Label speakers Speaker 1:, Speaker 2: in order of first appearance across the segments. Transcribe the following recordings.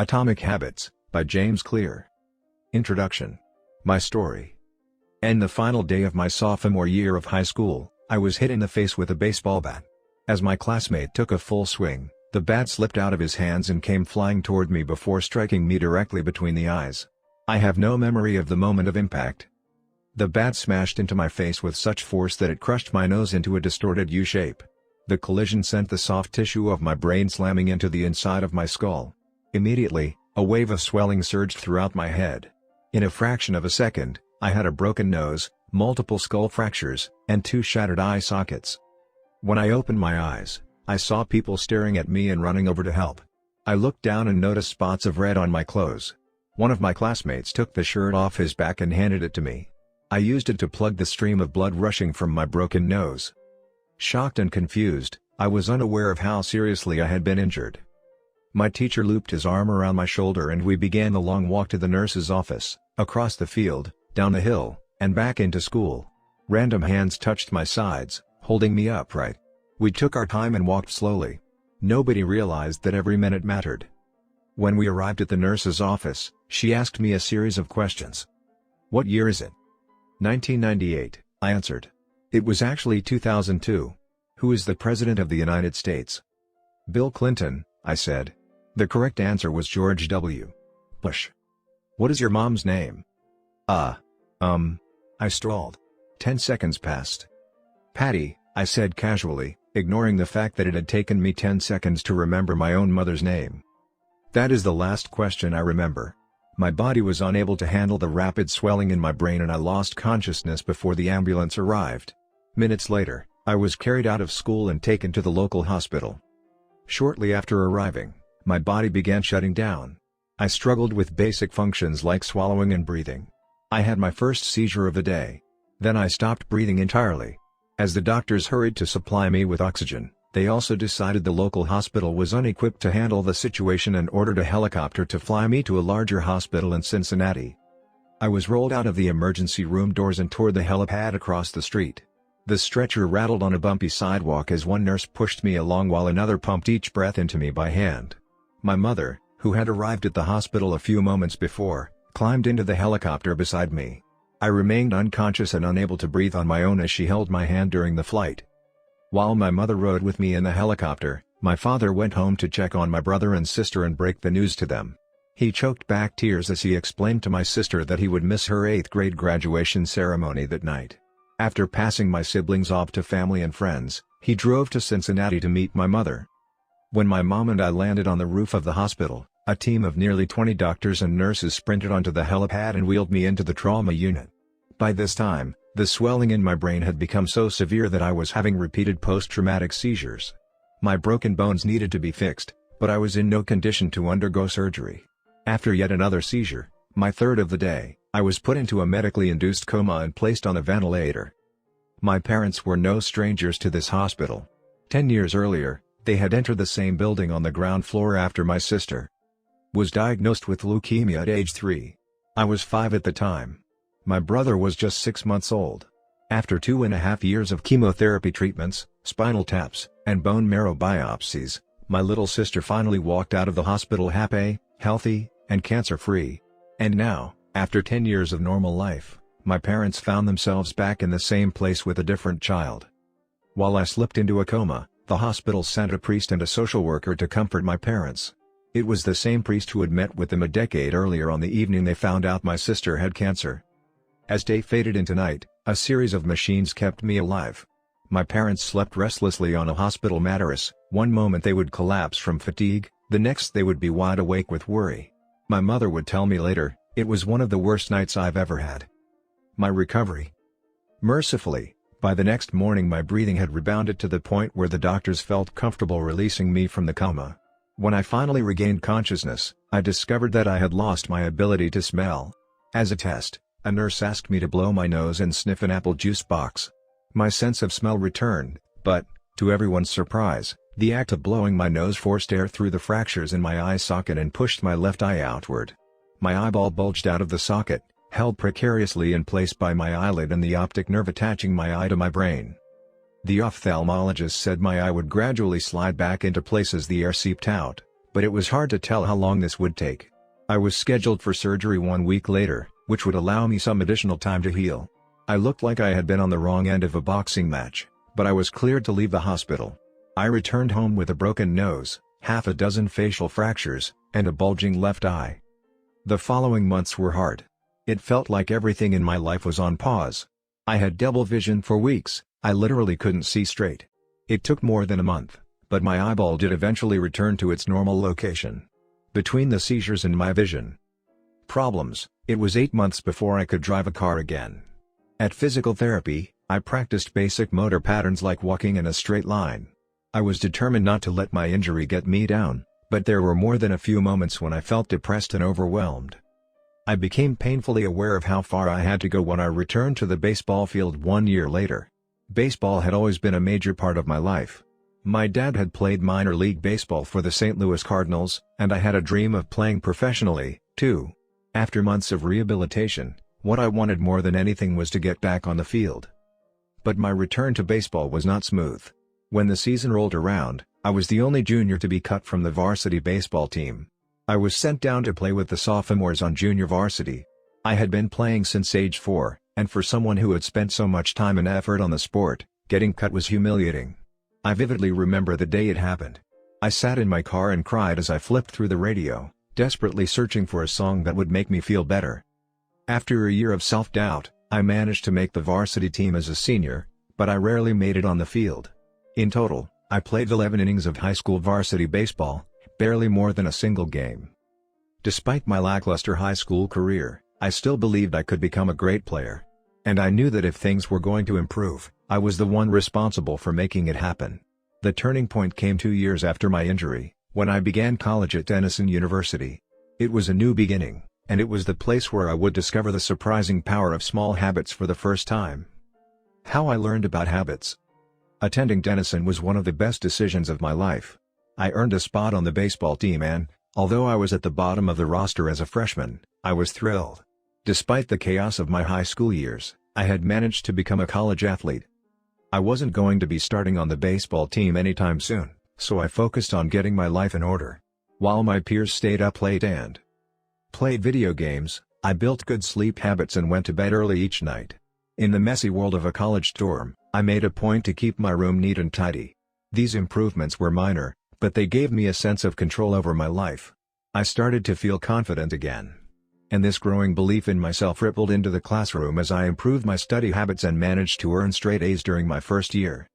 Speaker 1: Atomic Habits, by James Clear. Introduction. My story. In the final day of my sophomore year of high school, I was hit in the face with a baseball bat. As my classmate took a full swing, the bat slipped out of his hands and came flying toward me before striking me directly between the eyes. I have no memory of the moment of impact. The bat smashed into my face with such force that it crushed my nose into a distorted U shape. The collision sent the soft tissue of my brain slamming into the inside of my skull. Immediately, a wave of swelling surged throughout my head. In a fraction of a second, I had a broken nose, multiple skull fractures, and 2 shattered eye sockets. When I opened my eyes, I saw people staring at me and running over to help. I looked down and noticed spots of red on my clothes. One of my classmates took the shirt off his back and handed it to me. I used it to plug the stream of blood rushing from my broken nose. Shocked and confused, I was unaware of how seriously I had been injured. My teacher looped his arm around my shoulder and we began the long walk to the nurse's office, across the field, down the hill, and back into school. Random hands touched my sides, holding me upright. We took our time and walked slowly. Nobody realized that every minute mattered. When we arrived at the nurse's office, she asked me a series of questions. "What year is it?" 1998, I answered. "It was actually 2002. Who is the President of the United States?" "Bill Clinton," I said. The correct answer was George W. Bush. "What is your mom's name?" I stalled. 10 seconds passed. "Patty," I said casually, ignoring the fact that it had taken me 10 seconds to remember my own mother's name. That is the last question I remember. My body was unable to handle the rapid swelling in my brain and I lost consciousness before the ambulance arrived. Minutes later, I was carried out of school and taken to the local hospital. Shortly after arriving, my body began shutting down. I struggled with basic functions like swallowing and breathing. I had my first seizure of the day. Then I stopped breathing entirely. As the doctors hurried to supply me with oxygen, they also decided the local hospital was unequipped to handle the situation and ordered a helicopter to fly me to a larger hospital in Cincinnati. I was rolled out of the emergency room doors and toward the helipad across the street. The stretcher rattled on a bumpy sidewalk as one nurse pushed me along while another pumped each breath into me by hand. My mother, who had arrived at the hospital a few moments before, climbed into the helicopter beside me. I remained unconscious and unable to breathe on my own as she held my hand during the flight. While my mother rode with me in the helicopter, my father went home to check on my brother and sister and break the news to them. He choked back tears as he explained to my sister that he would miss her 8th grade graduation ceremony that night. After passing my siblings off to family and friends, he drove to Cincinnati to meet my mother. When my mom and I landed on the roof of the hospital, a team of nearly 20 doctors and nurses sprinted onto the helipad and wheeled me into the trauma unit. By this time, the swelling in my brain had become so severe that I was having repeated post-traumatic seizures. My broken bones needed to be fixed, but I was in no condition to undergo surgery. After yet another seizure, my third of the day, I was put into a medically induced coma and placed on a ventilator. My parents were no strangers to this hospital. 10 years earlier, they had entered the same building on the ground floor after my sister was diagnosed with leukemia at age 3. I was 5 at the time. My brother was just 6 months old. After 2.5 years of chemotherapy treatments, spinal taps, and bone marrow biopsies, my little sister finally walked out of the hospital happy, healthy, and cancer-free. And now, after 10 years of normal life, my parents found themselves back in the same place with a different child. While I slipped into a coma, the hospital sent a priest and a social worker to comfort my parents. It was the same priest who had met with them a decade earlier on the evening they found out my sister had cancer. As day faded into night, a series of machines kept me alive. My parents slept restlessly on a hospital mattress. One moment they would collapse from fatigue, the next they would be wide awake with worry. My mother would tell me later, "It was one of the worst nights I've ever had." My recovery. Mercifully, by the next morning my breathing had rebounded to the point where the doctors felt comfortable releasing me from the coma. When I finally regained consciousness, I discovered that I had lost my ability to smell. As a test, a nurse asked me to blow my nose and sniff an apple juice box. My sense of smell returned, but, to everyone's surprise, the act of blowing my nose forced air through the fractures in my eye socket and pushed my left eye outward. My eyeball bulged out of the socket, held precariously in place by my eyelid and the optic nerve attaching my eye to my brain. The ophthalmologist said my eye would gradually slide back into place as the air seeped out, But it was hard to tell how long this would take. I was scheduled for surgery 1 week later, which would allow me some additional time to heal. I looked like I had been on the wrong end of a boxing match, but I was cleared to leave the hospital. I returned home with a broken nose, half a dozen facial fractures, and a bulging left eye. The following months were hard. It felt like everything in my life was on pause. I had double vision for weeks, I literally couldn't see straight. It took more than a month, but my eyeball did eventually return to its normal location. Between the seizures and my vision problems, it was 8 months before I could drive a car again. At physical therapy, I practiced basic motor patterns like walking in a straight line. I was determined not to let my injury get me down, but there were more than a few moments when I felt depressed and overwhelmed. I became painfully aware of how far I had to go when I returned to the baseball field 1 year later. Baseball had always been a major part of my life. My dad had played minor league baseball for the St. Louis Cardinals, and I had a dream of playing professionally, too. After months of rehabilitation, what I wanted more than anything was to get back on the field. But my return to baseball was not smooth. When the season rolled around, I was the only junior to be cut from the varsity baseball team. I was sent down to play with the sophomores on junior varsity. I had been playing since age 4, and for someone who had spent so much time and effort on the sport, getting cut was humiliating. I vividly remember the day it happened. I sat in my car and cried as I flipped through the radio, desperately searching for a song that would make me feel better. After a year of self-doubt, I managed to make the varsity team as a senior, but I rarely made it on the field. In total, I played 11 innings of high school varsity baseball, barely more than a single game. Despite my lackluster high school career, I still believed I could become a great player. And I knew that if things were going to improve, I was the one responsible for making it happen. The turning point came 2 years after my injury, when I began college at Denison University. It was a new beginning, and it was the place where I would discover the surprising power of small habits for the first time. How I learned about habits. Attending Denison was one of the best decisions of my life. I earned a spot on the baseball team and, although I was at the bottom of the roster as a freshman, I was thrilled. Despite the chaos of my high school years, I had managed to become a college athlete. I wasn't going to be starting on the baseball team anytime soon, so I focused on getting my life in order. While my peers stayed up late and played video games, I built good sleep habits and went to bed early each night. In the messy world of a college dorm, I made a point to keep my room neat and tidy. These improvements were minor, but they gave me a sense of control over my life. I started to feel confident again. And this growing belief in myself rippled into the classroom as I improved my study habits and managed to earn straight A's during my first year.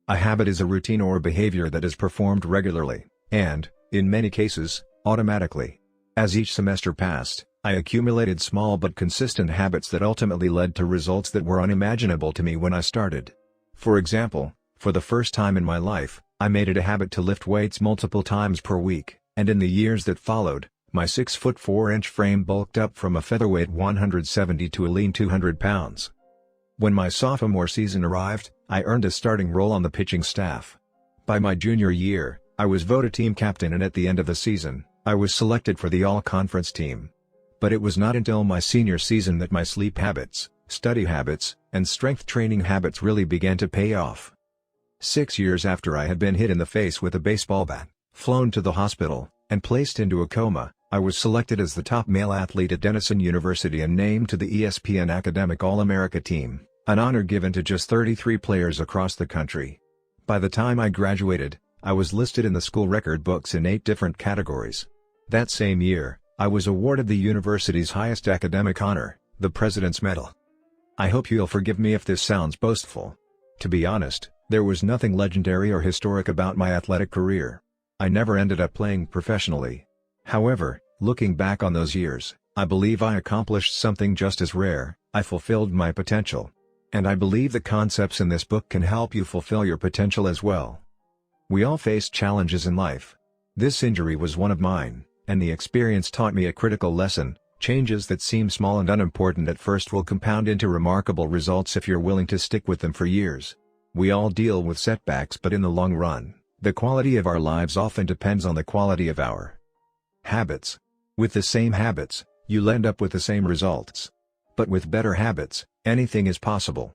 Speaker 1: A habit is a routine or behavior that is performed regularly, and, in many cases, automatically. As each semester passed, I accumulated small but consistent habits that ultimately led to results that were unimaginable to me when I started. For example, for the first time in my life, I made it a habit to lift weights multiple times per week, and in the years that followed, my 6'4" frame bulked up from a featherweight 170 to a lean 200 pounds. When my sophomore season arrived, I earned a starting role on the pitching staff. By my junior year, I was voted team captain, and at the end of the season, I was selected for the all-conference team. But it was not until my senior season that my sleep habits, study habits, and strength training habits really began to pay off. 6 years after I had been hit in the face with a baseball bat, flown to the hospital, and placed into a coma, I was selected as the top male athlete at Denison University and named to the ESPN Academic All-America team, an honor given to just 33 players across the country. By the time I graduated, I was listed in the school record books in 8 different categories. That same year, I was awarded the university's highest academic honor, the President's Medal. I hope you'll forgive me if this sounds boastful. To be honest, there was nothing legendary or historic about my athletic career. I never ended up playing professionally. However, looking back on those years, I believe I accomplished something just as rare. I fulfilled my potential. And I believe the concepts in this book can help you fulfill your potential as well. We all face challenges in life. This injury was one of mine, and the experience taught me a critical lesson: changes that seem small and unimportant at first will compound into remarkable results if you're willing to stick with them for years. We all deal with setbacks, but in the long run, the quality of our lives often depends on the quality of our habits. With the same habits, you'll end up with the same results. But with better habits, anything is possible.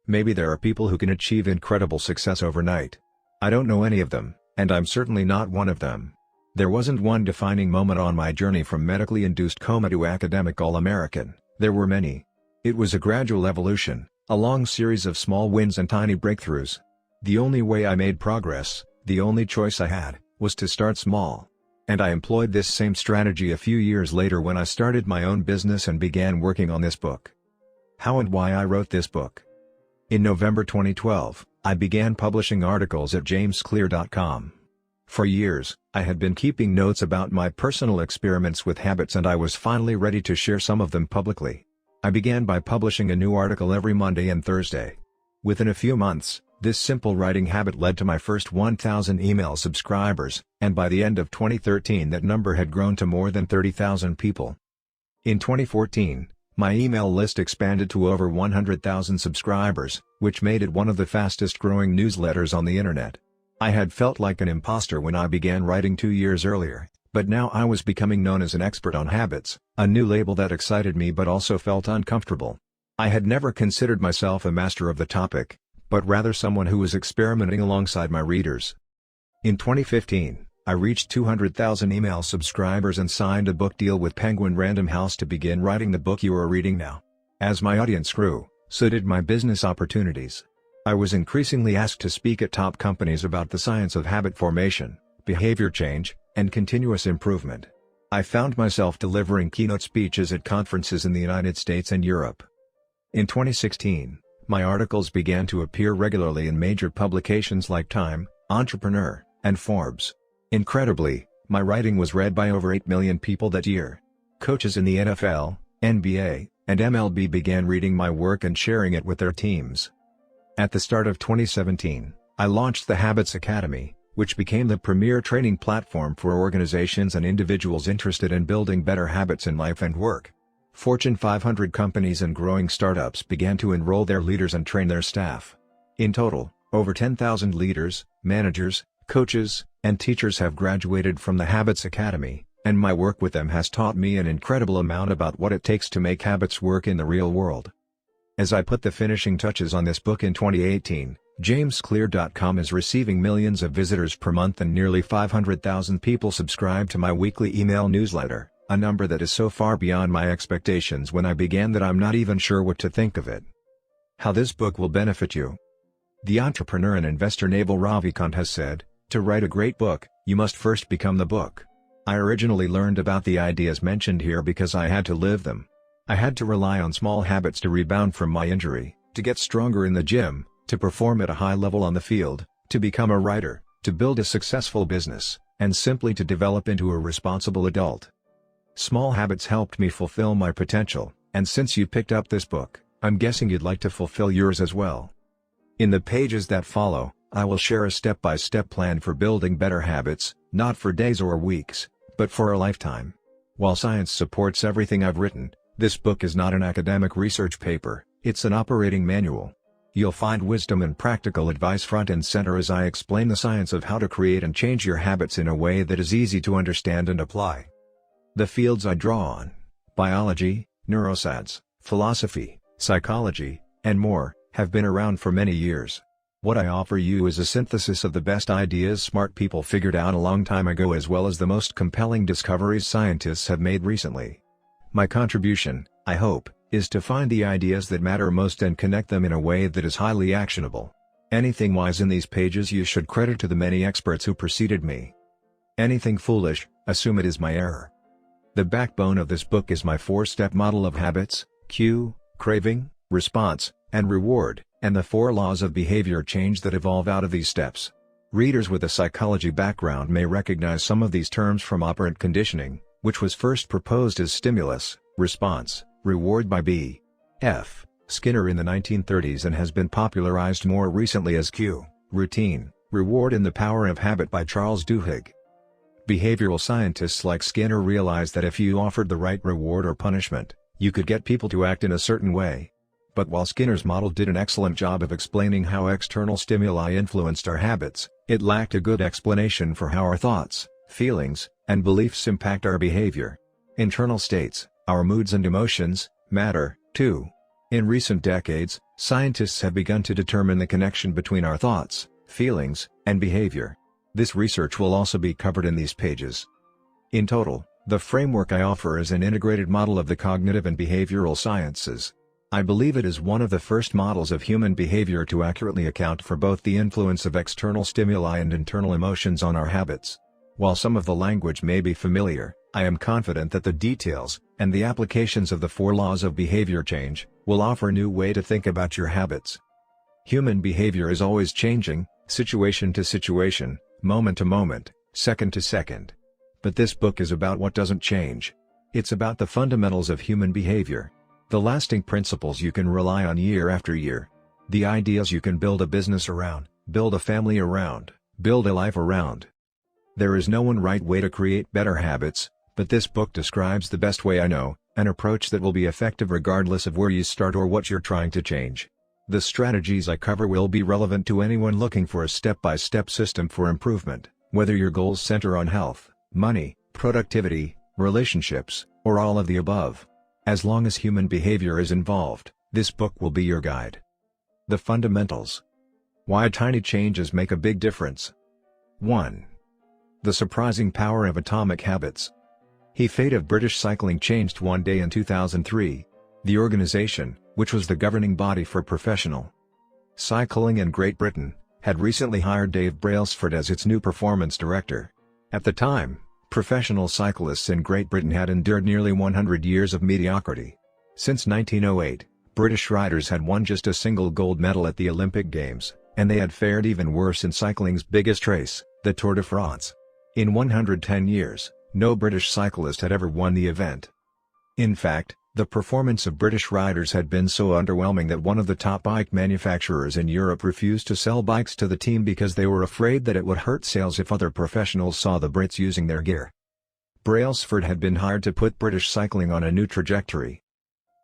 Speaker 1: Maybe there are people who can achieve incredible success overnight. I don't know any of them, and I'm certainly not one of them. There wasn't one defining moment on my journey from medically induced coma to academic All-American, there were many. It was a gradual evolution, a long series of small wins and tiny breakthroughs. The only way I made progress, the only choice I had, was to start small. And I employed this same strategy a few years later when I started my own business and began working on this book. How and why I wrote this book. In November 2012, I began publishing articles at jamesclear.com. For years, I had been keeping notes about my personal experiments with habits, and I was finally ready to share some of them publicly. I began by publishing a new article every Monday and Thursday. Within a few months, this simple writing habit led to my first 1,000 email subscribers, and by the end of 2013 that number had grown to more than 30,000 people. In 2014, my email list expanded to over 100,000 subscribers, which made it one of the fastest growing newsletters on the internet. I had felt like an imposter when I began writing 2 years earlier, but now I was becoming known as an expert on habits, a new label that excited me but also felt uncomfortable. I had never considered myself a master of the topic, but rather someone who was experimenting alongside my readers. In 2015, I reached 200,000 email subscribers and signed a book deal with Penguin Random House to begin writing the book you are reading now. As my audience grew, so did my business opportunities. I was increasingly asked to speak at top companies about the science of habit formation, behavior change, and continuous improvement. I found myself delivering keynote speeches at conferences in the United States and Europe. In 2016, my articles began to appear regularly in major publications like Time, Entrepreneur, and Forbes. Incredibly, my writing was read by over 8 million people that year. Coaches in the NFL, NBA, and MLB began reading my work and sharing it with their teams. At the start of 2017, I launched the Habits Academy, which became the premier training platform for organizations and individuals interested in building better habits in life and work. Fortune 500 companies and growing startups began to enroll their leaders and train their staff. In total, over 10,000 leaders, managers, coaches, and teachers have graduated from the Habits Academy, and my work with them has taught me an incredible amount about what it takes to make habits work in the real world. As I put the finishing touches on this book in 2018, jamesclear.com is receiving millions of visitors per month and nearly 500,000 people subscribe to my weekly email newsletter, a number that is so far beyond my expectations when I began that I'm not even sure what to think of it. How this book will benefit you. The entrepreneur and investor Naval Ravikant has said, "To write a great book, you must first become the book." I originally learned about the ideas mentioned here because I had to live them. I had to rely on small habits to rebound from my injury, to get stronger in the gym, to perform at a high level on the field, to become a writer, to build a successful business, and simply to develop into a responsible adult. Small habits helped me fulfill my potential, and since you picked up this book, I'm guessing you'd like to fulfill yours as well. In the pages that follow, I will share a step-by-step plan for building better habits, not for days or weeks, but for a lifetime. While science supports everything I've written, this book is not an academic research paper, it's an operating manual. You'll find wisdom and practical advice front and center as I explain the science of how to create and change your habits in a way that is easy to understand and apply. The fields I draw on: biology, neuroscience, philosophy, psychology, and more, have been around for many years. What I offer you is a synthesis of the best ideas smart people figured out a long time ago as well as the most compelling discoveries scientists have made recently. My contribution, I hope, is to find the ideas that matter most and connect them in a way that is highly actionable. Anything wise in these pages you should credit to the many experts who preceded me. Anything foolish, assume it is my error. The backbone of this book is my 4-step model of habits: cue, craving, response, and reward, and the 4 laws of behavior change that evolve out of these steps. Readers with a psychology background may recognize some of these terms from operant conditioning, which was first proposed as stimulus, response, reward by B. F. Skinner in the 1930s and has been popularized more recently as cue, routine, reward and the power of habit by Charles Duhigg. Behavioral scientists like Skinner realized that if you offered the right reward or punishment, you could get people to act in a certain way. But while Skinner's model did an excellent job of explaining how external stimuli influenced our habits, it lacked a good explanation for how our thoughts, feelings, and beliefs impact our behavior. Internal states, our moods and emotions, matter, too. In recent decades, scientists have begun to determine the connection between our thoughts, feelings, and behavior. This research will also be covered in these pages. In total, the framework I offer is an integrated model of the cognitive and behavioral sciences. I believe it is one of the first models of human behavior to accurately account for both the influence of external stimuli and internal emotions on our habits. While some of the language may be familiar, I am confident that the details, and the applications of the 4 laws of behavior change, will offer a new way to think about your habits. Human behavior is always changing, situation to situation, moment to moment, second to second. But this book is about what doesn't change. It's about the fundamentals of human behavior. The lasting principles you can rely on year after year. The ideas you can build a business around, build a family around, build a life around. There is no one right way to create better habits, but this book describes the best way I know, an approach that will be effective regardless of where you start or what you're trying to change. The strategies I cover will be relevant to anyone looking for a step-by-step system for improvement, whether your goals center on health, money, productivity, relationships, or all of the above. As long as human behavior is involved, this book will be your guide. The fundamentals. Why tiny changes make a big difference. 1. The surprising power of atomic habits. The fate of British cycling changed one day in 2003. The organization, which was the governing body for professional cycling in Great Britain, had recently hired Dave Brailsford as its new performance director. At the time, professional cyclists in Great Britain had endured nearly 100 years of mediocrity. Since 1908, British riders had won just a single gold medal at the Olympic Games, and they had fared even worse in cycling's biggest race, the Tour de France. In 110 years, no British cyclist had ever won the event. In fact, the performance of British riders had been so underwhelming that one of the top bike manufacturers in Europe refused to sell bikes to the team because they were afraid that it would hurt sales if other professionals saw the Brits using their gear. Brailsford had been hired to put British cycling on a new trajectory.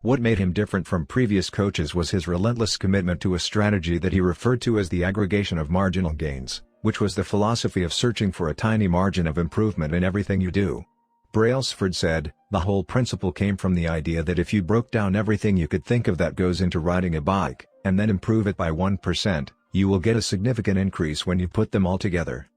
Speaker 1: What made him different from previous coaches was his relentless commitment to a strategy that he referred to as the aggregation of marginal gains, which was the philosophy of searching for a tiny margin of improvement in everything you do. Brailsford said, the whole principle came from the idea that if you broke down everything you could think of that goes into riding a bike, and then improve it by 1%, you will get a significant increase when you put them all together.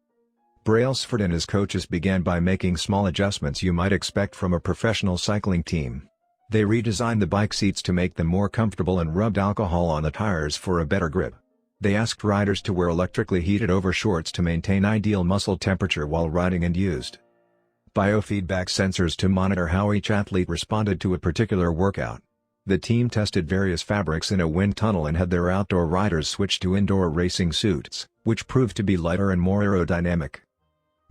Speaker 1: Brailsford and his coaches began by making small adjustments you might expect from a professional cycling team. They redesigned the bike seats to make them more comfortable and rubbed alcohol on the tires for a better grip. They asked riders to wear electrically heated overshorts to maintain ideal muscle temperature while riding and used biofeedback sensors to monitor how each athlete responded to a particular workout. The team tested various fabrics in a wind tunnel and had their outdoor riders switch to indoor racing suits, which proved to be lighter and more aerodynamic.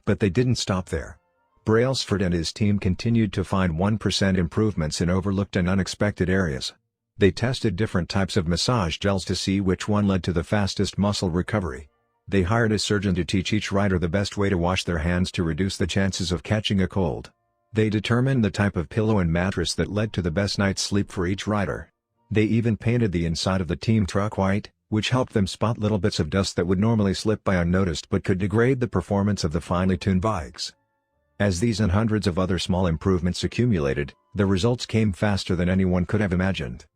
Speaker 1: But they didn't stop there. Brailsford and his team continued to find 1% improvements in overlooked and unexpected areas. They tested different types of massage gels to see which one led to the fastest muscle recovery. They hired a surgeon to teach each rider the best way to wash their hands to reduce the chances of catching a cold. They determined the type of pillow and mattress that led to the best night's sleep for each rider. They even painted the inside of the team truck white, which helped them spot little bits of dust that would normally slip by unnoticed but could degrade the performance of the finely tuned bikes. As these and hundreds of other small improvements accumulated, the results came faster than anyone could have imagined.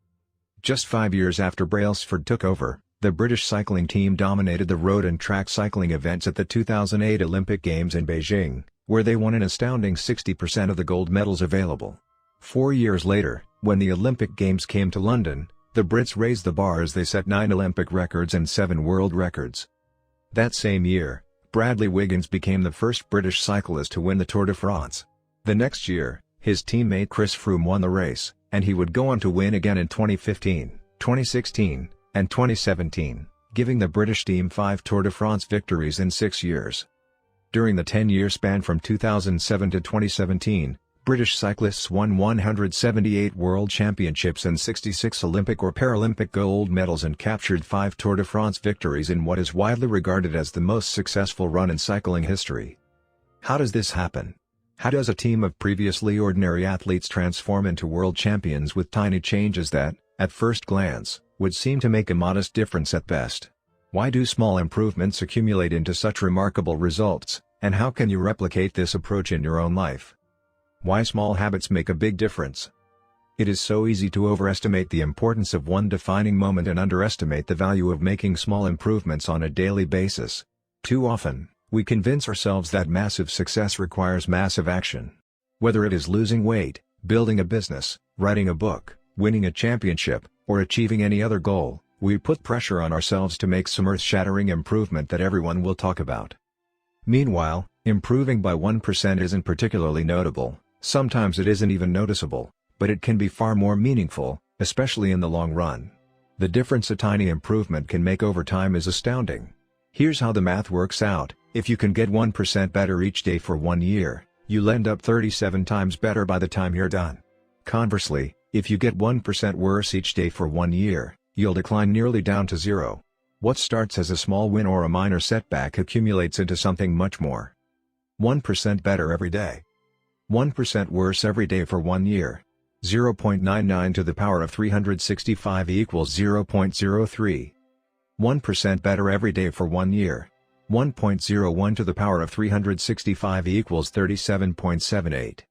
Speaker 1: Just 5 years after Brailsford took over, the British cycling team dominated the road and track cycling events at the 2008 Olympic Games in Beijing, where they won an astounding 60% of the gold medals available. 4 years later, when the Olympic Games came to London, the Brits raised the bar as they set 9 Olympic records and 7 world records. That same year, Bradley Wiggins became the first British cyclist to win the Tour de France. The next year, his teammate Chris Froome won the race, and he would go on to win again in 2015, 2016, and 2017, giving the British team 5 Tour de France victories in 6 years. During the 10-year span from 2007 to 2017, British cyclists won 178 World Championships and 66 Olympic or Paralympic gold medals and captured 5 Tour de France victories in what is widely regarded as the most successful run in cycling history. How does this happen? How does a team of previously ordinary athletes transform into world champions with tiny changes that, at first glance, would seem to make a modest difference at best? Why do small improvements accumulate into such remarkable results, and how can you replicate this approach in your own life? Why small habits make a big difference? It is so easy to overestimate the importance of one defining moment and underestimate the value of making small improvements on a daily basis. Too often, We convince ourselves that massive success requires massive action. Whether it is losing weight, building a business, writing a book, winning a championship, or achieving any other goal, we put pressure on ourselves to make some earth-shattering improvement that everyone will talk about. Meanwhile, improving by 1% isn't particularly notable, sometimes it isn't even noticeable, but it can be far more meaningful, especially in the long run. The difference a tiny improvement can make over time is astounding. Here's how the math works out: if you can get 1% better each day for 1 year, you'll end up 37 times better by the time you're done. Conversely, if you get 1% worse each day for 1 year, you'll decline nearly down to zero. What starts as a small win or a minor setback accumulates into something much more. 1% better every day. 1% worse every day for 1 year. 0.99 to the power of 365 equals 0.03. 1% better every day for 1 year. 1.01 to the power of 365 equals 37.78.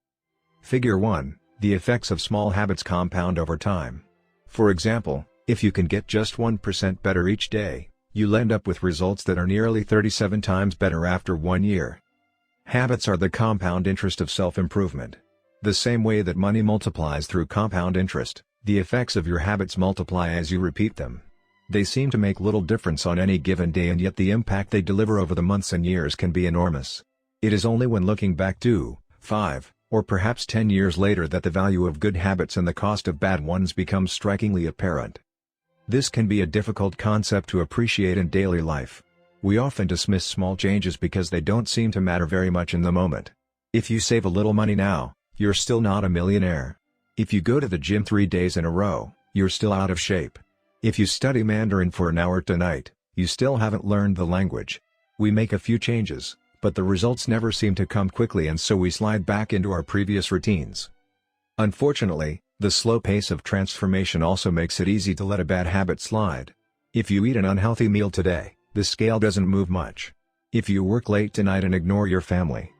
Speaker 1: Figure 1. The effects of small habits compound over time. For example, if you can get just 1% better each day, you'll end up with results that are nearly 37 times better after 1 year. Habits are the compound interest of self-improvement. The same way that money multiplies through compound interest, the effects of your habits multiply as you repeat them. They seem to make little difference on any given day, and yet the impact they deliver over the months and years can be enormous. It is only when looking back 2, 5, or perhaps 10 years later that the value of good habits and the cost of bad ones becomes strikingly apparent. This can be a difficult concept to appreciate in daily life. We often dismiss small changes because they don't seem to matter very much in the moment. If you save a little money now, you're still not a millionaire. If you go to the gym 3 days in a row, you're still out of shape. If you study Mandarin for an hour tonight, you still haven't learned the language. We make a few changes, but the results never seem to come quickly, and so we slide back into our previous routines. Unfortunately, the slow pace of transformation also makes it easy to let a bad habit slide. If you eat an unhealthy meal today, the scale doesn't move much. If you work late tonight and ignore your family,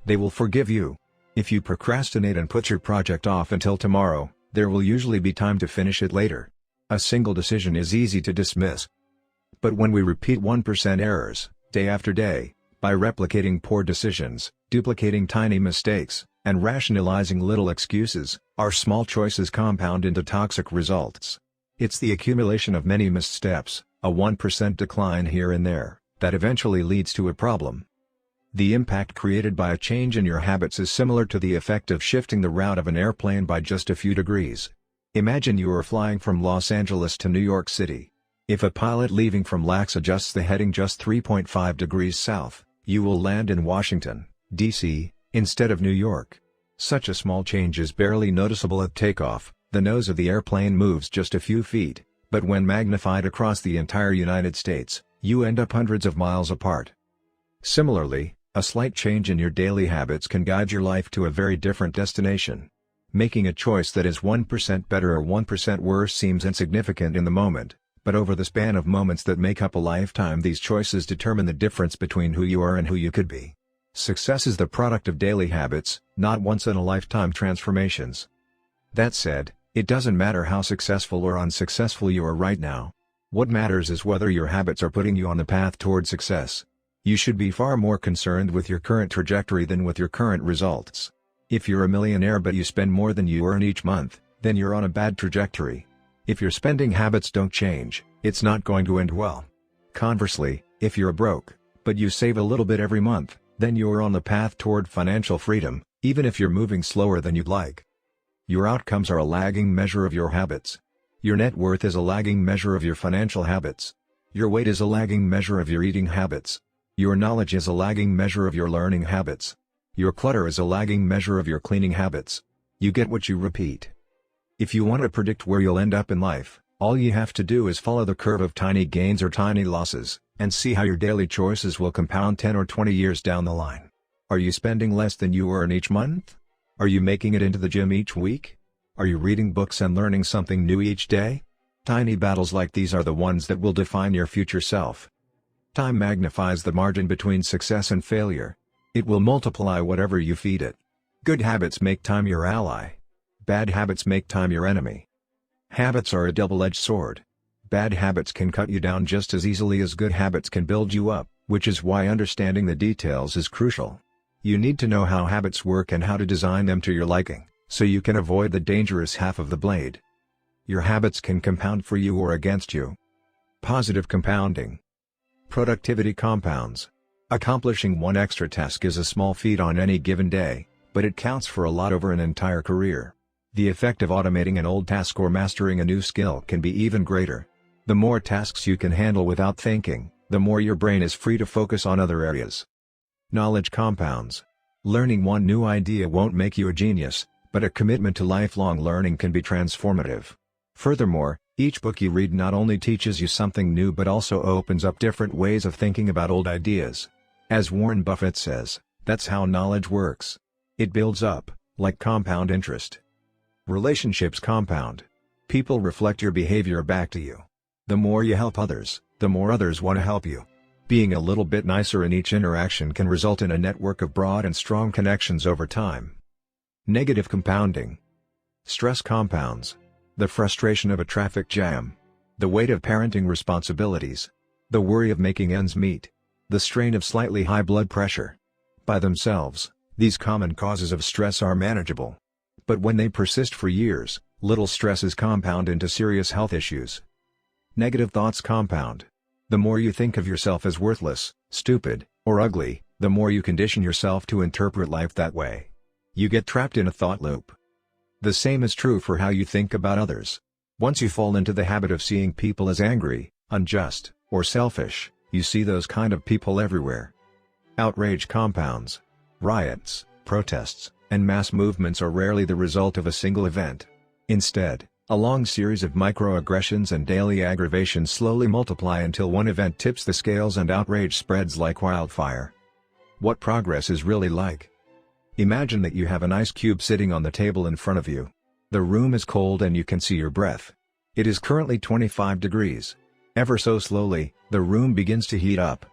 Speaker 1: they will forgive you. If you procrastinate and put your project off until tomorrow, there will usually be time to finish it later. A single decision is easy to dismiss. But when we repeat 1% errors, day after day, by replicating poor decisions, duplicating tiny mistakes, and rationalizing little excuses, our small choices compound into toxic results. It's the accumulation of many missteps, a 1% decline here and there, that eventually leads to a problem. The impact created by a change in your habits is similar to the effect of shifting the route of an airplane by just a few degrees. Imagine you are flying from Los Angeles to New York City. If a pilot leaving from LAX adjusts the heading just 3.5 degrees south, you will land in Washington, D.C., instead of New York. Such a small change is barely noticeable at takeoff. The nose of the airplane moves just a few feet, but when magnified across the entire United States, you end up hundreds of miles apart. Similarly, a slight change in your daily habits can guide your life to a very different destination. Making a choice that is 1% better or 1% worse seems insignificant in the moment, but over the span of moments that make up a lifetime, these choices determine the difference between who you are and who you could be. Success is the product of daily habits, not once-in-a-lifetime transformations. That said, it doesn't matter how successful or unsuccessful you are right now. What matters is whether your habits are putting you on the path toward success. You should be far more concerned with your current trajectory than with your current results. If you're a millionaire but you spend more than you earn each month, then you're on a bad trajectory. If your spending habits don't change, it's not going to end well. Conversely, if you're broke, but you save a little bit every month, then you're on the path toward financial freedom, even if you're moving slower than you'd like. Your outcomes are a lagging measure of your habits. Your net worth is a lagging measure of your financial habits. Your weight is a lagging measure of your eating habits. Your knowledge is a lagging measure of your learning habits. Your clutter is a lagging measure of your cleaning habits. You get what you repeat. If you want to predict where you'll end up in life, all you have to do is follow the curve of tiny gains or tiny losses, and see how your daily choices will compound 10 or 20 years down the line. Are you spending less than you earn each month? Are you making it into the gym each week? Are you reading books and learning something new each day? Tiny battles like these are the ones that will define your future self. Time magnifies the margin between success and failure. It will multiply whatever you feed it. Good habits make time your ally. Bad habits make time your enemy. Habits are a double-edged sword. Bad habits can cut you down just as easily as good habits can build you up. which is why understanding the details is crucial. You need to know how habits work and how to design them to your liking, so you can avoid the dangerous half of the blade. Your habits can compound for you or against you. Positive compounding. Productivity compounds. Accomplishing one extra task is a small feat on any given day, but it counts for a lot over an entire career. The effect of automating an old task or mastering a new skill can be even greater. The more tasks you can handle without thinking, the more your brain is free to focus on other areas. Knowledge compounds. Learning one new idea won't make you a genius, but a commitment to lifelong learning can be transformative. Furthermore, each book you read not only teaches you something new but also opens up different ways of thinking about old ideas. As Warren Buffett says, that's how knowledge works. It builds up, like compound interest. Relationships compound. People reflect your behavior back to you. The more you help others, the more others want to help you. Being a little bit nicer in each interaction can result in a network of broad and strong connections over time. Negative compounding. Stress compounds. The frustration of a traffic jam. The weight of parenting responsibilities. The worry of making ends meet. The strain of slightly high blood pressure. By themselves, these common causes of stress are manageable. But when they persist for years, little stresses compound into serious health issues. Negative thoughts compound. The more you think of yourself as worthless, stupid, or ugly, the more you condition yourself to interpret life that way. You get trapped in a thought loop. The same is true for how you think about others. Once you fall into the habit of seeing people as angry, unjust, or selfish, you see those kind of people everywhere. Outrage compounds. Riots, protests, and mass movements are rarely the result of a single event. Instead, a long series of microaggressions and daily aggravations slowly multiply until one event tips the scales and outrage spreads like wildfire. What progress is really like? Imagine that you have an ice cube sitting on the table in front of you. The room is cold and you can see your breath. It is currently 25 degrees. Ever so slowly, the room begins to heat up.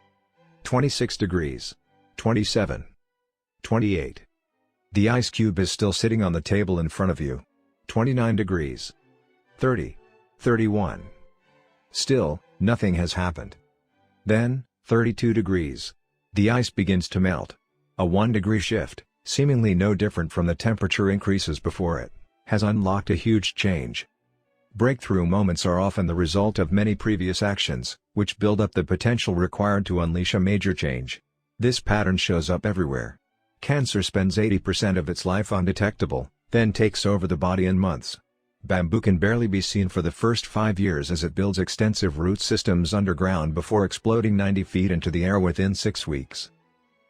Speaker 1: 26 degrees. 27. 28. The ice cube is still sitting on the table in front of you. 29 degrees. 30. 31. Still, nothing has happened. Then, 32 degrees. The ice begins to melt. A 1-degree shift, seemingly no different from the temperature increases before it, has unlocked a huge change. Breakthrough moments are often the result of many previous actions, which build up the potential required to unleash a major change. This pattern shows up everywhere. Cancer spends 80% of its life undetectable, then takes over the body in months. Bamboo can barely be seen for the first 5 years as it builds extensive root systems underground before exploding 90 feet into the air within 6 weeks.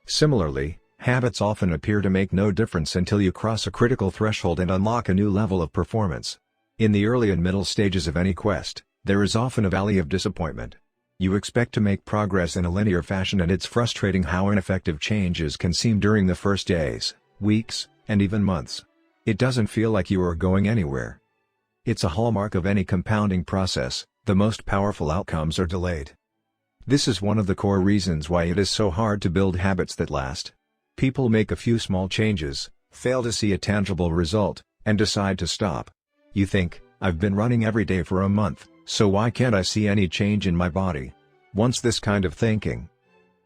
Speaker 1: Similarly, habits often appear to make no difference until you cross a critical threshold and unlock a new level of performance. In the early and middle stages of any quest, there is often a valley of disappointment. You expect to make progress in a linear fashion and it's frustrating how ineffective changes can seem during the first days, weeks, and even months. It doesn't feel like you are going anywhere. It's a hallmark of any compounding process, the most powerful outcomes are delayed. This is one of the core reasons why it is so hard to build habits that last. People make a few small changes, fail to see a tangible result, and decide to stop. You think, I've been running every day for a month, so why can't I see any change in my body? Once this kind of thinking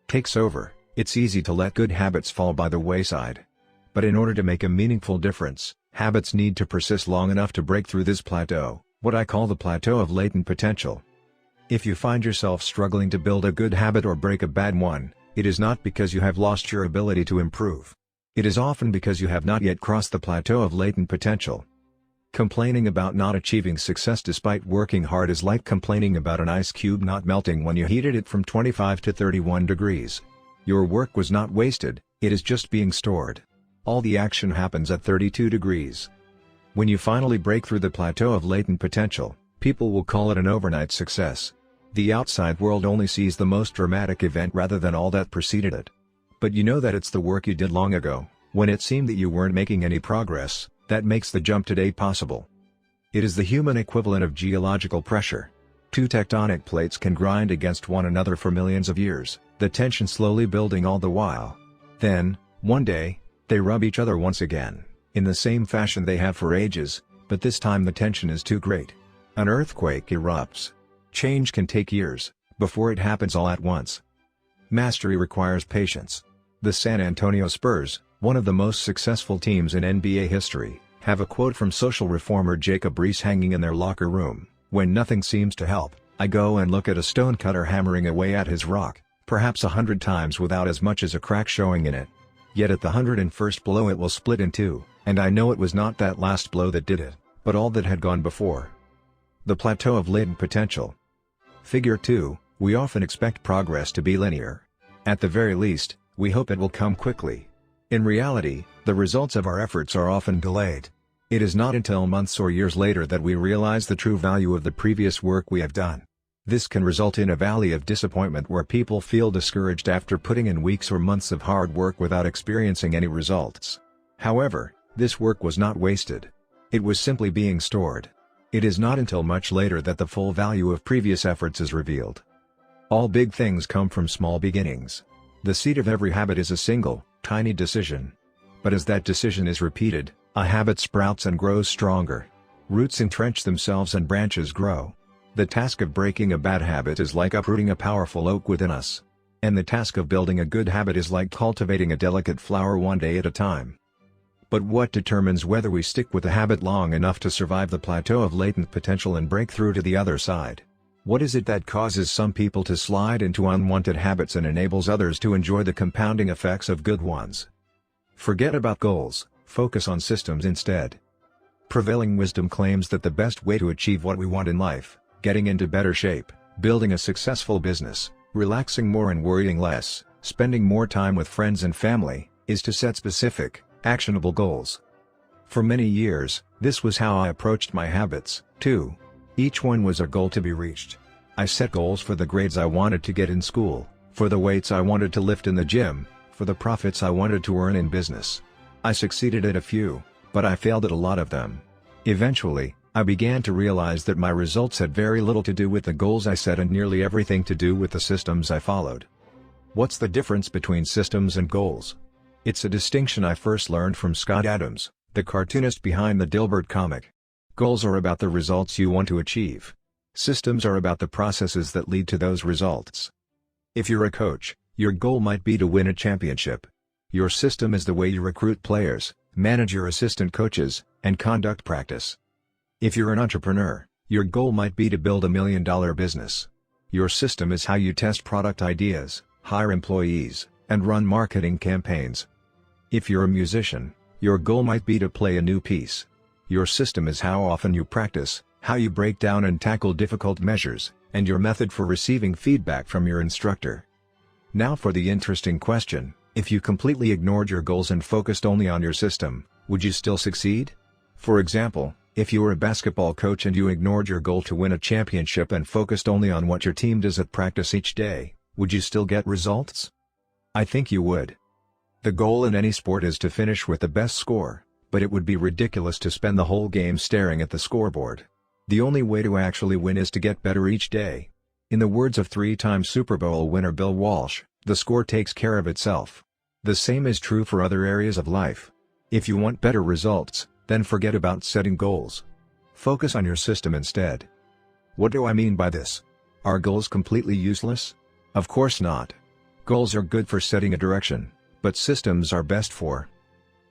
Speaker 1: takes over, it's easy to let good habits fall by the wayside. But in order to make a meaningful difference, habits need to persist long enough to break through this plateau, what I call the plateau of latent potential. If you find yourself struggling to build a good habit or break a bad one, it is not because you have lost your ability to improve. It is often because you have not yet crossed the plateau of latent potential. Complaining about not achieving success despite working hard is like complaining about an ice cube not melting when you heated it from 25 to 31 degrees. Your work was not wasted, it is just being stored. All the action happens at 32 degrees. When you finally break through the plateau of latent potential, people will call it an overnight success. The outside world only sees the most dramatic event rather than all that preceded it. But you know that it's the work you did long ago, when it seemed that you weren't making any progress, that makes the jump today possible. It is the human equivalent of geological pressure. Two tectonic plates can grind against one another for millions of years, the tension slowly building all the while. Then, one day, they rub each other once again, in the same fashion they have for ages, but this time the tension is too great. An earthquake erupts. Change can take years, before it happens all at once. Mastery requires patience. The San Antonio Spurs, one of the most successful teams in NBA history, have a quote from social reformer Jacob Riis hanging in their locker room: "When nothing seems to help, I go and look at a stonecutter hammering away at his rock, perhaps 100 times without as much as a crack showing in it. Yet at the 101st blow it will split in two, and I know it was not that last blow that did it, but all that had gone before." The plateau of latent potential. Figure 2, we often expect progress to be linear. At the very least, we hope it will come quickly. In reality, the results of our efforts are often delayed. It is not until months or years later that we realize the true value of the previous work we have done. This can result in a valley of disappointment where people feel discouraged after putting in weeks or months of hard work without experiencing any results. However, this work was not wasted. It was simply being stored. It is not until much later that the full value of previous efforts is revealed. All big things come from small beginnings. The seed of every habit is a single, tiny decision. But as that decision is repeated, a habit sprouts and grows stronger. Roots entrench themselves and branches grow. The task of breaking a bad habit is like uprooting a powerful oak within us. And the task of building a good habit is like cultivating a delicate flower one day at a time. But what determines whether we stick with a habit long enough to survive the plateau of latent potential and break through to the other side? What is it that causes some people to slide into unwanted habits and enables others to enjoy the compounding effects of good ones? Forget about goals, focus on systems instead. Prevailing wisdom claims that the best way to achieve what we want in life, getting into better shape, building a successful business, relaxing more and worrying less, spending more time with friends and family, is to set specific, actionable goals. For many years, this was how I approached my habits, too. Each one was a goal to be reached. I set goals for the grades I wanted to get in school, for the weights I wanted to lift in the gym, for the profits I wanted to earn in business. I succeeded at a few, but I failed at a lot of them. Eventually, I began to realize that my results had very little to do with the goals I set and nearly everything to do with the systems I followed. What's the difference between systems and goals? It's a distinction I first learned from Scott Adams, the cartoonist behind the Dilbert comic. Goals are about the results you want to achieve. Systems are about the processes that lead to those results. If you're a coach, your goal might be to win a championship. Your system is the way you recruit players, manage your assistant coaches, and conduct practice. If you're an entrepreneur, your goal might be to build $1 million business. Your system is how you test product ideas, hire employees, and run marketing campaigns. If you're a musician, your goal might be to play a new piece. Your system is how often you practice, how you break down and tackle difficult measures, and your method for receiving feedback from your instructor. Now for the interesting question: if you completely ignored your goals and focused only on your system, would you still succeed? For example, if you were a basketball coach and you ignored your goal to win a championship and focused only on what your team does at practice each day, would you still get results? I think you would. The goal in any sport is to finish with the best score, but it would be ridiculous to spend the whole game staring at the scoreboard. The only way to actually win is to get better each day. In the words of three-time Super Bowl winner Bill Walsh, the score takes care of itself. The same is true for other areas of life. If you want better results, then forget about setting goals. Focus on your system instead. What do I mean by this? Are goals completely useless? Of course not. Goals are good for setting a direction, but systems are best for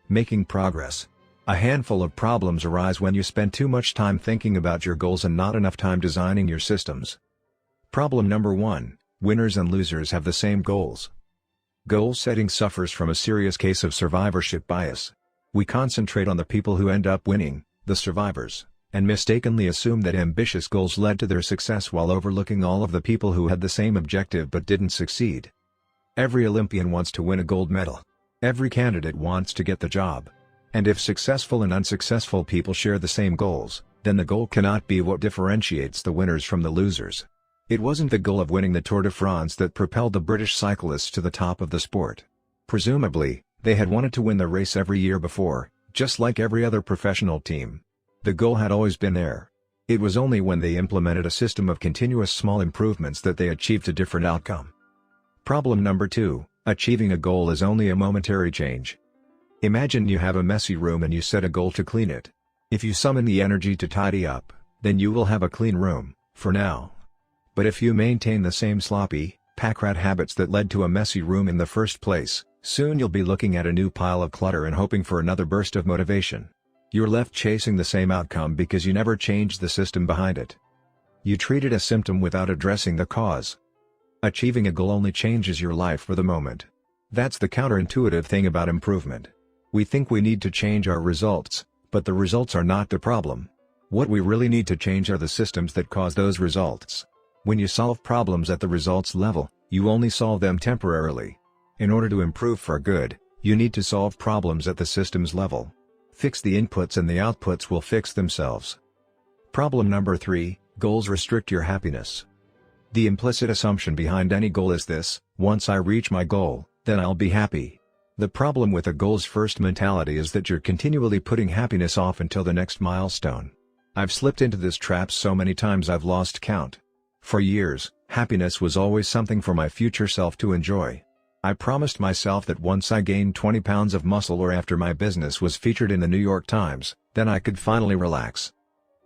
Speaker 1: making progress. A handful of problems arise when you spend too much time thinking about your goals and not enough time designing your systems. Problem number 1: winners and losers have the same goals. Goal setting suffers from a serious case of survivorship bias. We concentrate on the people who end up winning, the survivors, and mistakenly assume that ambitious goals led to their success while overlooking all of the people who had the same objective but didn't succeed. Every Olympian wants to win a gold medal. Every candidate wants to get the job. And if successful and unsuccessful people share the same goals, then the goal cannot be what differentiates the winners from the losers. It wasn't the goal of winning the Tour de France that propelled the British cyclists to the top of the sport. Presumably, they had wanted to win the race every year before, just like every other professional team. The goal had always been there. It was only when they implemented a system of continuous small improvements that they achieved a different outcome. Problem number 2: achieving a goal is only a momentary change. Imagine you have a messy room and you set a goal to clean it. If you summon the energy to tidy up, then you will have a clean room, for now. But if you maintain the same sloppy, Pack rat habits that led to a messy room in the first place. Soon you'll be looking at a new pile of clutter and hoping for another burst of motivation. You're left chasing the same outcome because you never changed the system behind it. You treated a symptom without addressing the cause. Achieving a goal only changes your life for the moment. That's the counterintuitive thing about improvement. We think we need to change our results, but the results are not the problem. What we really need to change are the systems that cause those results. When you solve problems at the results level, you only solve them temporarily. In order to improve for good, you need to solve problems at the systems level. Fix the inputs and the outputs will fix themselves. Problem number 3, goals restrict your happiness. The implicit assumption behind any goal is this: once I reach my goal, then I'll be happy. The problem with a goals-first mentality is that you're continually putting happiness off until the next milestone. I've slipped into this trap so many times I've lost count. For years, happiness was always something for my future self to enjoy. I promised myself that once I gained 20 pounds of muscle or after my business was featured in the New York Times, then I could finally relax.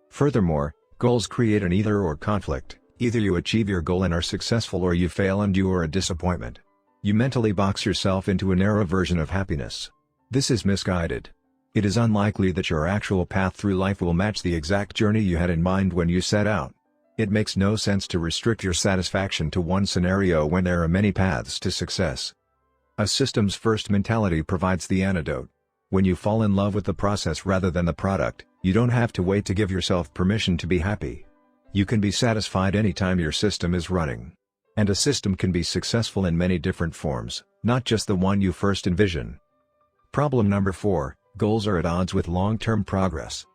Speaker 1: Furthermore, goals create an either-or conflict. Either you achieve your goal and are successful, or you fail and you are a disappointment. You mentally box yourself into a narrow version of happiness. This is misguided. It is unlikely that your actual path through life will match the exact journey you had in mind when you set out. It makes no sense to restrict your satisfaction to one scenario when there are many paths to success. A systems-first mentality provides the antidote. When you fall in love with the process rather than the product, you don't have to wait to give yourself permission to be happy. You can be satisfied anytime your system is running. And a system can be successful in many different forms, not just the one you first envision. Problem number 4, goals are at odds with long-term progress.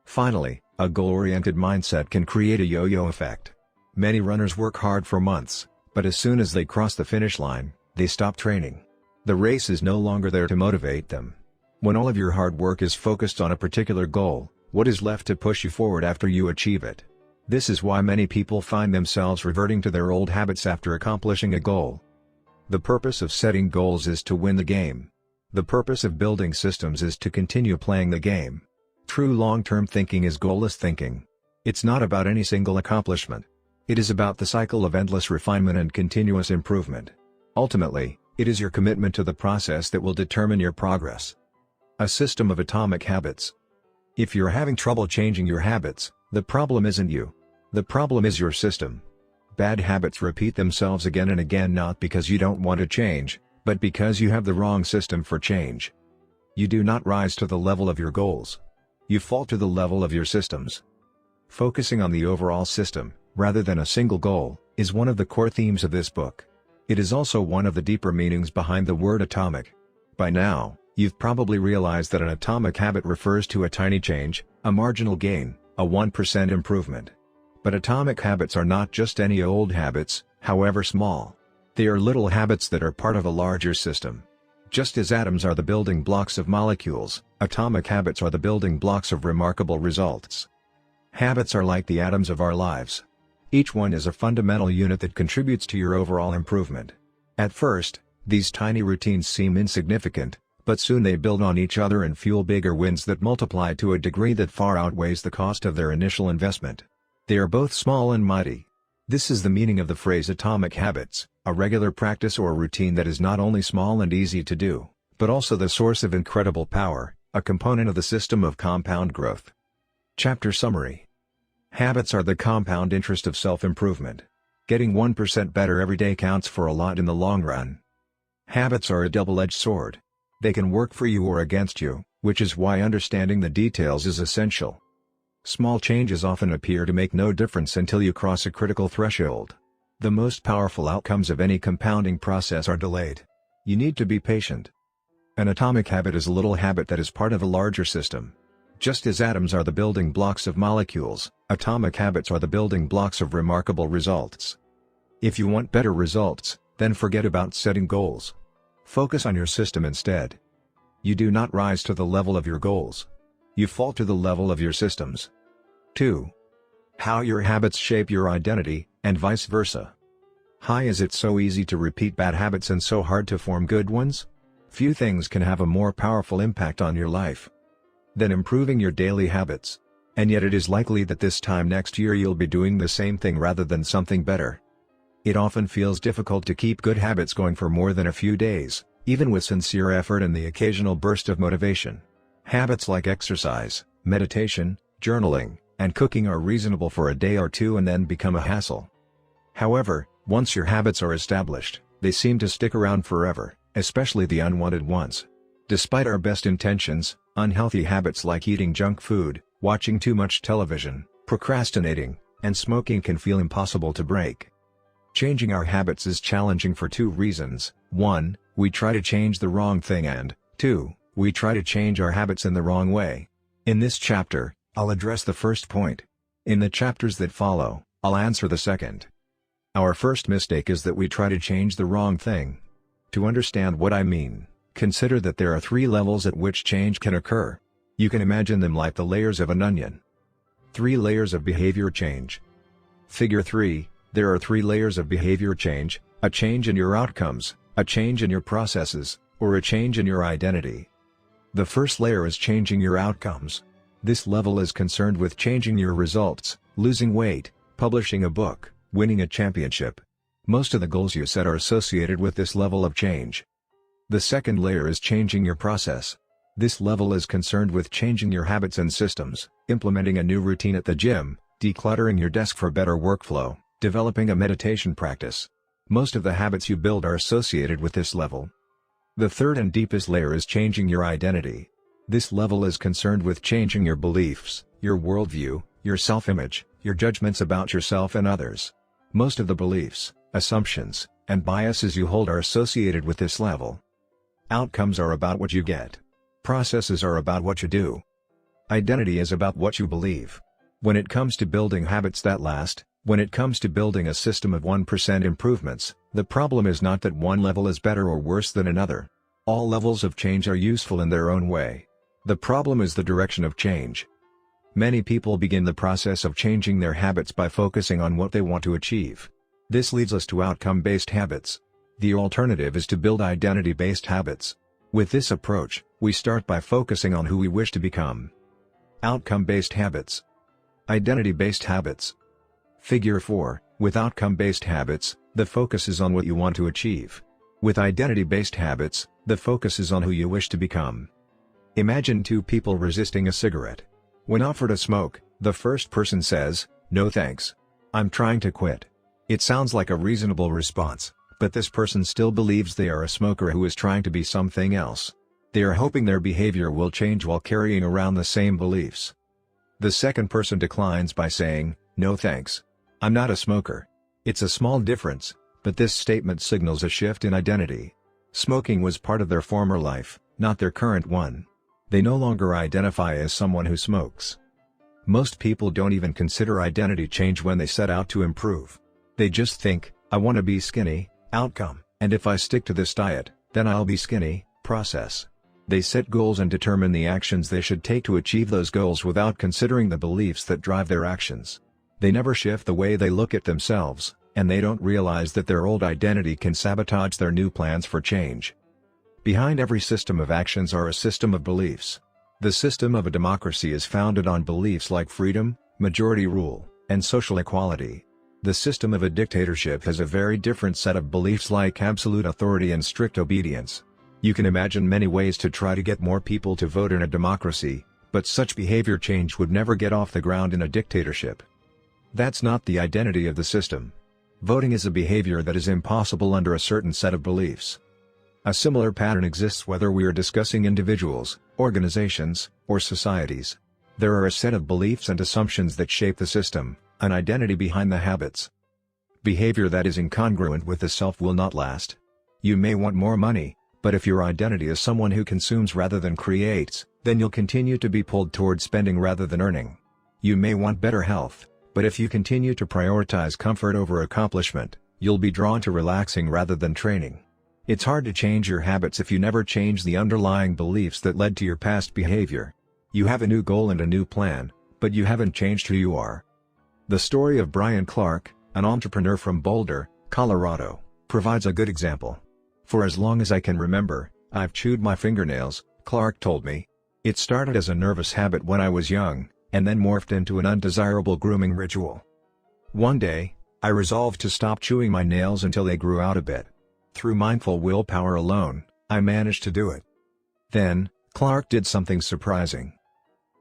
Speaker 1: Finally, a goal-oriented mindset can create a yo-yo effect. Many runners work hard for months, but as soon as they cross the finish line, they stop training. The race is no longer there to motivate them. When all of your hard work is focused on a particular goal, what is left to push you forward after you achieve it? This is why many people find themselves reverting to their old habits after accomplishing a goal. The purpose of setting goals is to win the game. The purpose of building systems is to continue playing the game. True long-term thinking is goalless thinking. It's not about any single accomplishment. It is about the cycle of endless refinement and continuous improvement. Ultimately, it is your commitment to the process that will determine your progress. A system of atomic habits. If you're having trouble changing your habits, the problem isn't you. The problem is your system. Bad habits repeat themselves again and again, not because you don't want to change, but because you have the wrong system for change. You do not rise to the level of your goals. You fall to the level of your systems. Focusing on the overall system, rather than a single goal, is one of the core themes of this book. It is also one of the deeper meanings behind the word atomic. By now, you've probably realized that an atomic habit refers to a tiny change, a marginal gain, a 1% improvement. But atomic habits are not just any old habits, however small. They are little habits that are part of a larger system. Just as atoms are the building blocks of molecules, atomic habits are the building blocks of remarkable results. Habits are like the atoms of our lives. Each one is a fundamental unit that contributes to your overall improvement. At first, these tiny routines seem insignificant, but soon they build on each other and fuel bigger wins that multiply to a degree that far outweighs the cost of their initial investment. They are both small and mighty. This is the meaning of the phrase atomic habits, a regular practice or routine that is not only small and easy to do, but also the source of incredible power, a component of the system of compound growth. Chapter Summary. Habits are the compound interest of self-improvement. Getting 1% better every day counts for a lot in the long run. Habits are a double-edged sword. They can work for you or against you, which is why understanding the details is essential. Small changes often appear to make no difference until you cross a critical threshold. The most powerful outcomes of any compounding process are delayed. You need to be patient. An atomic habit is a little habit that is part of a larger system. Just as atoms are the building blocks of molecules, atomic habits are the building blocks of remarkable results. If you want better results, then forget about setting goals. Focus on your system instead. You do not rise to the level of your goals. You fall to the level of your systems. 2. How your habits shape your identity, and vice versa. Hi, is it so easy to repeat bad habits and so hard to form good ones? Few things can have a more powerful impact on your life than improving your daily habits. And yet it is likely that this time next year you'll be doing the same thing rather than something better. It often feels difficult to keep good habits going for more than a few days, even with sincere effort and the occasional burst of motivation. Habits like exercise, meditation, journaling, and cooking are reasonable for a day or two and then become a hassle. However, once your habits are established, they seem to stick around forever, especially the unwanted ones. Despite our best intentions, unhealthy habits like eating junk food, watching too much television, procrastinating, and smoking can feel impossible to break. Changing our habits is challenging for two reasons: 1, we try to change the wrong thing, and 2, we try to change our habits in the wrong way. In this chapter, I'll address the first point. In the chapters that follow, I'll answer the second. Our first mistake is that we try to change the wrong thing. To understand what I mean, consider that there are 3 levels at which change can occur. You can imagine them like the layers of an onion. 3 layers of behavior change. Figure 3, there are 3 layers of behavior change: a change in your outcomes, a change in your processes, or a change in your identity. The first layer is changing your outcomes. This level is concerned with changing your results: losing weight, publishing a book, winning a championship. Most of the goals you set are associated with this level of change. The second layer is changing your process. This level is concerned with changing your habits and systems, implementing a new routine at the gym, decluttering your desk for better workflow, developing a meditation practice. Most of the habits you build are associated with this level. The third and deepest layer is changing your identity. This level is concerned with changing your beliefs, your worldview, your self-image, your judgments about yourself and others. Most of the beliefs, assumptions, and biases you hold are associated with this level. Outcomes are about what you get. Processes are about what you do. Identity is about what you believe. When it comes to building habits that last, when it comes to building a system of 1% improvements, the problem is not that one level is better or worse than another. All levels of change are useful in their own way. The problem is the direction of change. Many people begin the process of changing their habits by focusing on what they want to achieve. This leads us to outcome-based habits. The alternative is to build identity-based habits. With this approach, we start by focusing on who we wish to become. Outcome-based habits. Identity-based habits. Figure 4, with outcome-based habits, the focus is on what you want to achieve. With identity-based habits, the focus is on who you wish to become. Imagine 2 people resisting a cigarette. When offered a smoke, the first person says, "No thanks. I'm trying to quit." It sounds like a reasonable response, but this person still believes they are a smoker who is trying to be something else. They are hoping their behavior will change while carrying around the same beliefs. The second person declines by saying, "No thanks. I'm not a smoker." It's a small difference, but this statement signals a shift in identity. Smoking was part of their former life, not their current one. They no longer identify as someone who smokes. Most people don't even consider identity change when they set out to improve. They just think, "I want to be skinny," outcome, "and if I stick to this diet, then I'll be skinny," process. They set goals and determine the actions they should take to achieve those goals without considering the beliefs that drive their actions. They never shift the way they look at themselves, and they don't realize that their old identity can sabotage their new plans for change. Behind every system of actions are a system of beliefs. The system of a democracy is founded on beliefs like freedom, majority rule, and social equality. The system of a dictatorship has a very different set of beliefs like absolute authority and strict obedience. You can imagine many ways to try to get more people to vote in a democracy, but such behavior change would never get off the ground in a dictatorship. That's not the identity of the system. Voting is a behavior that is impossible under a certain set of beliefs. A similar pattern exists whether we are discussing individuals, organizations, or societies. There are a set of beliefs and assumptions that shape the system, an identity behind the habits. Behavior that is incongruent with the self will not last. You may want more money, but if your identity is someone who consumes rather than creates, then you'll continue to be pulled toward spending rather than earning. You may want better health, but if you continue to prioritize comfort over accomplishment, you'll be drawn to relaxing rather than training. It's hard to change your habits if you never change the underlying beliefs that led to your past behavior. You have a new goal and a new plan, but you haven't changed who you are. The story of Brian Clark, an entrepreneur from Boulder, Colorado, provides a good example. "For as long as I can remember, I've chewed my fingernails," Clark told me. "It started as a nervous habit when I was young, and then morphed into an undesirable grooming ritual. One day, I resolved to stop chewing my nails until they grew out a bit. Through mindful willpower alone, I managed to do it. Then, Clark did something surprising.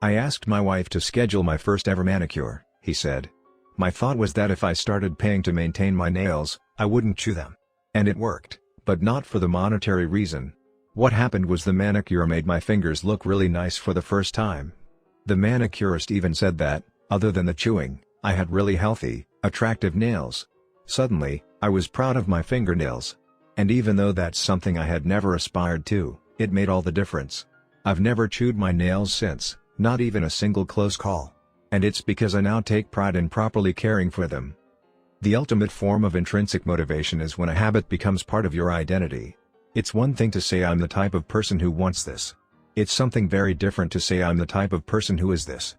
Speaker 1: I asked my wife to schedule my first ever manicure, he said. My thought was that if I started paying to maintain my nails, I wouldn't chew them. And it worked, but not for the monetary reason. What happened was the manicure made my fingers look really nice for the first time. The manicurist even said that, other than the chewing, I had really healthy, attractive nails. Suddenly, I was proud of my fingernails. And even though that's something I had never aspired to, it made all the difference. I've never chewed my nails since, not even a single close call. And it's because I now take pride in properly caring for them. The ultimate form of intrinsic motivation is when a habit becomes part of your identity. It's one thing to say I'm the type of person who wants this. It's something very different to say I'm the type of person who is this.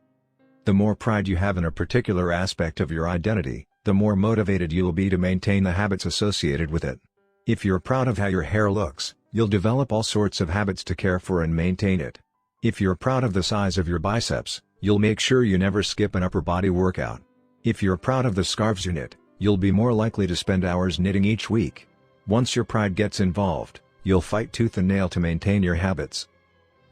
Speaker 1: The more pride you have in a particular aspect of your identity, the more motivated you'll be to maintain the habits associated with it. If you're proud of how your hair looks, you'll develop all sorts of habits to care for and maintain it. If you're proud of the size of your biceps, you'll make sure you never skip an upper body workout. If you're proud of the scarves you knit, you'll be more likely to spend hours knitting each week. Once your pride gets involved, you'll fight tooth and nail to maintain your habits.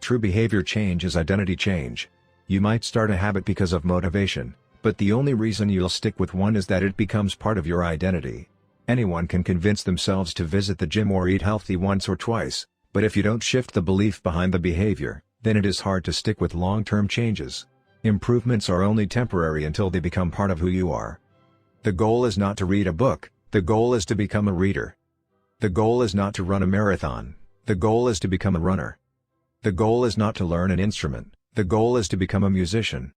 Speaker 1: True behavior change is identity change. You might start a habit because of motivation, but the only reason you'll stick with one is that it becomes part of your identity. Anyone can convince themselves to visit the gym or eat healthy once or twice, but if you don't shift the belief behind the behavior, then it is hard to stick with long-term changes. Improvements are only temporary until they become part of who you are. The goal is not to read a book, the goal is to become a reader. The goal is not to run a marathon, the goal is to become a runner. The goal is not to learn an instrument, the goal is to become a musician.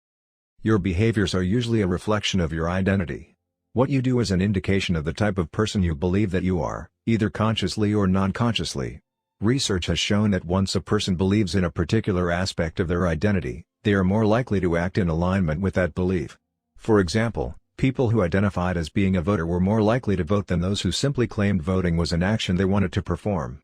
Speaker 1: Your behaviors are usually a reflection of your identity. What you do is an indication of the type of person you believe that you are, either consciously or non-consciously. Research has shown that once a person believes in a particular aspect of their identity, they are more likely to act in alignment with that belief. For example, people who identified as being a voter were more likely to vote than those who simply claimed voting was an action they wanted to perform.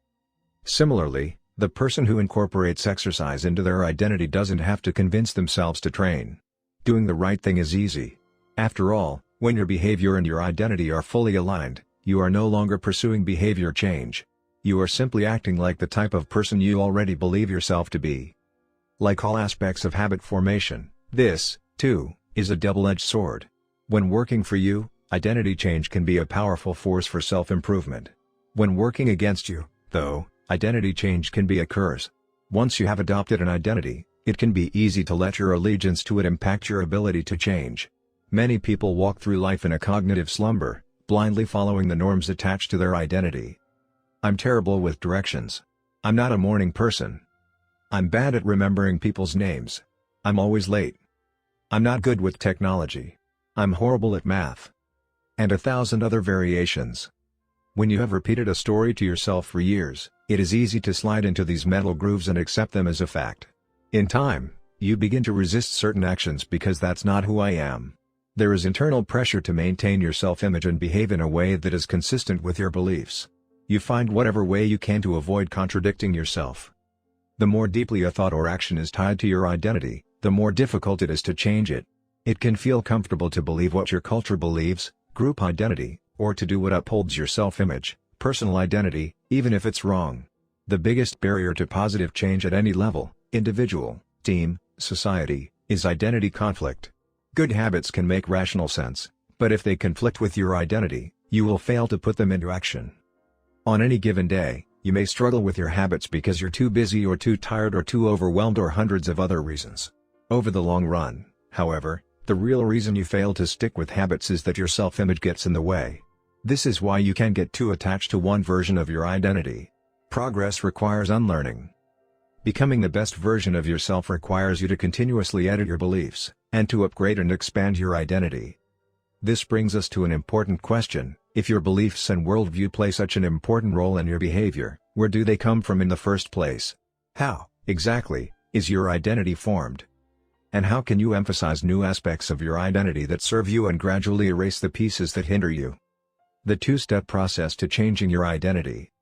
Speaker 1: Similarly, the person who incorporates exercise into their identity doesn't have to convince themselves to train. Doing the right thing is easy. After all, when your behavior and your identity are fully aligned, you are no longer pursuing behavior change. You are simply acting like the type of person you already believe yourself to be. Like all aspects of habit formation, this, too, is a double-edged sword. When working for you, identity change can be a powerful force for self-improvement. When working against you, though, identity change can be a curse. Once you have adopted an identity, it can be easy to let your allegiance to it impact your ability to change. Many people walk through life in a cognitive slumber, blindly following the norms attached to their identity. I'm terrible with directions. I'm not a morning person. I'm bad at remembering people's names. I'm always late. I'm not good with technology. I'm horrible at math. And 1,000 other variations. When you have repeated a story to yourself for years, it is easy to slide into these mental grooves and accept them as a fact. In time, you begin to resist certain actions because that's not who I am. There is internal pressure to maintain your self-image and behave in a way that is consistent with your beliefs. You find whatever way you can to avoid contradicting yourself. The more deeply a thought or action is tied to your identity, the more difficult it is to change it. It can feel comfortable to believe what your culture believes, group identity, or to do what upholds your self-image, personal identity, even if it's wrong. The biggest barrier to positive change at any level, individual, team, society, is identity conflict. Good habits can make rational sense, but if they conflict with your identity, you will fail to put them into action. On any given day, you may struggle with your habits because you're too busy or too tired or too overwhelmed or hundreds of other reasons. Over the long run, however, the real reason you fail to stick with habits is that your self-image gets in the way. This is why you can get too attached to one version of your identity. Progress requires unlearning. Becoming the best version of yourself requires you to continuously edit your beliefs, and to upgrade and expand your identity. This brings us to an important question: if your beliefs and worldview play such an important role in your behavior, where do they come from in the first place? How, exactly, is your identity formed? And how can you emphasize new aspects of your identity that serve you and gradually erase the pieces that hinder you? The two-step process to changing your identity.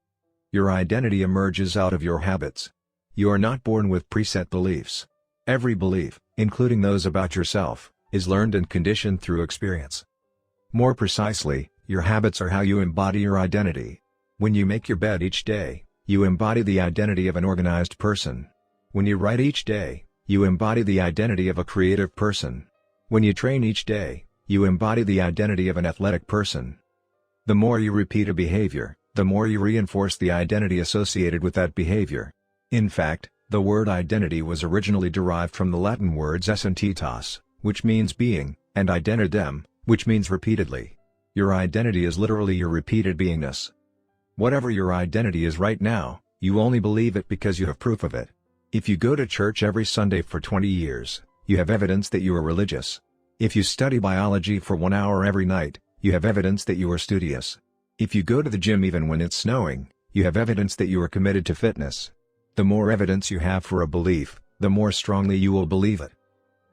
Speaker 1: Your identity emerges out of your habits. You are not born with preset beliefs. Every belief, including those about yourself, is learned and conditioned through experience. More precisely, your habits are how you embody your identity. When you make your bed each day, you embody the identity of an organized person. When you write each day, you embody the identity of a creative person. When you train each day, you embody the identity of an athletic person. The more you repeat a behavior, the more you reinforce the identity associated with that behavior. In fact, the word identity was originally derived from the Latin words essentitas, which means being, and identidem, which means repeatedly. Your identity is literally your repeated beingness. Whatever your identity is right now, you only believe it because you have proof of it. If you go to church every Sunday for 20 years, you have evidence that you are religious. If you study biology for 1 hour every night, you have evidence that you are studious. If you go to the gym even when it's snowing, you have evidence that you are committed to fitness. The more evidence you have for a belief, the more strongly you will believe it.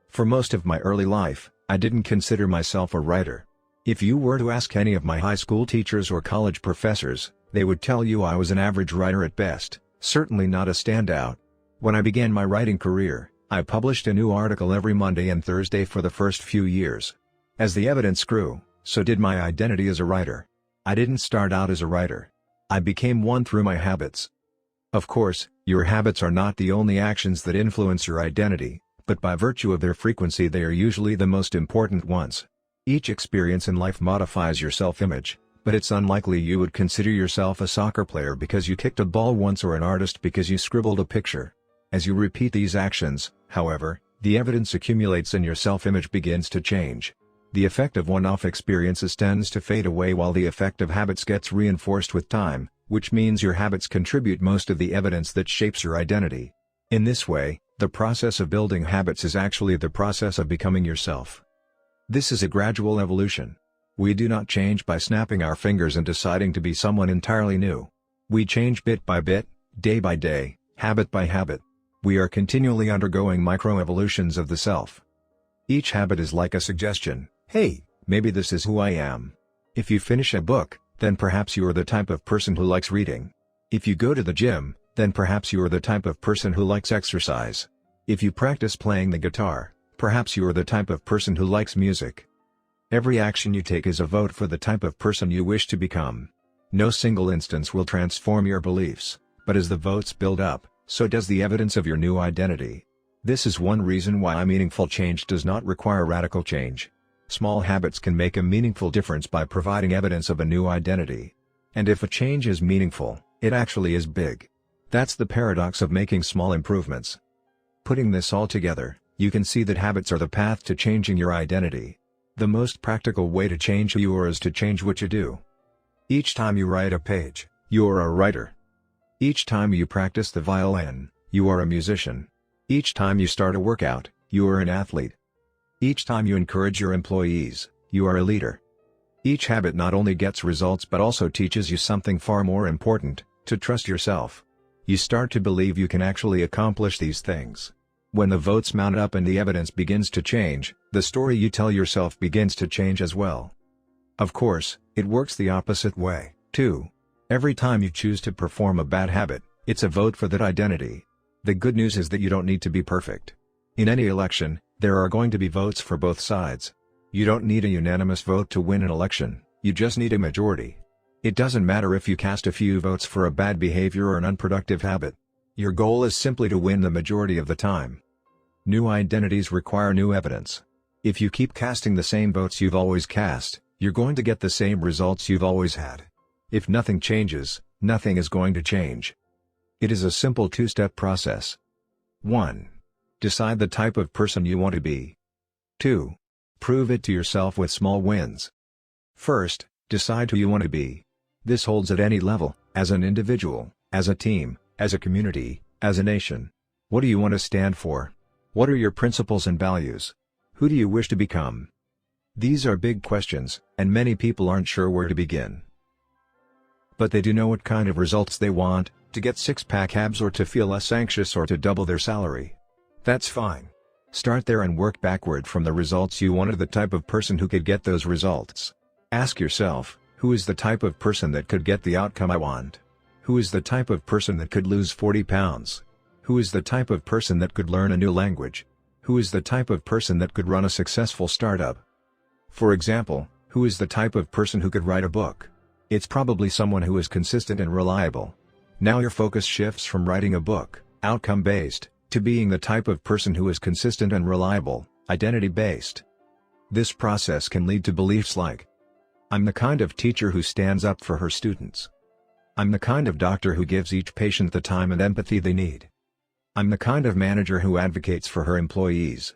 Speaker 1: For most of my early life, I didn't consider myself a writer. If you were to ask any of my high school teachers or college professors, they would tell you I was an average writer at best, certainly not a standout. When I began my writing career, I published a new article every Monday and Thursday for the first few years. As the evidence grew, so did my identity as a writer. I didn't start out as a writer. I became one through my habits. Of course, your habits are not the only actions that influence your identity, but by virtue of their frequency they are usually the most important ones. Each experience in life modifies your self-image, but it's unlikely you would consider yourself a soccer player because you kicked a ball once or an artist because you scribbled a picture. As you repeat these actions, however, the evidence accumulates and your self-image begins to change. The effect of one-off experiences tends to fade away while the effect of habits gets reinforced with time, which means your habits contribute most of the evidence that shapes your identity. In this way, the process of building habits is actually the process of becoming yourself. This is a gradual evolution. We do not change by snapping our fingers and deciding to be someone entirely new. We change bit by bit, day by day, habit by habit. We are continually undergoing microevolutions of the self. Each habit is like a suggestion. Hey, maybe this is who I am. If you finish a book, then perhaps you are the type of person who likes reading. If you go to the gym, then perhaps you are the type of person who likes exercise. If you practice playing the guitar, perhaps you are the type of person who likes music. Every action you take is a vote for the type of person you wish to become. No single instance will transform your beliefs, but as the votes build up, so does the evidence of your new identity. This is one reason why meaningful change does not require radical change. Small habits can make a meaningful difference by providing evidence of a new identity. And if a change is meaningful, it actually is big. That's the paradox of making small improvements. Putting this all together, you can see that habits are the path to changing your identity. The most practical way to change who you are is to change what you do. Each time you write a page, you are a writer. Each time you practice the violin, you are a musician. Each time you start a workout, you are an athlete. Each time you encourage your employees, you are a leader. Each habit not only gets results but also teaches you something far more important, to trust yourself. You start to believe you can actually accomplish these things. When the votes mount up and the evidence begins to change, the story you tell yourself begins to change as well. Of course, it works the opposite way, too. Every time you choose to perform a bad habit, it's a vote for that identity. The good news is that you don't need to be perfect. In any election, there are going to be votes for both sides. You don't need a unanimous vote to win an election, you just need a majority. It doesn't matter if you cast a few votes for a bad behavior or an unproductive habit. Your goal is simply to win the majority of the time. New identities require new evidence. If you keep casting the same votes you've always cast, you're going to get the same results you've always had. If nothing changes, nothing is going to change. It is a simple two-step process. 1. Decide the type of person you want to be. 2. Prove it to yourself with small wins. First, decide who you want to be. This holds at any level, as an individual, as a team, as a community, as a nation. What do you want to stand for? What are your principles and values? Who do you wish to become? These are big questions, and many people aren't sure where to begin. But they do know what kind of results they want, to get six-pack abs or to feel less anxious or to double their salary. That's fine. Start there and work backward from the results you want to the type of person who could get those results. Ask yourself, who is the type of person that could get the outcome I want? Who is the type of person that could lose 40 pounds? Who is the type of person that could learn a new language? Who is the type of person that could run a successful startup? For example, Who is the type of person who could write a book? It's probably someone who is consistent and reliable. Now your focus shifts from writing a book, outcome-based, to being the type of person who is consistent and reliable, identity-based. This process can lead to beliefs like, I'm the kind of teacher who stands up for her students. I'm the kind of doctor who gives each patient the time and empathy they need. I'm the kind of manager who advocates for her employees.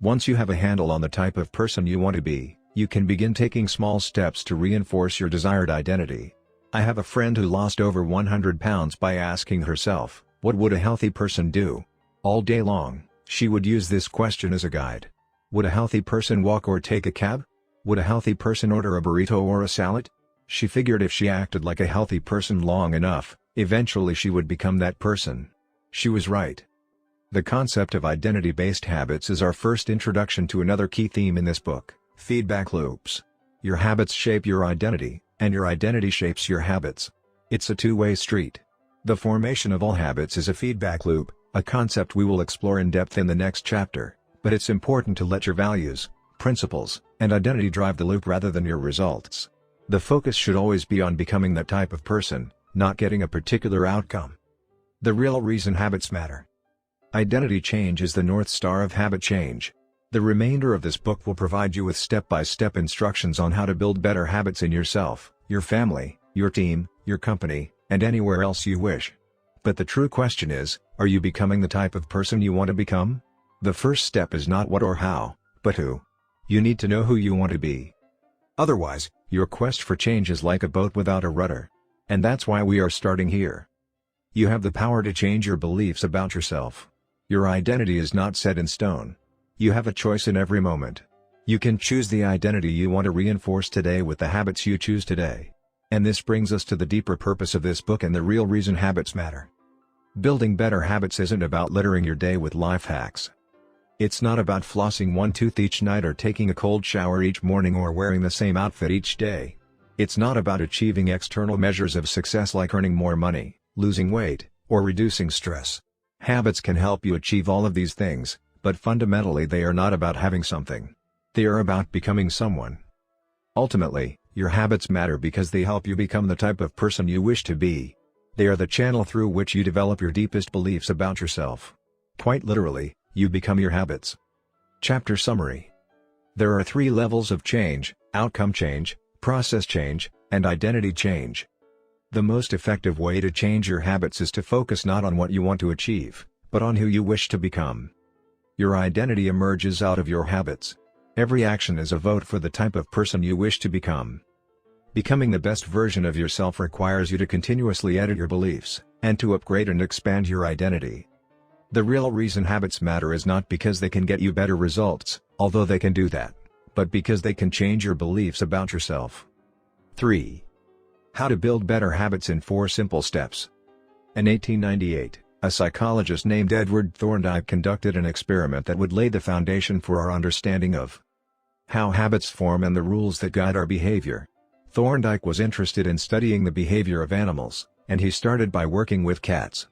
Speaker 1: Once you have a handle on the type of person you want to be, you can begin taking small steps to reinforce your desired identity. I have a friend who lost over 100 pounds by asking herself, what would a healthy person do? All day long, she would use this question as a guide. Would a healthy person walk or take a cab? Would a healthy person order a burrito or a salad? She figured if she acted like a healthy person long enough, eventually she would become that person. She was right. The concept of identity-based habits is our first introduction to another key theme in this book, feedback loops. Your habits shape your identity, and your identity shapes your habits. It's a two-way street. The formation of all habits is a feedback loop, a concept we will explore in depth in the next chapter, but it's important to let your values, principles, and identity drive the loop rather than your results. The focus should always be on becoming that type of person, not getting a particular outcome. The real reason habits matter. Identity change is the North Star of habit change. The remainder of this book will provide you with step-by-step instructions on how to build better habits in yourself, your family, your team, your company, and anywhere else you wish. But the true question is, are you becoming the type of person you want to become? The first step is not what or how, but who. You need to know who you want to be. Otherwise, your quest for change is like a boat without a rudder. And that's why we are starting here. You have the power to change your beliefs about yourself. Your identity is not set in stone. You have a choice in every moment. You can choose the identity you want to reinforce today with the habits you choose today. And this brings us to the deeper purpose of this book and the real reason habits matter. Building better habits isn't about littering your day with life hacks. It's not about flossing one tooth each night or taking a cold shower each morning or wearing the same outfit each day. It's not about achieving external measures of success like earning more money, losing weight, or reducing stress. Habits can help you achieve all of these things, but fundamentally they are not about having something. They are about becoming someone. Ultimately, your habits matter because they help you become the type of person you wish to be. They are the channel through which you develop your deepest beliefs about yourself. Quite literally, you become your habits. Chapter Summary. There are 3 levels of change: outcome change, process change, and identity change. The most effective way to change your habits is to focus not on what you want to achieve, but on who you wish to become. Your identity emerges out of your habits. Every action is a vote for the type of person you wish to become. Becoming the best version of yourself requires you to continuously edit your beliefs, and to upgrade and expand your identity. The real reason habits matter is not because they can get you better results, although they can do that, but because they can change your beliefs about yourself. 3. How to build better habits in 4 simple steps. In 1898, a psychologist named Edward Thorndike conducted an experiment that would lay the foundation for our understanding of how habits form and the rules that guide our behavior. Thorndike was interested in studying the behavior of animals, and he started by working with cats.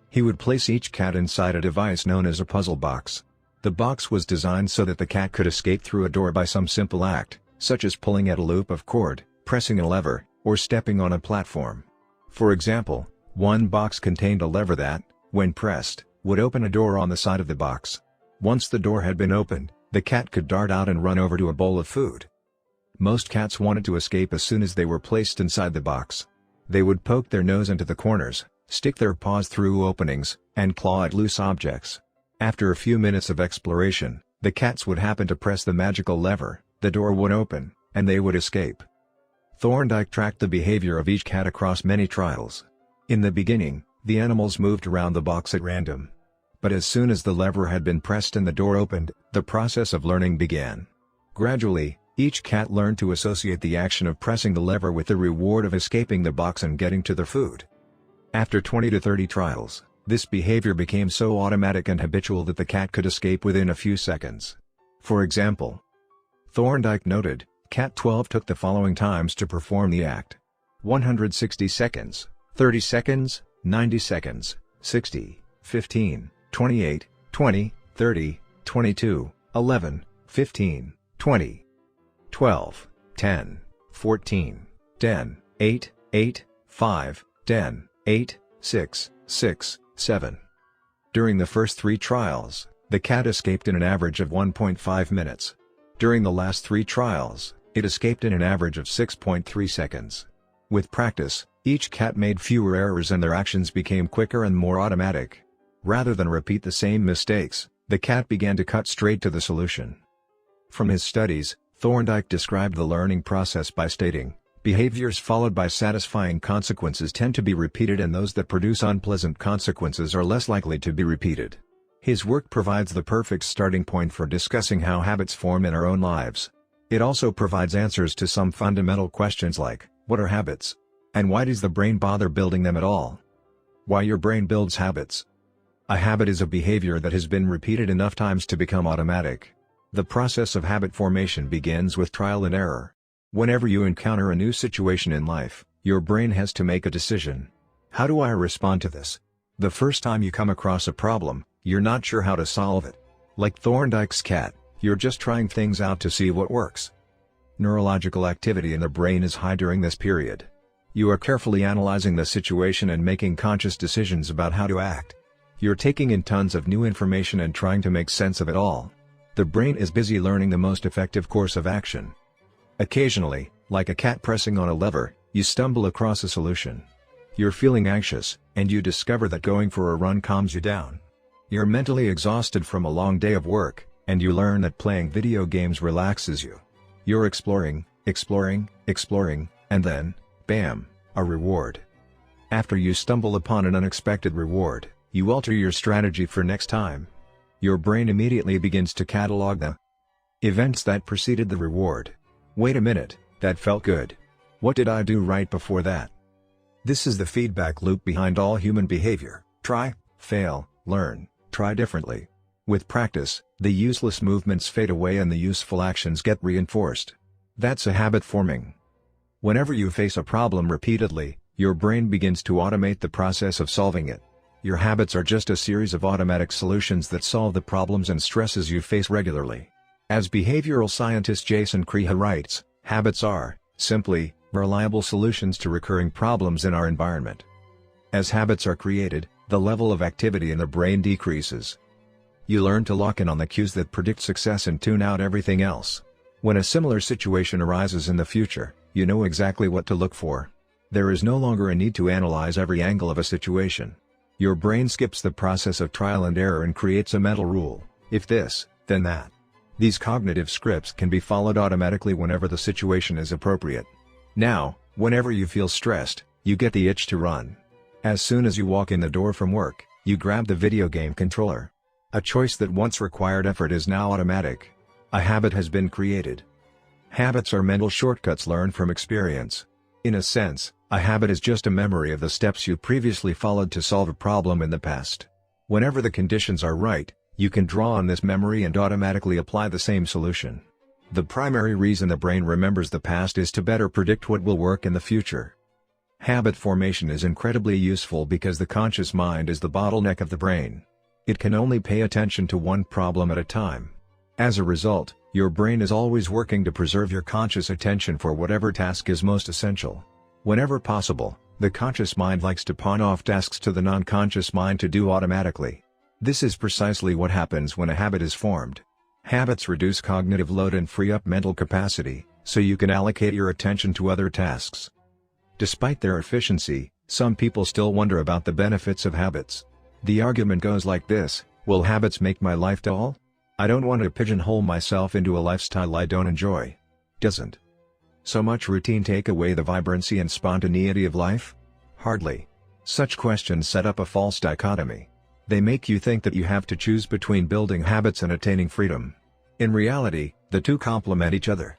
Speaker 1: He would place each cat inside a device known as a puzzle box. The box was designed so that the cat could escape through a door by some simple act, such as pulling at a loop of cord, pressing a lever, or stepping on a platform. For example, one box contained a lever that, when pressed, would open a door on the side of the box. Once the door had been opened, the cat could dart out and run over to a bowl of food. Most cats wanted to escape as soon as they were placed inside the box. They would poke their nose into the corners, stick their paws through openings, and claw at loose objects. After a few minutes of exploration, the cats would happen to press the magical lever, the door would open, and they would escape. Thorndike tracked the behavior of each cat across many trials. In the beginning, the animals moved around the box at random. But as soon as the lever had been pressed and the door opened, the process of learning began. Gradually, each cat learned to associate the action of pressing the lever with the reward of escaping the box and getting to the food. After 20 to 30 trials, this behavior became so automatic and habitual that the cat could escape within a few seconds. For example, Thorndike noted, Cat 12 took the following times to perform the act: 160 seconds, 30 seconds, 90 seconds, 60, 15, 28, 20, 30, 22, 11, 15, 20, 12, 10, 14, 10, 8, 8, 5, 10, 8, 6, 6, 7. During the first 3 trials, the cat escaped in an average of 1.5 minutes. During the last 3 trials, it escaped in an average of 6.3 seconds. With practice, each cat made fewer errors and their actions became quicker and more automatic. Rather than repeat the same mistakes, the cat began to cut straight to the solution. From his studies, Thorndike described the learning process by stating, "Behaviors followed by satisfying consequences tend to be repeated, and those that produce unpleasant consequences are less likely to be repeated." His work provides the perfect starting point for discussing how habits form in our own lives. It also provides answers to some fundamental questions like, what are habits? And why does the brain bother building them at all? Why your brain builds habits. A habit is a behavior that has been repeated enough times to become automatic. The process of habit formation begins with trial and error. Whenever you encounter a new situation in life, your brain has to make a decision. How do I respond to this? The first time you come across a problem, you're not sure how to solve it. Like Thorndike's cat, you're just trying things out to see what works. Neurological activity in the brain is high during this period. You are carefully analyzing the situation and making conscious decisions about how to act. You're taking in tons of new information and trying to make sense of it all. The brain is busy learning the most effective course of action. Occasionally, like a cat pressing on a lever, you stumble across a solution. You're feeling anxious, and you discover that going for a run calms you down. You're mentally exhausted from a long day of work, and you learn that playing video games relaxes you. You're exploring, and then, bam, a reward. After you stumble upon an unexpected reward, you alter your strategy for next time. Your brain immediately begins to catalog the events that preceded the reward. Wait a minute, that felt good. What did I do right before that? This is the feedback loop behind all human behavior. Try, fail, learn, try differently. With practice, the useless movements fade away and the useful actions get reinforced. That's a habit forming. Whenever you face a problem repeatedly, your brain begins to automate the process of solving it. Your habits are just a series of automatic solutions that solve the problems and stresses you face regularly. As behavioral scientist Jason Creha writes, habits are, simply, reliable solutions to recurring problems in our environment. As habits are created, the level of activity in the brain decreases. You learn to lock in on the cues that predict success and tune out everything else. When a similar situation arises in the future, you know exactly what to look for. There is no longer a need to analyze every angle of a situation. Your brain skips the process of trial and error and creates a mental rule: if this, then that. These cognitive scripts can be followed automatically whenever the situation is appropriate. Now, whenever you feel stressed, you get the itch to run. As soon as you walk in the door from work, you grab the video game controller. A choice that once required effort is now automatic. A habit has been created. Habits are mental shortcuts learned from experience. In a sense, a habit is just a memory of the steps you previously followed to solve a problem in the past. Whenever the conditions are right, you can draw on this memory and automatically apply the same solution. The primary reason the brain remembers the past is to better predict what will work in the future. Habit formation is incredibly useful because the conscious mind is the bottleneck of the brain. It can only pay attention to one problem at a time. As a result, your brain is always working to preserve your conscious attention for whatever task is most essential. Whenever possible, the conscious mind likes to pawn off tasks to the non-conscious mind to do automatically. This is precisely what happens when a habit is formed. Habits reduce cognitive load and free up mental capacity, so you can allocate your attention to other tasks. Despite their efficiency, some people still wonder about the benefits of habits. The argument goes like this: will habits make my life dull? I don't want to pigeonhole myself into a lifestyle I don't enjoy. Doesn't so much routine take away the vibrancy and spontaneity of life? Hardly. Such questions set up a false dichotomy. They make you think that you have to choose between building habits and attaining freedom. In reality, the two complement each other.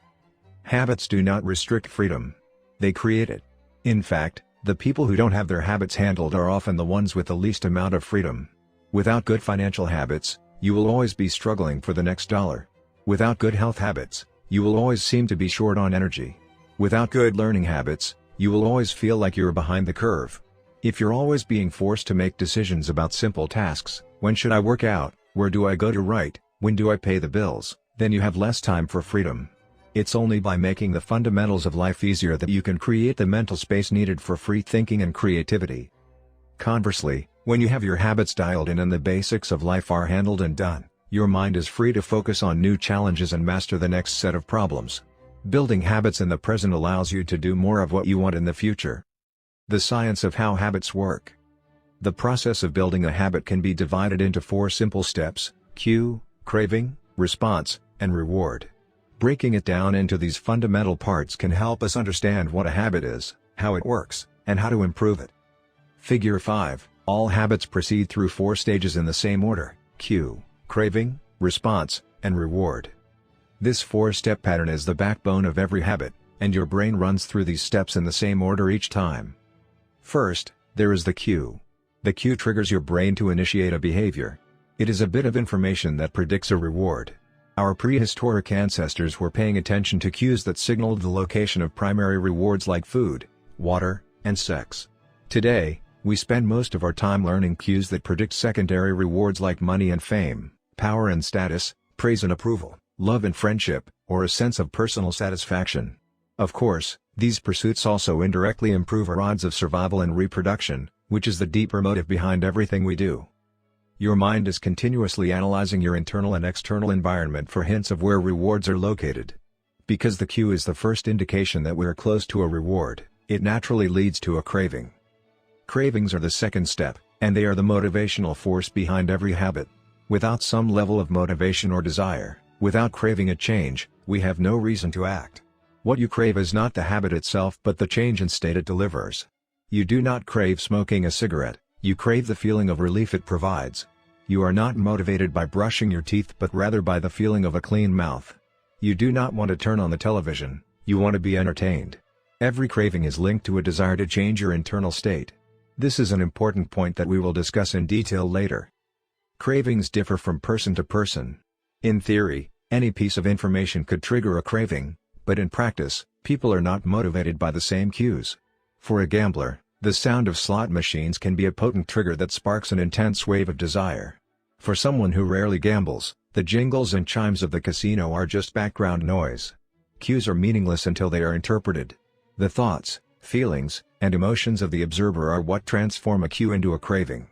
Speaker 1: Habits do not restrict freedom. They create it. In fact, the people who don't have their habits handled are often the ones with the least amount of freedom. Without good financial habits, you will always be struggling for the next dollar. Without good health habits, you will always seem to be short on energy. Without good learning habits, you will always feel like you're behind the curve. If you're always being forced to make decisions about simple tasks, when should I work out, where do I go to write, when do I pay the bills, then you have less time for freedom. It's only by making the fundamentals of life easier that you can create the mental space needed for free thinking and creativity. Conversely, when you have your habits dialed in and the basics of life are handled and done, your mind is free to focus on new challenges and master the next set of problems. Building habits in the present allows you to do more of what you want in the future. The science of how habits work. The process of building a habit can be divided into 4 simple steps: cue, craving, response, and reward. Breaking it down into these fundamental parts can help us understand what a habit is, how it works, and how to improve it. Figure 5. All habits proceed through 4 stages in the same order: cue, craving, response, and reward. This 4-step pattern is the backbone of every habit, and your brain runs through these steps in the same order each time. First, there is the cue. The cue triggers your brain to initiate a behavior. It is a bit of information that predicts a reward. Our prehistoric ancestors were paying attention to cues that signaled the location of primary rewards like food, water, and sex. Today, we spend most of our time learning cues that predict secondary rewards like money and fame, power and status, praise and approval, love and friendship, or a sense of personal satisfaction. Of course, these pursuits also indirectly improve our odds of survival and reproduction, which is the deeper motive behind everything we do. Your mind is continuously analyzing your internal and external environment for hints of where rewards are located. Because the cue is the first indication that we are close to a reward, it naturally leads to a craving. Cravings are the second step, and they are the motivational force behind every habit. Without some level of motivation or desire, without craving a change, we have no reason to act. What you crave is not the habit itself but the change and state it delivers. You do not crave smoking a cigarette, you crave the feeling of relief it provides. You are not motivated by brushing your teeth but rather by the feeling of a clean mouth. You do not want to turn on the television, you want to be entertained. Every craving is linked to a desire to change your internal state. This is an important point that we will discuss in detail later. Cravings differ from person to person. In theory, any piece of information could trigger a craving, but in practice, people are not motivated by the same cues. For a gambler, the sound of slot machines can be a potent trigger that sparks an intense wave of desire. For someone who rarely gambles, the jingles and chimes of the casino are just background noise. Cues are meaningless until they are interpreted. The thoughts, feelings, and emotions of the observer are what transform a cue into a craving.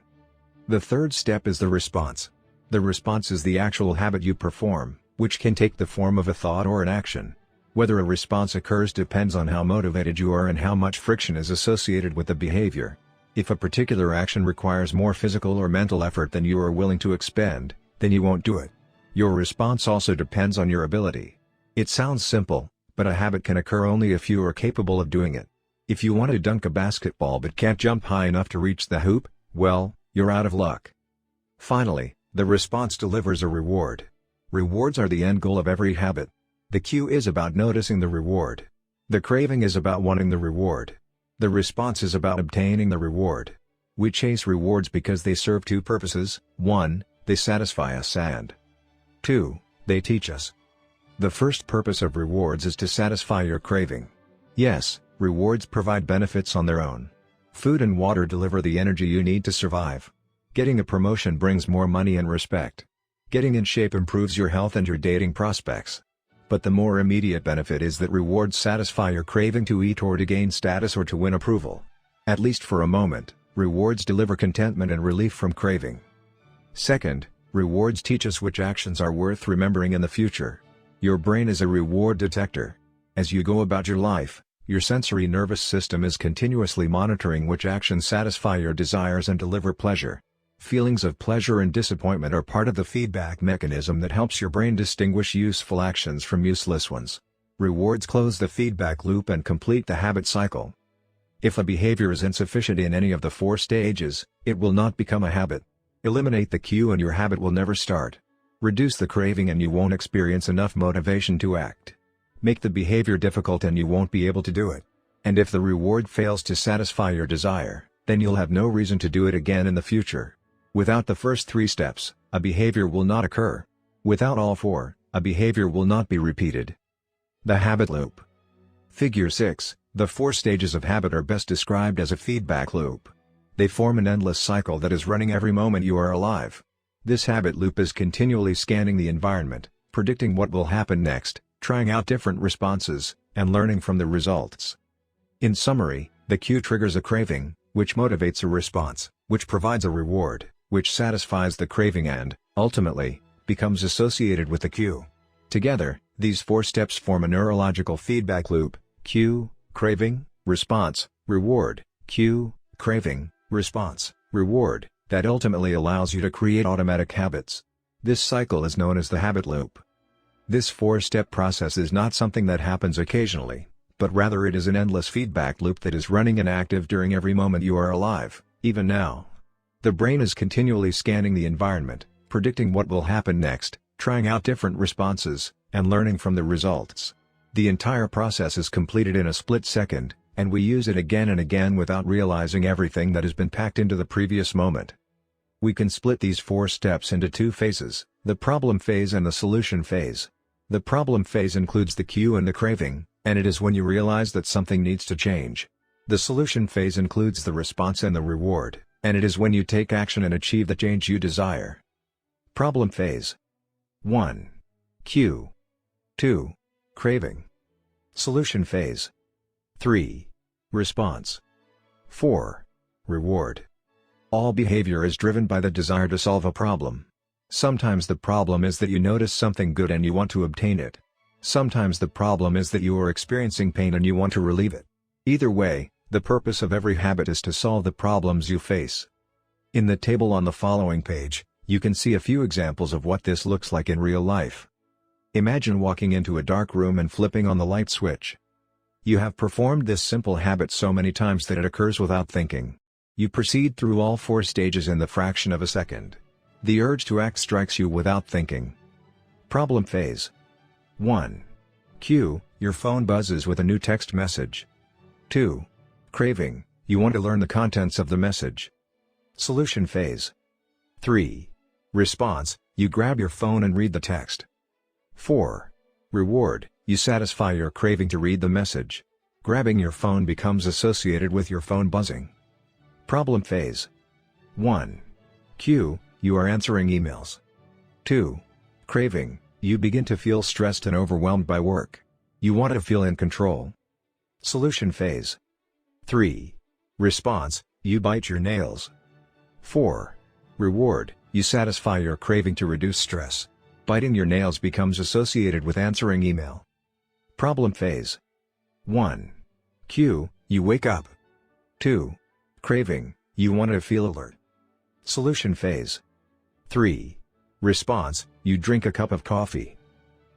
Speaker 1: The third step is the response. The response is the actual habit you perform, which can take the form of a thought or an action. Whether a response occurs depends on how motivated you are and how much friction is associated with the behavior. If a particular action requires more physical or mental effort than you are willing to expend, then you won't do it. Your response also depends on your ability. It sounds simple, but a habit can occur only if you are capable of doing it. If you want to dunk a basketball but can't jump high enough to reach the hoop, well, you're out of luck. Finally, the response delivers a reward. Rewards are the end goal of every habit. The cue is about noticing the reward. The craving is about wanting the reward. The response is about obtaining the reward. We chase rewards because they serve 2 purposes: 1, they satisfy us, and 2, they teach us. The first purpose of rewards is to satisfy your craving. Yes, rewards provide benefits on their own. Food and water deliver the energy you need to survive. Getting a promotion brings more money and respect. Getting in shape improves your health and your dating prospects. But the more immediate benefit is that rewards satisfy your craving to eat or to gain status or to win approval. At least for a moment, rewards deliver contentment and relief from craving. Second, rewards teach us which actions are worth remembering in the future. Your brain is a reward detector. As you go about your life, your sensory nervous system is continuously monitoring which actions satisfy your desires and deliver pleasure. Feelings of pleasure and disappointment are part of the feedback mechanism that helps your brain distinguish useful actions from useless ones. Rewards close the feedback loop and complete the habit cycle. If a behavior is insufficient in any of the 4 stages, it will not become a habit. Eliminate the cue and your habit will never start. Reduce the craving and you won't experience enough motivation to act. Make the behavior difficult and you won't be able to do it. And if the reward fails to satisfy your desire, then you'll have no reason to do it again in the future. Without the first 3 steps, a behavior will not occur. Without all 4, a behavior will not be repeated. The habit loop. Figure 6, the 4 stages of habit are best described as a feedback loop. They form an endless cycle that is running every moment you are alive. This habit loop is continually scanning the environment, predicting what will happen next, trying out different responses, and learning from the results. In summary, the cue triggers a craving, which motivates a response, which provides a reward, which satisfies the craving and, ultimately, becomes associated with the cue. Together, these 4 steps form a neurological feedback loop: cue, craving, response, reward, cue, craving, response, reward, that ultimately allows you to create automatic habits. This cycle is known as the habit loop. This 4-step process is not something that happens occasionally, but rather it is an endless feedback loop that is running and active during every moment you are alive, even now. The brain is continually scanning the environment, predicting what will happen next, trying out different responses, and learning from the results. The entire process is completed in a split second, and we use it again and again without realizing everything that has been packed into the previous moment. We can split these 4 steps into 2 phases, the problem phase and the solution phase. The problem phase includes the cue and the craving, and it is when you realize that something needs to change. The solution phase includes the response and the reward, and it is when you take action and achieve the change you desire. Problem phase. 1. Cue. 2. Craving. Solution phase. 3. Response. 4. Reward. All behavior is driven by the desire to solve a problem. Sometimes the problem is that you notice something good and you want to obtain it. Sometimes the problem is that you are experiencing pain and you want to relieve it. Either way, the purpose of every habit is to solve the problems you face. In the table on the following page, you can see a few examples of what this looks like in real life. Imagine walking into a dark room and flipping on the light switch. You have performed this simple habit so many times that it occurs without thinking. You proceed through all 4 stages in the fraction of a second. The urge to act strikes you without thinking. Problem phase. 1. Cue, your phone buzzes with a new text message. 2. Craving, you want to learn the contents of the message. Solution phase. 3. Response, you grab your phone and read the text. 4. Reward, you satisfy your craving to read the message. Grabbing your phone becomes associated with your phone buzzing. Problem phase. 1. Cue, you are answering emails. 2. Craving, you begin to feel stressed and overwhelmed by work. You want to feel in control. Solution phase. 3. Response, you bite your nails. 4. Reward, you satisfy your craving to reduce stress. Biting your nails becomes associated with answering email. Problem phase. 1. Cue, you wake up. 2. Craving, you want to feel alert. Solution phase. 3. Response, you drink a cup of coffee.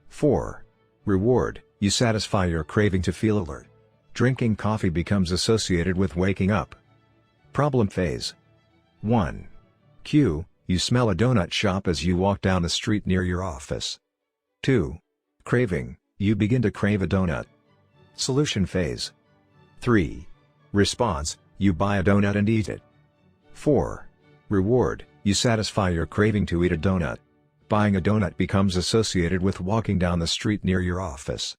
Speaker 1: 4. Reward, you satisfy your craving to feel alert. Drinking coffee becomes associated with waking up. Problem phase. 1. Cue, you smell a donut shop as you walk down the street near your office. 2. Craving, you begin to crave a donut. Solution phase. 3. Response, you buy a donut and eat it. 4. Reward, you satisfy your craving to eat a donut. Buying a donut becomes associated with walking down the street near your office.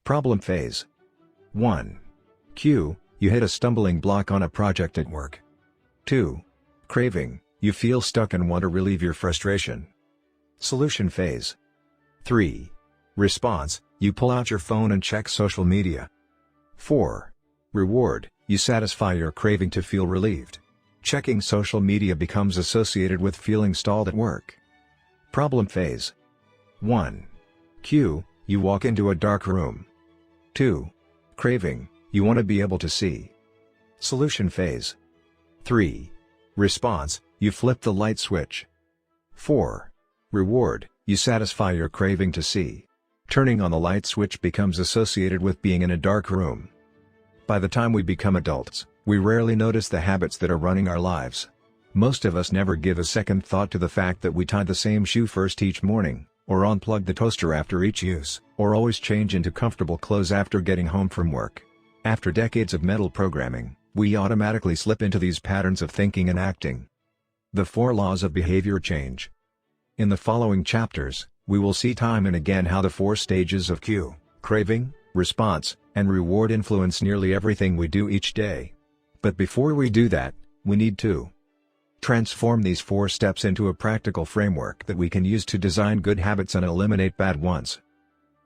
Speaker 1: Problem phase. 1. Cue, you hit a stumbling block on a project at work. 2. Craving, you feel stuck and want to relieve your frustration. Solution phase. 3. Response, you pull out your phone and check social media. 4. Reward, you satisfy your craving to feel relieved. Checking social media becomes associated with feeling stalled at work. Problem phase. 1. Cue, you walk into a dark room. 2. Craving, you want to be able to see. Solution phase. 3. Response, you flip the light switch. 4. Reward, you satisfy your craving to see. Turning on the light switch becomes associated with being in a dark room. By the time we become adults, we rarely notice the habits that are running our lives. Most of us never give a second thought to the fact that we tie the same shoe first each morning, or unplug the toaster after each use, or always change into comfortable clothes after getting home from work. After decades of mental programming, we automatically slip into these patterns of thinking and acting. The 4 laws of behavior change. In the following chapters, we will see time and again how the 4 stages of cue, craving, response, and reward influence nearly everything we do each day. But before we do that, we need to transform these 4 steps into a practical framework that we can use to design good habits and eliminate bad ones.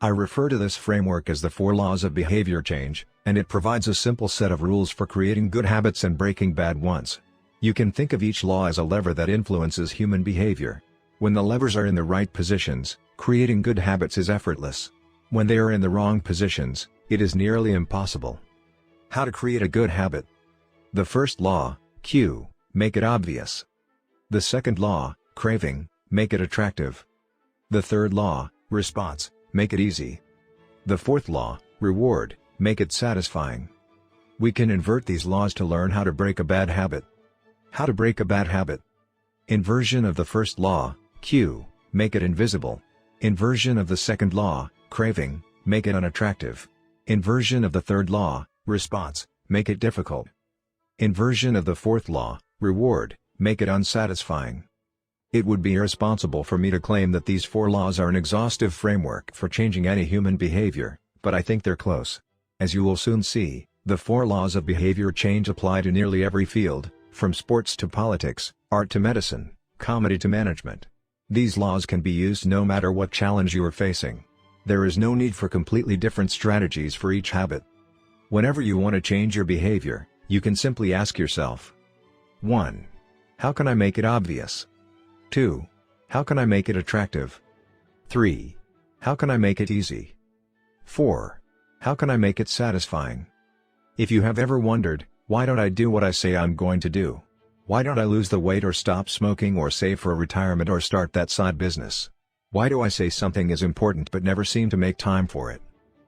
Speaker 1: I refer to this framework as the 4 laws of behavior change, and it provides a simple set of rules for creating good habits and breaking bad ones. You can think of each law as a lever that influences human behavior. When the levers are in the right positions, creating good habits is effortless. When they are in the wrong positions, it is nearly impossible. How to create a good habit. The first law, Q, make it obvious. The second law, craving, make it attractive. The third law, response, make it easy. The fourth law, reward, make it satisfying. We can invert these laws to learn how to break a bad habit. How to break a bad habit. Inversion of the first law, Q, make it invisible. Inversion of the second law, craving, make it unattractive. Inversion of the third law, response, make it difficult. Inversion of the fourth law, reward, make it unsatisfying. It would be irresponsible for me to claim that these 4 laws are an exhaustive framework for changing any human behavior, but I think they're close. As you will soon see, the 4 laws of behavior change apply to nearly every field, from sports to politics, art to medicine, comedy to management. These laws can be used no matter what challenge you are facing. There is no need for completely different strategies for each habit. Whenever you want to change your behavior, you can simply ask yourself: 1. How can I make it obvious? 2. How can I make it attractive? 3. How can I make it easy? 4. How can I make it satisfying? If you have ever wondered, why don't I do what I say I'm going to do? Why don't I lose the weight or stop smoking or save for retirement or start that side business? Why do I say something is important but never seem to make time for it?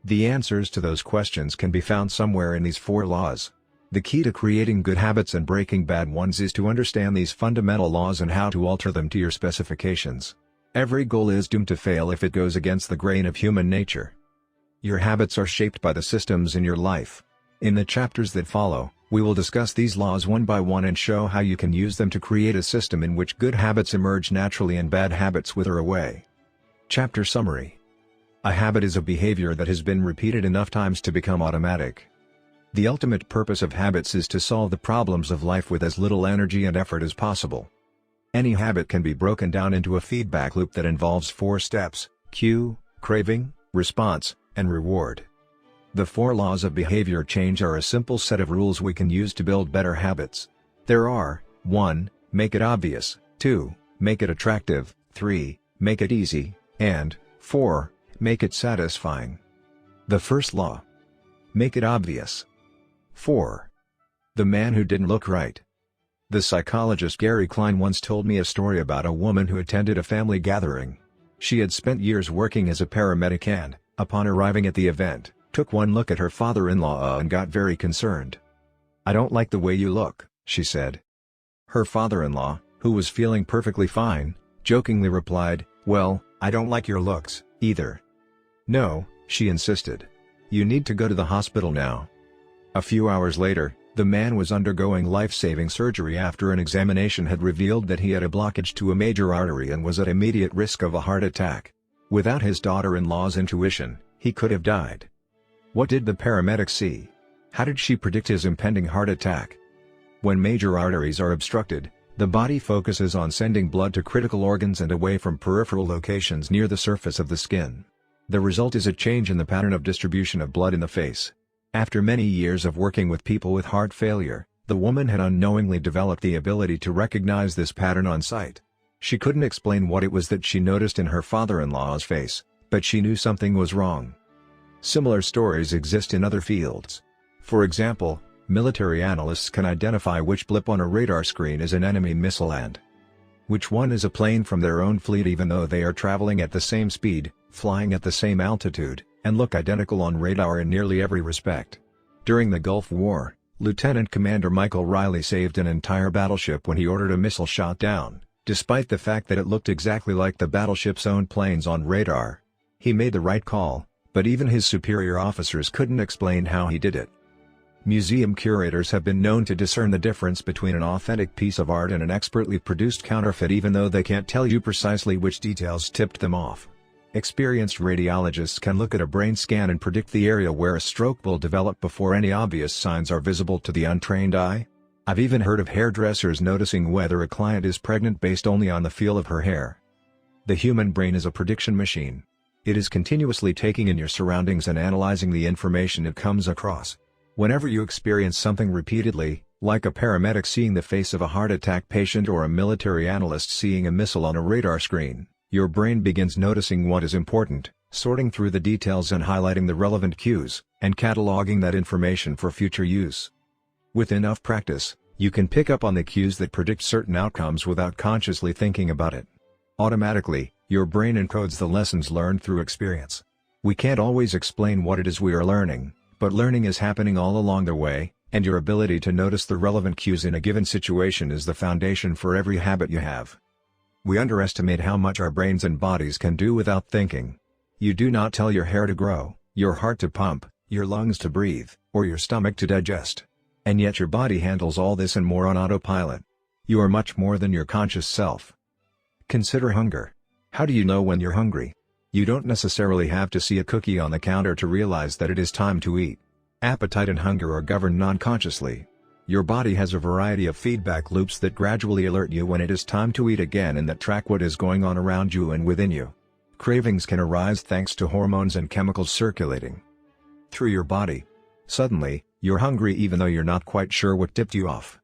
Speaker 1: The answers to those questions can be found somewhere in these 4 laws. The key to creating good habits and breaking bad ones is to understand these fundamental laws and how to alter them to your specifications. Every goal is doomed to fail if it goes against the grain of human nature. Your habits are shaped by the systems in your life. In the chapters that follow, we will discuss these laws one by one and show how you can use them to create a system in which good habits emerge naturally and bad habits wither away. Chapter Summary. A habit is a behavior that has been repeated enough times to become automatic. The ultimate purpose of habits is to solve the problems of life with as little energy and effort as possible. Any habit can be broken down into a feedback loop that involves 4 steps: cue, craving, response, and reward. The 4 laws of behavior change are a simple set of rules we can use to build better habits. There are: 1. Make it obvious, 2. Make it attractive, 3. Make it easy, and 4. Make it satisfying. The first law. Make it obvious. 4. The man who didn't look right. The psychologist Gary Klein once told me a story about a woman who attended a family gathering. She had spent years working as a paramedic and, upon arriving at the event, took one look at her father-in-law and got very concerned. "I don't like the way you look," she said. Her father-in-law, who was feeling perfectly fine, jokingly replied, "Well, I don't like your looks, either." "No," she insisted. "You need to go to the hospital now." A few hours later, the man was undergoing life-saving surgery after an examination had revealed that he had a blockage to a major artery and was at immediate risk of a heart attack. Without his daughter-in-law's intuition, he could have died. What did the paramedic see? How did she predict his impending heart attack? When major arteries are obstructed, the body focuses on sending blood to critical organs and away from peripheral locations near the surface of the skin. The result is a change in the pattern of distribution of blood in the face. After many years of working with people with heart failure, the woman had unknowingly developed the ability to recognize this pattern on sight. She couldn't explain what it was that she noticed in her father-in-law's face, but she knew something was wrong. Similar stories exist in other fields. For example, military analysts can identify which blip on a radar screen is an enemy missile and which one is a plane from their own fleet, even though they are traveling at the same speed, flying at the same altitude, and look identical on radar in nearly every respect. During the Gulf War, Lieutenant Commander Michael Riley saved an entire battleship when he ordered a missile shot down, despite the fact that it looked exactly like the battleship's own planes on radar. He made the right call, but even his superior officers couldn't explain how he did it. Museum curators have been known to discern the difference between an authentic piece of art and an expertly produced counterfeit, even though they can't tell you precisely which details tipped them off. Experienced radiologists can look at a brain scan and predict the area where a stroke will develop before any obvious signs are visible to the untrained eye. I've even heard of hairdressers noticing whether a client is pregnant based only on the feel of her hair. The human brain is a prediction machine. It is continuously taking in your surroundings and analyzing the information it comes across. Whenever you experience something repeatedly, like a paramedic seeing the face of a heart attack patient or a military analyst seeing a missile on a radar screen, your brain begins noticing what is important, sorting through the details and highlighting the relevant cues, and cataloging that information for future use. With enough practice, you can pick up on the cues that predict certain outcomes without consciously thinking about it. Automatically, your brain encodes the lessons learned through experience. We can't always explain what it is we are learning, but learning is happening all along the way, and your ability to notice the relevant cues in a given situation is the foundation for every habit you have. We underestimate how much our brains and bodies can do without thinking. You do not tell your hair to grow, your heart to pump, your lungs to breathe, or your stomach to digest. And yet your body handles all this and more on autopilot. You are much more than your conscious self. Consider hunger. How do you know when you're hungry? You don't necessarily have to see a cookie on the counter to realize that it is time to eat. Appetite and hunger are governed non-consciously. Your body has a variety of feedback loops that gradually alert you when it is time to eat again and that track what is going on around you and within you. Cravings can arise thanks to hormones and chemicals circulating through your body. Suddenly, you're hungry even though you're not quite sure what tipped you off.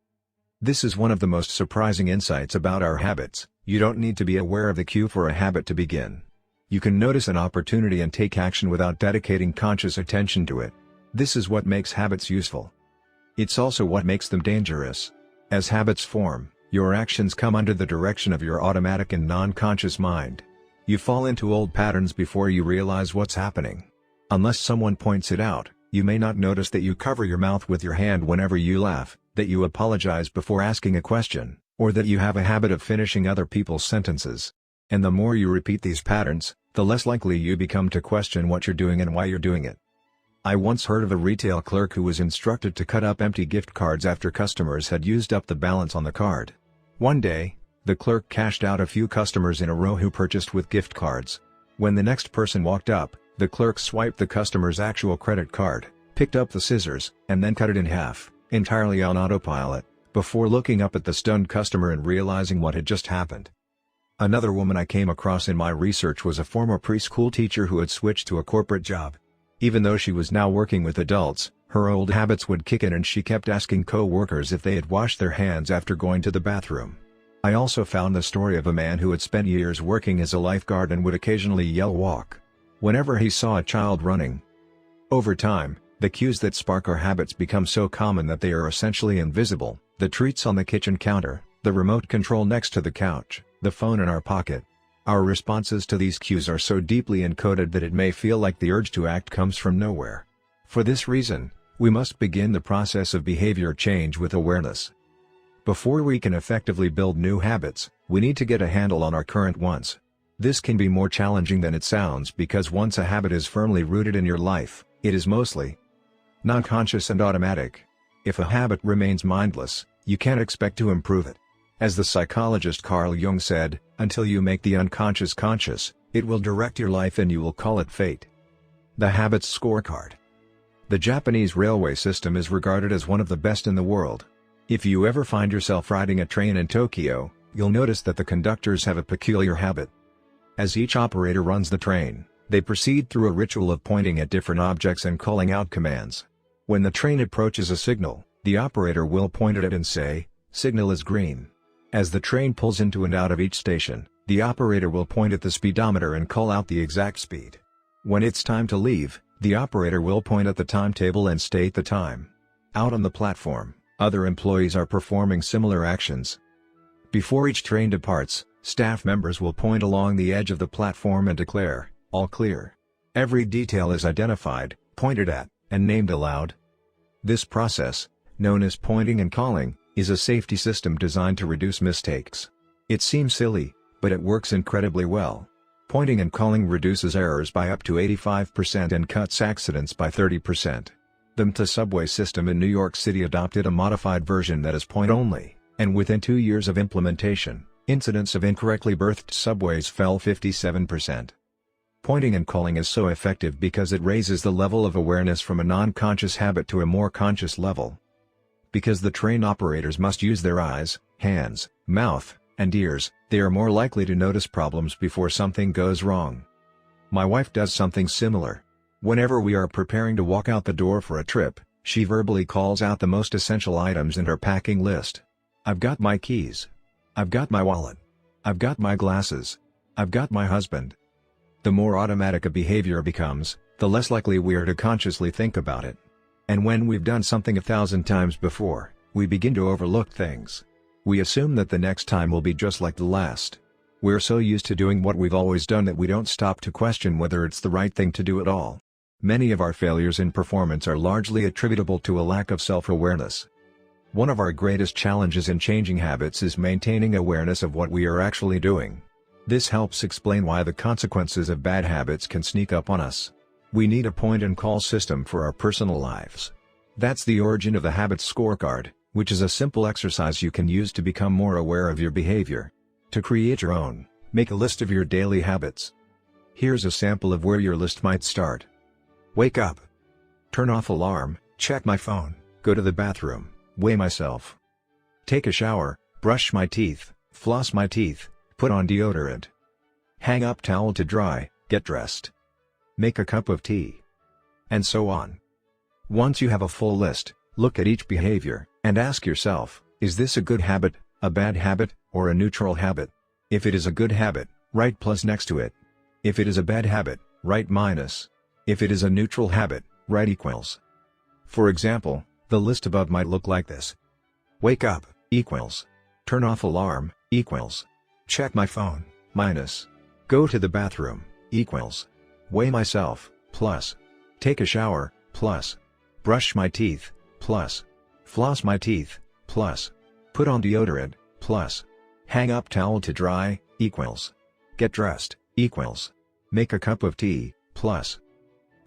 Speaker 1: This is one of the most surprising insights about our habits. You don't need to be aware of the cue for a habit to begin. You can notice an opportunity and take action without dedicating conscious attention to it. This is what makes habits useful. It's also what makes them dangerous. As habits form, your actions come under the direction of your automatic and non-conscious mind. You fall into old patterns before you realize what's happening. Unless someone points it out, you may not notice that you cover your mouth with your hand whenever you laugh, that you apologize before asking a question, or that you have a habit of finishing other people's sentences. And the more you repeat these patterns, the less likely you become to question what you're doing and why you're doing it. I once heard of a retail clerk who was instructed to cut up empty gift cards after customers had used up the balance on the card. One day, the clerk cashed out a few customers in a row who purchased with gift cards. When the next person walked up, the clerk swiped the customer's actual credit card, picked up the scissors, and then cut it in half, entirely on autopilot, before looking up at the stunned customer and realizing what had just happened. Another woman I came across in my research was a former preschool teacher who had switched to a corporate job. Even though she was now working with adults, her old habits would kick in and she kept asking co-workers if they had washed their hands after going to the bathroom. I also found the story of a man who had spent years working as a lifeguard and would occasionally yell "walk" whenever he saw a child running. Over time, the cues that spark our habits become so common that they are essentially invisible: the treats on the kitchen counter, the remote control next to the couch, the phone in our pocket. Our responses to these cues are so deeply encoded that it may feel like the urge to act comes from nowhere. For this reason, we must begin the process of behavior change with awareness. Before we can effectively build new habits, we need to get a handle on our current ones. This can be more challenging than it sounds because once a habit is firmly rooted in your life, it is mostly non-conscious and automatic. If a habit remains mindless, you can't expect to improve it. As the psychologist Carl Jung said, until you make the unconscious conscious, it will direct your life and you will call it fate. The Habits Scorecard. The Japanese railway system is regarded as one of the best in the world. If you ever find yourself riding a train in Tokyo, you'll notice that the conductors have a peculiar habit. As each operator runs the train, they proceed through a ritual of pointing at different objects and calling out commands. When the train approaches a signal, the operator will point at it and say, "Signal is green." As the train pulls into and out of each station, the operator will point at the speedometer and call out the exact speed. When it's time to leave, the operator will point at the timetable and state the time. Out on the platform, other employees are performing similar actions. Before each train departs, staff members will point along the edge of the platform and declare, "All clear." Every detail is identified, pointed at, and named aloud. This process, known as pointing and calling, is a safety system designed to reduce mistakes. It seems silly, but it works incredibly well. Pointing and calling reduces errors by up to 85% and cuts accidents by 30%. The MTA subway system in New York City adopted a modified version that is point-only, and within 2 years of implementation, incidents of incorrectly berthed subways fell 57%. Pointing and calling is so effective because it raises the level of awareness from a non-conscious habit to a more conscious level. Because the train operators must use their eyes, hands, mouth, and ears, they are more likely to notice problems before something goes wrong. My wife does something similar. Whenever we are preparing to walk out the door for a trip, she verbally calls out the most essential items in her packing list. I've got my keys. I've got my wallet. I've got my glasses. I've got my husband. The more automatic a behavior becomes, the less likely we are to consciously think about it. And when we've done something 1,000 times before, we begin to overlook things. We assume that the next time will be just like the last. We're so used to doing what we've always done that we don't stop to question whether it's the right thing to do at all. Many of our failures in performance are largely attributable to a lack of self-awareness. One of our greatest challenges in changing habits is maintaining awareness of what we are actually doing. This helps explain why the consequences of bad habits can sneak up on us. We need a point-and-call system for our personal lives. That's the origin of the Habits Scorecard, which is a simple exercise you can use to become more aware of your behavior. To create your own, make a list of your daily habits. Here's a sample of where your list might start. Wake up. Turn off alarm, check my phone, go to the bathroom, weigh myself. Take a shower, brush my teeth, floss my teeth, put on deodorant. Hang up towel to dry, get dressed. Make a cup of tea. And so on. Once you have a full list, look at each behavior, and ask yourself, is this a good habit, a bad habit, or a neutral habit? If it is a good habit, write plus next to it. If it is a bad habit, write minus. If it is a neutral habit, write equals. For example, the list above might look like this. Wake up, equals. Turn off alarm, equals. Check my phone, minus. Go to the bathroom, equals. Weigh myself, plus. Take a shower, plus. Brush my teeth, plus. Floss my teeth, plus. Put on deodorant, plus. Hang up towel to dry, equals. Get dressed, equals. Make a cup of tea, plus.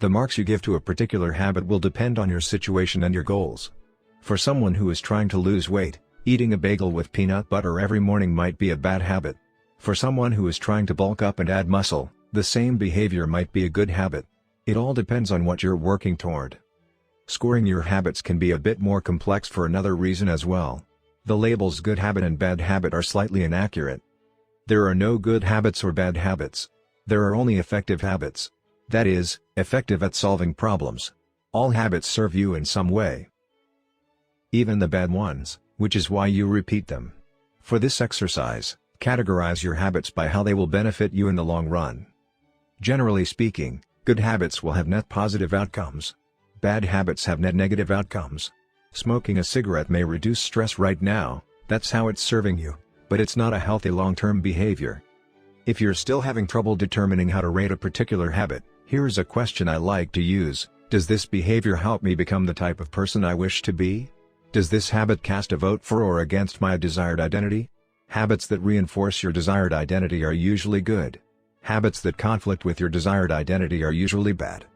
Speaker 1: The marks you give to a particular habit will depend on your situation and your goals. For someone who is trying to lose weight, eating a bagel with peanut butter every morning might be a bad habit. For someone who is trying to bulk up and add muscle, the same behavior might be a good habit. It all depends on what you're working toward. Scoring your habits can be a bit more complex for another reason as well. The labels good habit and bad habit are slightly inaccurate. There are no good habits or bad habits. There are only effective habits. That is, effective at solving problems. All habits serve you in some way. Even the bad ones, which is why you repeat them. For this exercise, categorize your habits by how they will benefit you in the long run. Generally speaking, good habits will have net positive outcomes. Bad habits have net negative outcomes. Smoking a cigarette may reduce stress right now, that's how it's serving you, but it's not a healthy long-term behavior. If you're still having trouble determining how to rate a particular habit, here's a question I like to use: does this behavior help me become the type of person I wish to be? Does this habit cast a vote for or against my desired identity? Habits that reinforce your desired identity are usually good. Habits that conflict with your desired identity are usually bad.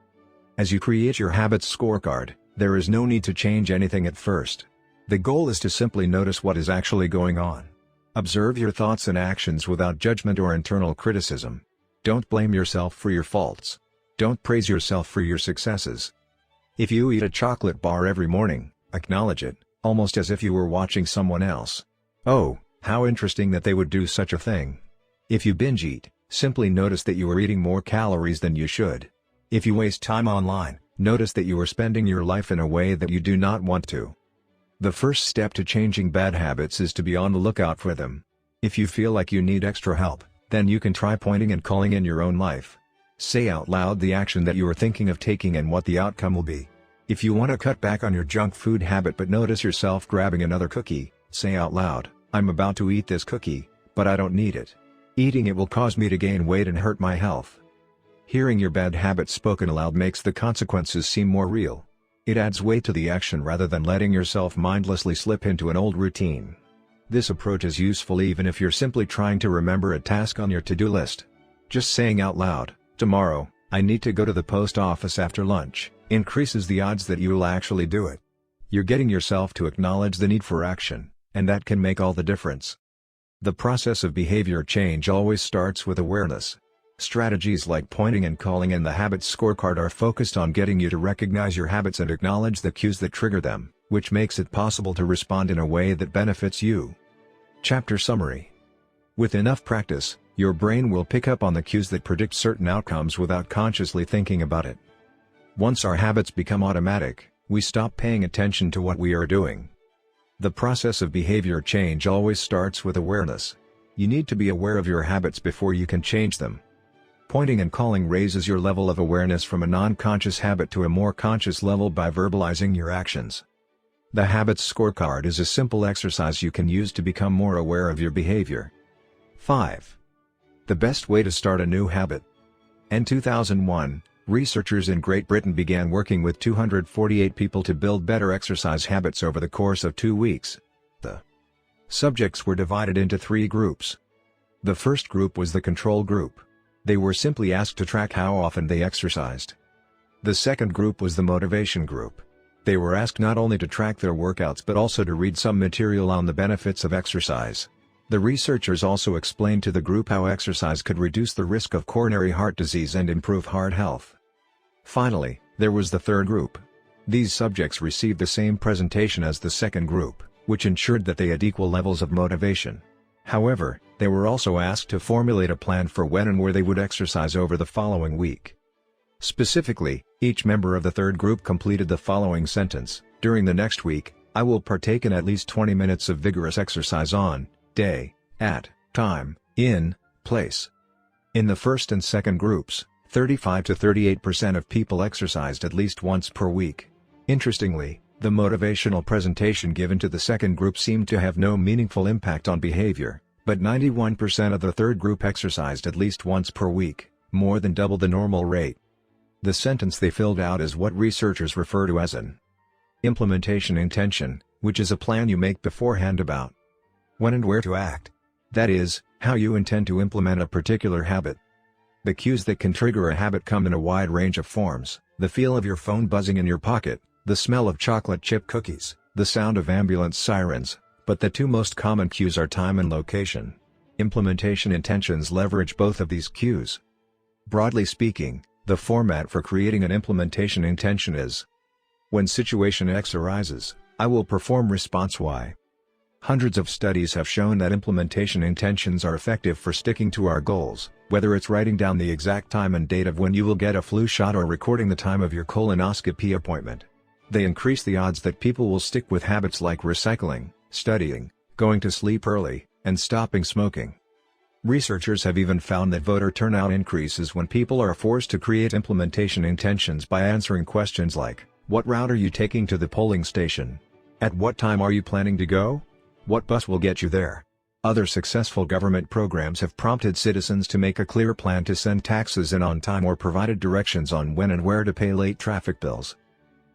Speaker 1: As you create your habits scorecard, there is no need to change anything at first. The goal is to simply notice what is actually going on. Observe your thoughts and actions without judgment or internal criticism. Don't blame yourself for your faults. Don't praise yourself for your successes. If you eat a chocolate bar every morning, acknowledge it, almost as if you were watching someone else. Oh, how interesting that they would do such a thing. If you binge eat, simply notice that you are eating more calories than you should. If you waste time online, notice that you are spending your life in a way that you do not want to. The first step to changing bad habits is to be on the lookout for them. If you feel like you need extra help, then you can try pointing and calling in your own life. Say out loud the action that you are thinking of taking and what the outcome will be. If you want to cut back on your junk food habit but notice yourself grabbing another cookie, say out loud, I'm about to eat this cookie, but I don't need it. Eating it will cause me to gain weight and hurt my health. Hearing your bad habit spoken aloud makes the consequences seem more real. It adds weight to the action rather than letting yourself mindlessly slip into an old routine. This approach is useful even if you're simply trying to remember a task on your to-do list. Just saying out loud, tomorrow, I need to go to the post office after lunch, increases the odds that you will actually do it. You're getting yourself to acknowledge the need for action, and that can make all the difference. The process of behavior change always starts with awareness. Strategies like pointing and calling in the habits scorecard are focused on getting you to recognize your habits and acknowledge the cues that trigger them, which makes it possible to respond in a way that benefits you. Chapter Summary. With enough practice, Your brain will pick up on the cues that predict certain outcomes without consciously thinking about it. Once our habits become automatic, we stop paying attention to what we are doing. The process of behavior change always starts with awareness. You need to be aware of your habits before you can change them. Pointing and calling raises your level of awareness from a non-conscious habit to a more conscious level by verbalizing your actions. The Habits Scorecard is a simple exercise you can use to become more aware of your behavior. 5. The best way to start a new habit. In 2001, researchers in Great Britain began working with 248 people to build better exercise habits over the course of 2 weeks. The subjects were divided into 3 groups. The first group was the control group. They were simply asked to track how often they exercised. The second group was the motivation group. They were asked not only to track their workouts but also to read some material on the benefits of exercise. The researchers also explained to the group how exercise could reduce the risk of coronary heart disease and improve heart health. Finally, there was the third group. These subjects received the same presentation as the second group, which ensured that they had equal levels of motivation. However, they were also asked to formulate a plan for when and where they would exercise over the following week. Specifically, each member of the third group completed the following sentence: "During the next week, I will partake in at least 20 minutes of vigorous exercise on, day, at, time, in, place." In the first and second groups, 35 to 38% of people exercised at least once per week. Interestingly, the motivational presentation given to the second group seemed to have no meaningful impact on behavior, but 91% of the third group exercised at least once per week, more than double the normal rate. The sentence they filled out is what researchers refer to as an implementation intention, which is a plan you make beforehand about when and where to act. That is, how you intend to implement a particular habit. The cues that can trigger a habit come in a wide range of forms: the feel of your phone buzzing in your pocket, the smell of chocolate chip cookies, the sound of ambulance sirens, but the 2 most common cues are time and location. Implementation intentions leverage both of these cues. Broadly speaking, the format for creating an implementation intention is: when situation X arises, I will perform response Y. Hundreds of studies have shown that implementation intentions are effective for sticking to our goals, whether it's writing down the exact time and date of when you will get a flu shot or recording the time of your colonoscopy appointment. They increase the odds that people will stick with habits like recycling, studying, going to sleep early, and stopping smoking. Researchers have even found that voter turnout increases when people are forced to create implementation intentions by answering questions like, "What route are you taking to the polling station? At what time are you planning to go? What bus will get you there?" Other successful government programs have prompted citizens to make a clear plan to send taxes in on time or provided directions on when and where to pay late traffic bills.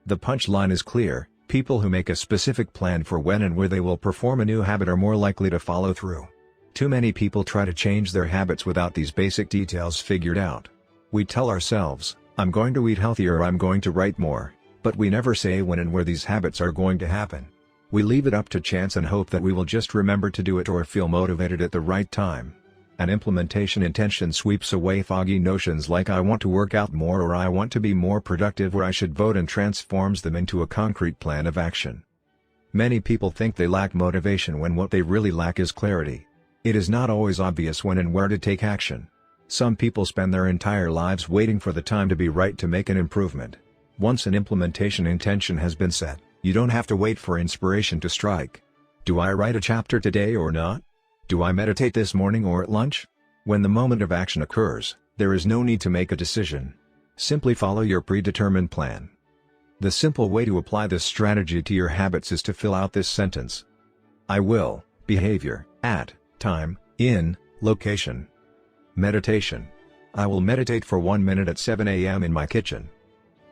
Speaker 1: The punchline is clear: people who make a specific plan for when and where they will perform a new habit are more likely to follow through. Too many people try to change their habits without these basic details figured out. We tell ourselves, "I'm going to eat healthier" or "I'm going to write more," but we never say when and where these habits are going to happen. We leave it up to chance and hope that we will just remember to do it or feel motivated at the right time. An implementation intention sweeps away foggy notions like "I want to work out more" or "I want to be more productive" or "I should vote," and transforms them into a concrete plan of action. Many people think they lack motivation when what they really lack is clarity. It is not always obvious when and where to take action. Some people spend their entire lives waiting for the time to be right to make an improvement. Once an implementation intention has been set, you don't have to wait for inspiration to strike. Do I write a chapter today or not? Do I meditate this morning or at lunch? When the moment of action occurs, there is no need to make a decision. Simply follow your predetermined plan. The simple way to apply this strategy to your habits is to fill out this sentence. I will, behavior, at, time, in, location. Meditation. I will meditate for 1 minute at 7 a.m. in my kitchen.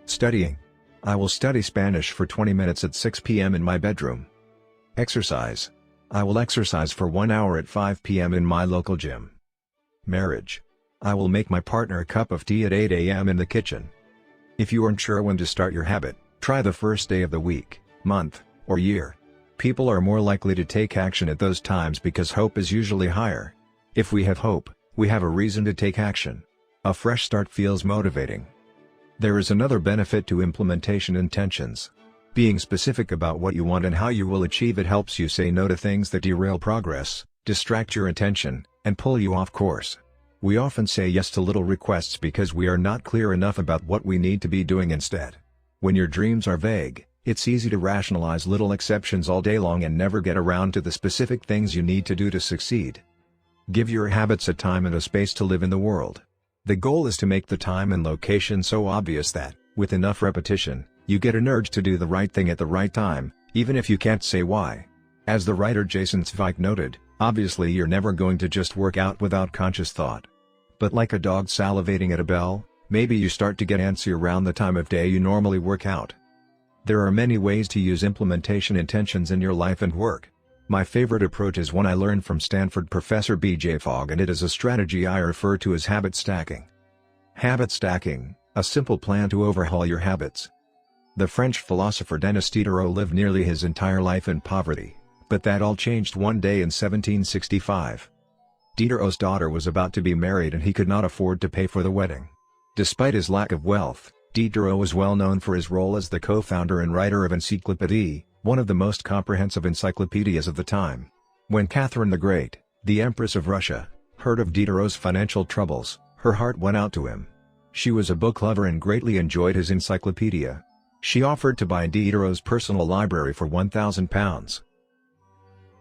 Speaker 1: Studying. I will study Spanish for 20 minutes at 6 p.m. in my bedroom. Exercise. I will exercise for 1 hour at 5 p.m. in my local gym. Marriage. I will make my partner a cup of tea at 8 a.m. in the kitchen. If you aren't sure when to start your habit, try the first day of the week, month, or year. People are more likely to take action at those times because hope is usually higher. If we have hope, we have a reason to take action. A fresh start feels motivating. There is another benefit to implementation intentions. Being specific about what you want and how you will achieve it helps you say no to things that derail progress, distract your attention, and pull you off course. We often say yes to little requests because we are not clear enough about what we need to be doing instead. When your dreams are vague, it's easy to rationalize little exceptions all day long and never get around to the specific things you need to do to succeed. Give your habits a time and a space to live in the world. The goal is to make the time and location so obvious that, with enough repetition, you get an urge to do the right thing at the right time, even if you can't say why. As the writer Jason Zweig noted, obviously you're never going to just work out without conscious thought. But like a dog salivating at a bell, maybe you start to get antsy around the time of day you normally work out. There are many ways to use implementation intentions in your life and work. My favorite approach is one I learned from Stanford professor B.J. Fogg, and it is a strategy I refer to as habit stacking. Habit stacking, a simple plan to overhaul your habits. The French philosopher Denis Diderot lived nearly his entire life in poverty, but that all changed one day in 1765. Diderot's daughter was about to be married and he could not afford to pay for the wedding. Despite his lack of wealth, Diderot was well known for his role as the co-founder and writer of Encyclopédie, one of the most comprehensive encyclopedias of the time. When Catherine the Great, the Empress of Russia, heard of Diderot's financial troubles, her heart went out to him. She was a book lover and greatly enjoyed his encyclopedia. She offered to buy Diderot's personal library for £1,000.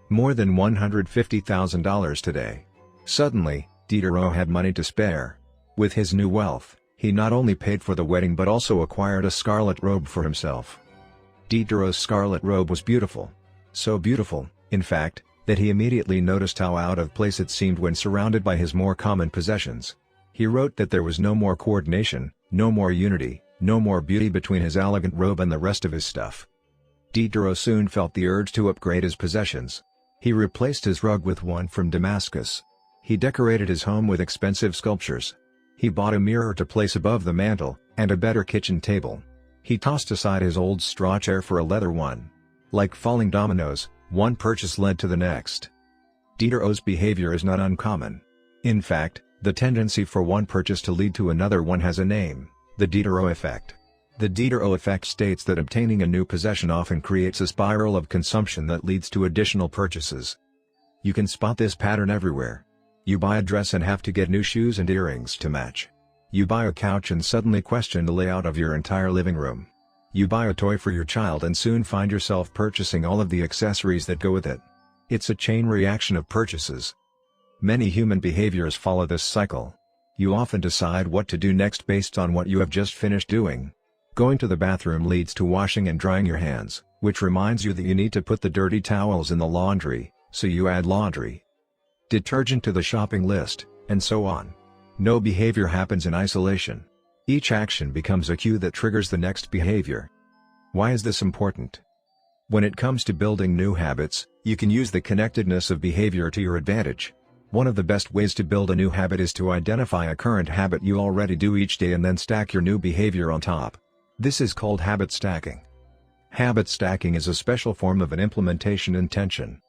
Speaker 1: More than $150,000 today. Suddenly, Diderot had money to spare. With his new wealth, he not only paid for the wedding but also acquired a scarlet robe for himself. Diderot's scarlet robe was beautiful. So beautiful, in fact, that he immediately noticed how out of place it seemed when surrounded by his more common possessions. He wrote that there was no more coordination, no more unity, no more beauty between his elegant robe and the rest of his stuff. Diderot soon felt the urge to upgrade his possessions. He replaced his rug with one from Damascus. He decorated his home with expensive sculptures. He bought a mirror to place above the mantel, and a better kitchen table. He tossed aside his old straw chair for a leather one. Like falling dominoes, one purchase led to the next. Diderot's behavior is not uncommon. In fact, the tendency for one purchase to lead to another one has a name: the Diderot effect. The Diderot effect states that obtaining a new possession often creates a spiral of consumption that leads to additional purchases. You can spot this pattern everywhere. You buy a dress and have to get new shoes and earrings to match. You buy a couch and suddenly question the layout of your entire living room. You buy a toy for your child and soon find yourself purchasing all of the accessories that go with it. It's a chain reaction of purchases. Many human behaviors follow this cycle. You often decide what to do next based on what you have just finished doing. Going to the bathroom leads to washing and drying your hands, which reminds you that you need to put the dirty towels in the laundry, so you add laundry detergent to the shopping list, and so on. No behavior happens in isolation. Each action becomes a cue that triggers the next behavior. Why is this important? When it comes to building new habits, you can use the connectedness of behavior to your advantage. One of the best ways to build a new habit is to identify a current habit you already do each day and then stack your new behavior on top. This is called habit stacking. Habit stacking is a special form of an implementation intention.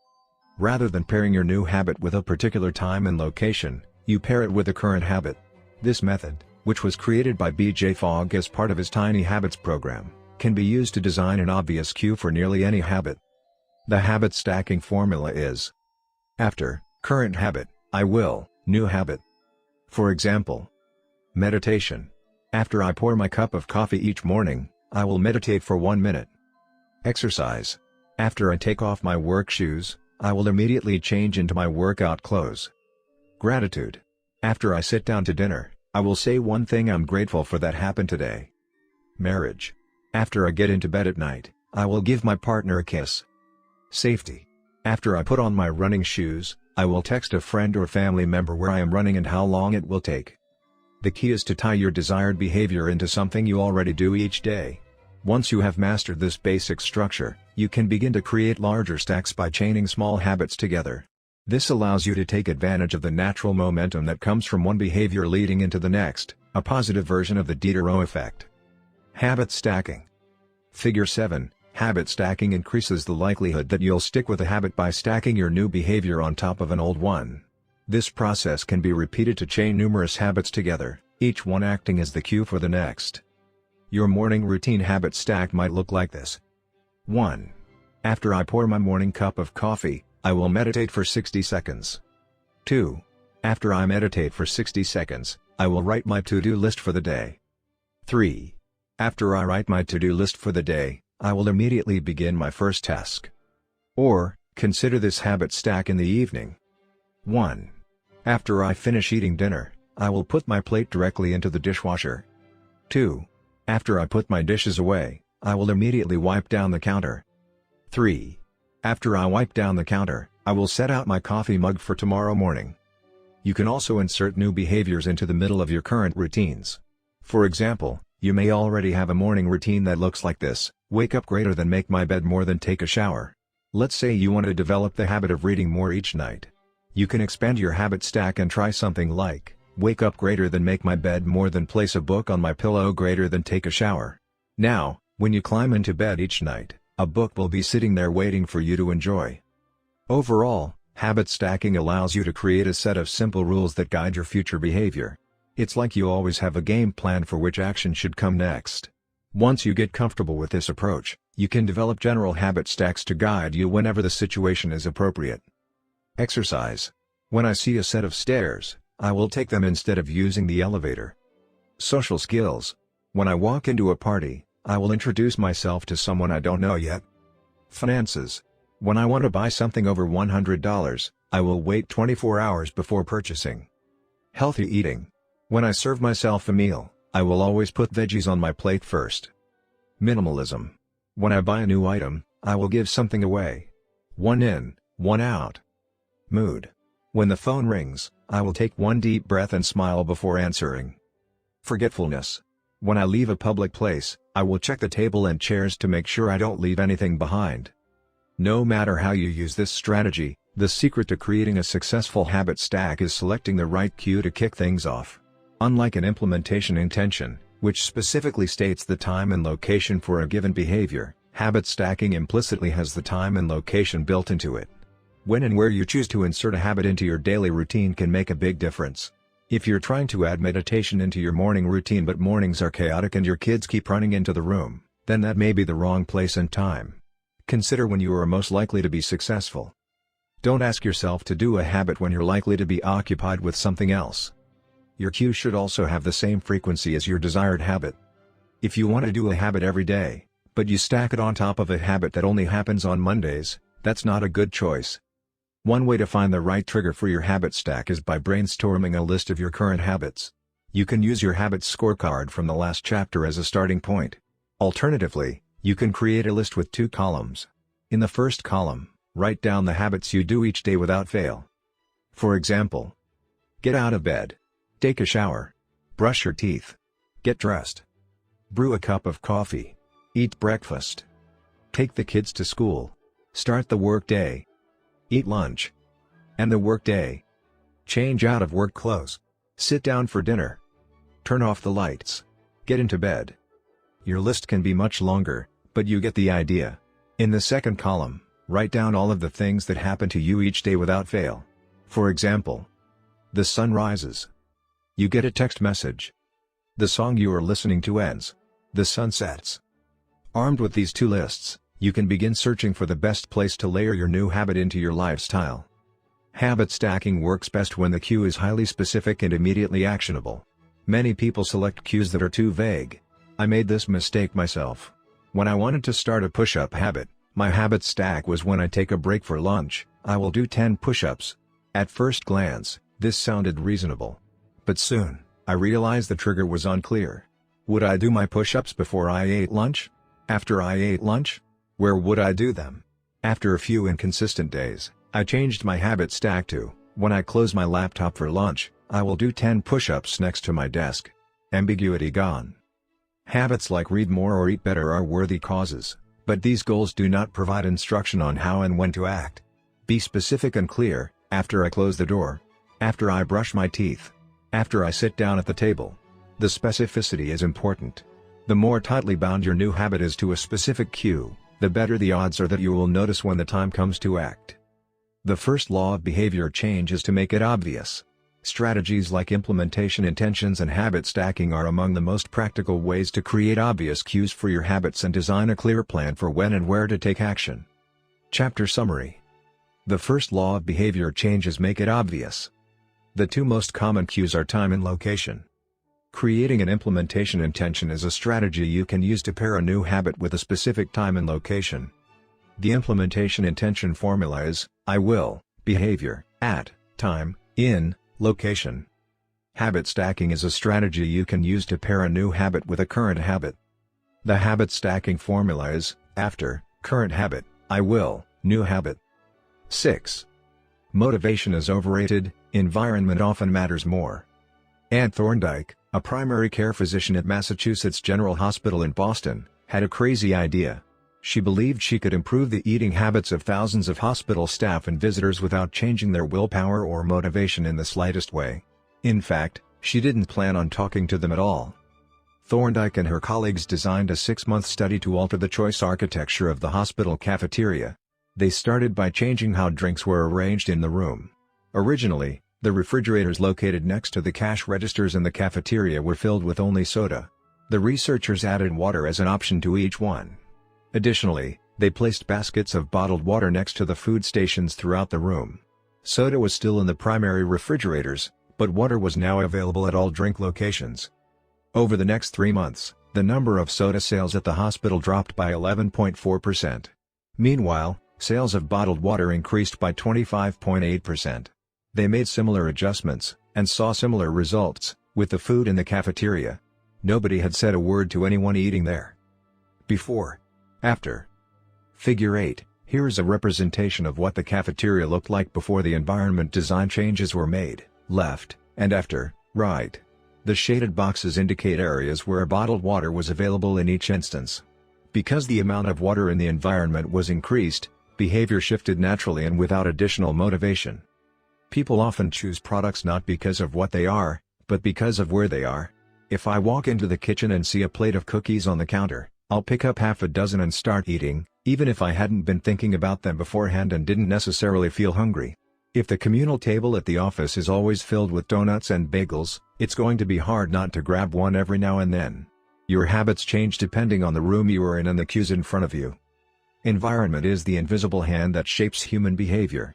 Speaker 1: Rather than pairing your new habit with a particular time and location, you pair it with a current habit. This method, which was created by B.J. Fogg as part of his Tiny Habits program, can be used to design an obvious cue for nearly any habit. The habit stacking formula is: after current habit, I will new habit. For example, meditation. After I pour my cup of coffee each morning, I will meditate for 1 minute. Exercise. After I take off my work shoes, I will immediately change into my workout clothes. Gratitude. After I sit down to dinner, I will say one thing I'm grateful for that happened today. Marriage. After I get into bed at night, I will give my partner a kiss. Safety. After I put on my running shoes, I will text a friend or family member where I am running and how long it will take. The key is to tie your desired behavior into something you already do each day. Once you have mastered this basic structure, you can begin to create larger stacks by chaining small habits together. This allows you to take advantage of the natural momentum that comes from one behavior leading into the next, a positive version of the Diderot effect. Habit stacking. Figure 7. Habit stacking increases the likelihood that you'll stick with a habit by stacking your new behavior on top of an old one. This process can be repeated to chain numerous habits together, each one acting as the cue for the next. Your morning routine habit stack might look like this. 1. After I pour my morning cup of coffee, I will meditate for 60 seconds. 2. After I meditate for 60 seconds, I will write my to-do list for the day. 3. After I write my to-do list for the day, I will immediately begin my first task. Or, consider this habit stack in the evening. 1. After I finish eating dinner, I will put my plate directly into the dishwasher. 2. After I put my dishes away, I will immediately wipe down the counter. 3. After I wipe down the counter, I will set out my coffee mug for tomorrow morning. You can also insert new behaviors into the middle of your current routines. For example, you may already have a morning routine that looks like this: wake up greater than make my bed more than take a shower. Let's say you want to develop the habit of reading more each night. You can expand your habit stack and try something like, wake up greater than make my bed more than place a book on my pillow greater than take a shower. Now, when you climb into bed each night, a book will be sitting there waiting for you to enjoy. Overall, habit stacking allows you to create a set of simple rules that guide your future behavior. It's like you always have a game plan for which action should come next. Once you get comfortable with this approach, you can develop general habit stacks to guide you whenever the situation is appropriate. Exercise. When I see a set of stairs, I will take them instead of using the elevator. Social skills. When I walk into a party, I will introduce myself to someone I don't know yet. Finances. When I want to buy something over $100, I will wait 24 hours before purchasing. Healthy eating. When I serve myself a meal, I will always put veggies on my plate first. Minimalism. When I buy a new item, I will give something away. One in, one out. Mood. When the phone rings, I will take one deep breath and smile before answering. Forgetfulness. When I leave a public place, I will check the table and chairs to make sure I don't leave anything behind. No matter how you use this strategy, the secret to creating a successful habit stack is selecting the right cue to kick things off. Unlike an implementation intention, which specifically states the time and location for a given behavior, habit stacking implicitly has the time and location built into it. When and where you choose to insert a habit into your daily routine can make a big difference. If you're trying to add meditation into your morning routine but mornings are chaotic and your kids keep running into the room, then that may be the wrong place and time. Consider when you are most likely to be successful. Don't ask yourself to do a habit when you're likely to be occupied with something else. Your cue should also have the same frequency as your desired habit. If you want to do a habit every day, but you stack it on top of a habit that only happens on Mondays, that's not a good choice. One way to find the right trigger for your habit stack is by brainstorming a list of your current habits. You can use your habits scorecard from the last chapter as a starting point. Alternatively, you can create a list with 2 columns. In the first column, write down the habits you do each day without fail. For example, get out of bed, take a shower, brush your teeth, get dressed, brew a cup of coffee, eat breakfast, take the kids to school, start the work day, eat lunch, end the work day, change out of work clothes, sit down for dinner, turn off the lights, get into bed. Your list can be much longer, but you get the idea. In the second column, write down all of the things that happen to you each day without fail. For example, the sun rises. You get a text message. The song you are listening to ends. The sun sets. Armed with these 2 lists, you can begin searching for the best place to layer your new habit into your lifestyle. Habit stacking works best when the cue is highly specific and immediately actionable. Many people select cues that are too vague. I made this mistake myself. When I wanted to start a push-up habit, my habit stack was when I take a break for lunch, I will do 10 push-ups. At first glance, this sounded reasonable. But soon, I realized the trigger was unclear. Would I do my push-ups before I ate lunch? After I ate lunch? Where would I do them? After a few inconsistent days, I changed my habit stack to, when I close my laptop for lunch, I will do 10 push-ups next to my desk. Ambiguity gone. Habits like read more or eat better are worthy causes, but these goals do not provide instruction on how and when to act. Be specific and clear: after I close the door, after I brush my teeth, after I sit down at the table. The specificity is important. The more tightly bound your new habit is to a specific cue, the better the odds are that you will notice when the time comes to act. The first law of behavior change is to make it obvious. Strategies like implementation intentions and habit stacking are among the most practical ways to create obvious cues for your habits and design a clear plan for when and where to take action. Chapter Summary. The first law of behavior change is make it obvious. The two most common cues are time and location. Creating an implementation intention is a strategy you can use to pair a new habit with a specific time and location. The implementation intention formula is, I will, behavior, at, time, in, location. Habit stacking is a strategy you can use to pair a new habit with a current habit. The habit stacking formula is, after, current habit, I will, new habit. 6. Motivation is overrated, environment often matters more. Anne Thorndike, a primary care physician at Massachusetts General Hospital in Boston, had a crazy idea. She believed she could improve the eating habits of thousands of hospital staff and visitors without changing their willpower or motivation in the slightest way. In fact, she didn't plan on talking to them at all. Thorndike and her colleagues designed a 6-month study to alter the choice architecture of the hospital cafeteria. They started by changing how drinks were arranged in the room. Originally, the refrigerators located next to the cash registers in the cafeteria were filled with only soda. The researchers added water as an option to each one. Additionally, they placed baskets of bottled water next to the food stations throughout the room. Soda was still in the primary refrigerators, but water was now available at all drink locations. Over the next 3 months, the number of soda sales at the hospital dropped by 11.4%. Meanwhile, sales of bottled water increased by 25.8%. They made similar adjustments, and saw similar results, with the food in the cafeteria. Nobody had said a word to anyone eating there. Before. After. Figure 8, here is a representation of what the cafeteria looked like before the environment design changes were made, left, and after, right. The shaded boxes indicate areas where bottled water was available in each instance. Because the amount of water in the environment was increased, behavior shifted naturally and without additional motivation. People often choose products not because of what they are, but because of where they are. If I walk into the kitchen and see a plate of cookies on the counter, I'll pick up half a dozen and start eating, even if I hadn't been thinking about them beforehand and didn't necessarily feel hungry. If the communal table at the office is always filled with donuts and bagels, it's going to be hard not to grab one every now and then. Your habits change depending on the room you are in and the cues in front of you. Environment is the invisible hand that shapes human behavior.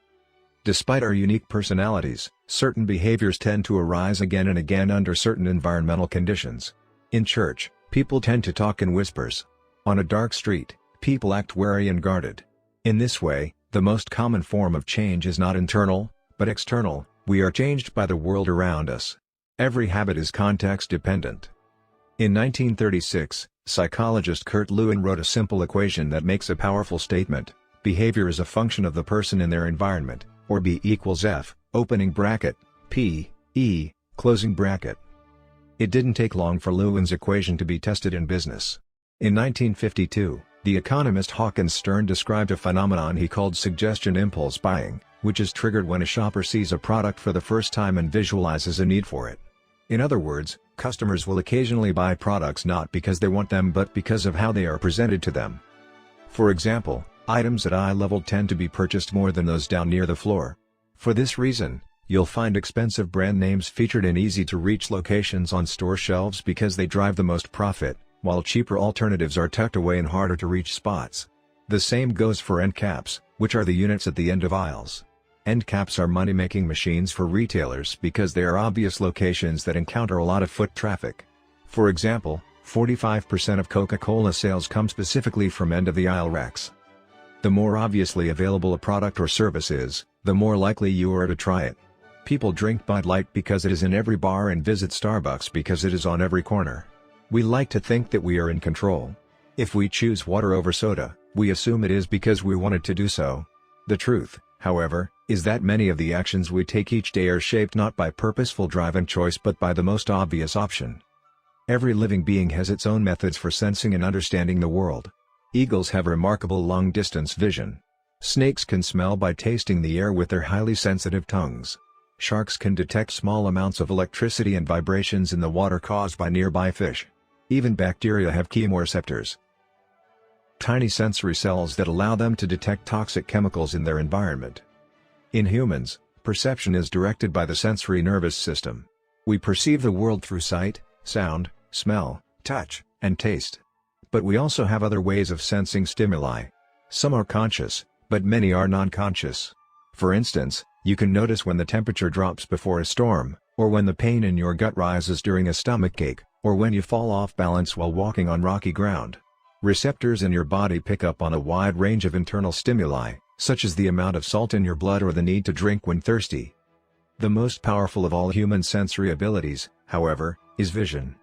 Speaker 1: Despite our unique personalities, certain behaviors tend to arise again and again under certain environmental conditions. In church, people tend to talk in whispers. On a dark street, people act wary and guarded. In this way, the most common form of change is not internal, but external. We are changed by the world around us. Every habit is context-dependent. In 1936, psychologist Kurt Lewin wrote a simple equation that makes a powerful statement: behavior is a function of the person in their environment, or B equals F, opening bracket, P, E, closing bracket. It didn't take long for Lewin's equation to be tested in business. In 1952, the economist Hawkins Stern described a phenomenon he called suggestion impulse buying, which is triggered when a shopper sees a product for the first time and visualizes a need for it. In other words, customers will occasionally buy products not because they want them but because of how they are presented to them. For example, items at eye level tend to be purchased more than those down near the floor. For this reason, you'll find expensive brand names featured in easy-to-reach locations on store shelves because they drive the most profit, while cheaper alternatives are tucked away in harder-to-reach spots. The same goes for end caps, which are the units at the end of aisles. End caps are money-making machines for retailers because they are obvious locations that encounter a lot of foot traffic. For example, 45% of Coca-Cola sales come specifically from end-of-the-aisle racks. The more obviously available a product or service is, the more likely you are to try it. People drink Bud Light because it is in every bar and visit Starbucks because it is on every corner. We like to think that we are in control. If we choose water over soda, we assume it is because we wanted to do so. The truth, however, is that many of the actions we take each day are shaped not by purposeful drive and choice but by the most obvious option. Every living being has its own methods for sensing and understanding the world. Eagles have remarkable long-distance vision. Snakes can smell by tasting the air with their highly sensitive tongues. Sharks can detect small amounts of electricity and vibrations in the water caused by nearby fish. Even bacteria have chemoreceptors, tiny sensory cells that allow them to detect toxic chemicals in their environment. In humans, perception is directed by the sensory nervous system. We perceive the world through sight, sound, smell, touch, and taste. But we also have other ways of sensing stimuli. Some are conscious, but many are non-conscious. For instance, You can notice when the temperature drops before a storm, or when the pain in your gut rises during a stomachache, or when you fall off balance while walking on rocky ground. Receptors in your body pick up on a wide range of internal stimuli, such as the amount of salt in your blood or the need to drink when thirsty. The most powerful of all human sensory abilities, however, is vision.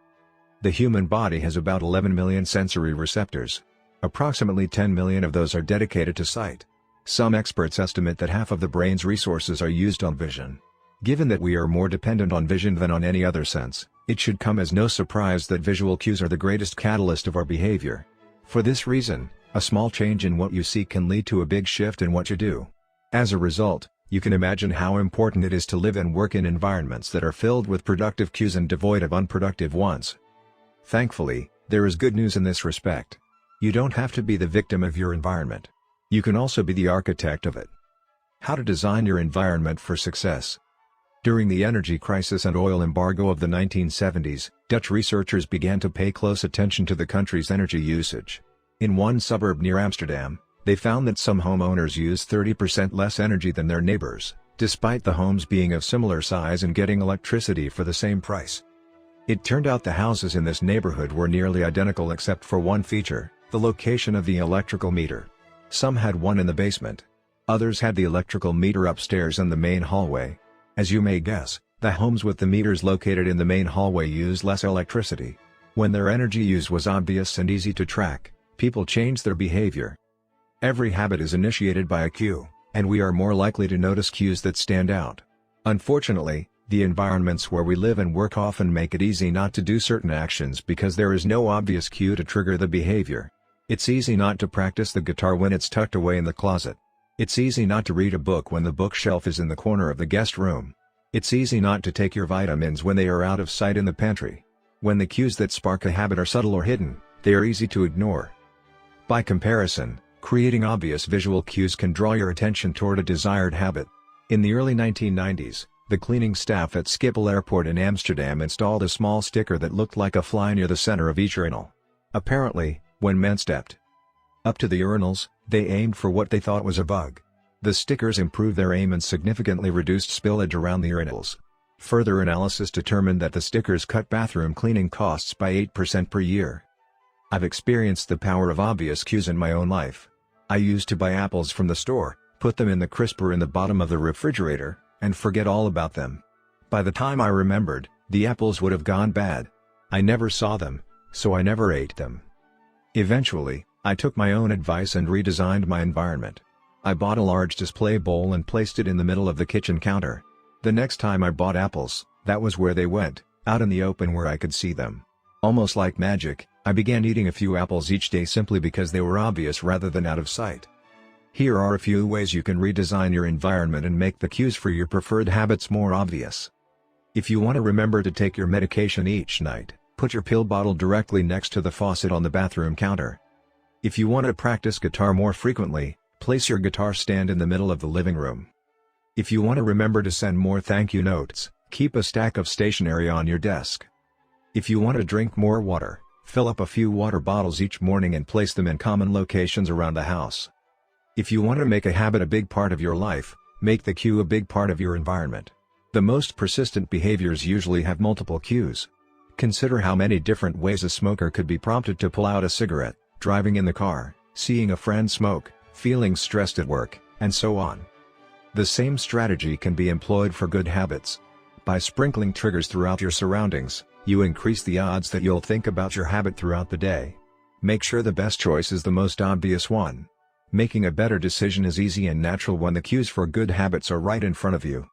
Speaker 1: The human body has about 11 million sensory receptors. Approximately 10 million of those are dedicated to sight. Some experts estimate that half of the brain's resources are used on vision. Given that we are more dependent on vision than on any other sense, it should come as no surprise that visual cues are the greatest catalyst of our behavior. For this reason, a small change in what you see can lead to a big shift in what you do. As a result, you can imagine how important it is to live and work in environments that are filled with productive cues and devoid of unproductive ones. Thankfully, there is good news in this respect. You don't have to be the victim of your environment. You can also be the architect of it. How to design your environment for success. During the energy crisis and oil embargo of the 1970s, Dutch researchers began to pay close attention to the country's energy usage. In one suburb near Amsterdam, they found that some homeowners use 30% less energy than their neighbors, despite the homes being of similar size and getting electricity for the same price. It turned out the houses in this neighborhood were nearly identical except for one feature: the location of the electrical meter. Some had one in the basement. Others had the electrical meter upstairs in the main hallway. As you may guess, the homes with the meters located in the main hallway use less electricity. When their energy use was obvious and easy to track, people changed their behavior. Every habit is initiated by a cue, and we are more likely to notice cues that stand out. Unfortunately, the environments where we live and work often make it easy not to do certain actions because there is no obvious cue to trigger the behavior. It's easy not to practice the guitar when it's tucked away in the closet. It's easy not to read a book when the bookshelf is in the corner of the guest room. It's easy not to take your vitamins when they are out of sight in the pantry. When the cues that spark a habit are subtle or hidden, they are easy to ignore. By comparison, creating obvious visual cues can draw your attention toward a desired habit. In the early 1990s, the cleaning staff at Schiphol Airport in Amsterdam installed a small sticker that looked like a fly near the center of each urinal. Apparently, when men stepped up to the urinals, they aimed for what they thought was a bug. The stickers improved their aim and significantly reduced spillage around the urinals. Further analysis determined that the stickers cut bathroom cleaning costs by 8% per year. I've experienced the power of obvious cues in my own life. I used to buy apples from the store, put them in the crisper in the bottom of the refrigerator, and forget all about them. By the time I remembered, the apples would have gone bad. I never saw them, so I never ate them. Eventually, I took my own advice and redesigned my environment. I bought a large display bowl and placed it in the middle of the kitchen counter. The next time I bought apples, that was where they went, out in the open where I could see them. Almost like magic, I began eating a few apples each day simply because they were obvious rather than out of sight. Here are a few ways you can redesign your environment and make the cues for your preferred habits more obvious. If you want to remember to take your medication each night, put your pill bottle directly next to the faucet on the bathroom counter. If you want to practice guitar more frequently, place your guitar stand in the middle of the living room. If you want to remember to send more thank you notes, keep a stack of stationery on your desk. If you want to drink more water, fill up a few water bottles each morning and place them in common locations around the house. If you want to make a habit a big part of your life, make the cue a big part of your environment. The most persistent behaviors usually have multiple cues. Consider how many different ways a smoker could be prompted to pull out a cigarette: driving in the car, seeing a friend smoke, feeling stressed at work, and so on. The same strategy can be employed for good habits. By sprinkling triggers throughout your surroundings, you increase the odds that you'll think about your habit throughout the day. Make sure the best choice is the most obvious one. Making a better decision is easy and natural when the cues for good habits are right in front of you.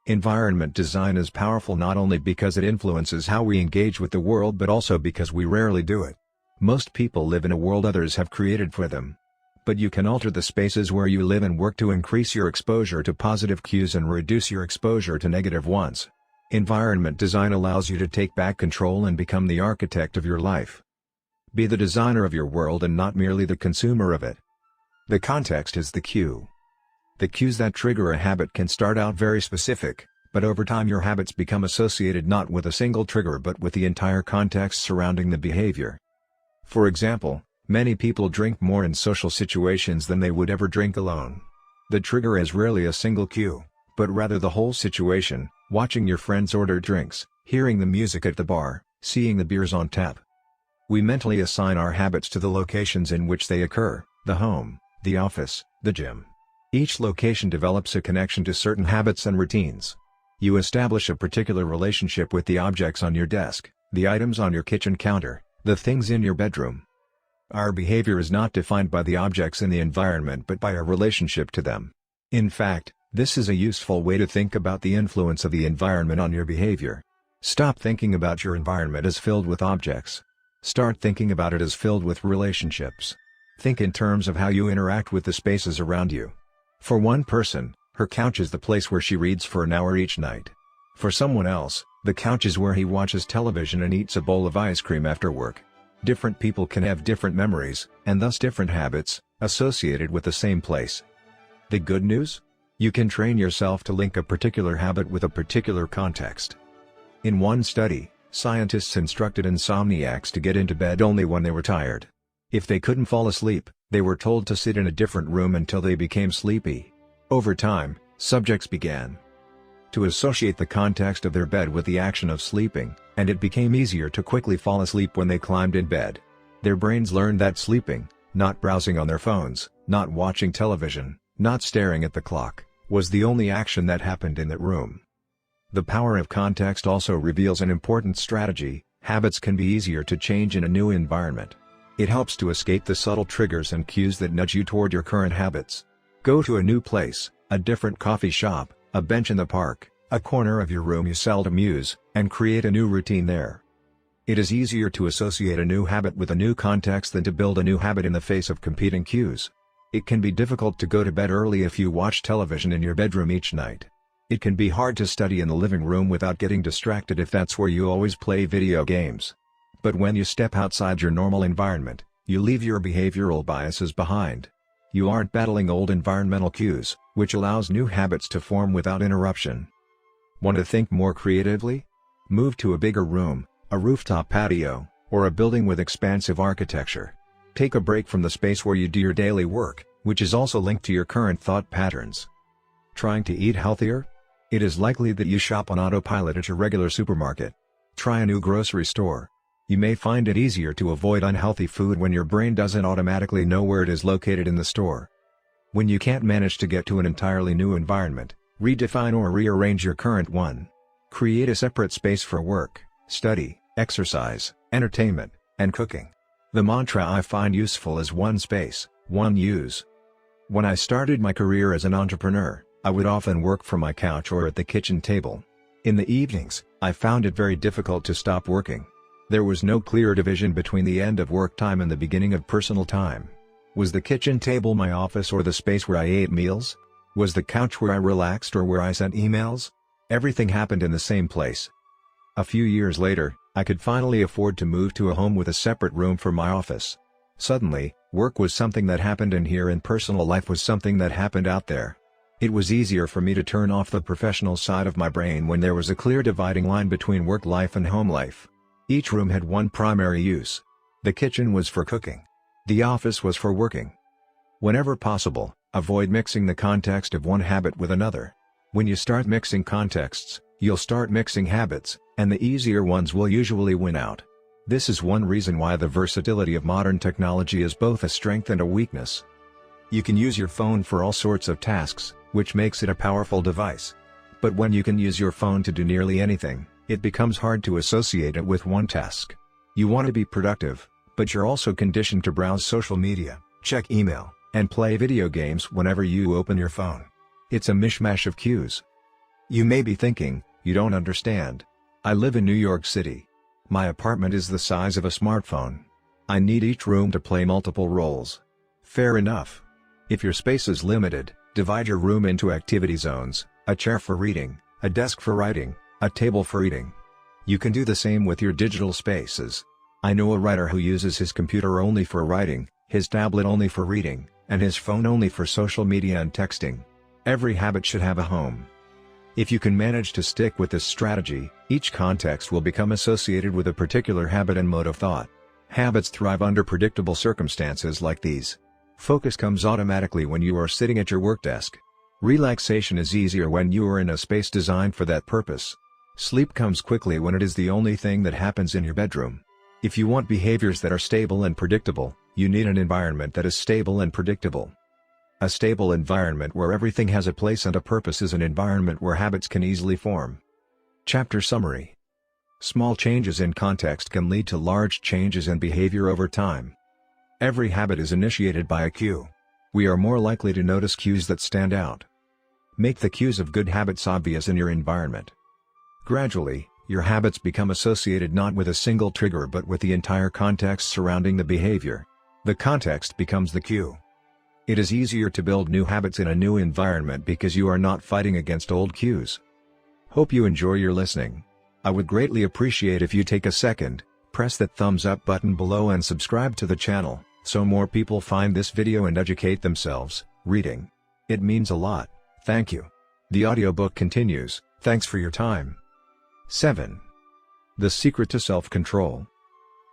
Speaker 1: Environment design is powerful not only because it influences how we engage with the world but also because we rarely do it. Most people live in a world others have created for them. But you can alter the spaces where you live and work to increase your exposure to positive cues and reduce your exposure to negative ones. Environment design allows you to take back control and become the architect of your life. Be the designer of your world and not merely the consumer of it. The context is the cue. The cues that trigger a habit can start out very specific, but over time your habits become associated not with a single trigger but with the entire context surrounding the behavior. For example, many people drink more in social situations than they would ever drink alone. The trigger is rarely a single cue, but rather the whole situation, watching your friends order drinks, hearing the music at the bar, seeing the beers on tap. We mentally assign our habits to the locations in which they occur: the home, the office, the gym. Each location develops a connection to certain habits and routines. You establish a particular relationship with the objects on your desk, the items on your kitchen counter, the things in your bedroom. Our behavior is not defined by the objects in the environment but by our relationship to them. In fact, this is a useful way to think about the influence of the environment on your behavior. Stop thinking about your environment as filled with objects. Start thinking about it as filled with relationships. Think in terms of how you interact with the spaces around you. For one person, her couch is the place where she reads for an hour each night. For someone else, the couch is where he watches television and eats a bowl of ice cream after work. Different people can have different memories, and thus different habits, associated with the same place. The good news? You can train yourself to link a particular habit with a particular context. In one study, scientists instructed insomniacs to get into bed only when they were tired. If they couldn't fall asleep, they were told to sit in a different room until they became sleepy. Over time, subjects began to associate the context of their bed with the action of sleeping, and it became easier to quickly fall asleep when they climbed in bed. Their brains learned that sleeping, not browsing on their phones, not watching television, not staring at the clock, was the only action that happened in that room. The power of context also reveals an important strategy: habits can be easier to change in a new environment. It helps to escape the subtle triggers and cues that nudge you toward your current habits. Go to a new place, a different coffee shop, a bench in the park, a corner of your room you seldom use, and create a new routine there. It is easier to associate a new habit with a new context than to build a new habit in the face of competing cues. It can be difficult to go to bed early if you watch television in your bedroom each night. It can be hard to study in the living room without getting distracted if that's where you always play video games. But when you step outside your normal environment, you leave your behavioral biases behind. You aren't battling old environmental cues, which allows new habits to form without interruption. Want to think more creatively? Move to a bigger room, a rooftop patio, or a building with expansive architecture. Take a break from the space where you do your daily work, which is also linked to your current thought patterns. Trying to eat healthier? It is likely that you shop on autopilot at your regular supermarket. Try a new grocery store. You may find it easier to avoid unhealthy food when your brain doesn't automatically know where it is located in the store. When you can't manage to get to an entirely new environment, redefine or rearrange your current one. Create a separate space for work, study, exercise, entertainment, and cooking. The mantra I find useful is one space, one use. When I started my career as an entrepreneur, I would often work from my couch or at the kitchen table. In the evenings, I found it very difficult to stop working. There was no clear division between the end of work time and the beginning of personal time. Was the kitchen table my office or the space where I ate meals? Was the couch where I relaxed or where I sent emails? Everything happened in the same place. A few years later, I could finally afford to move to a home with a separate room for my office. Suddenly, work was something that happened in here and personal life was something that happened out there. It was easier for me to turn off the professional side of my brain when there was a clear dividing line between work life and home life. Each room had one primary use. The kitchen was for cooking. The office was for working. Whenever possible, avoid mixing the context of one habit with another. When you start mixing contexts, you'll start mixing habits, and the easier ones will usually win out. This is one reason why the versatility of modern technology is both a strength and a weakness. You can use your phone for all sorts of tasks, which makes it a powerful device. But when you can use your phone to do nearly anything, it becomes hard to associate it with one task. You want to be productive, but you're also conditioned to browse social media, check email, and play video games whenever you open your phone. It's a mishmash of cues. You may be thinking, you don't understand. I live in New York City. My apartment is the size of a smartphone. I need each room to play multiple roles. Fair enough. If your space is limited, divide your room into activity zones: a chair for reading, a desk for writing, a table for eating. You can do the same with your digital spaces. I know a writer who uses his computer only for writing, his tablet only for reading, and his phone only for social media and texting. Every habit should have a home. If you can manage to stick with this strategy, each context will become associated with a particular habit and mode of thought. Habits thrive under predictable circumstances like these. Focus comes automatically when you are sitting at your work desk. Relaxation is easier when you are in a space designed for that purpose. Sleep comes quickly when it is the only thing that happens in your bedroom. If you want behaviors that are stable and predictable, you need an environment that is stable and predictable. A stable environment where everything has a place and a purpose is an environment where habits can easily form. Chapter Summary. Small changes in context can lead to large changes in behavior over time. Every habit is initiated by a cue. We are more likely to notice cues that stand out. Make the cues of good habits obvious in your environment. Gradually, your habits become associated not with a single trigger but with the entire context surrounding the behavior. The context becomes the cue. It is easier to build new habits in a new environment because you are not fighting against old cues. Hope you enjoy your listening. I would greatly appreciate if you take a second, press that thumbs up button below and subscribe to the channel, so more people find this video and educate themselves, reading. It means a lot, thank you. The audiobook continues, thanks for your time. 7. The Secret to Self-Control.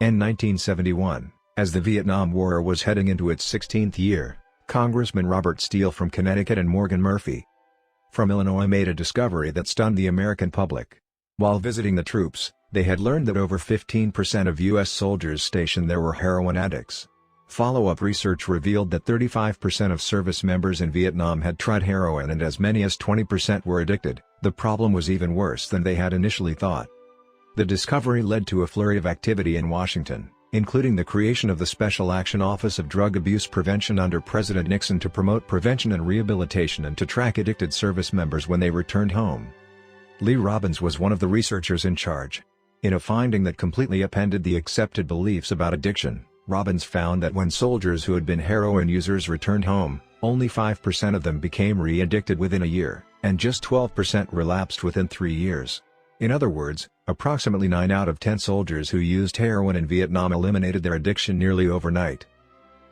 Speaker 1: In 1971, as the Vietnam War was heading into its 16th year, Congressman Robert Steele from Connecticut and Morgan Murphy from Illinois made a discovery that stunned the American public. While visiting the troops, they had learned that over 15% of U.S. soldiers stationed there were heroin addicts. Follow-up research revealed that 35% of service members in Vietnam had tried heroin and as many as 20% were addicted. The problem was even worse than they had initially thought. The discovery led to a flurry of activity in Washington, including the creation of the Special Action Office of Drug Abuse Prevention under President Nixon to promote prevention and rehabilitation and to track addicted service members when they returned home. Lee Robbins was one of the researchers in charge. In a finding that completely upended the accepted beliefs about addiction, Robbins found that when soldiers who had been heroin users returned home, only 5% of them became re-addicted within a year, and just 12% relapsed within 3 years. In other words, approximately 9 out of 10 soldiers who used heroin in Vietnam eliminated their addiction nearly overnight.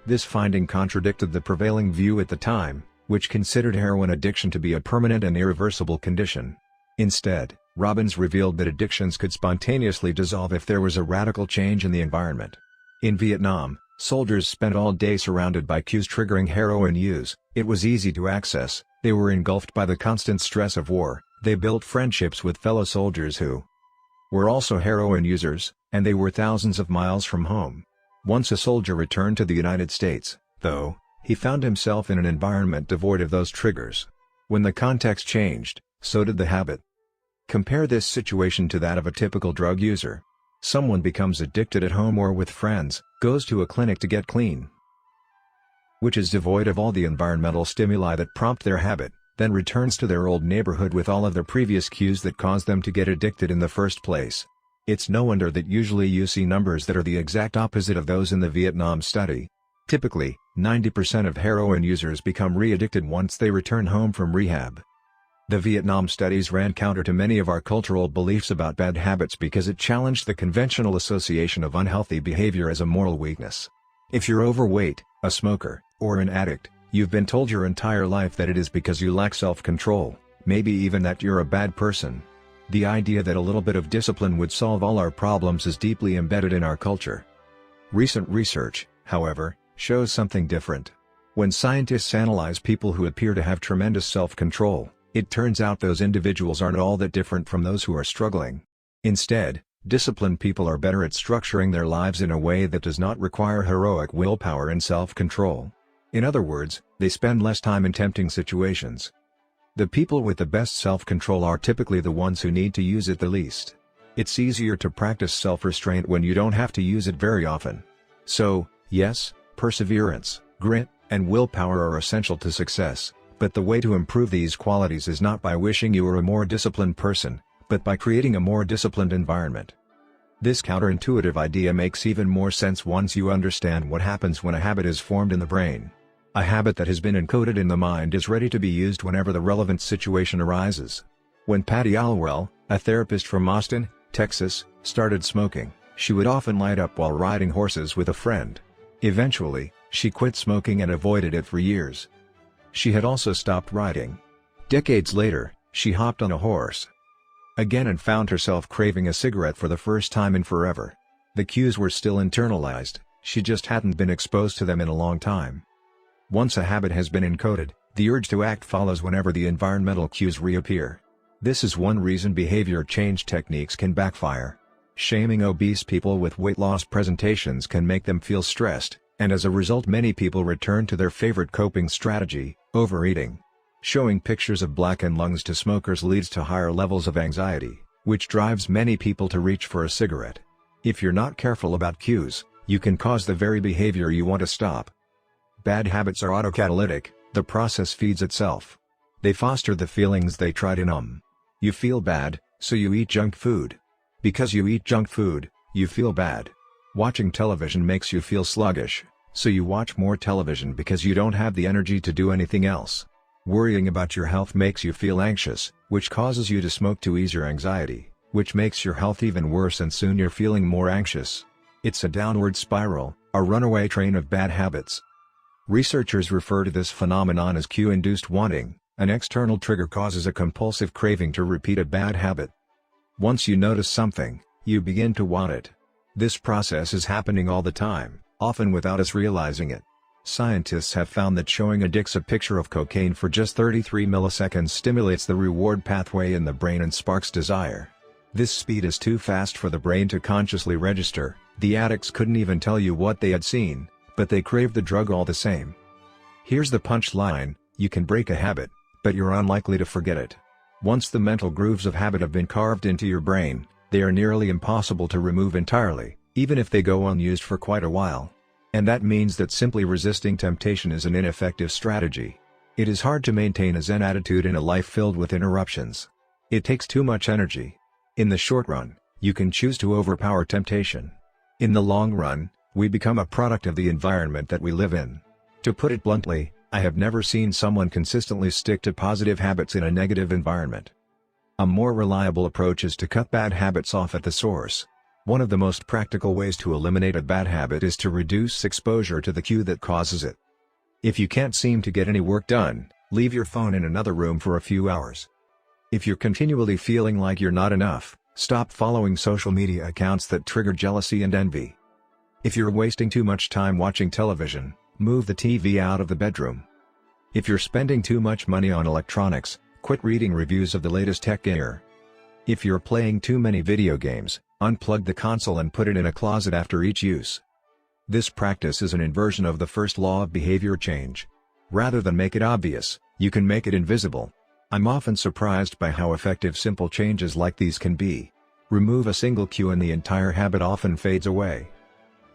Speaker 1: This finding contradicted the prevailing view at the time, which considered heroin addiction to be a permanent and irreversible condition. Instead, Robbins revealed that addictions could spontaneously dissolve if there was a radical change in the environment. In Vietnam, soldiers spent all day surrounded by cues triggering heroin use. It was easy to access, they were engulfed by the constant stress of war, they built friendships with fellow soldiers who were also heroin users, and they were thousands of miles from home. Once a soldier returned to the United States, though, he found himself in an environment devoid of those triggers. When the context changed, so did the habit. Compare this situation to that of a typical drug user. Someone becomes addicted at home or with friends, goes to a clinic to get clean, which is devoid of all the environmental stimuli that prompt their habit, then returns to their old neighborhood with all of the previous cues that caused them to get addicted in the first place. It's no wonder that usually you see numbers that are the exact opposite of those in the Vietnam study. Typically, 90% of heroin users become re-addicted once they return home from rehab. The Vietnam studies ran counter to many of our cultural beliefs about bad habits because it challenged the conventional association of unhealthy behavior as a moral weakness. If you're overweight, a smoker, or an addict, you've been told your entire life that it is because you lack self-control, maybe even that you're a bad person. The idea that a little bit of discipline would solve all our problems is deeply embedded in our culture. Recent research, however, shows something different. When scientists analyze people who appear to have tremendous self-control, it turns out those individuals aren't all that different from those who are struggling. Instead, disciplined people are better at structuring their lives in a way that does not require heroic willpower and self-control. In other words, they spend less time in tempting situations. The people with the best self-control are typically the ones who need to use it the least. It's easier to practice self-restraint when you don't have to use it very often. So, yes, perseverance, grit, and willpower are essential to success. But the way to improve these qualities is not by wishing you were a more disciplined person, but by creating a more disciplined environment. This counterintuitive idea makes even more sense once you understand what happens when a habit is formed in the brain. A habit that has been encoded in the mind is ready to be used whenever the relevant situation arises. When Patty Alwell, a therapist from Austin, Texas, started smoking, she would often light up while riding horses with a friend. Eventually, she quit smoking and avoided it for years. She had also stopped riding. Decades later, she hopped on a horse again and found herself craving a cigarette for the first time in forever. The cues were still internalized, she just hadn't been exposed to them in a long time. Once a habit has been encoded, The urge to act follows whenever the environmental cues reappear. This is one reason behavior change techniques can backfire. Shaming obese people with weight loss presentations can make them feel stressed, and as a result many people return to their favorite coping strategy, overeating. Showing pictures of blackened lungs to smokers leads to higher levels of anxiety, which drives many people to reach for a cigarette. If you're not careful about cues, you can cause the very behavior you want to stop. Bad habits are autocatalytic, the process feeds itself. They foster the feelings they try to numb. You feel bad, so you eat junk food. Because you eat junk food, you feel bad. Watching television makes you feel sluggish, so you watch more television because you don't have the energy to do anything else. Worrying about your health makes you feel anxious, which causes you to smoke to ease your anxiety, which makes your health even worse, and soon you're feeling more anxious. It's a downward spiral, a runaway train of bad habits. Researchers refer to this phenomenon as cue-induced wanting. An external trigger causes a compulsive craving to repeat a bad habit. Once you notice something, you begin to want it. This process is happening all the time, often without us realizing it. Scientists have found that showing addicts a picture of cocaine for just 33 milliseconds stimulates the reward pathway in the brain and sparks desire. This speed is too fast for the brain to consciously register. The addicts couldn't even tell you what they had seen, but they craved the drug all the same. Here's the punchline: you can break a habit, but you're unlikely to forget it. Once the mental grooves of habit have been carved into your brain, they are nearly impossible to remove entirely, even if they go unused for quite a while. And that means that simply resisting temptation is an ineffective strategy. It is hard to maintain a Zen attitude in a life filled with interruptions. It takes too much energy. In the short run, you can choose to overpower temptation. In the long run, we become a product of the environment that we live in. To put it bluntly, I have never seen someone consistently stick to positive habits in a negative environment. A more reliable approach is to cut bad habits off at the source. One of the most practical ways to eliminate a bad habit is to reduce exposure to the cue that causes it. If you can't seem to get any work done, leave your phone in another room for a few hours. If you're continually feeling like you're not enough, stop following social media accounts that trigger jealousy and envy. If you're wasting too much time watching television, move the TV out of the bedroom. If you're spending too much money on electronics, quit reading reviews of the latest tech gear. If you're playing too many video games, unplug the console and put it in a closet after each use. This practice is an inversion of the first law of behavior change. Rather than make it obvious, you can make it invisible. I'm often surprised by how effective simple changes like these can be. Remove a single cue and the entire habit often fades away.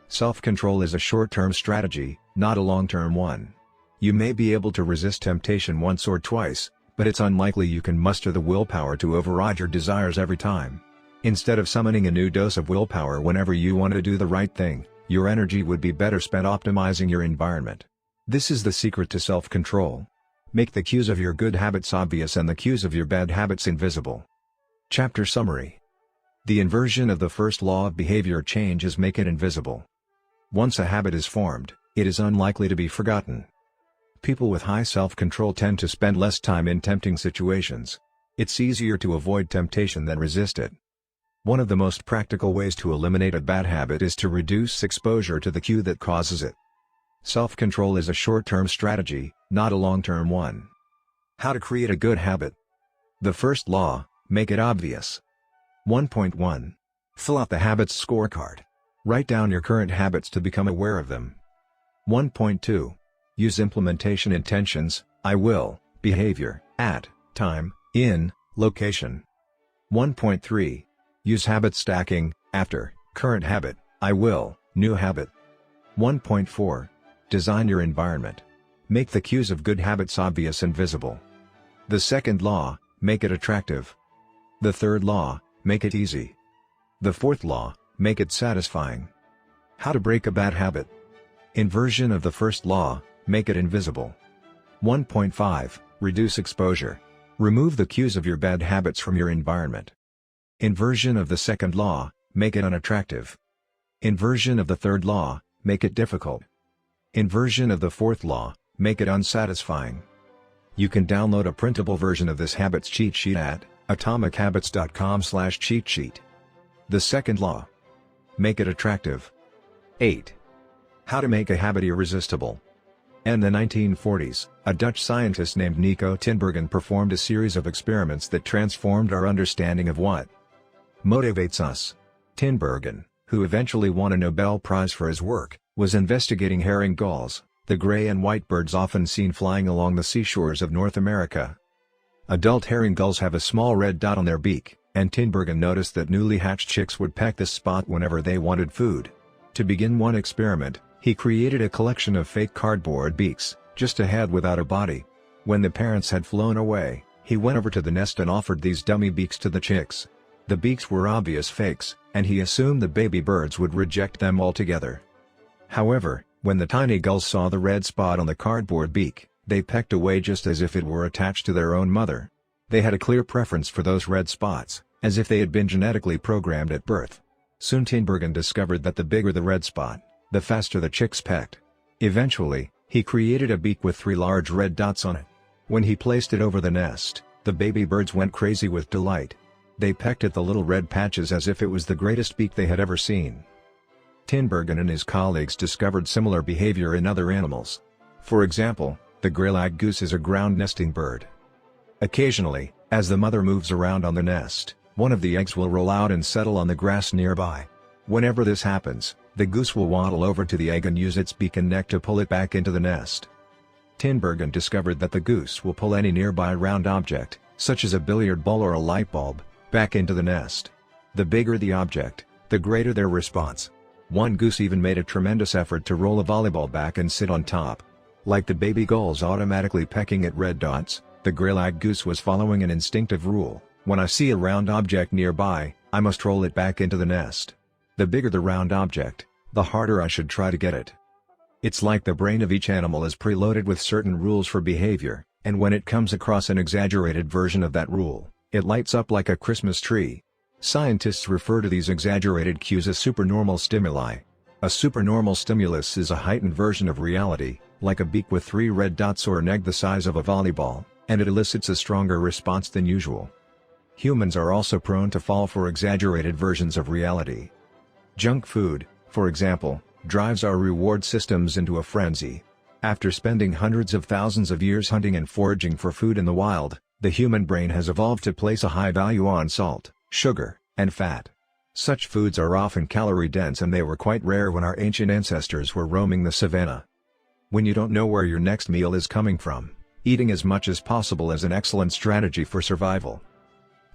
Speaker 1: Self-control is a short-term strategy, not a long-term one. You may be able to resist temptation once or twice, but it's unlikely you can muster the willpower to override your desires every time. Instead of summoning a new dose of willpower whenever you want to do the right thing, your energy would be better spent optimizing your environment. This is the secret to self-control. Make the cues of your good habits obvious and the cues of your bad habits invisible. Chapter Summary. The inversion of the first law of behavior change is make it invisible. Once a habit is formed, it is unlikely to be forgotten. People with high self-control tend to spend less time in tempting situations. It's easier to avoid temptation than resist it. One of the most practical ways to eliminate a bad habit is to reduce exposure to the cue that causes it. Self-control is a short-term strategy, not a long-term one. How to create a good habit. The first law: make it obvious. 1.1. Fill out the habits scorecard. Write down your current habits to become aware of them. 1.2. Use implementation intentions: I will, behavior, at, time, in, location. 1.3. Use habit stacking: after, current habit, I will, new habit. 1.4. Design your environment. Make the cues of good habits obvious and visible. The second law: make it attractive. The third law: make it easy. The fourth law: make it satisfying. How to break a bad habit. Inversion of the first law: make it invisible. 1.5. Reduce exposure. Remove the cues of your bad habits from your environment. Inversion of the second law: make it unattractive. Inversion of the third law: make it difficult. Inversion of the fourth law: make it unsatisfying. You can download a printable version of this habits cheat sheet at atomichabits.com/cheat sheet. The second law: make it attractive. 8. How to make a habit irresistible. In the 1940s, a Dutch scientist named Nico Tinbergen performed a series of experiments that transformed our understanding of what motivates us. Tinbergen, who eventually won a Nobel Prize for his work, was investigating herring gulls, the gray and white birds often seen flying along the seashores of North America. Adult herring gulls have a small red dot on their beak, and Tinbergen noticed that newly hatched chicks would peck this spot whenever they wanted food. To begin one experiment, he created a collection of fake cardboard beaks, just a head without a body. When the parents had flown away, he went over to the nest and offered these dummy beaks to the chicks. The beaks were obvious fakes, and he assumed the baby birds would reject them altogether. However, when the tiny gulls saw the red spot on the cardboard beak, they pecked away just as if it were attached to their own mother. They had a clear preference for those red spots, as if they had been genetically programmed at birth. Soon Tinbergen discovered that the bigger the red spot, the faster the chicks pecked. Eventually, he created a beak with 3 large red dots on it. When he placed it over the nest, the baby birds went crazy with delight. They pecked at the little red patches as if it was the greatest beak they had ever seen. Tinbergen and his colleagues discovered similar behavior in other animals. For example, the gray-lag goose is a ground nesting bird. Occasionally, as the mother moves around on the nest, one of the eggs will roll out and settle on the grass nearby. Whenever this happens, the goose will waddle over to the egg and use its beak and neck to pull it back into the nest. Tinbergen discovered that the goose will pull any nearby round object, such as a billiard ball or a light bulb, back into the nest. The bigger the object, the greater their response. One goose even made a tremendous effort to roll a volleyball back and sit on top. Like the baby gulls automatically pecking at red dots, the gray-lag goose was following an instinctive rule: when I see a round object nearby, I must roll it back into the nest. The bigger the round object, the harder I should try to get it. It's like the brain of each animal is preloaded with certain rules for behavior, and when it comes across an exaggerated version of that rule, it lights up like a Christmas tree. Scientists refer to these exaggerated cues as supernormal stimuli. A supernormal stimulus is a heightened version of reality, like a beak with 3 red dots or an egg the size of a volleyball, and it elicits a stronger response than usual. Humans are also prone to fall for exaggerated versions of reality. Junk food, for example, drives our reward systems into a frenzy. After spending hundreds of thousands of years hunting and foraging for food in the wild, the human brain has evolved to place a high value on salt, sugar, and fat. Such foods are often calorie-dense, and they were quite rare when our ancient ancestors were roaming the savannah. When you don't know where your next meal is coming from, eating as much as possible is an excellent strategy for survival.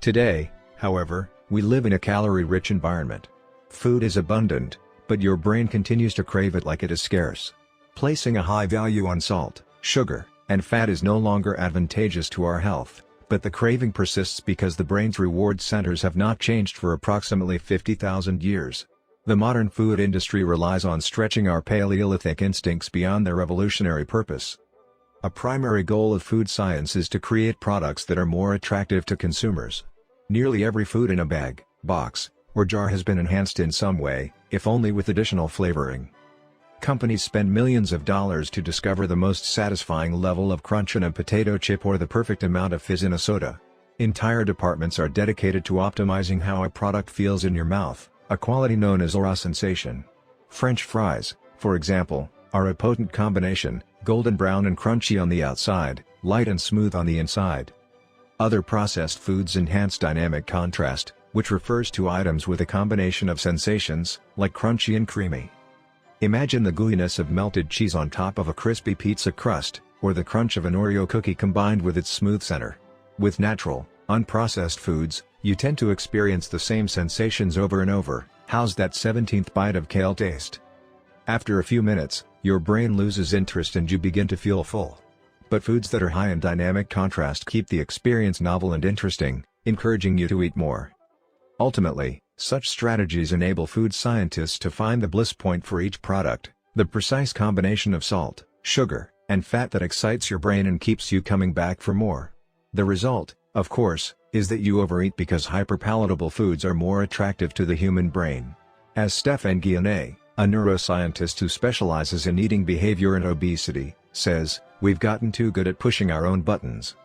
Speaker 1: Today, however, we live in a calorie-rich environment. Food is abundant, but your brain continues to crave it like it is scarce. Placing a high value on salt, sugar, and fat is no longer advantageous to our health, but the craving persists because the brain's reward centers have not changed for approximately 50,000 years. The modern food industry relies on stretching our Paleolithic instincts beyond their evolutionary purpose. A primary goal of food science is to create products that are more attractive to consumers. Nearly every food in a bag, box, or jar has been enhanced in some way, if only with additional flavoring. Companies spend millions of dollars to discover the most satisfying level of crunch in a potato chip or the perfect amount of fizz in a soda. Entire departments are dedicated to optimizing how a product feels in your mouth, a quality known as aura sensation. French fries, for example, are a potent combination, golden brown and crunchy on the outside, light and smooth on the inside. Other processed foods enhance dynamic contrast, which refers to items with a combination of sensations, like crunchy and creamy. Imagine the gooiness of melted cheese on top of a crispy pizza crust, or the crunch of an Oreo cookie combined with its smooth center. With natural, unprocessed foods, you tend to experience the same sensations over and over. How's that 17th bite of kale taste? After a few minutes, your brain loses interest and you begin to feel full. But foods that are high in dynamic contrast keep the experience novel and interesting, encouraging you to eat more. Ultimately, such strategies enable food scientists to find the bliss point for each product, the precise combination of salt, sugar, and fat that excites your brain and keeps you coming back for more. The result, of course, is that you overeat because hyperpalatable foods are more attractive to the human brain. As Stephan Guyenet, a neuroscientist who specializes in eating behavior and obesity, says, "We've gotten too good at pushing our own buttons."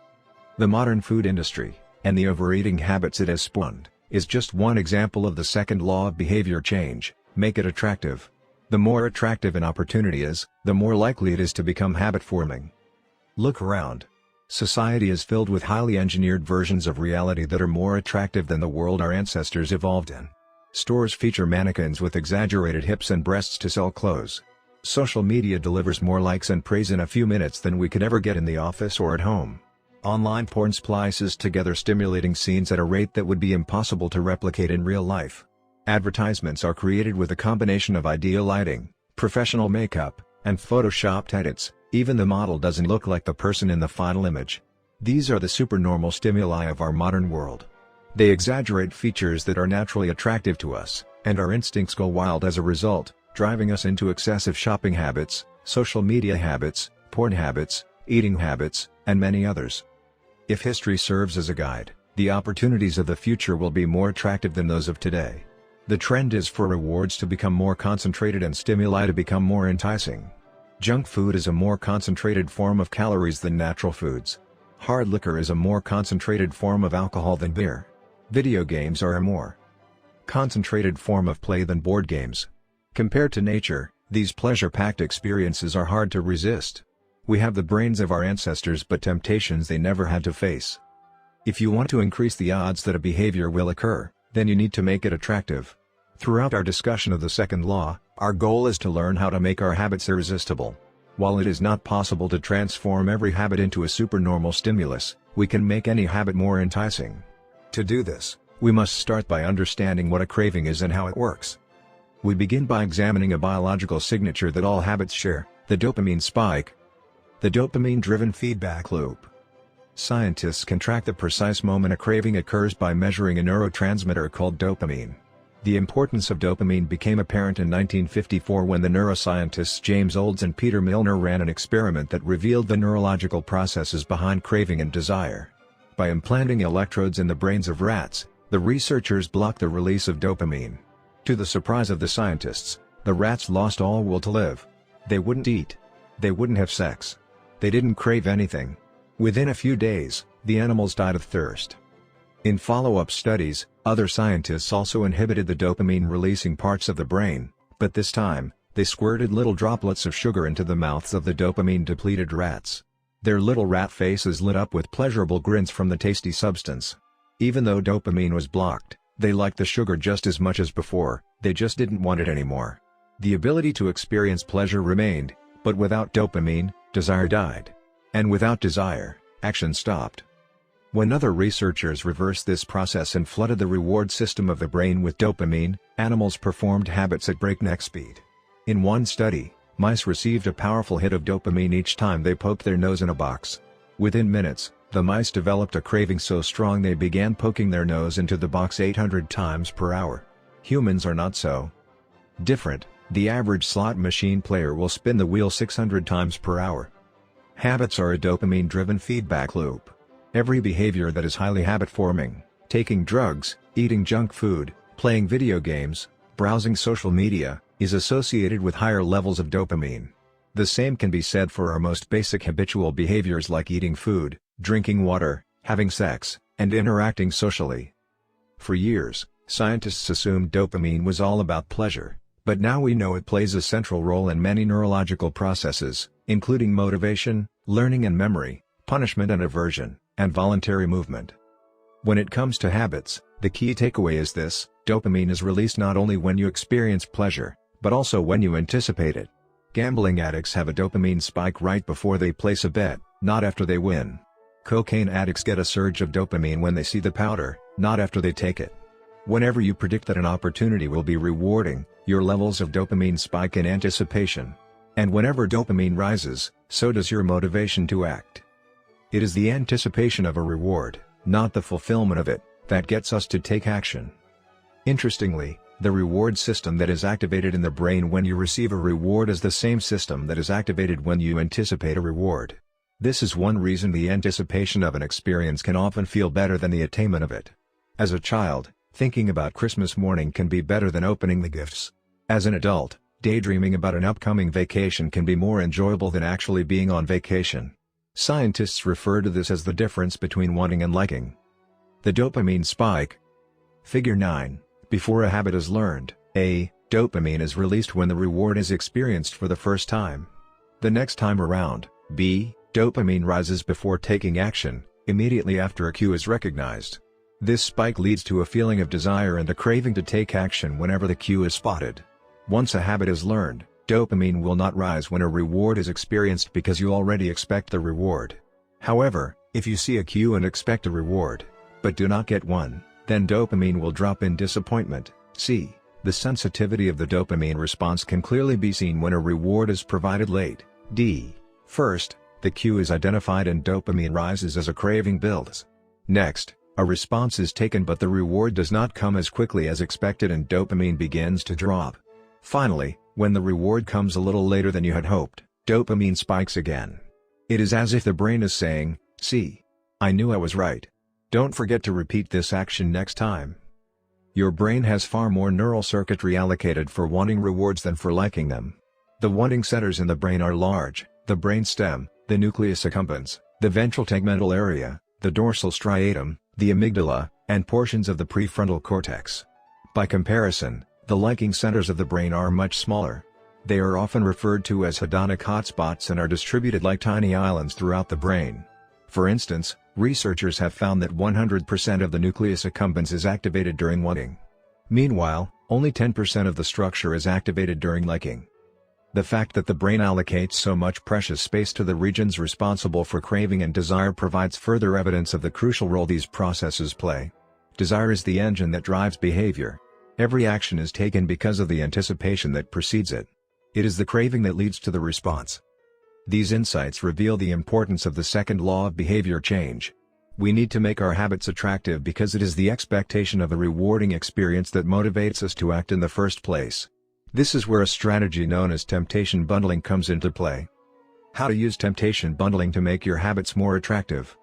Speaker 1: The modern food industry, and the overeating habits it has spawned, is just one example of the second law of behavior change: make it attractive. The more attractive an opportunity is, the more likely it is to become habit-forming. Look around. Society is filled with highly engineered versions of reality that are more attractive than the world our ancestors evolved in. Stores feature mannequins with exaggerated hips and breasts to sell clothes. Social media delivers more likes and praise in a few minutes than we could ever get in the office or at home. Online porn splices together stimulating scenes at a rate that would be impossible to replicate in real life. Advertisements are created with a combination of ideal lighting, professional makeup, and photoshopped edits. Even the model doesn't look like the person in the final image. These are the supernormal stimuli of our modern world. They exaggerate features that are naturally attractive to us, and our instincts go wild as a result, driving us into excessive shopping habits, social media habits, porn habits, eating habits, and many others. If history serves as a guide, the opportunities of the future will be more attractive than those of today. The trend is for rewards to become more concentrated and stimuli to become more enticing. Junk food is a more concentrated form of calories than natural foods. Hard liquor is a more concentrated form of alcohol than beer. Video games are a more concentrated form of play than board games. Compared to nature, these pleasure-packed experiences are hard to resist. We have the brains of our ancestors but temptations they never had to face. If you want to increase the odds that a behavior will occur, then you need to make it attractive. Throughout our discussion of the second law, our goal is to learn how to make our habits irresistible. While it is not possible to transform every habit into a supernormal stimulus, we can make any habit more enticing. To do this, we must start by understanding what a craving is and how it works. We begin by examining a biological signature that all habits share, the dopamine spike. The dopamine-driven feedback loop. Scientists can track the precise moment a craving occurs by measuring a neurotransmitter called dopamine. The importance of dopamine became apparent in 1954 when the neuroscientists James Olds and Peter Milner ran an experiment that revealed the neurological processes behind craving and desire. By implanting electrodes in the brains of rats, the researchers blocked the release of dopamine. To the surprise of the scientists, the rats lost all will to live. They wouldn't eat. They wouldn't have sex. They didn't crave anything. Within a few days, the animals died of thirst. In follow-up studies, other scientists also inhibited the dopamine-releasing parts of the brain, but this time, they squirted little droplets of sugar into the mouths of the dopamine-depleted rats. Their little rat faces lit up with pleasurable grins from the tasty substance. Even though dopamine was blocked, they liked the sugar just as much as before, they just didn't want it anymore. The ability to experience pleasure remained, but without dopamine, desire died. And without desire, action stopped. When other researchers reversed this process and flooded the reward system of the brain with dopamine, animals performed habits at breakneck speed. In one study, mice received a powerful hit of dopamine each time they poked their nose in a box. Within minutes, the mice developed a craving so strong they began poking their nose into the box 800 times per hour. Humans are not so different. The average slot machine player will spin the wheel 600 times per hour. Habits are a dopamine-driven feedback loop. Every behavior that is highly habit-forming, taking drugs, eating junk food, playing video games, browsing social media, is associated with higher levels of dopamine. The same can be said for our most basic habitual behaviors like eating food, drinking water, having sex, and interacting socially. For years, scientists assumed dopamine was all about pleasure, but now we know it plays a central role in many neurological processes, including motivation, learning and memory, punishment and aversion, and voluntary movement. When it comes to habits, the key takeaway is this: dopamine is released not only when you experience pleasure, but also when you anticipate it. Gambling addicts have a dopamine spike right before they place a bet, not after they win. Cocaine addicts get a surge of dopamine when they see the powder, not after they take it. Whenever you predict that an opportunity will be rewarding, your levels of dopamine spike in anticipation. And whenever dopamine rises, so does your motivation to act. It is the anticipation of a reward, not the fulfillment of it, that gets us to take action. Interestingly, the reward system that is activated in the brain when you receive a reward is the same system that is activated when you anticipate a reward. This is one reason the anticipation of an experience can often feel better than the attainment of it. As a child, thinking about Christmas morning can be better than opening the gifts. As an adult, daydreaming about an upcoming vacation can be more enjoyable than actually being on vacation. Scientists refer to this as the difference between wanting and liking. The dopamine spike. Figure 9. Before a habit is learned, a Dopamine is released when the reward is experienced for the first time. The next time around, B. Dopamine rises before taking action, immediately after a cue is recognized. This spike leads to a feeling of desire and a craving to take action whenever the cue is spotted. Once a habit is learned, dopamine will not rise when a reward is experienced because you already expect the reward. However, if you see a cue and expect a reward, but do not get one, then dopamine will drop in disappointment. C. The sensitivity of the dopamine response can clearly be seen when a reward is provided late. D. First, the cue is identified and dopamine rises as a craving builds. Next, a response is taken but the reward does not come as quickly as expected and dopamine begins to drop. Finally, when the reward comes a little later than you had hoped, dopamine spikes again. It is as if the brain is saying, "See, I knew I was right. Don't forget to repeat this action next time." Your brain has far more neural circuitry allocated for wanting rewards than for liking them. The wanting centers in the brain are large: the brainstem, the nucleus accumbens, the ventral tegmental area, the dorsal striatum, the amygdala, and portions of the prefrontal cortex. By comparison, the liking centers of the brain are much smaller. They are often referred to as hedonic hotspots and are distributed like tiny islands throughout the brain. For instance, researchers have found that 100% of the nucleus accumbens is activated during wanting. Meanwhile, only 10% of the structure is activated during liking. The fact that the brain allocates so much precious space to the regions responsible for craving and desire provides further evidence of the crucial role these processes play. Desire is the engine that drives behavior. Every action is taken because of the anticipation that precedes it. It is the craving that leads to the response. These insights reveal the importance of the second law of behavior change. We need to make our habits attractive because it is the expectation of a rewarding experience that motivates us to act in the first place. This is where a strategy known as temptation bundling comes into play. How to use temptation bundling to make your habits more attractive.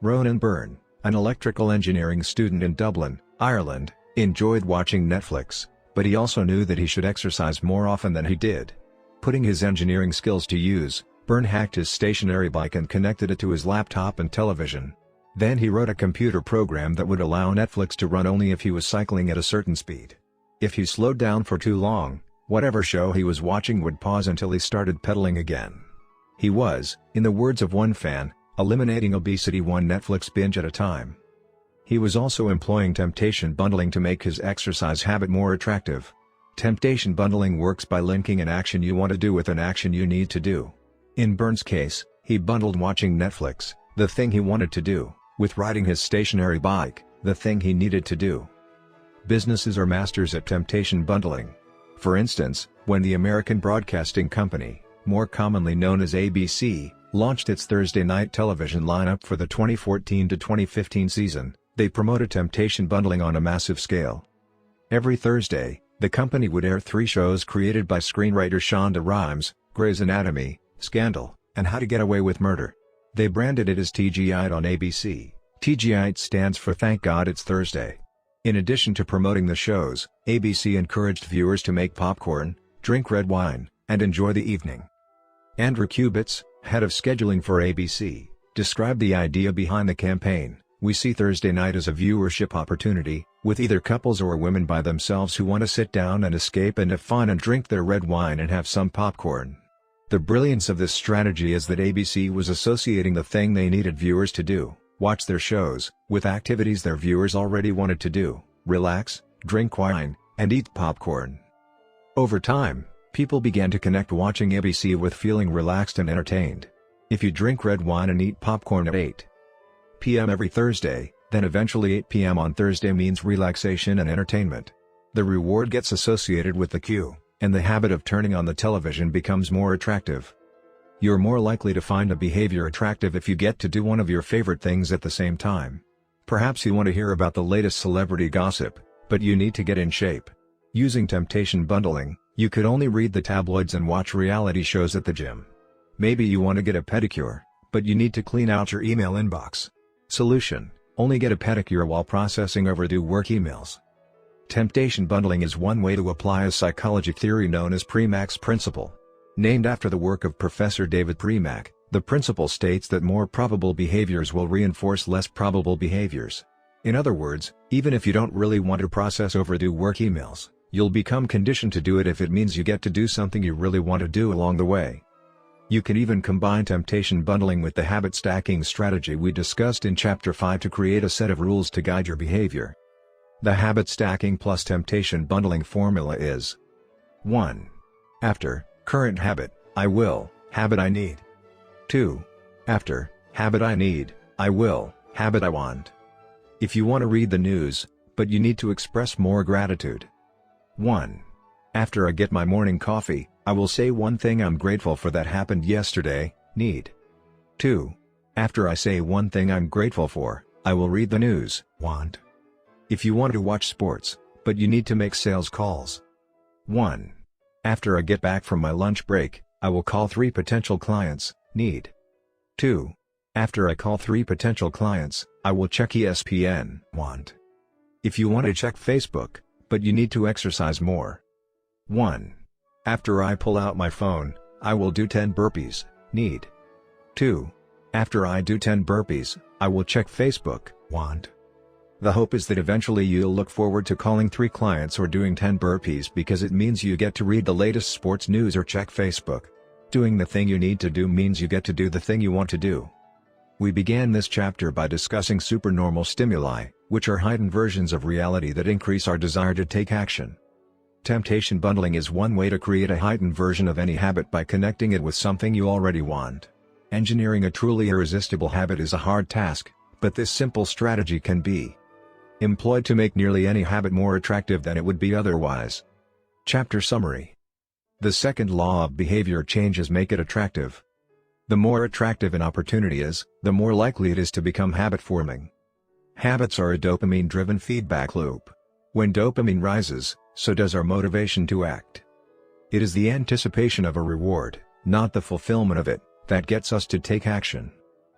Speaker 1: Ronan Byrne, an electrical engineering student in Dublin, Ireland, enjoyed watching Netflix, but he also knew that he should exercise more often than he did. Putting his engineering skills to use, Byrne hacked his stationary bike and connected it to his laptop and television. Then he wrote a computer program that would allow Netflix to run only if he was cycling at a certain speed. If he slowed down for too long, whatever show he was watching would pause until he started pedaling again. He was, in the words of one fan, eliminating obesity one Netflix binge at a time. He was also employing temptation bundling to make his exercise habit more attractive. Temptation bundling works by linking an action you want to do with an action you need to do. In Byrne's case, he bundled watching Netflix, the thing he wanted to do, with riding his stationary bike, the thing he needed to do. Businesses are masters at temptation bundling. For instance, when the American Broadcasting Company, more commonly known as ABC, launched its Thursday night television lineup for the 2014 to 2015 season, they promoted temptation bundling on a massive scale. Every Thursday, the company would air 3 shows created by screenwriter Shonda Rhimes: Grey's Anatomy, Scandal, and How to Get Away with Murder. They branded it as TGI'd on ABC. TGI'd stands for Thank God It's Thursday. In addition to promoting the shows, ABC encouraged viewers to make popcorn, drink red wine, and enjoy the evening. Andrew Kubitz, head of scheduling for ABC, described the idea behind the campaign. "We see Thursday night as a viewership opportunity, with either couples or women by themselves who want to sit down and escape and have fun and drink their red wine and have some popcorn." The brilliance of this strategy is that ABC was associating the thing they needed viewers to do, watch their shows, with activities their viewers already wanted to do: relax, drink wine, and eat popcorn. Over time, people began to connect watching ABC with feeling relaxed and entertained. If you drink red wine and eat popcorn at 8 p.m. every Thursday, then eventually 8 p.m. on Thursday means relaxation and entertainment. The reward gets associated with the cue, and the habit of turning on the television becomes more attractive. You're more likely to find a behavior attractive if you get to do one of your favorite things at the same time. Perhaps you want to hear about the latest celebrity gossip, but you need to get in shape. Using temptation bundling, you could only read the tabloids and watch reality shows at the gym. Maybe you want to get a pedicure, but you need to clean out your email inbox. Solution: only get a pedicure while processing overdue work emails. Temptation bundling is one way to apply a psychology theory known as Premack's principle. Named after the work of Professor David Premack, the principle states that more probable behaviors will reinforce less probable behaviors. In other words, even if you don't really want to process overdue work emails, You'll become conditioned to do it if it means you get to do something you really want to do along the way. You can even combine temptation bundling with the habit stacking strategy we discussed in Chapter 5 to create a set of rules to guide your behavior. The habit stacking plus temptation bundling formula is 1. After, current habit, I will, habit I need. 2. After, habit I need, I will, habit I want. If you want to read the news, but you need to express more gratitude. 1. After I get my morning coffee, I will say one thing I'm grateful for that happened yesterday, need. 2. After I say one thing I'm grateful for, I will read the news, want. If you want to watch sports, but you need to make sales calls. 1. After I get back from my lunch break, I will call 3 potential clients, need. 2. After I call 3 potential clients, I will check ESPN, want. If you want to check Facebook, but you need to exercise more. 1. After I pull out my phone, I will do 10 burpees, need. 2. After I do 10 burpees, I will check Facebook, want. The hope is that eventually you'll look forward to calling 3 clients or doing 10 burpees because it means you get to read the latest sports news or check Facebook. Doing the thing you need to do means you get to do the thing you want to do. We began this chapter by discussing supernormal stimuli, which are heightened versions of reality that increase our desire to take action. Temptation bundling is one way to create a heightened version of any habit by connecting it with something you already want. Engineering a truly irresistible habit is a hard task, but this simple strategy can be employed to make nearly any habit more attractive than it would be otherwise. Chapter Summary. The second law of behavior changes make it attractive. The more attractive an opportunity is, the more likely it is to become habit-forming. Habits are a dopamine-driven feedback loop. When dopamine rises, so does our motivation to act. It is the anticipation of a reward, not the fulfillment of it, that gets us to take action.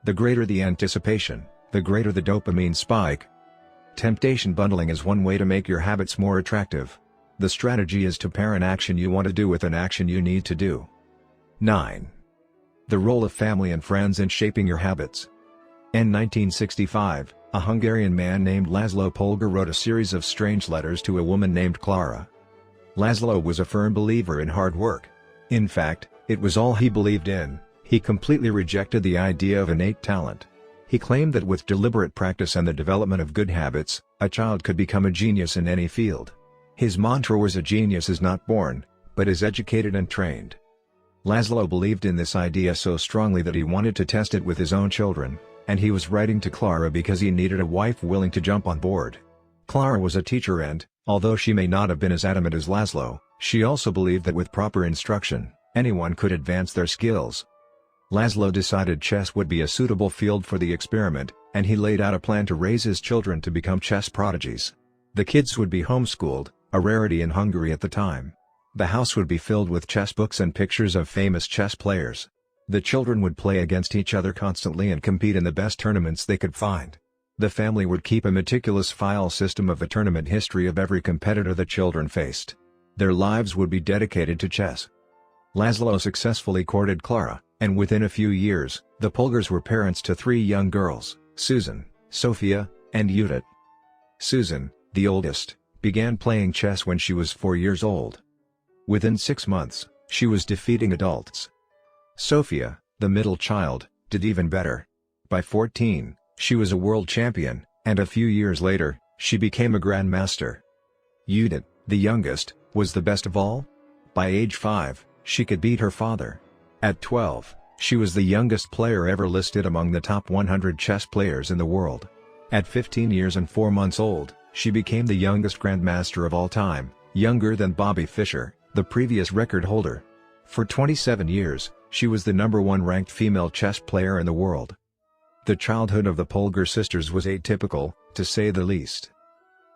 Speaker 1: The greater the anticipation, the greater the dopamine spike. Temptation bundling is one way to make your habits more attractive. The strategy is to pair an action you want to do with an action you need to do. 9. The role of family and friends in shaping your habits. In 1965, a Hungarian man named Laszlo Polgar wrote a series of strange letters to a woman named Clara. Laszlo was a firm believer in hard work. In fact, it was all he believed in. He completely rejected the idea of innate talent. He claimed that with deliberate practice and the development of good habits, a child could become a genius in any field. His mantra was, a genius is not born, but is educated and trained. Laszlo believed in this idea so strongly that he wanted to test it with his own children, and he was writing to Clara because he needed a wife willing to jump on board. Clara was a teacher and, although she may not have been as adamant as Laszlo, she also believed that with proper instruction, anyone could advance their skills. Laszlo decided chess would be a suitable field for the experiment, and he laid out a plan to raise his children to become chess prodigies. The kids would be homeschooled, a rarity in Hungary at the time. The house would be filled with chess books and pictures of famous chess players. The children would play against each other constantly and compete in the best tournaments they could find. The family would keep a meticulous file system of the tournament history of every competitor the children faced. Their lives would be dedicated to chess. Laszlo successfully courted Clara, and within a few years, the Polgars were parents to 3 young girls, Susan, Sophia, and Judith. Susan, the oldest, began playing chess when she was 4 years old. Within 6 months, she was defeating adults. Sophia, the middle child, did even better. By 14, she was a world champion, and a few years later, she became a grandmaster. Judith, the youngest, was the best of all. By age 5, she could beat her father. At 12, she was the youngest player ever listed among the top 100 chess players in the world. At 15 years and 4 months old, she became the youngest grandmaster of all time, younger than Bobby Fischer, the previous record holder. For 27 years, she was the #1 ranked female chess player in the world. The childhood of the Polgar sisters was atypical, to say the least.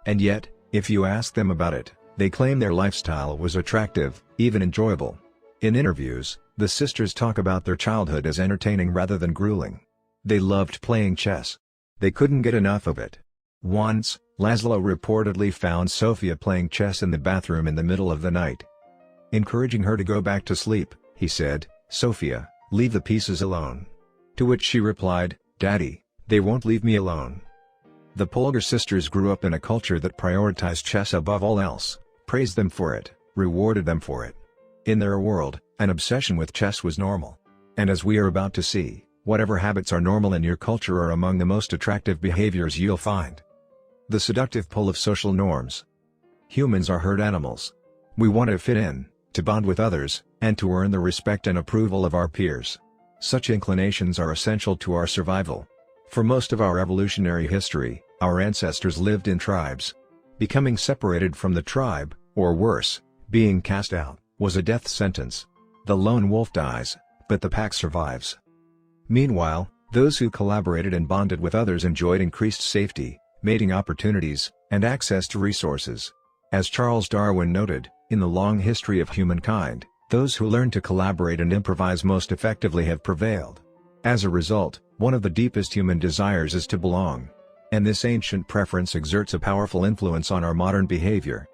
Speaker 1: And yet, if you ask them about it, they claim their lifestyle was attractive, even enjoyable. In interviews, the sisters talk about their childhood as entertaining rather than grueling. They loved playing chess. They couldn't get enough of it. Once, Laszlo reportedly found Sophia playing chess in the bathroom in the middle of the night. Encouraging her to go back to sleep, he said, "Sophia, leave the pieces alone." To which she replied, "Daddy, they won't leave me alone." The Polgar sisters grew up in a culture that prioritized chess above all else, praised them for it, rewarded them for it. In their world, an obsession with chess was normal. And as we are about to see, whatever habits are normal in your culture are among the most attractive behaviors you'll find. The seductive pull of social norms. Humans are herd animals. We want to fit in, to bond with others, and to earn the respect and approval of our peers. Such inclinations are essential to our survival. For most of our evolutionary history, our ancestors lived in tribes. Becoming separated from the tribe, or worse, being cast out, was a death sentence. The lone wolf dies, but the pack survives. Meanwhile, those who collaborated and bonded with others enjoyed increased safety, mating opportunities, and access to resources. As Charles Darwin noted, in the long history of humankind, those who learn to collaborate and improvise most effectively have prevailed. As a result, one of the deepest human desires is to belong. And this ancient preference exerts a powerful influence on our modern behavior.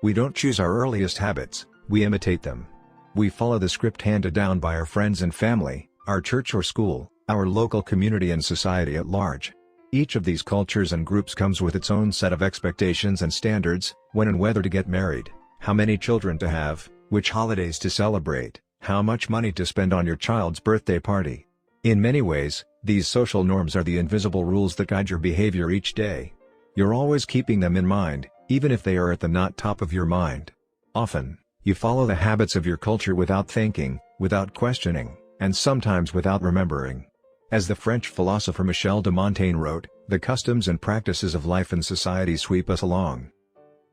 Speaker 1: We don't choose our earliest habits, we imitate them. We follow the script handed down by our friends and family, our church or school, our local community and society at large. Each of these cultures and groups comes with its own set of expectations and standards, when and whether to get married, how many children to have, which holidays to celebrate, how much money to spend on your child's birthday party. In many ways, these social norms are the invisible rules that guide your behavior each day. You're always keeping them in mind, even if they are at the not top of your mind. Often, you follow the habits of your culture without thinking, without questioning, and sometimes without remembering. As the French philosopher Michel de Montaigne wrote, the customs and practices of life and society sweep us along.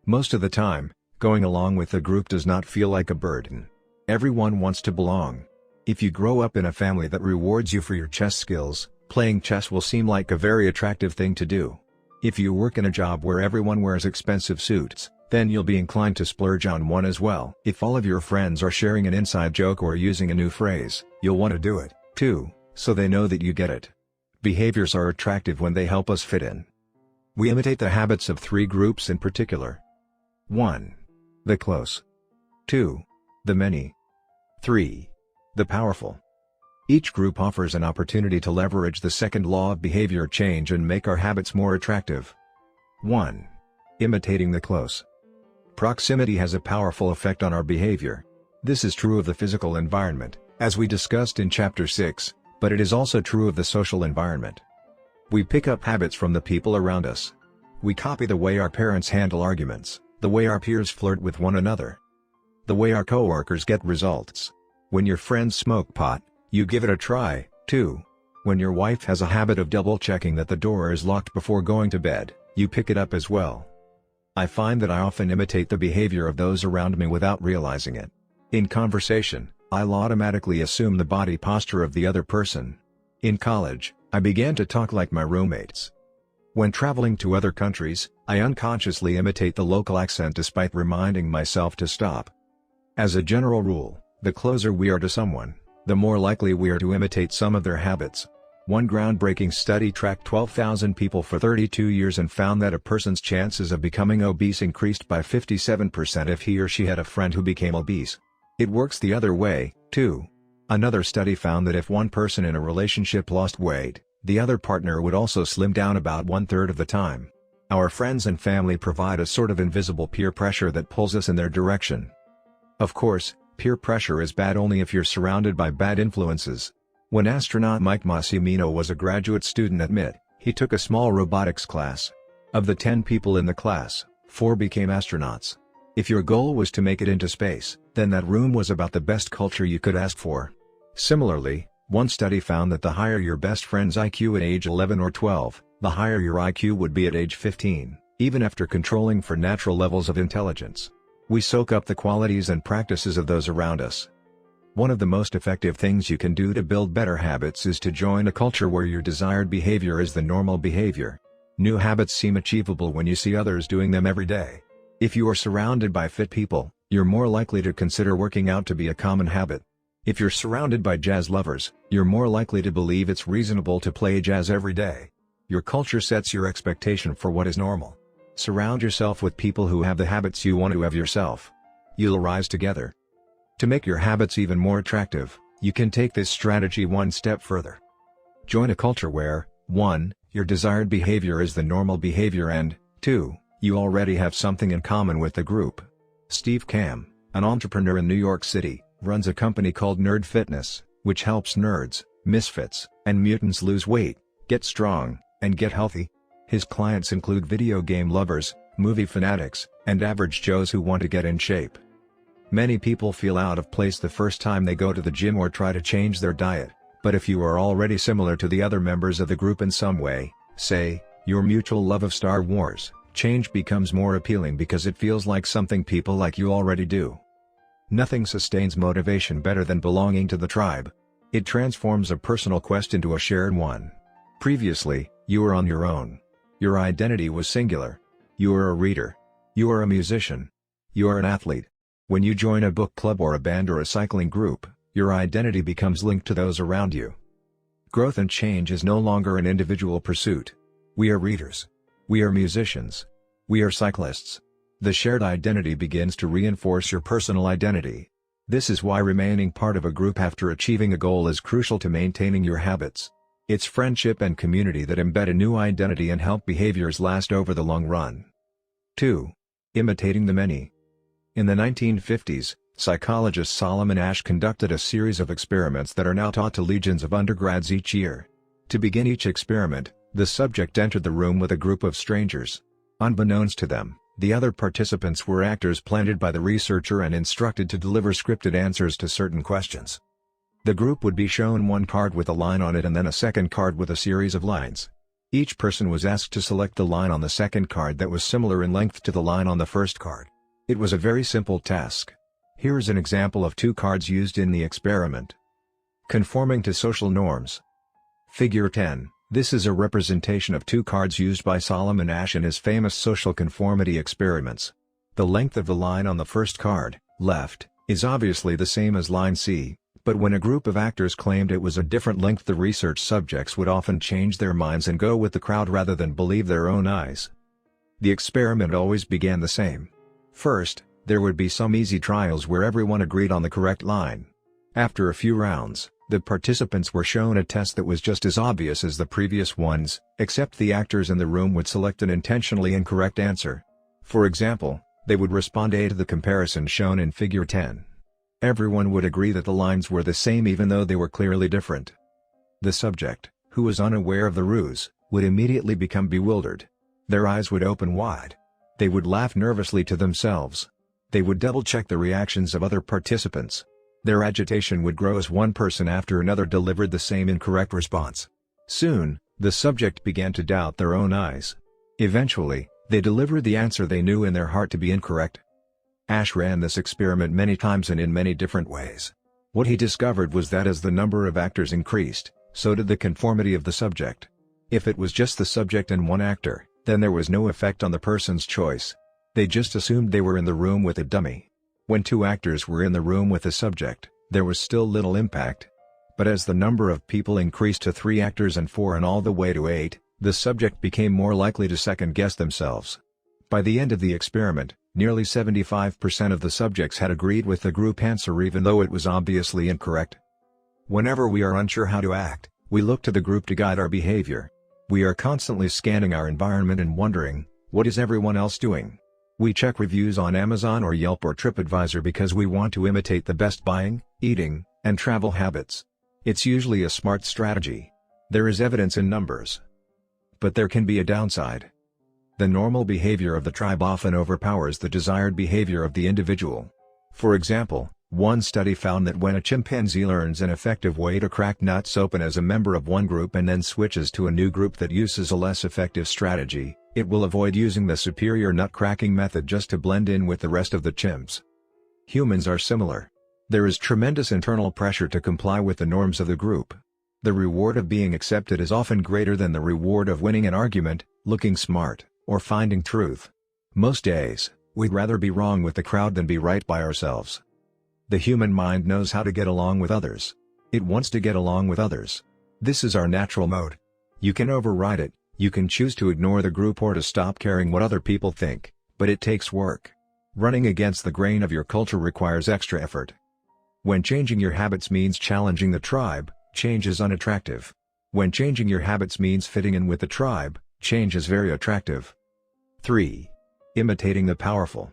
Speaker 1: Most of the time, going along with the group does not feel like a burden. Everyone wants to belong. If you grow up in a family that rewards you for your chess skills, playing chess will seem like a very attractive thing to do. If you work in a job where everyone wears expensive suits, then you'll be inclined to splurge on one as well. If all of your friends are sharing an inside joke or using a new phrase, you'll want to do it, too, so they know that you get it. Behaviors are attractive when they help us fit in. We imitate the habits of three groups in particular. 1. The close. 2. The many. 3. The powerful. Each group offers an opportunity to leverage the second law of behavior change and make our habits more attractive. 1. Imitating the close. Proximity has a powerful effect on our behavior. This is true of the physical environment, as we discussed in Chapter 6, but it is also true of the social environment. We pick up habits from the people around us. We copy the way our parents handle arguments, the way our peers flirt with one another, the way our coworkers get results. When your friends smoke pot, you give it a try, too. When your wife has a habit of double-checking that the door is locked before going to bed, you pick it up as well. I find that I often imitate the behavior of those around me without realizing it. In conversation, I'll automatically assume the body posture of the other person. In college, I began to talk like my roommates. When traveling to other countries, I unconsciously imitate the local accent despite reminding myself to stop. As a general rule, the closer we are to someone, the more likely we are to imitate some of their habits. One groundbreaking study tracked 12,000 people for 32 years and found that a person's chances of becoming obese increased by 57% if he or she had a friend who became obese. It works the other way, too. Another study found that if one person in a relationship lost weight, the other partner would also slim down about 1/3 of the time. Our friends and family provide a sort of invisible peer pressure that pulls us in their direction. Of course, peer pressure is bad only if you're surrounded by bad influences. When astronaut Mike Massimino was a graduate student at MIT, he took a small robotics class. Of the 10 people in the class, 4 became astronauts. If your goal was to make it into space, then that room was about the best culture you could ask for. Similarly, one study found that the higher your best friend's IQ at age 11 or 12, the higher your IQ would be at age 15, even after controlling for natural levels of intelligence. We soak up the qualities and practices of those around us. One of the most effective things you can do to build better habits is to join a culture where your desired behavior is the normal behavior. New habits seem achievable when you see others doing them every day. If you are surrounded by fit people, you're more likely to consider working out to be a common habit. If you're surrounded by jazz lovers, you're more likely to believe it's reasonable to play jazz every day. Your culture sets your expectation for what is normal. Surround yourself with people who have the habits you want to have yourself. You'll rise together. To make your habits even more attractive, you can take this strategy one step further. Join a culture where, 1. Your desired behavior is the normal behavior and, 2. You already have something in common with the group. Steve Kam, an entrepreneur in New York City, runs a company called Nerd Fitness, which helps nerds, misfits, and mutants lose weight, get strong, and get healthy. His clients include video game lovers, movie fanatics, and average Joes who want to get in shape. Many people feel out of place the first time they go to the gym or try to change their diet, but if you are already similar to the other members of the group in some way, say, your mutual love of Star Wars, change becomes more appealing because it feels like something people like you already do. Nothing sustains motivation better than belonging to the tribe. It transforms a personal quest into a shared one. Previously, you were on your own. Your identity was singular. You are a reader. You are a musician. You are an athlete. When you join a book club or a band or a cycling group, your identity becomes linked to those around you. Growth and change is no longer an individual pursuit. We are readers. We are musicians. We are cyclists. The shared identity begins to reinforce your personal identity. This is why remaining part of a group after achieving a goal is crucial to maintaining your habits. It's friendship and community that embed a new identity and help behaviors last over the long run. 2. Imitating the many. In the 1950s, psychologist Solomon Asch conducted a series of experiments that are now taught to legions of undergrads each year. To begin each experiment, the subject entered the room with a group of strangers. Unbeknownst to them, the other participants were actors planted by the researcher and instructed to deliver scripted answers to certain questions. The group would be shown one card with a line on it and then a second card with a series of lines. Each person was asked to select the line on the second card that was similar in length to the line on the first card. It was a very simple task. Here is an example of two cards used in the experiment. Conforming to social norms. Figure 10. This is a representation of two cards used by Solomon Asch in his famous social conformity experiments. The length of the line on the first card, left, is obviously the same as line C, but when a group of actors claimed it was a different length, the research subjects would often change their minds and go with the crowd rather than believe their own eyes. The experiment always began the same. First, there would be some easy trials where everyone agreed on the correct line. After a few rounds, the participants were shown a test that was just as obvious as the previous ones, except the actors in the room would select an intentionally incorrect answer. For example, they would respond A to the comparison shown in Figure 10. Everyone would agree that the lines were the same even though they were clearly different. The subject, who was unaware of the ruse, would immediately become bewildered. Their eyes would open wide. They would laugh nervously to themselves. They would double-check the reactions of other participants. Their agitation would grow as one person after another delivered the same incorrect response. Soon, the subject began to doubt their own eyes. Eventually, they delivered the answer they knew in their heart to be incorrect. Asch ran this experiment many times and in many different ways. What he discovered was that as the number of actors increased, so did the conformity of the subject. If it was just the subject and one actor, then there was no effect on the person's choice. They just assumed they were in the room with a dummy. When two actors were in the room with a subject, there was still little impact. But as the number of people increased to 3 actors and 4 and all the way to 8, the subject became more likely to second-guess themselves. By the end of the experiment, nearly 75% of the subjects had agreed with the group answer even though it was obviously incorrect. Whenever we are unsure how to act, we look to the group to guide our behavior. We are constantly scanning our environment and wondering, what is everyone else doing? We check reviews on Amazon or Yelp or TripAdvisor because we want to imitate the best buying, eating, and travel habits. It's usually a smart strategy. There is evidence in numbers. But there can be a downside. The normal behavior of the tribe often overpowers the desired behavior of the individual. For example, one study found that when a chimpanzee learns an effective way to crack nuts open as a member of one group and then switches to a new group that uses a less effective strategy, it will avoid using the superior nut cracking method just to blend in with the rest of the chimps. Humans are similar. There is tremendous internal pressure to comply with the norms of the group. The reward of being accepted is often greater than the reward of winning an argument, looking smart, or finding truth. Most days, we'd rather be wrong with the crowd than be right by ourselves. The human mind knows how to get along with others. It wants to get along with others. This is our natural mode. You can override it, you can choose to ignore the group or to stop caring what other people think, but it takes work. Running against the grain of your culture requires extra effort. When changing your habits means challenging the tribe, change is unattractive. When changing your habits means fitting in with the tribe, change is very attractive. 3. Imitating the powerful.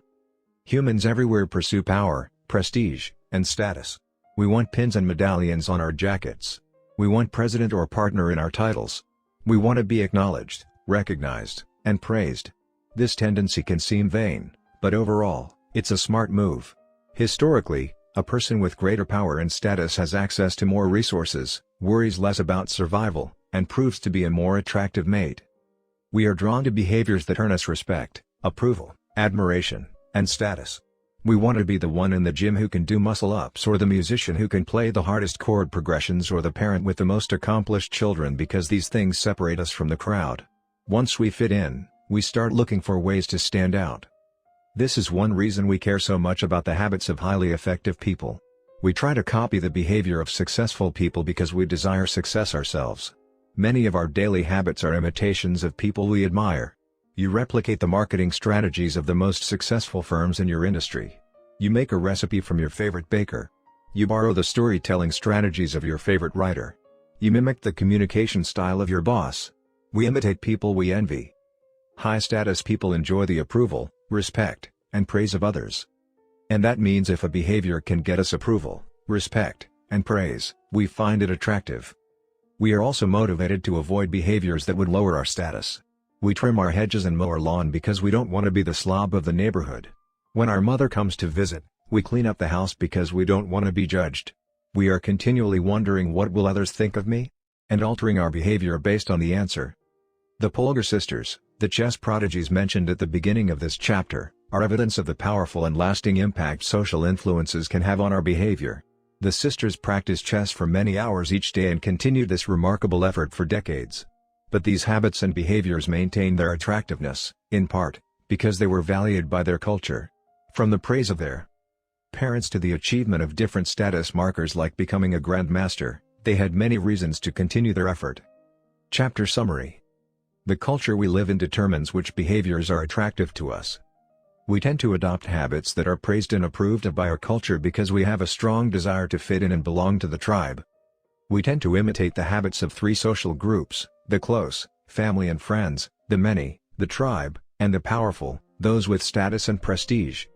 Speaker 1: Humans everywhere pursue power, prestige, and status. We want pins and medallions on our jackets. We want president or partner in our titles. We want to be acknowledged, recognized, and praised. This tendency can seem vain, but overall, it's a smart move. Historically, a person with greater power and status has access to more resources, worries less about survival, and proves to be a more attractive mate. We are drawn to behaviors that earn us respect, approval, admiration, and status. We want to be the one in the gym who can do muscle-ups, or the musician who can play the hardest chord progressions, or the parent with the most accomplished children, because these things separate us from the crowd. Once we fit in, we start looking for ways to stand out. This is one reason we care so much about the habits of highly effective people. We try to copy the behavior of successful people because we desire success ourselves. Many of our daily habits are imitations of people we admire. You replicate the marketing strategies of the most successful firms in your industry. You make a recipe from your favorite baker. You borrow the storytelling strategies of your favorite writer. You mimic the communication style of your boss. We imitate people we envy. High-status people enjoy the approval, respect, and praise of others. And that means if a behavior can get us approval, respect, and praise, we find it attractive. We are also motivated to avoid behaviors that would lower our status. We trim our hedges and mow our lawn because we don't want to be the slob of the neighborhood. When our mother comes to visit, we clean up the house because we don't want to be judged. We are continually wondering, what will others think of me? And altering our behavior based on the answer. The Polgar sisters, the chess prodigies mentioned at the beginning of this chapter, are evidence of the powerful and lasting impact social influences can have on our behavior. The sisters practiced chess for many hours each day and continued this remarkable effort for decades. But these habits and behaviors maintained their attractiveness, in part, because they were valued by their culture. From the praise of their parents to the achievement of different status markers like becoming a grandmaster, they had many reasons to continue their effort. Chapter Summary. The culture we live in determines which behaviors are attractive to us. We tend to adopt habits that are praised and approved of by our culture because we have a strong desire to fit in and belong to the tribe. We tend to imitate the habits of three social groups: the close, family and friends; the many, the tribe; and the powerful, those with status and prestige.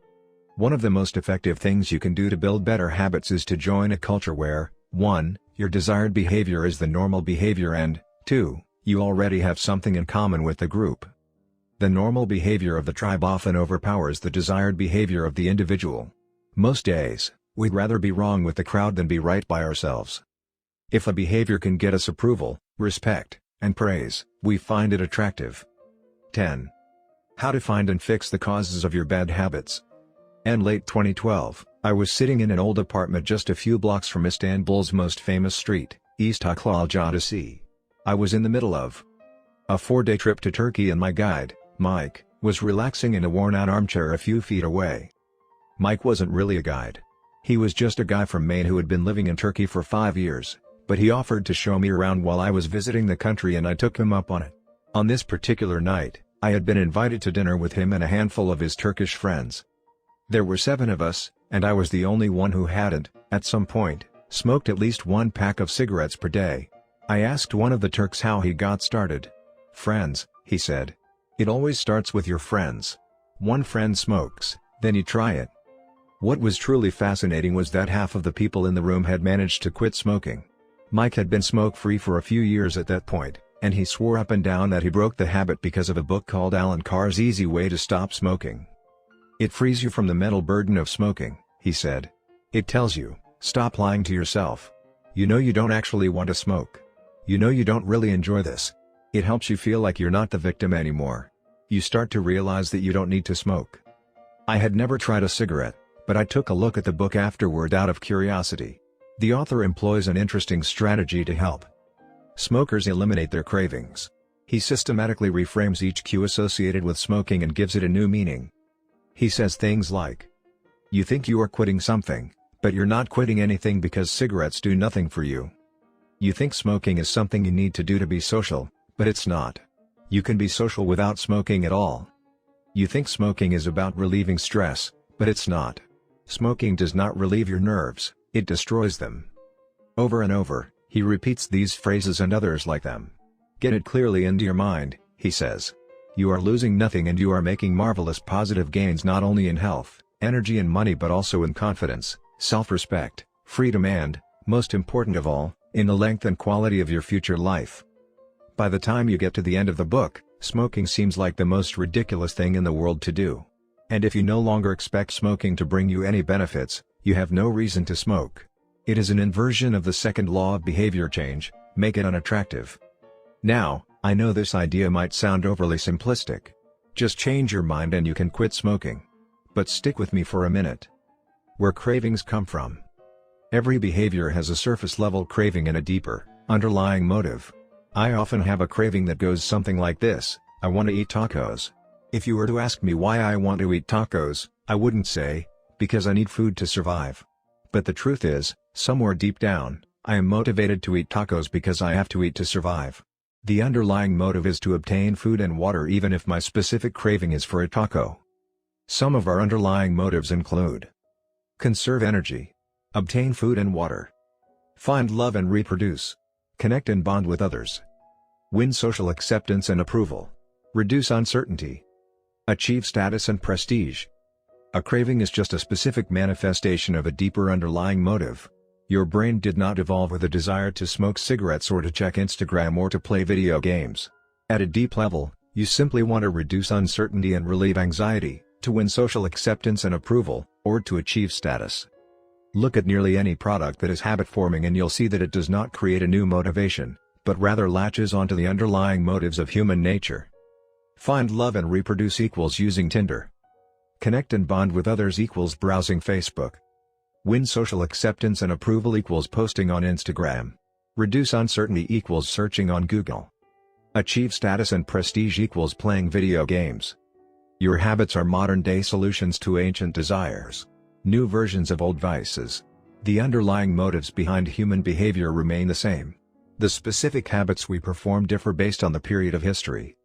Speaker 1: One of the most effective things you can do to build better habits is to join a culture where, 1. Your desired behavior is the normal behavior, and 2. You already have something in common with the group. The normal behavior of the tribe often overpowers the desired behavior of the individual. Most days, we'd rather be wrong with the crowd than be right by ourselves. If a behavior can get us approval, respect, and praise, we find it attractive. 10. How to find and fix the causes of your bad habits. In late 2012, I was sitting in an old apartment just a few blocks from Istanbul's most famous street, İstiklal Caddesi. I was in the middle of a 4-day trip to Turkey and my guide, Mike, was relaxing in a worn-out armchair a few feet away. Mike wasn't really a guide. He was just a guy from Maine who had been living in Turkey for 5 years, but he offered to show me around while I was visiting the country and I took him up on it. On this particular night, I had been invited to dinner with him and a handful of his Turkish friends. There were 7 of us, and I was the only one who hadn't, at some point, smoked at least 1 pack of cigarettes per day. I asked one of the Turks how he got started. "Friends," he said. "It always starts with your friends. One friend smokes, then you try it." What was truly fascinating was that half of the people in the room had managed to quit smoking. Mike had been smoke-free for a few years at that point, and he swore up and down that he broke the habit because of a book called Alan Carr's Easy Way to Stop Smoking. "It frees you from the mental burden of smoking," he said. "It tells you, stop lying to yourself. You know you don't actually want to smoke. You know you don't really enjoy this. It helps you feel like you're not the victim anymore. You start to realize that you don't need to smoke." I had never tried a cigarette, but I took a look at the book afterward out of curiosity. The author employs an interesting strategy to help smokers eliminate their cravings. He systematically reframes each cue associated with smoking and gives it a new meaning. He says things like, "You think you are quitting something, but you're not quitting anything because cigarettes do nothing for you. You think smoking is something you need to do to be social, but it's not. You can be social without smoking at all. You think smoking is about relieving stress, but it's not. Smoking does not relieve your nerves, it destroys them." Over and over, he repeats these phrases and others like them. "Get it clearly into your mind," he says. "You are losing nothing and you are making marvelous positive gains not only in health, energy and money, but also in confidence, self-respect, freedom and, most important of all, in the length and quality of your future life. By the time you get to the end of the book, smoking seems like the most ridiculous thing in the world to do. And if you no longer expect smoking to bring you any benefits, you have no reason to smoke. It is an inversion of the second law of behavior change: make it unattractive. Now, I know this idea might sound overly simplistic. Just change your mind and you can quit smoking. But stick with me for a minute. Where cravings come from. Every behavior has a surface-level craving and a deeper, underlying motive. I often have a craving that goes something like this: I want to eat tacos. If you were to ask me why I want to eat tacos, I wouldn't say, because I need food to survive. But the truth is, somewhere deep down, I am motivated to eat tacos because I have to eat to survive. The underlying motive is to obtain food and water, even if my specific craving is for a taco. Some of our underlying motives include: conserve energy, obtain food and water, find love and reproduce, connect and bond with others, win social acceptance and approval, reduce uncertainty, achieve status and prestige. A craving is just a specific manifestation of a deeper underlying motive. Your brain did not evolve with a desire to smoke cigarettes or to check Instagram or to play video games. At a deep level, you simply want to reduce uncertainty and relieve anxiety, to win social acceptance and approval, or to achieve status. Look at nearly any product that is habit-forming and you'll see that it does not create a new motivation, but rather latches onto the underlying motives of human nature. Find love and reproduce equals using Tinder. Connect and bond with others equals browsing Facebook. Win social acceptance and approval equals posting on Instagram. Reduce uncertainty equals searching on Google. Achieve status and prestige equals playing video games. Your habits are modern-day solutions to ancient desires. New versions of old vices. The underlying motives behind human behavior remain the same. The specific habits we perform differ based on the period of history.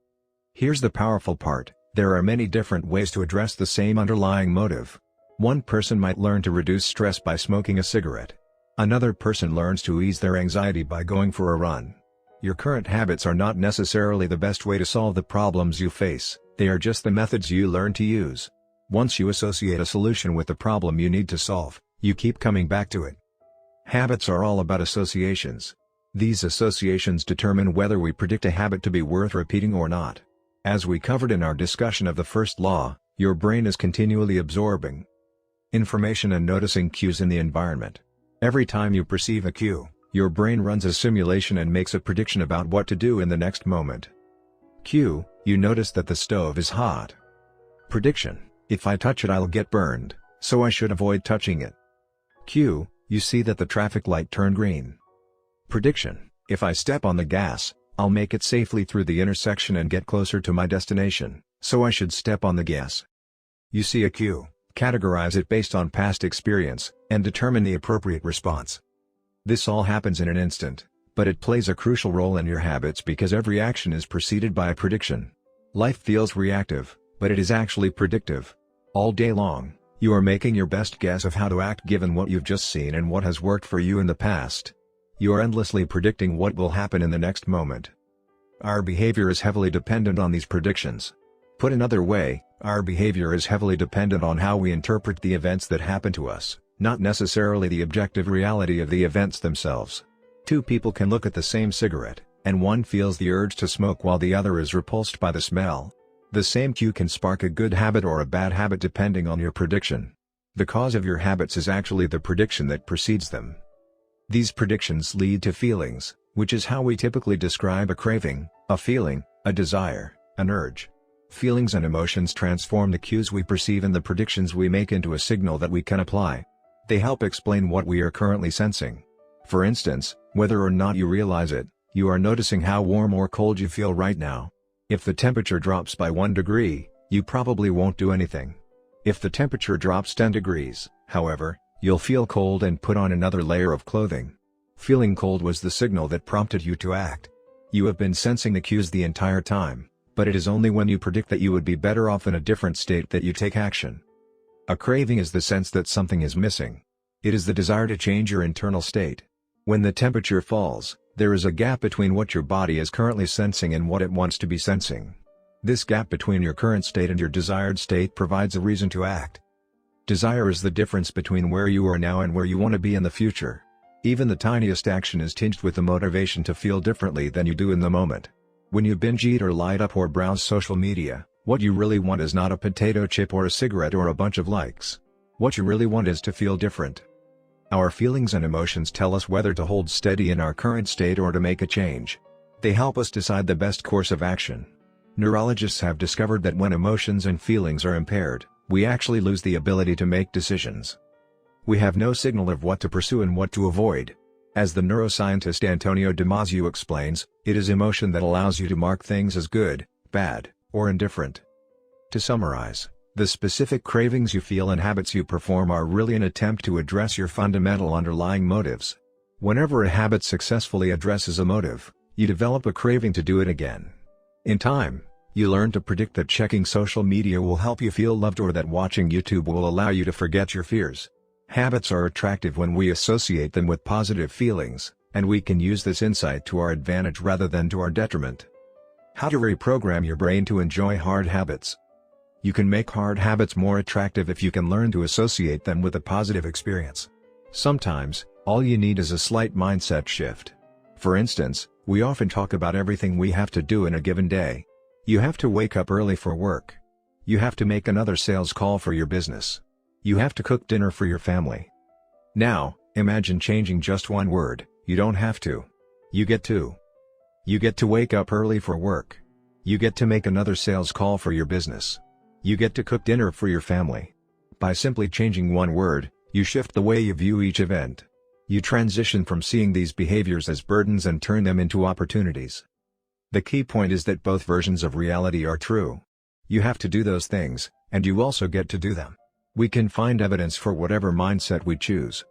Speaker 1: Here's the powerful part: there are many different ways to address the same underlying motive. One person might learn to reduce stress by smoking a cigarette. Another person learns to ease their anxiety by going for a run. Your current habits are not necessarily the best way to solve the problems you face, they are just the methods you learn to use. Once you associate a solution with the problem you need to solve, you keep coming back to it. Habits are all about associations. These associations determine whether we predict a habit to be worth repeating or not. As we covered in our discussion of the first law, your brain is continually absorbing information and noticing cues in the environment. Every time you perceive a cue, your brain runs a simulation and makes a prediction about what to do in the next moment. Cue: you notice that the stove is hot. Prediction: if I touch it I'll get burned, so I should avoid touching it. Cue: you see that the traffic light turned green. Prediction: if I step on the gas, I'll make it safely through the intersection and get closer to my destination, so I should step on the gas. You see a cue, categorize it based on past experience, and determine the appropriate response. This all happens in an instant, but it plays a crucial role in your habits because every action is preceded by a prediction. Life feels reactive, but it is actually predictive. All day long, you are making your best guess of how to act given what you've just seen and what has worked for you in the past. You are endlessly predicting what will happen in the next moment. Our behavior is heavily dependent on these predictions. Put another way, our behavior is heavily dependent on how we interpret the events that happen to us, not necessarily the objective reality of the events themselves. Two people can look at the same cigarette, and one feels the urge to smoke while the other is repulsed by the smell. The same cue can spark a good habit or a bad habit depending on your prediction. The cause of your habits is actually the prediction that precedes them. These predictions lead to feelings, which is how we typically describe a craving, a feeling, a desire, an urge. Feelings and emotions transform the cues we perceive and the predictions we make into a signal that we can apply. They help explain what we are currently sensing. For instance, whether or not you realize it, you are noticing how warm or cold you feel right now. If the temperature drops by 1 degree, you probably won't do anything. If the temperature drops 10 degrees, however, you'll feel cold and put on another layer of clothing. Feeling cold was the signal that prompted you to act. You have been sensing the cues the entire time, but it is only when you predict that you would be better off in a different state that you take action. A craving is the sense that something is missing. It is the desire to change your internal state. When the temperature falls, there is a gap between what your body is currently sensing and what it wants to be sensing. This gap between your current state and your desired state provides a reason to act. Desire is the difference between where you are now and where you want to be in the future. Even the tiniest action is tinged with the motivation to feel differently than you do in the moment. When you binge eat or light up or browse social media, what you really want is not a potato chip or a cigarette or a bunch of likes. What you really want is to feel different. Our feelings and emotions tell us whether to hold steady in our current state or to make a change. They help us decide the best course of action. Neurologists have discovered that when emotions and feelings are impaired, we actually lose the ability to make decisions. We have no signal of what to pursue and what to avoid. As the neuroscientist Antonio Damasio explains, it is emotion that allows you to mark things as good, bad, or indifferent. To summarize, the specific cravings you feel and habits you perform are really an attempt to address your fundamental underlying motives. Whenever a habit successfully addresses a motive, you develop a craving to do it again. In time, you learn to predict that checking social media will help you feel loved or that watching YouTube will allow you to forget your fears. Habits are attractive when we associate them with positive feelings, and we can use this insight to our advantage rather than to our detriment. How to reprogram your brain to enjoy hard habits. You can make hard habits more attractive if you can learn to associate them with a positive experience. Sometimes, all you need is a slight mindset shift. For instance, we often talk about everything we have to do in a given day. You have to wake up early for work. You have to make another sales call for your business. You have to cook dinner for your family. Now, imagine changing just one word. You don't have to. You get to. You get to wake up early for work. You get to make another sales call for your business. You get to cook dinner for your family. By simply changing one word, you shift the way you view each event. You transition from seeing these behaviors as burdens and turn them into opportunities. The key point is that both versions of reality are true. You have to do those things, and you also get to do them. We can find evidence for whatever mindset we choose.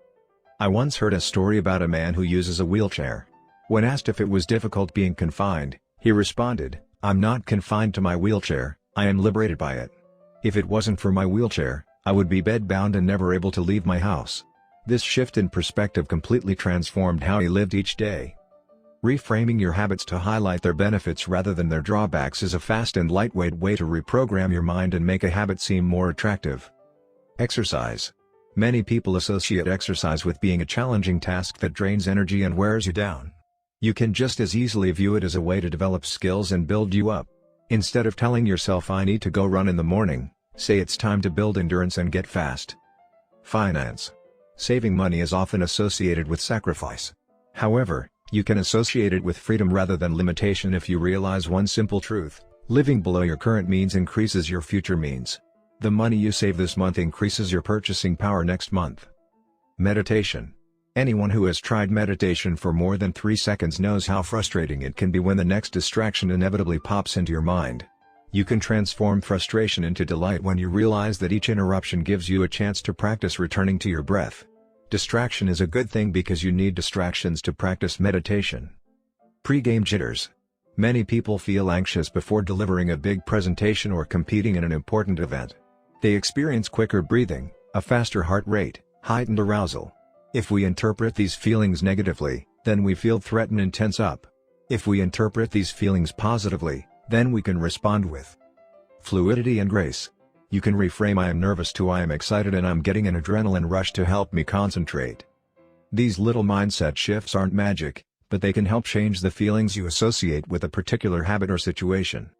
Speaker 1: I once heard a story about a man who uses a wheelchair. When asked if it was difficult being confined, he responded, "I'm not confined to my wheelchair, I am liberated by it. If it wasn't for my wheelchair, I would be bedbound and never able to leave my house." This shift in perspective completely transformed how he lived each day. Reframing your habits to highlight their benefits rather than their drawbacks is a fast and lightweight way to reprogram your mind and make a habit seem more attractive. Exercise. Many people associate exercise with being a challenging task that drains energy and wears you down. You can just as easily view it as a way to develop skills and build you up. Instead of telling yourself "I need to go run in the morning," say it's time to build endurance and get fast. Finance. Saving money is often associated with sacrifice. However, you can associate it with freedom rather than limitation if you realize one simple truth: living below your current means increases your future means. The money you save this month increases your purchasing power next month. Meditation. Anyone who has tried meditation for more than 3 seconds knows how frustrating it can be when the next distraction inevitably pops into your mind. You can transform frustration into delight when you realize that each interruption gives you a chance to practice returning to your breath. Distraction is a good thing because you need distractions to practice meditation. Pre-game jitters. Many people feel anxious before delivering a big presentation or competing in an important event. They experience quicker breathing, a faster heart rate, heightened arousal. If we interpret these feelings negatively, then we feel threatened and tense up. If we interpret these feelings positively, then we can respond with fluidity and grace. You can reframe "I am nervous" to "I am excited and I'm getting an adrenaline rush to help me concentrate." These little mindset shifts aren't magic, but they can help change the feelings you associate with a particular habit or situation.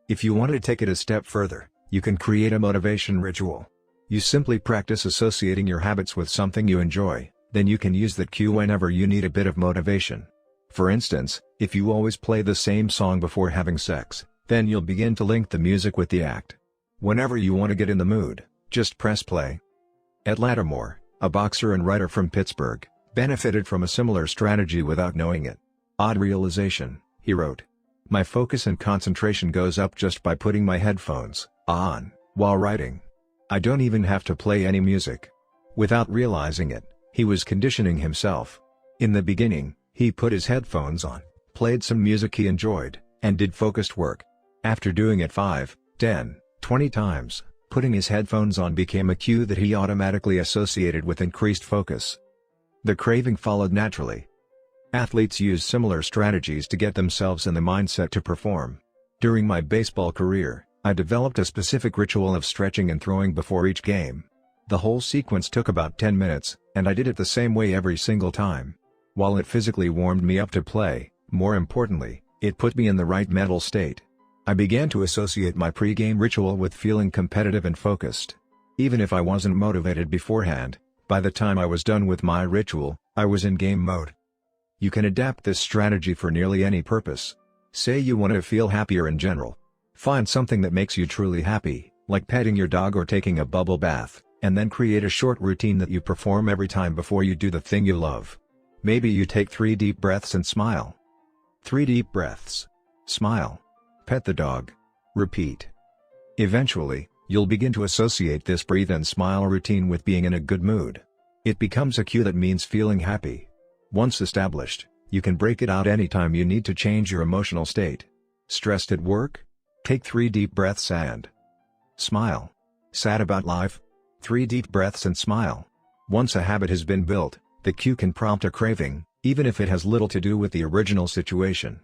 Speaker 1: If you want to take it a step further, you can create a motivation ritual. You simply practice associating your habits with something you enjoy, then you can use that cue whenever you need a bit of motivation. For instance, if you always play the same song before having sex, then you'll begin to link the music with the act. Whenever you want to get in the mood, just press play. Ed Lattimore, a boxer and writer from Pittsburgh, benefited from a similar strategy without knowing it. "Odd realization," he wrote. "My focus and concentration goes up just by putting my headphones on while writing. I don't even have to play any music." Without realizing it, he was conditioning himself. In the beginning, he put his headphones on, played some music he enjoyed, and did focused work. After doing it 5, 10, 20 times, putting his headphones on became a cue that he automatically associated with increased focus. The craving followed naturally. Athletes use similar strategies to get themselves in the mindset to perform. During my baseball career, I developed a specific ritual of stretching and throwing before each game. The whole sequence took about 10 minutes, and I did it the same way every single time. While it physically warmed me up to play, more importantly, it put me in the right mental state. I began to associate my pre-game ritual with feeling competitive and focused. Even if I wasn't motivated beforehand, by the time I was done with my ritual, I was in game mode. You can adapt this strategy for nearly any purpose. Say you want to feel happier in general. Find something that makes you truly happy, like petting your dog or taking a bubble bath, and then create a short routine that you perform every time before you do the thing you love. Maybe you take 3 deep breaths and smile. 3 deep breaths. Smile. Pet the dog. Repeat. Eventually, you'll begin to associate this breathe and smile routine with being in a good mood. It becomes a cue that means feeling happy. Once established, you can break it out anytime you need to change your emotional state. Stressed at work? Take 3 deep breaths and smile. Sad about life? 3 deep breaths and smile. Once a habit has been built, the cue can prompt a craving, even if it has little to do with the original situation.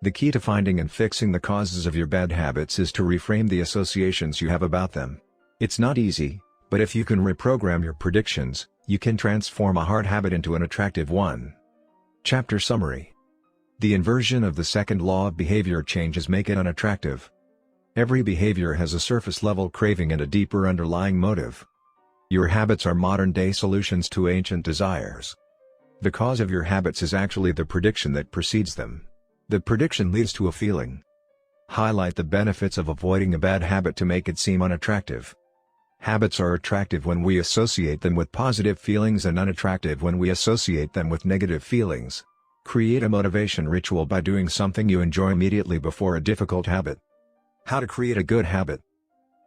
Speaker 1: The key to finding and fixing the causes of your bad habits is to reframe the associations you have about them. It's not easy, but if you can reprogram your predictions, you can transform a hard habit into an attractive one. Chapter Summary. The inversion of the second law of behavior changes make it unattractive. Every behavior has a surface-level craving and a deeper underlying motive. Your habits are modern-day solutions to ancient desires. The cause of your habits is actually the prediction that precedes them. The prediction leads to a feeling. Highlight the benefits of avoiding a bad habit to make it seem unattractive. Habits are attractive when we associate them with positive feelings and unattractive when we associate them with negative feelings. Create a motivation ritual by doing something you enjoy immediately before a difficult habit. How to create a good habit.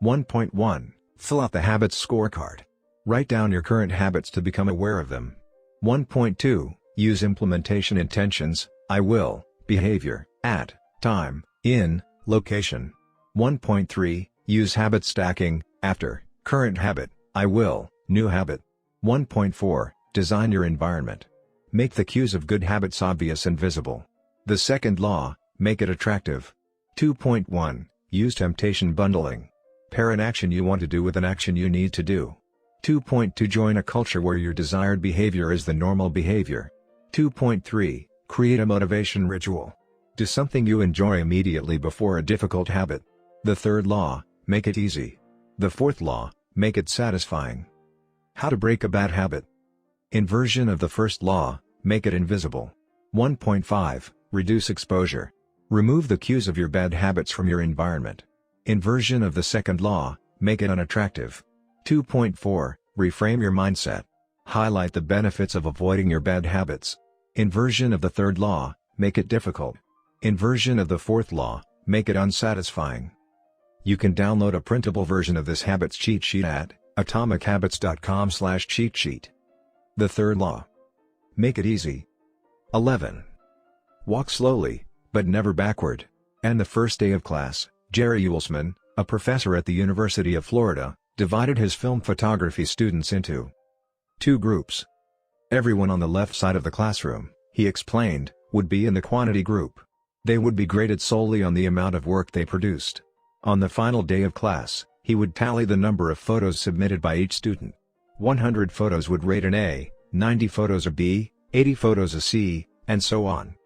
Speaker 1: 1.1. Fill out the habits scorecard. Write down your current habits to become aware of them. 1.2. Use implementation intentions, I will, behavior, at, time, in, location. 1.3. Use habit stacking, after, current habit, I will, new habit. 1.4. Design your environment. Make the cues of good habits obvious and visible. The second law, make it attractive. 2.1. Use temptation bundling. Pair an action you want to do with an action you need to do. 2.2. Join a culture where your desired behavior is the normal behavior. 2.3. Create a motivation ritual. Do something you enjoy immediately before a difficult habit. The third law, make it easy. The fourth law, make it satisfying. How to break a bad habit. Inversion of the first law, make it invisible. 1.5. Reduce exposure. Remove the cues of your bad habits from your environment. Inversion of the second law, make it unattractive. 2.4. Reframe your mindset. Highlight the benefits of avoiding your bad habits. Inversion of the third law, make it difficult. Inversion of the fourth law, make it unsatisfying. You can download a printable version of this habits cheat sheet at atomichabits.com/cheat sheet. The third law. Make it easy. 11. Walk slowly, but never backward. And the first day of class, Jerry Uelsman, a professor at the University of Florida, divided his film photography students into 2 groups. Everyone on the left side of the classroom, he explained, would be in the quantity group. They would be graded solely on the amount of work they produced. On the final day of class, he would tally the number of photos submitted by each student. 100 photos would rate an A, 90 photos a B, 80 photos a C, and so on.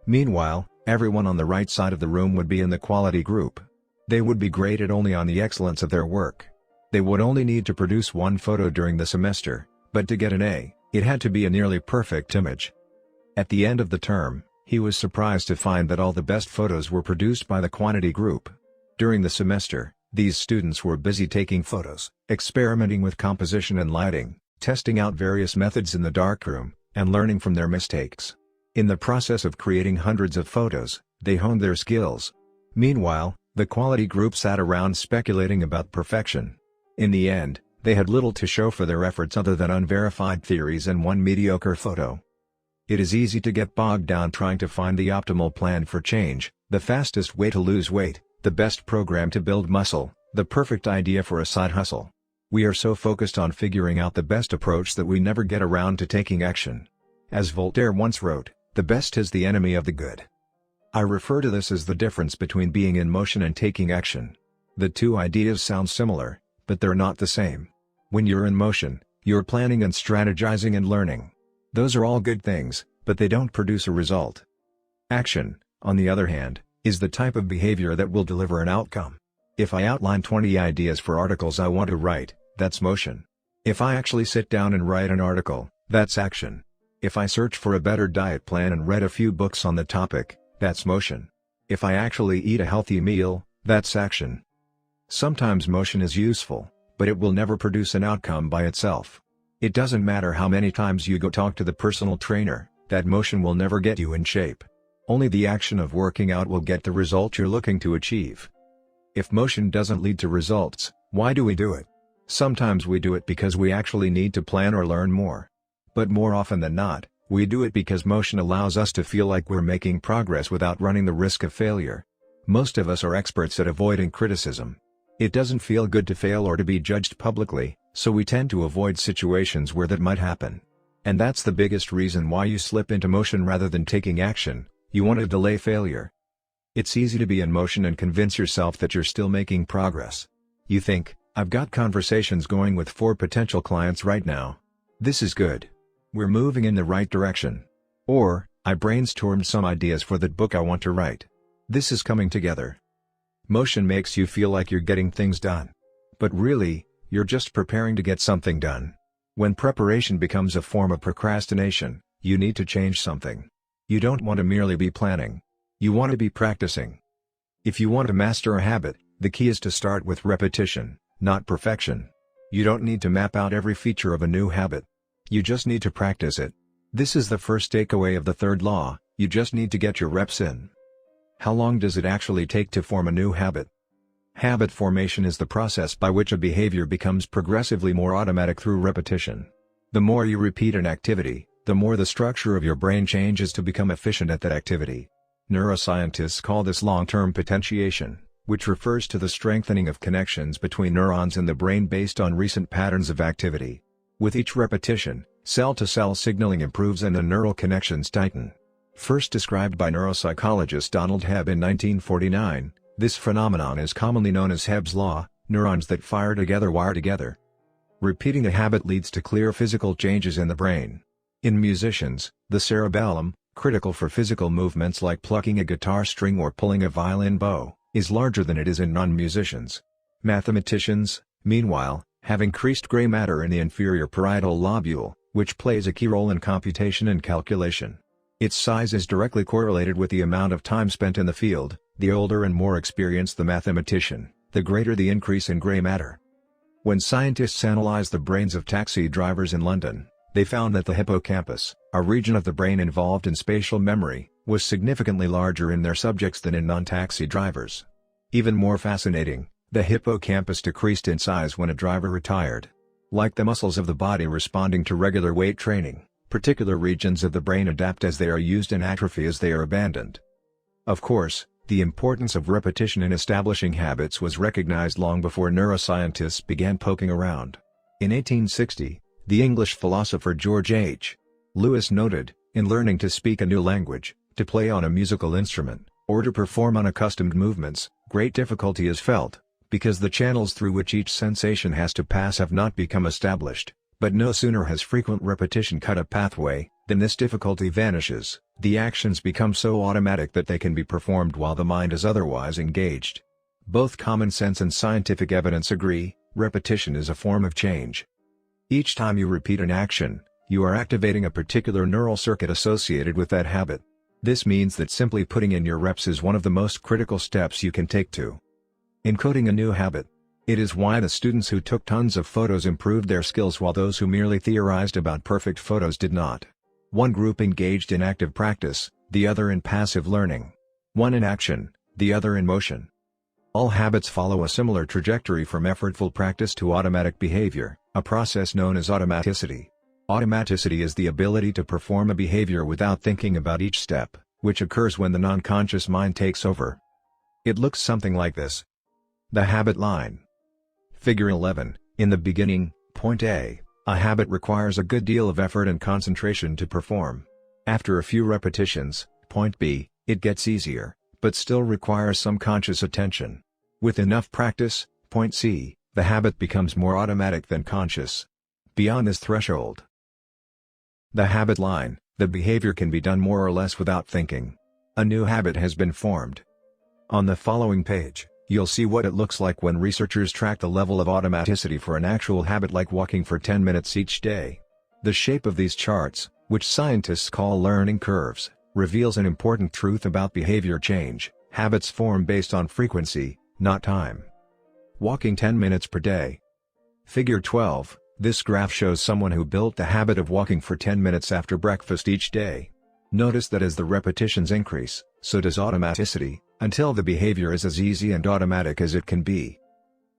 Speaker 1: Meanwhile, everyone on the right side of the room would be in the quality group. They would be graded only on the excellence of their work. They would only need to produce 1 photo during the semester, but to get an A, it had to be a nearly perfect image. At the end of the term, he was surprised to find that all the best photos were produced by the quantity group. During the semester, these students were busy taking photos, experimenting with composition and lighting, testing out various methods in the darkroom, and learning from their mistakes. In the process of creating hundreds of photos, they honed their skills. Meanwhile, the quality group sat around speculating about perfection. In the end, they had little to show for their efforts other than unverified theories and 1 mediocre photo. It is easy to get bogged down trying to find the optimal plan for change, the fastest way to lose weight, the best program to build muscle, the perfect idea for a side hustle. We are so focused on figuring out the best approach that we never get around to taking action. As Voltaire once wrote, "The best is the enemy of the good." I refer to this as the difference between being in motion and taking action. The two ideas sound similar, but they're not the same. When you're in motion, you're planning and strategizing and learning. Those are all good things, but they don't produce a result. Action, on the other hand, is the type of behavior that will deliver an outcome. If I outline 20 ideas for articles I want to write, that's motion. If I actually sit down and write an article, that's action. If I search for a better diet plan and read a few books on the topic, that's motion. If I actually eat a healthy meal, that's action. Sometimes motion is useful, but it will never produce an outcome by itself. It doesn't matter how many times you go talk to the personal trainer, that motion will never get you in shape. Only the action of working out will get the result you're looking to achieve. If motion doesn't lead to results, why do we do it? Sometimes we do it because we actually need to plan or learn more. But more often than not, we do it because motion allows us to feel like we're making progress without running the risk of failure. Most of us are experts at avoiding criticism. It doesn't feel good to fail or to be judged publicly, so we tend to avoid situations where that might happen. And that's the biggest reason why you slip into motion rather than taking action. You want to delay failure. It's easy to be in motion and convince yourself that you're still making progress. You think, I've got conversations going with 4 potential clients right now. This is good. We're moving in the right direction. Or, I brainstormed some ideas for that book I want to write. This is coming together. Motion makes you feel like you're getting things done. But really, you're just preparing to get something done. When preparation becomes a form of procrastination, you need to change something. You don't want to merely be planning. You want to be practicing. If you want to master a habit, the key is to start with repetition, not perfection. You don't need to map out every feature of a new habit. You just need to practice it. This is the first takeaway of the third law: you just need to get your reps in. How long does it actually take to form a new habit? Habit formation is the process by which a behavior becomes progressively more automatic through repetition. The more you repeat an activity, the more the structure of your brain changes to become efficient at that activity. Neuroscientists call this long-term potentiation, which refers to the strengthening of connections between neurons in the brain based on recent patterns of activity. With each repetition, cell-to-cell signaling improves and the neural connections tighten. First described by neuropsychologist Donald Hebb in 1949, this phenomenon is commonly known as Hebb's law: neurons that fire together wire together. Repeating a habit leads to clear physical changes in the brain. In musicians, the cerebellum, critical for physical movements like plucking a guitar string or pulling a violin bow, is larger than it is in non-musicians. Mathematicians, meanwhile, have increased gray matter in the inferior parietal lobule, which plays a key role in computation and calculation. Its size is directly correlated with the amount of time spent in the field. The older and more experienced the mathematician, the greater the increase in gray matter. When scientists analyzed the brains of taxi drivers in London, they found that the hippocampus, a region of the brain involved in spatial memory, was significantly larger in their subjects than in non-taxi drivers. Even more fascinating, the hippocampus decreased in size when a driver retired. Like the muscles of the body responding to regular weight training, particular regions of the brain adapt as they are used and atrophy as they are abandoned. Of course, the importance of repetition in establishing habits was recognized long before neuroscientists began poking around. In 1860, the English philosopher George H. Lewis noted, in learning to speak a new language, to play on a musical instrument, or to perform unaccustomed movements, great difficulty is felt, because the channels through which each sensation has to pass have not become established. But no sooner has frequent repetition cut a pathway, than this difficulty vanishes. The actions become so automatic that they can be performed while the mind is otherwise engaged. Both common sense and scientific evidence agree, repetition is a form of change. Each time you repeat an action, you are activating a particular neural circuit associated with that habit. This means that simply putting in your reps is one of the most critical steps you can take to encoding a new habit. It is why the students who took tons of photos improved their skills while those who merely theorized about perfect photos did not. One group engaged in active practice, the other in passive learning. One in action, the other in motion. All habits follow a similar trajectory from effortful practice to automatic behavior, a process known as automaticity. Automaticity is the ability to perform a behavior without thinking about each step, which occurs when the non-conscious mind takes over. It looks something like this. The habit line. Figure 11, in the beginning, point A, a habit requires a good deal of effort and concentration to perform. After a few repetitions, point B, it gets easier, but still requires some conscious attention. With enough practice, point C, the habit becomes more automatic than conscious. Beyond this threshold, the habit line, the behavior can be done more or less without thinking. A new habit has been formed. On the following page, you'll see what it looks like when researchers track the level of automaticity for an actual habit like walking for 10 minutes each day. The shape of these charts, which scientists call learning curves, reveals an important truth about behavior change. Habits form based on frequency, not time. Walking 10 minutes per day. Figure 12, this graph shows someone who built the habit of walking for 10 minutes after breakfast each day. Notice that as the repetitions increase, so does automaticity, until the behavior is as easy and automatic as it can be.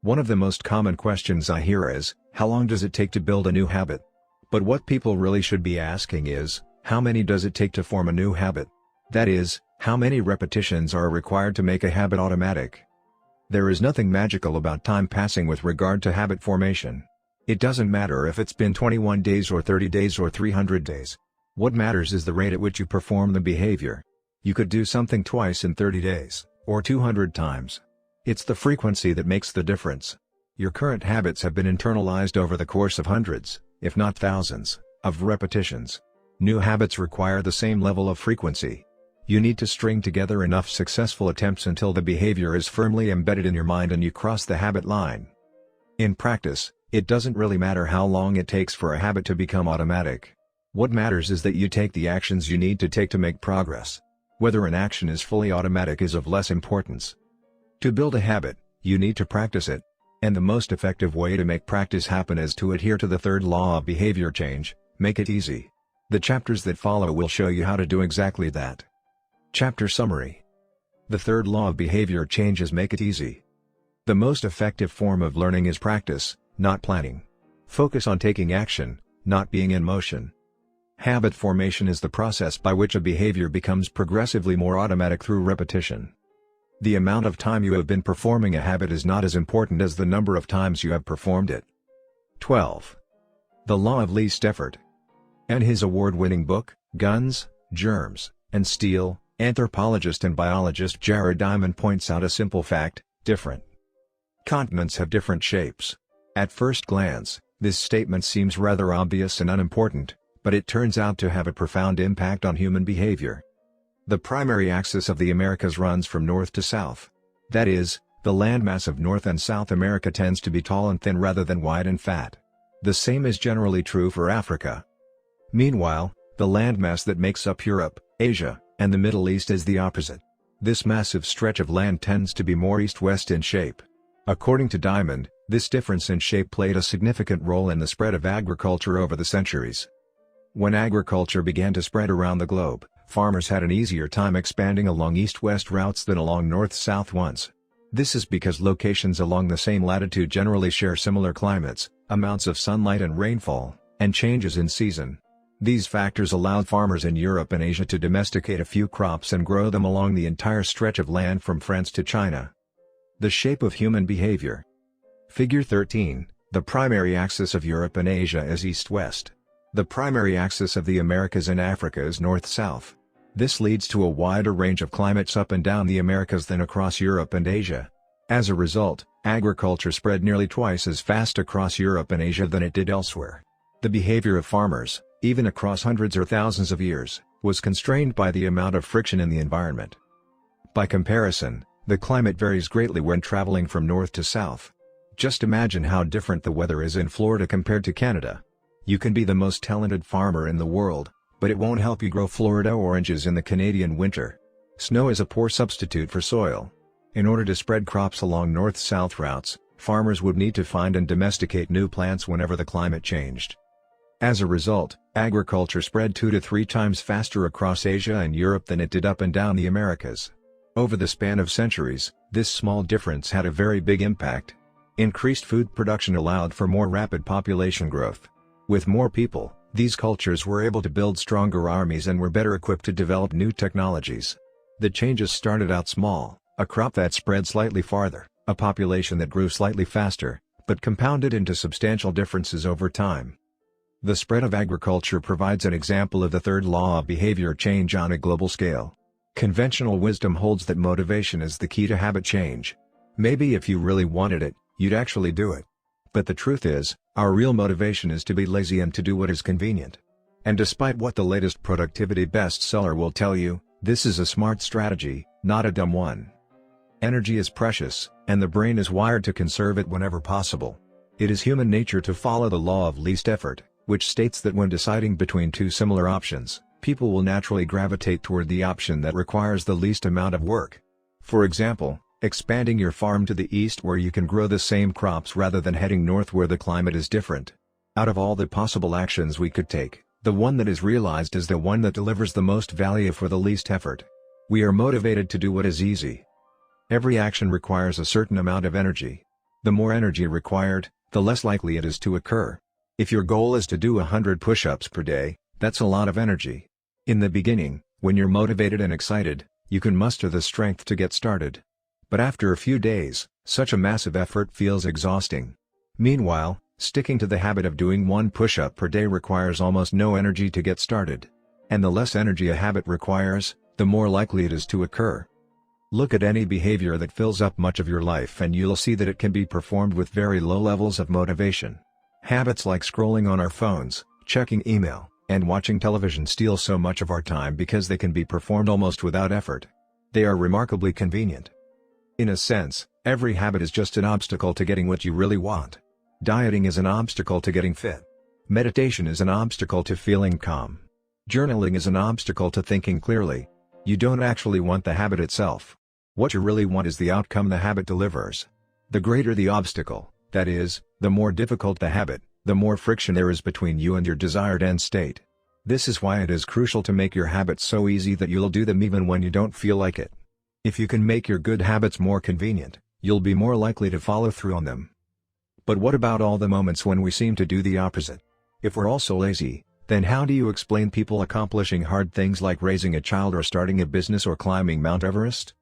Speaker 1: One of the most common questions I hear is, how long does it take to build a new habit? But what people really should be asking is, how many does it take to form a new habit? That is, how many repetitions are required to make a habit automatic? There is nothing magical about time passing with regard to habit formation. It doesn't matter if it's been 21 days or 30 days or 300 days. What matters is the rate at which you perform the behavior. You could do something twice in 30 days, or 200 times. It's the frequency that makes the difference. Your current habits have been internalized over the course of hundreds, if not thousands, of repetitions. New habits require the same level of frequency. You need to string together enough successful attempts until the behavior is firmly embedded in your mind and you cross the habit line. In practice, it doesn't really matter how long it takes for a habit to become automatic. What matters is that you take the actions you need to take to make progress. Whether an action is fully automatic is of less importance. To build a habit, you need to practice it. And the most effective way to make practice happen is to adhere to the third law of behavior change: make it easy. The chapters that follow will show you how to do exactly that. Chapter Summary. The third law of behavior change is make it easy. The most effective form of learning is practice, not planning. Focus on taking action, not being in motion. Habit formation is the process by which a behavior becomes progressively more automatic through repetition. The amount of time you have been performing a habit is not as important as the number of times you have performed it. 12. The Law of Least Effort. In his award-winning book, Guns, Germs, and Steel, anthropologist and biologist Jared Diamond points out a simple fact: different continents have different shapes. At first glance, this statement seems rather obvious and unimportant, but it turns out to have a profound impact on human behavior. The primary axis of the Americas runs from north to south. That is, the landmass of North and South America tends to be tall and thin rather than wide and fat. The same is generally true for Africa. Meanwhile, the landmass that makes up Europe, Asia, and the Middle East is the opposite. This massive stretch of land tends to be more east-west in shape. According to Diamond, this difference in shape played a significant role in the spread of agriculture over the centuries. When agriculture began to spread around the globe, farmers had an easier time expanding along east-west routes than along north-south ones. This is because locations along the same latitude generally share similar climates, amounts of sunlight and rainfall, and changes in season. These factors allowed farmers in Europe and Asia to domesticate a few crops and grow them along the entire stretch of land from France to China. The shape of human behavior. Figure 13, the primary axis of Europe and Asia is east-west. The primary axis of the Americas and Africa is north-south. This leads to a wider range of climates up and down the Americas than across Europe and Asia. As a result, agriculture spread nearly twice as fast across Europe and Asia than it did elsewhere. The behavior of farmers, even across hundreds or thousands of years, was constrained by the amount of friction in the environment. By comparison, the climate varies greatly when traveling from north to south. Just imagine how different the weather is in Florida compared to Canada. You can be the most talented farmer in the world, but it won't help you grow Florida oranges in the Canadian winter. Snow is a poor substitute for soil. In order to spread crops along north-south routes, farmers would need to find and domesticate new plants whenever the climate changed. As a result, agriculture spread 2 to 3 times faster across Asia and Europe than it did up and down the Americas. Over the span of centuries, this small difference had a very big impact. Increased food production allowed for more rapid population growth. With more people, these cultures were able to build stronger armies and were better equipped to develop new technologies. The changes started out small: a crop that spread slightly farther, a population that grew slightly faster, but compounded into substantial differences over time. The spread of agriculture provides an example of the third law of behavior change on a global scale. Conventional wisdom holds that motivation is the key to habit change. Maybe if you really wanted it, you'd actually do it. But the truth is, our real motivation is to be lazy and to do what is convenient. And despite what the latest productivity bestseller will tell you, this is a smart strategy, not a dumb one. Energy is precious, and the brain is wired to conserve it whenever possible. It is human nature to follow the law of least effort, which states that when deciding between two similar options, people will naturally gravitate toward the option that requires the least amount of work. For example, expanding your farm to the east where you can grow the same crops rather than heading north where the climate is different. Out of all the possible actions we could take, the one that is realized is the one that delivers the most value for the least effort. We are motivated to do what is easy. Every action requires a certain amount of energy. The more energy required, the less likely it is to occur. If your goal is to do 100 push-ups per day, that's a lot of energy. In the beginning, when you're motivated and excited, you can muster the strength to get started. But after a few days, such a massive effort feels exhausting. Meanwhile, sticking to the habit of doing 1 push-up per day requires almost no energy to get started. And the less energy a habit requires, the more likely it is to occur. Look at any behavior that fills up much of your life and you'll see that it can be performed with very low levels of motivation. Habits like scrolling on our phones, checking email, and watching television steal so much of our time because they can be performed almost without effort. They are remarkably convenient. In a sense, every habit is just an obstacle to getting what you really want. Dieting is an obstacle to getting fit. Meditation is an obstacle to feeling calm. Journaling is an obstacle to thinking clearly. You don't actually want the habit itself. What you really want is the outcome the habit delivers. The greater the obstacle, that is, the more difficult the habit, the more friction there is between you and your desired end state. This is why it is crucial to make your habits so easy that you'll do them even when you don't feel like it. If you can make your good habits more convenient, you'll be more likely to follow through on them. But what about all the moments when we seem to do the opposite? If we're also lazy, then how do you explain people accomplishing hard things like raising a child or starting a business or climbing Mount Everest?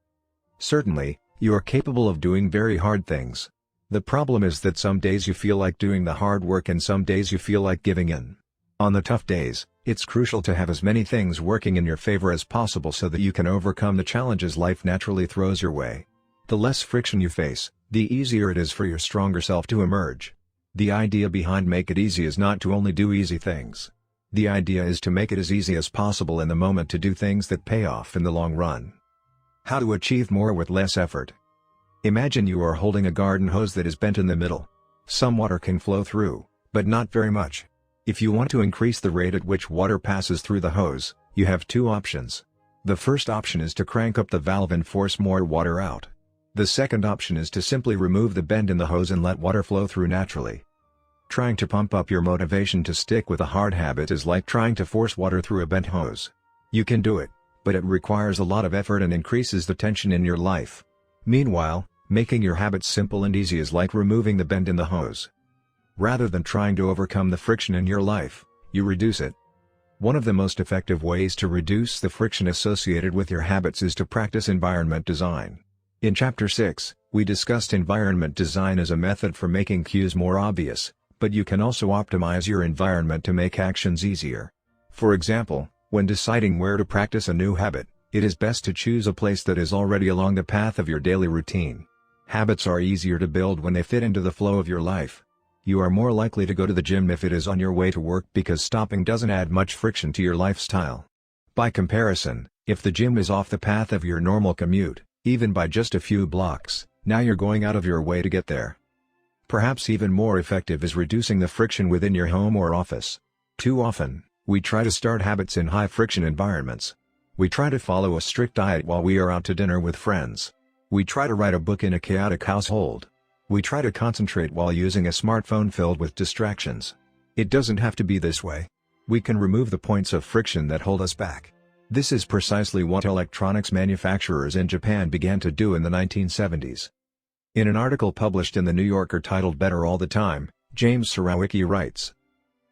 Speaker 1: Certainly, you are capable of doing very hard things. The problem is that some days you feel like doing the hard work and some days you feel like giving in. On the tough days, it's crucial to have as many things working in your favor as possible so that you can overcome the challenges life naturally throws your way. The less friction you face, the easier it is for your stronger self to emerge. The idea behind Make It Easy is not to only do easy things. The idea is to make it as easy as possible in the moment to do things that pay off in the long run. How to achieve more with less effort. Imagine you are holding a garden hose that is bent in the middle. Some water can flow through, but not very much. If you want to increase the rate at which water passes through the hose, you have 2 options. The first option is to crank up the valve and force more water out. The second option is to simply remove the bend in the hose and let water flow through naturally. Trying to pump up your motivation to stick with a hard habit is like trying to force water through a bent hose. You can do it, but it requires a lot of effort and increases the tension in your life. Meanwhile, making your habits simple and easy is like removing the bend in the hose. Rather than trying to overcome the friction in your life, you reduce it. One of the most effective ways to reduce the friction associated with your habits is to practice environment design. In Chapter 6, we discussed environment design as a method for making cues more obvious, but you can also optimize your environment to make actions easier. For example, when deciding where to practice a new habit, it is best to choose a place that is already along the path of your daily routine. Habits are easier to build when they fit into the flow of your life. You are more likely to go to the gym if it is on your way to work because stopping doesn't add much friction to your lifestyle. By comparison, if the gym is off the path of your normal commute, even by just a few blocks, now you're going out of your way to get there. Perhaps even more effective is reducing the friction within your home or office. Too often, we try to start habits in high-friction environments. We try to follow a strict diet while we are out to dinner with friends. We try to write a book in a chaotic household. We try to concentrate while using a smartphone filled with distractions. It doesn't have to be this way. We can remove the points of friction that hold us back. This is precisely what electronics manufacturers in Japan began to do in the 1970s. In an article published in The New Yorker titled Better All the Time, James Surowiecki writes,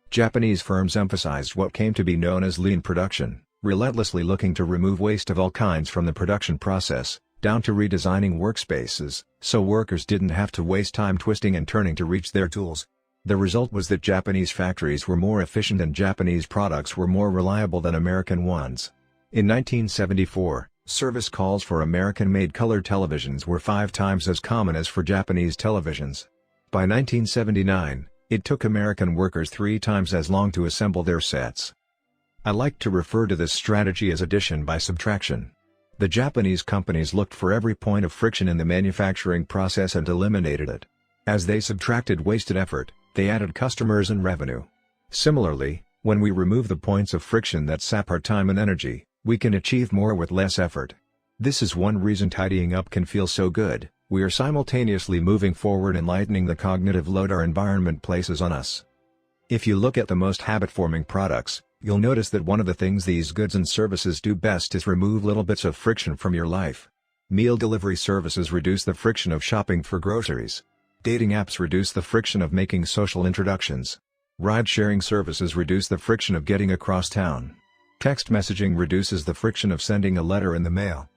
Speaker 1: Japanese firms emphasized what came to be known as lean production, relentlessly looking to remove waste of all kinds from the production process, down to redesigning workspaces, so workers didn't have to waste time twisting and turning to reach their tools. The result was that Japanese factories were more efficient and Japanese products were more reliable than American ones. In 1974, service calls for American-made color televisions were 5 times as common as for Japanese televisions. By 1979, it took American workers 3 times as long to assemble their sets. I like to refer to this strategy as addition by subtraction. The Japanese companies looked for every point of friction in the manufacturing process and eliminated it. As they subtracted wasted effort, they added customers and revenue. Similarly, when we remove the points of friction that sap our time and energy, we can achieve more with less effort. This is one reason tidying up can feel so good. We are simultaneously moving forward and lightening the cognitive load our environment places on us. If you look at the most habit-forming products, you'll notice that one of the things these goods and services do best is remove little bits of friction from your life. Meal delivery services reduce the friction of shopping for groceries. Dating apps reduce the friction of making social introductions. Ride-sharing services reduce the friction of getting across town. Text messaging reduces the friction of sending a letter in the mail.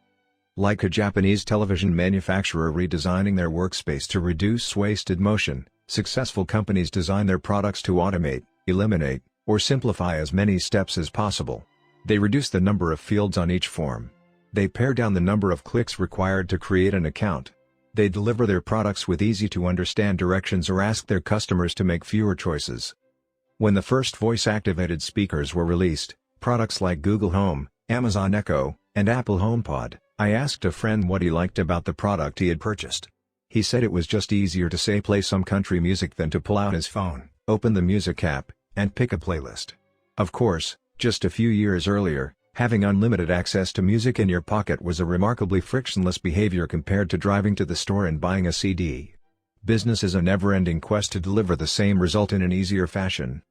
Speaker 1: Like a Japanese television manufacturer redesigning their workspace to reduce wasted motion, successful companies design their products to automate, eliminate, or simplify as many steps as possible. They reduce the number of fields on each form. They pare down the number of clicks required to create an account. They deliver their products with easy-to-understand directions or ask their customers to make fewer choices. When the first voice-activated speakers were released, products like Google Home, Amazon Echo, and Apple HomePod, I asked a friend what he liked about the product he had purchased. He said it was just easier to say play some country music than to pull out his phone, open the music app, and pick a playlist. Of course, just a few years earlier, having unlimited access to music in your pocket was a remarkably frictionless behavior compared to driving to the store and buying a CD. Business is a never-ending quest to deliver the same result in an easier fashion.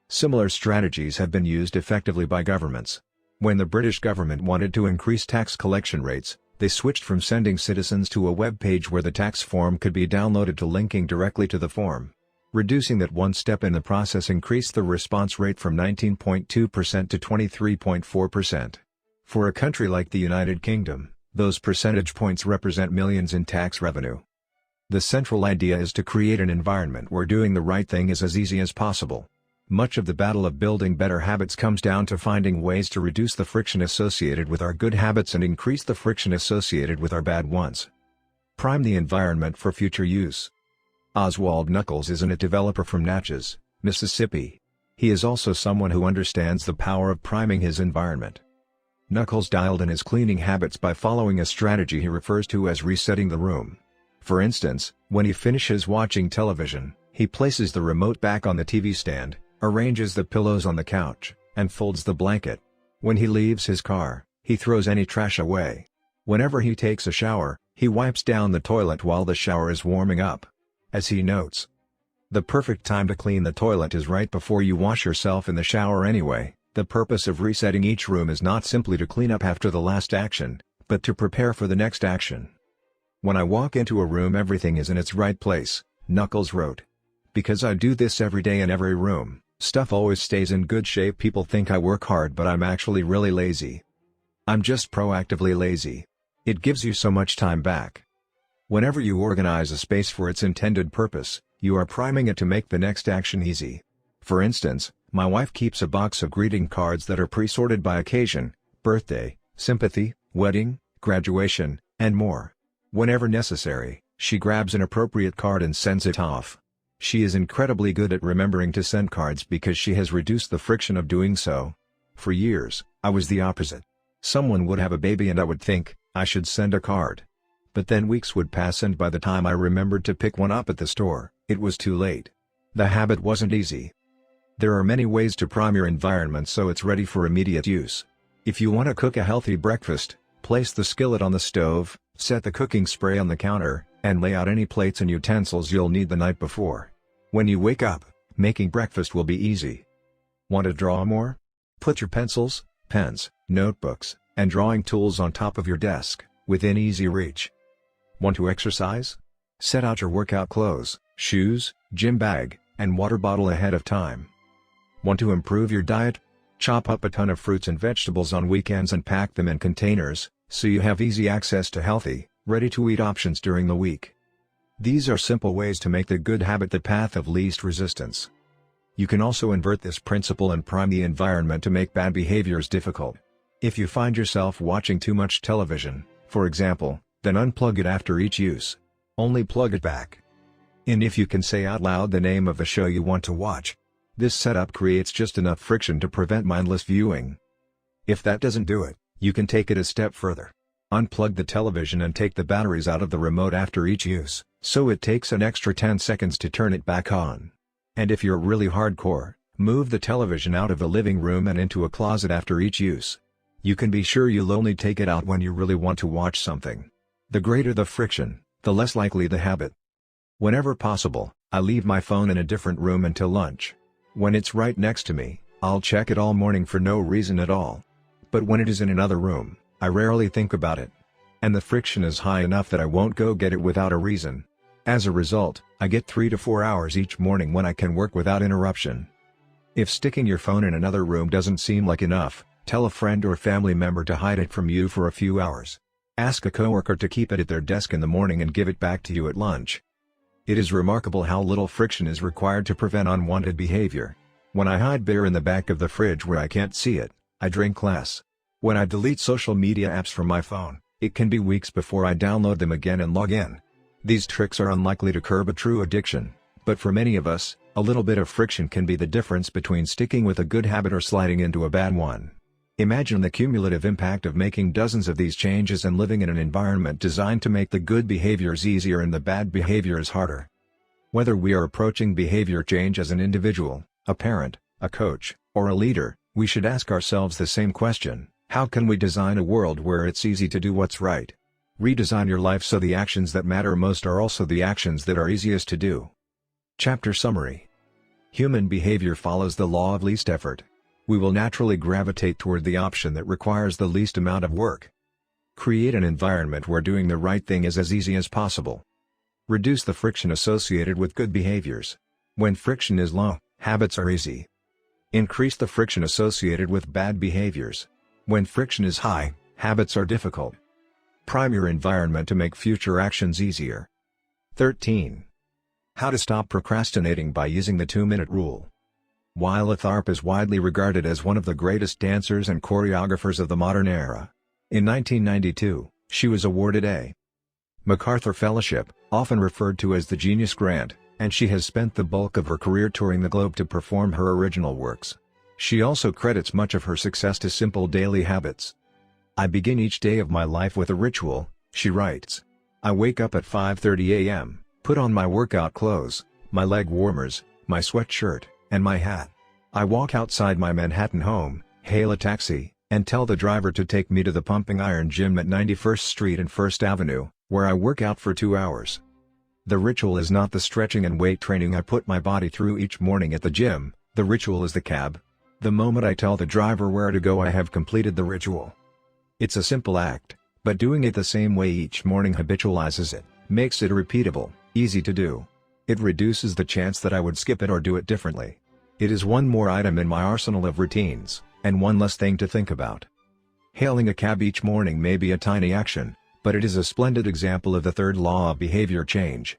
Speaker 1: Similar strategies have been used effectively by governments. When the British government wanted to increase tax collection rates, they switched from sending citizens to a web page where the tax form could be downloaded to linking directly to the form. Reducing that one step in the process increased the response rate from 19.2% to 23.4%. For a country like the United Kingdom, those percentage points represent millions in tax revenue. The central idea is to create an environment where doing the right thing is as easy as possible. Much of the battle of building better habits comes down to finding ways to reduce the friction associated with our good habits and increase the friction associated with our bad ones. Prime the environment for future use. Oswald Knuckles is an IT developer from Natchez, Mississippi. He is also someone who understands the power of priming his environment. Knuckles dialed in his cleaning habits by following a strategy he refers to as resetting the room. For instance, when he finishes watching television, he places the remote back on the TV stand, arranges the pillows on the couch, and folds the blanket. When he leaves his car, he throws any trash away. Whenever he takes a shower, he wipes down the toilet while the shower is warming up. As he notes, the perfect time to clean the toilet is right before you wash yourself in the shower anyway. The purpose of resetting each room is not simply to clean up after the last action, but to prepare for the next action. When I walk into a room, everything is in its right place, Knuckles wrote. Because I do this every day in every room, stuff always stays in good shape. People think I work hard, but I'm actually really lazy. I'm just proactively lazy. It gives you so much time back. Whenever you organize a space for its intended purpose, you are priming it to make the next action easy. For instance, my wife keeps a box of greeting cards that are pre-sorted by occasion, birthday, sympathy, wedding, graduation, and more. Whenever necessary, she grabs an appropriate card and sends it off. She is incredibly good at remembering to send cards because she has reduced the friction of doing so. For years, I was the opposite. Someone would have a baby and I would think, I should send a card. But then weeks would pass and by the time I remembered to pick one up at the store, it was too late. The habit wasn't easy. There are many ways to prime your environment so it's ready for immediate use. If you want to cook a healthy breakfast, place the skillet on the stove, set the cooking spray on the counter, and lay out any plates and utensils you'll need the night before. When you wake up, making breakfast will be easy. Want to draw more? Put your pencils, pens, notebooks, and drawing tools on top of your desk, within easy reach. Want to exercise? Set out your workout clothes, shoes, gym bag, and water bottle ahead of time. Want to improve your diet? Chop up a ton of fruits and vegetables on weekends and pack them in containers, so you have easy access to healthy, ready-to-eat options during the week. These are simple ways to make the good habit the path of least resistance. You can also invert this principle and prime the environment to make bad behaviors difficult. If you find yourself watching too much television, for example, then unplug it after each use. Only plug it back. And if you can say out loud the name of the show you want to watch. This setup creates just enough friction to prevent mindless viewing. If that doesn't do it, you can take it a step further. Unplug the television and take the batteries out of the remote after each use, so it takes an extra 10 seconds to turn it back on. And if you're really hardcore, move the television out of the living room and into a closet after each use. You can be sure you'll only take it out when you really want to watch something. The greater the friction, the less likely the habit. Whenever possible, I leave my phone in a different room until lunch. When it's right next to me, I'll check it all morning for no reason at all. But when it is in another room, I rarely think about it. And the friction is high enough that I won't go get it without a reason. As a result, I get 3 to 4 hours each morning when I can work without interruption. If sticking your phone in another room doesn't seem like enough, tell a friend or family member to hide it from you for a few hours. Ask a coworker to keep it at their desk in the morning and give it back to you at lunch. It is remarkable how little friction is required to prevent unwanted behavior. When I hide beer in the back of the fridge where I can't see it, I drink less. When I delete social media apps from my phone, it can be weeks before I download them again and log in. These tricks are unlikely to curb a true addiction, but for many of us, a little bit of friction can be the difference between sticking with a good habit or sliding into a bad one. Imagine the cumulative impact of making dozens of these changes and living in an environment designed to make the good behaviors easier and the bad behaviors harder. Whether we are approaching behavior change as an individual, a parent, a coach, or a leader, we should ask ourselves the same question: how can we design a world where it's easy to do what's right? Redesign your life so the actions that matter most are also the actions that are easiest to do. Chapter Summary. Human behavior follows the law of least effort. We will naturally gravitate toward the option that requires the least amount of work. Create an environment where doing the right thing is as easy as possible. Reduce the friction associated with good behaviors. When friction is low, habits are easy. Increase the friction associated with bad behaviors. When friction is high, habits are difficult. Prime your environment to make future actions easier. 13. How to stop procrastinating by using the 2-minute rule. Willa Tharp is widely regarded as one of the greatest dancers and choreographers of the modern era. In 1992, she was awarded a MacArthur Fellowship, often referred to as the Genius Grant, and she has spent the bulk of her career touring the globe to perform her original works. She also credits much of her success to simple daily habits. I begin each day of my life with a ritual, she writes. I wake up at 5:30 a.m., put on my workout clothes, my leg warmers, my sweatshirt, and my hat. I walk outside my Manhattan home, hail a taxi, and tell the driver to take me to the Pumping Iron Gym at 91st Street and 1st Avenue, where I work out for 2 hours. The ritual is not the stretching and weight training I put my body through each morning at the gym, the ritual is the cab. The moment I tell the driver where to go, I have completed the ritual. It's a simple act, but doing it the same way each morning habitualizes it, makes it repeatable, easy to do. It reduces the chance that I would skip it or do it differently. It is one more item in my arsenal of routines, and one less thing to think about. Hailing a cab each morning may be a tiny action, but it is a splendid example of the third law of behavior change.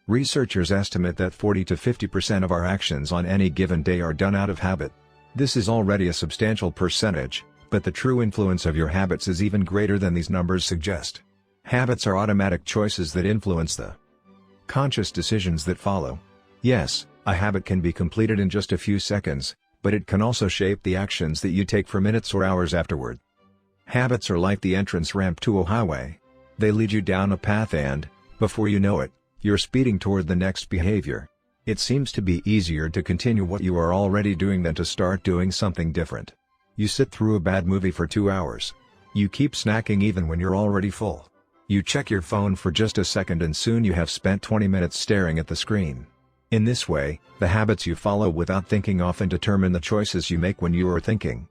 Speaker 1: Researchers estimate that 40 to 50% of our actions on any given day are done out of habit. This is already a substantial percentage, but the true influence of your habits is even greater than these numbers suggest. Habits are automatic choices that influence the conscious decisions that follow. Yes, a habit can be completed in just a few seconds, but it can also shape the actions that you take for minutes or hours afterward. Habits are like the entrance ramp to a highway. They lead you down a path and, before you know it, you're speeding toward the next behavior. It seems to be easier to continue what you are already doing than to start doing something different. You sit through a bad movie for 2 hours. You keep snacking even when you're already full. You check your phone for just a second and soon you have spent 20 minutes staring at the screen. In this way, the habits you follow without thinking often determine the choices you make when you are thinking.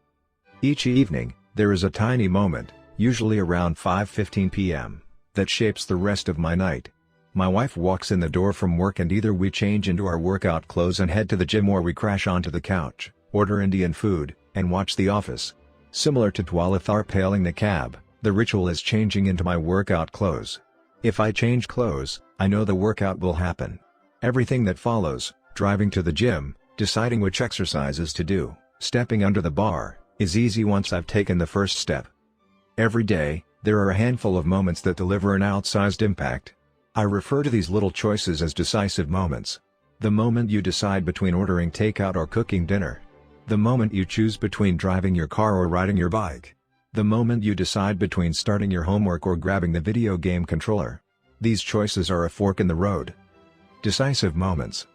Speaker 1: Each evening, there is a tiny moment, usually around 5:15 p.m., that shapes the rest of my night. My wife walks in the door from work and either we change into our workout clothes and head to the gym or we crash onto the couch, order Indian food, and watch The Office. Similar to Willa Tharp hailing the cab, the ritual is changing into my workout clothes. If I change clothes, I know the workout will happen. Everything that follows, driving to the gym, deciding which exercises to do, stepping under the bar, is easy once I've taken the first step. Every day, there are a handful of moments that deliver an outsized impact. I refer to these little choices as decisive moments. The moment you decide between ordering takeout or cooking dinner. The moment you choose between driving your car or riding your bike. The moment you decide between starting your homework or grabbing the video game controller. These choices are a fork in the road. Decisive moments.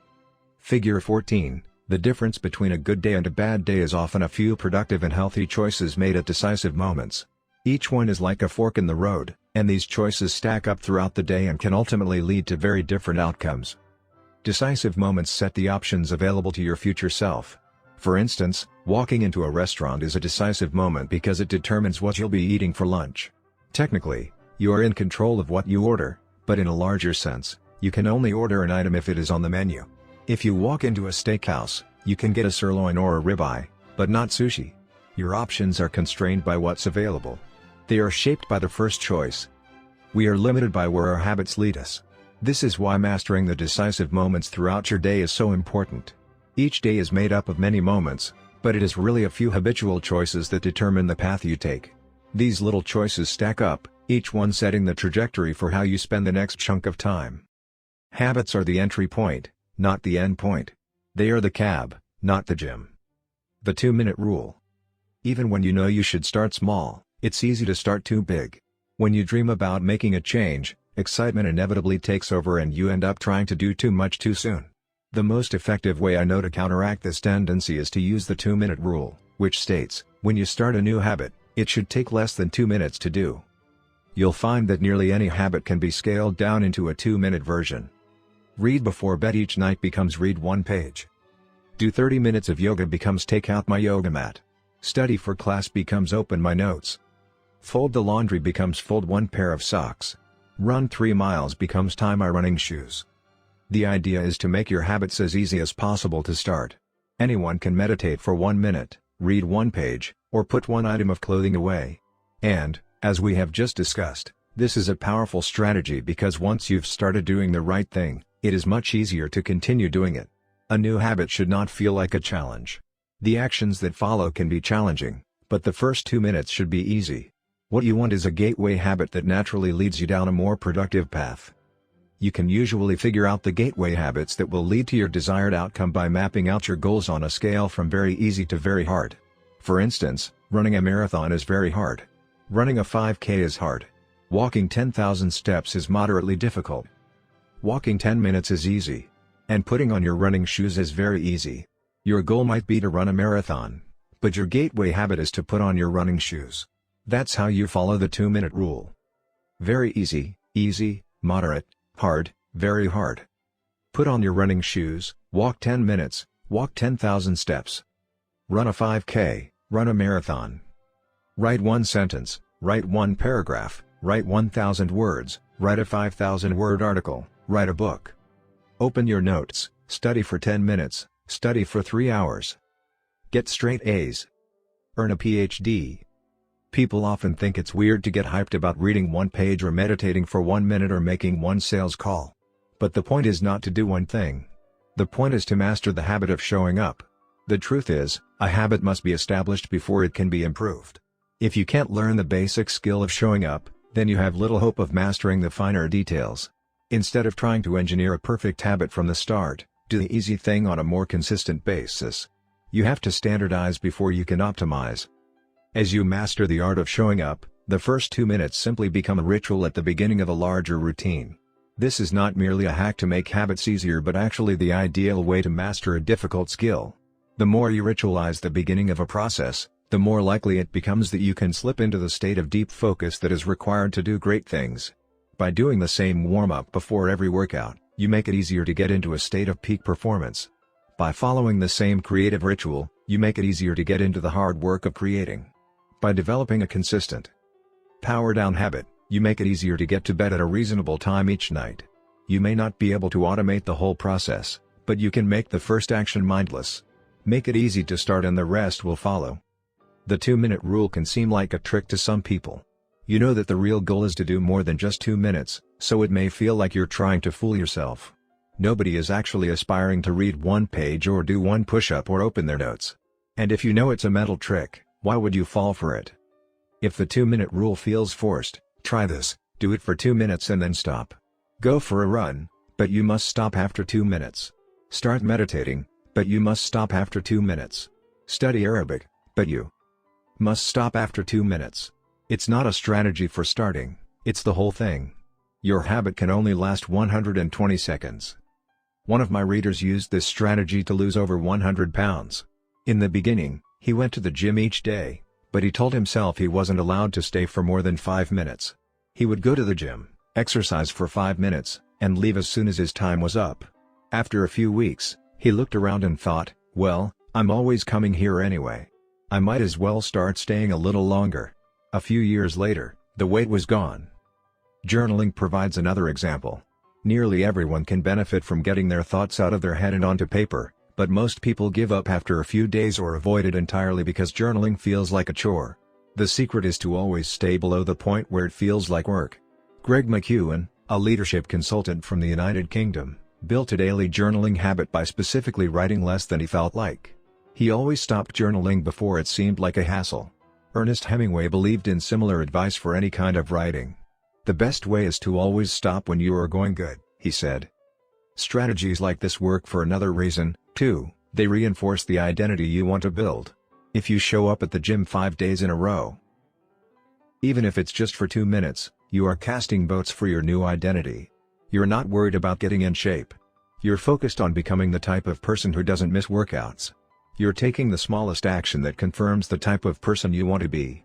Speaker 1: Figure 14. The difference between a good day and a bad day is often a few productive and healthy choices made at decisive moments. Each one is like a fork in the road, and these choices stack up throughout the day and can ultimately lead to very different outcomes. Decisive moments set the options available to your future self. For instance, walking into a restaurant is a decisive moment because it determines what you'll be eating for lunch. Technically, you are in control of what you order, but in a larger sense, you can only order an item if it is on the menu. If you walk into a steakhouse, you can get a sirloin or a ribeye, but not sushi. Your options are constrained by what's available. They are shaped by the first choice. We are limited by where our habits lead us. This is why mastering the decisive moments throughout your day is so important. Each day is made up of many moments, but it is really a few habitual choices that determine the path you take. These little choices stack up, each one setting the trajectory for how you spend the next chunk of time. Habits are the entry point, not the end point. They are the cab, not the gym. The 2-minute rule. Even when you know you should start small, it's easy to start too big. When you dream about making a change, excitement inevitably takes over and you end up trying to do too much too soon. The most effective way I know to counteract this tendency is to use the 2-minute rule, which states, when you start a new habit, it should take less than 2 minutes to do. You'll find that nearly any habit can be scaled down into a 2-minute version. Read before bed each night becomes read one page. Do 30 minutes of yoga becomes take out my yoga mat. Study for class becomes open my notes. Fold the laundry becomes fold one pair of socks. Run 3 miles becomes tie my running shoes. The idea is to make your habits as easy as possible to start. Anyone can meditate for 1 minute, read one page, or put one item of clothing away. And, as we have just discussed, this is a powerful strategy because once you've started doing the right thing, it is much easier to continue doing it. A new habit should not feel like a challenge. The actions that follow can be challenging, but the first 2 minutes should be easy. What you want is a gateway habit that naturally leads you down a more productive path. You can usually figure out the gateway habits that will lead to your desired outcome by mapping out your goals on a scale from very easy to very hard. For instance, running a marathon is very hard. Running a 5K is hard. Walking 10,000 steps is moderately difficult. Walking 10 minutes is easy. And putting on your running shoes is very easy. Your goal might be to run a marathon, but your gateway habit is to put on your running shoes. That's how you follow the 2-minute rule. Very easy, easy, moderate, hard, very hard. Put on your running shoes, walk 10 minutes, walk 10,000 steps. Run a 5K, run a marathon. Write one sentence, write one paragraph, write 1,000 words, write a 5,000-word article, write a book. Open your notes, study for 10 minutes, study for 3 hours. Get straight A's. Earn a PhD. People often think it's weird to get hyped about reading one page or meditating for 1 minute or making one sales call. But the point is not to do one thing. The point is to master the habit of showing up. The truth is, a habit must be established before it can be improved. If you can't learn the basic skill of showing up, then you have little hope of mastering the finer details. Instead of trying to engineer a perfect habit from the start, do the easy thing on a more consistent basis. You have to standardize before you can optimize. As you master the art of showing up, the first 2 minutes simply become a ritual at the beginning of a larger routine. This is not merely a hack to make habits easier but actually the ideal way to master a difficult skill. The more you ritualize the beginning of a process, the more likely it becomes that you can slip into the state of deep focus that is required to do great things. By doing the same warm-up before every workout, you make it easier to get into a state of peak performance. By following the same creative ritual, you make it easier to get into the hard work of creating. By developing a consistent power-down habit, you make it easier to get to bed at a reasonable time each night. You may not be able to automate the whole process, but you can make the first action mindless. Make it easy to start and the rest will follow. The 2-minute rule can seem like a trick to some people. You know that the real goal is to do more than just 2 minutes, so it may feel like you're trying to fool yourself. Nobody is actually aspiring to read one page or do one push-up or open their notes. And if you know it's a mental trick, why would you fall for it? If the 2-minute rule feels forced, try this, do it for 2 minutes and then stop. Go for a run, but you must stop after 2 minutes. Start meditating, but you must stop after 2 minutes. Study Arabic, but you must stop after 2 minutes. It's not a strategy for starting, it's the whole thing. Your habit can only last 120 seconds. One of my readers used this strategy to lose over 100 pounds. In the beginning, he went to the gym each day, but he told himself he wasn't allowed to stay for more than 5 minutes. He would go to the gym, exercise for 5 minutes, and leave as soon as his time was up. After a few weeks, he looked around and thought, well, I'm always coming here anyway. I might as well start staying a little longer. A few years later, the weight was gone. Journaling provides another example. Nearly everyone can benefit from getting their thoughts out of their head and onto paper, but most people give up after a few days or avoid it entirely because journaling feels like a chore. The secret is to always stay below the point where it feels like work. Greg McEwen, a leadership consultant from the United Kingdom, built a daily journaling habit by specifically writing less than he felt like. He always stopped journaling before it seemed like a hassle. Ernest Hemingway believed in similar advice for any kind of writing. The best way is to always stop when you are going good, he said. Strategies like this work for another reason, too. They reinforce the identity you want to build. If you show up at the gym 5 days in a row, even if it's just for 2 minutes, you are casting votes for your new identity. You're not worried about getting in shape. You're focused on becoming the type of person who doesn't miss workouts. You're taking the smallest action that confirms the type of person you want to be.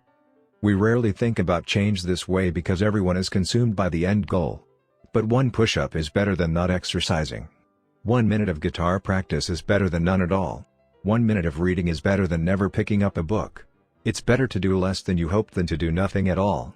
Speaker 1: We rarely think about change this way because everyone is consumed by the end goal. But one push-up is better than not exercising. 1 minute of guitar practice is better than none at all. 1 minute of reading is better than never picking up a book. It's better to do less than you hoped than to do nothing at all.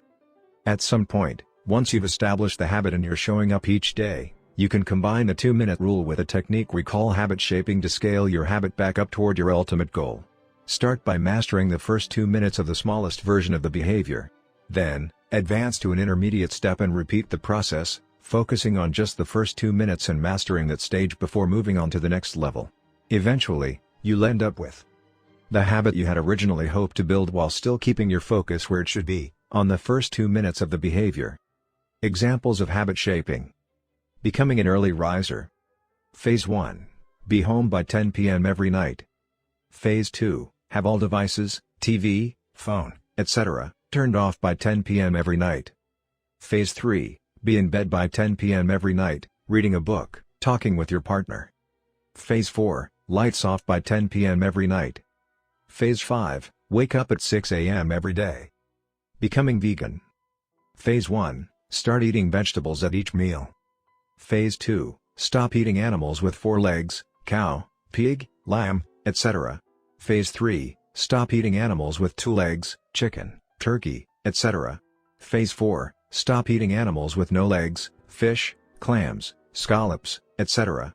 Speaker 1: At some point, once you've established the habit and you're showing up each day, you can combine the 2-minute rule with a technique we call habit shaping to scale your habit back up toward your ultimate goal. Start by mastering the first 2 minutes of the smallest version of the behavior. Then, advance to an intermediate step and repeat the process, focusing on just the first 2 minutes and mastering that stage before moving on to the next level. Eventually, you'll end up with the habit you had originally hoped to build while still keeping your focus where it should be, on the first 2 minutes of the behavior. Examples of habit shaping. Becoming an early riser. Phase 1. Be home by 10 p.m. every night. Phase 2. Have all devices, TV, phone, etc., turned off by 10 p.m. every night. Phase 3. Be in bed by 10 p.m. every night, reading a book, talking with your partner. Phase 4. Lights off by 10 p.m. every night. Phase 5. Wake up at 6 a.m. every day. Becoming vegan. Phase 1. Start eating vegetables at each meal. Phase 2. Stop eating animals with 4 legs, cow, pig, lamb, etc. Phase 3. Stop eating animals with 2 legs, chicken, turkey, etc. Phase 4. Stop eating animals with no legs, fish, clams, scallops, etc.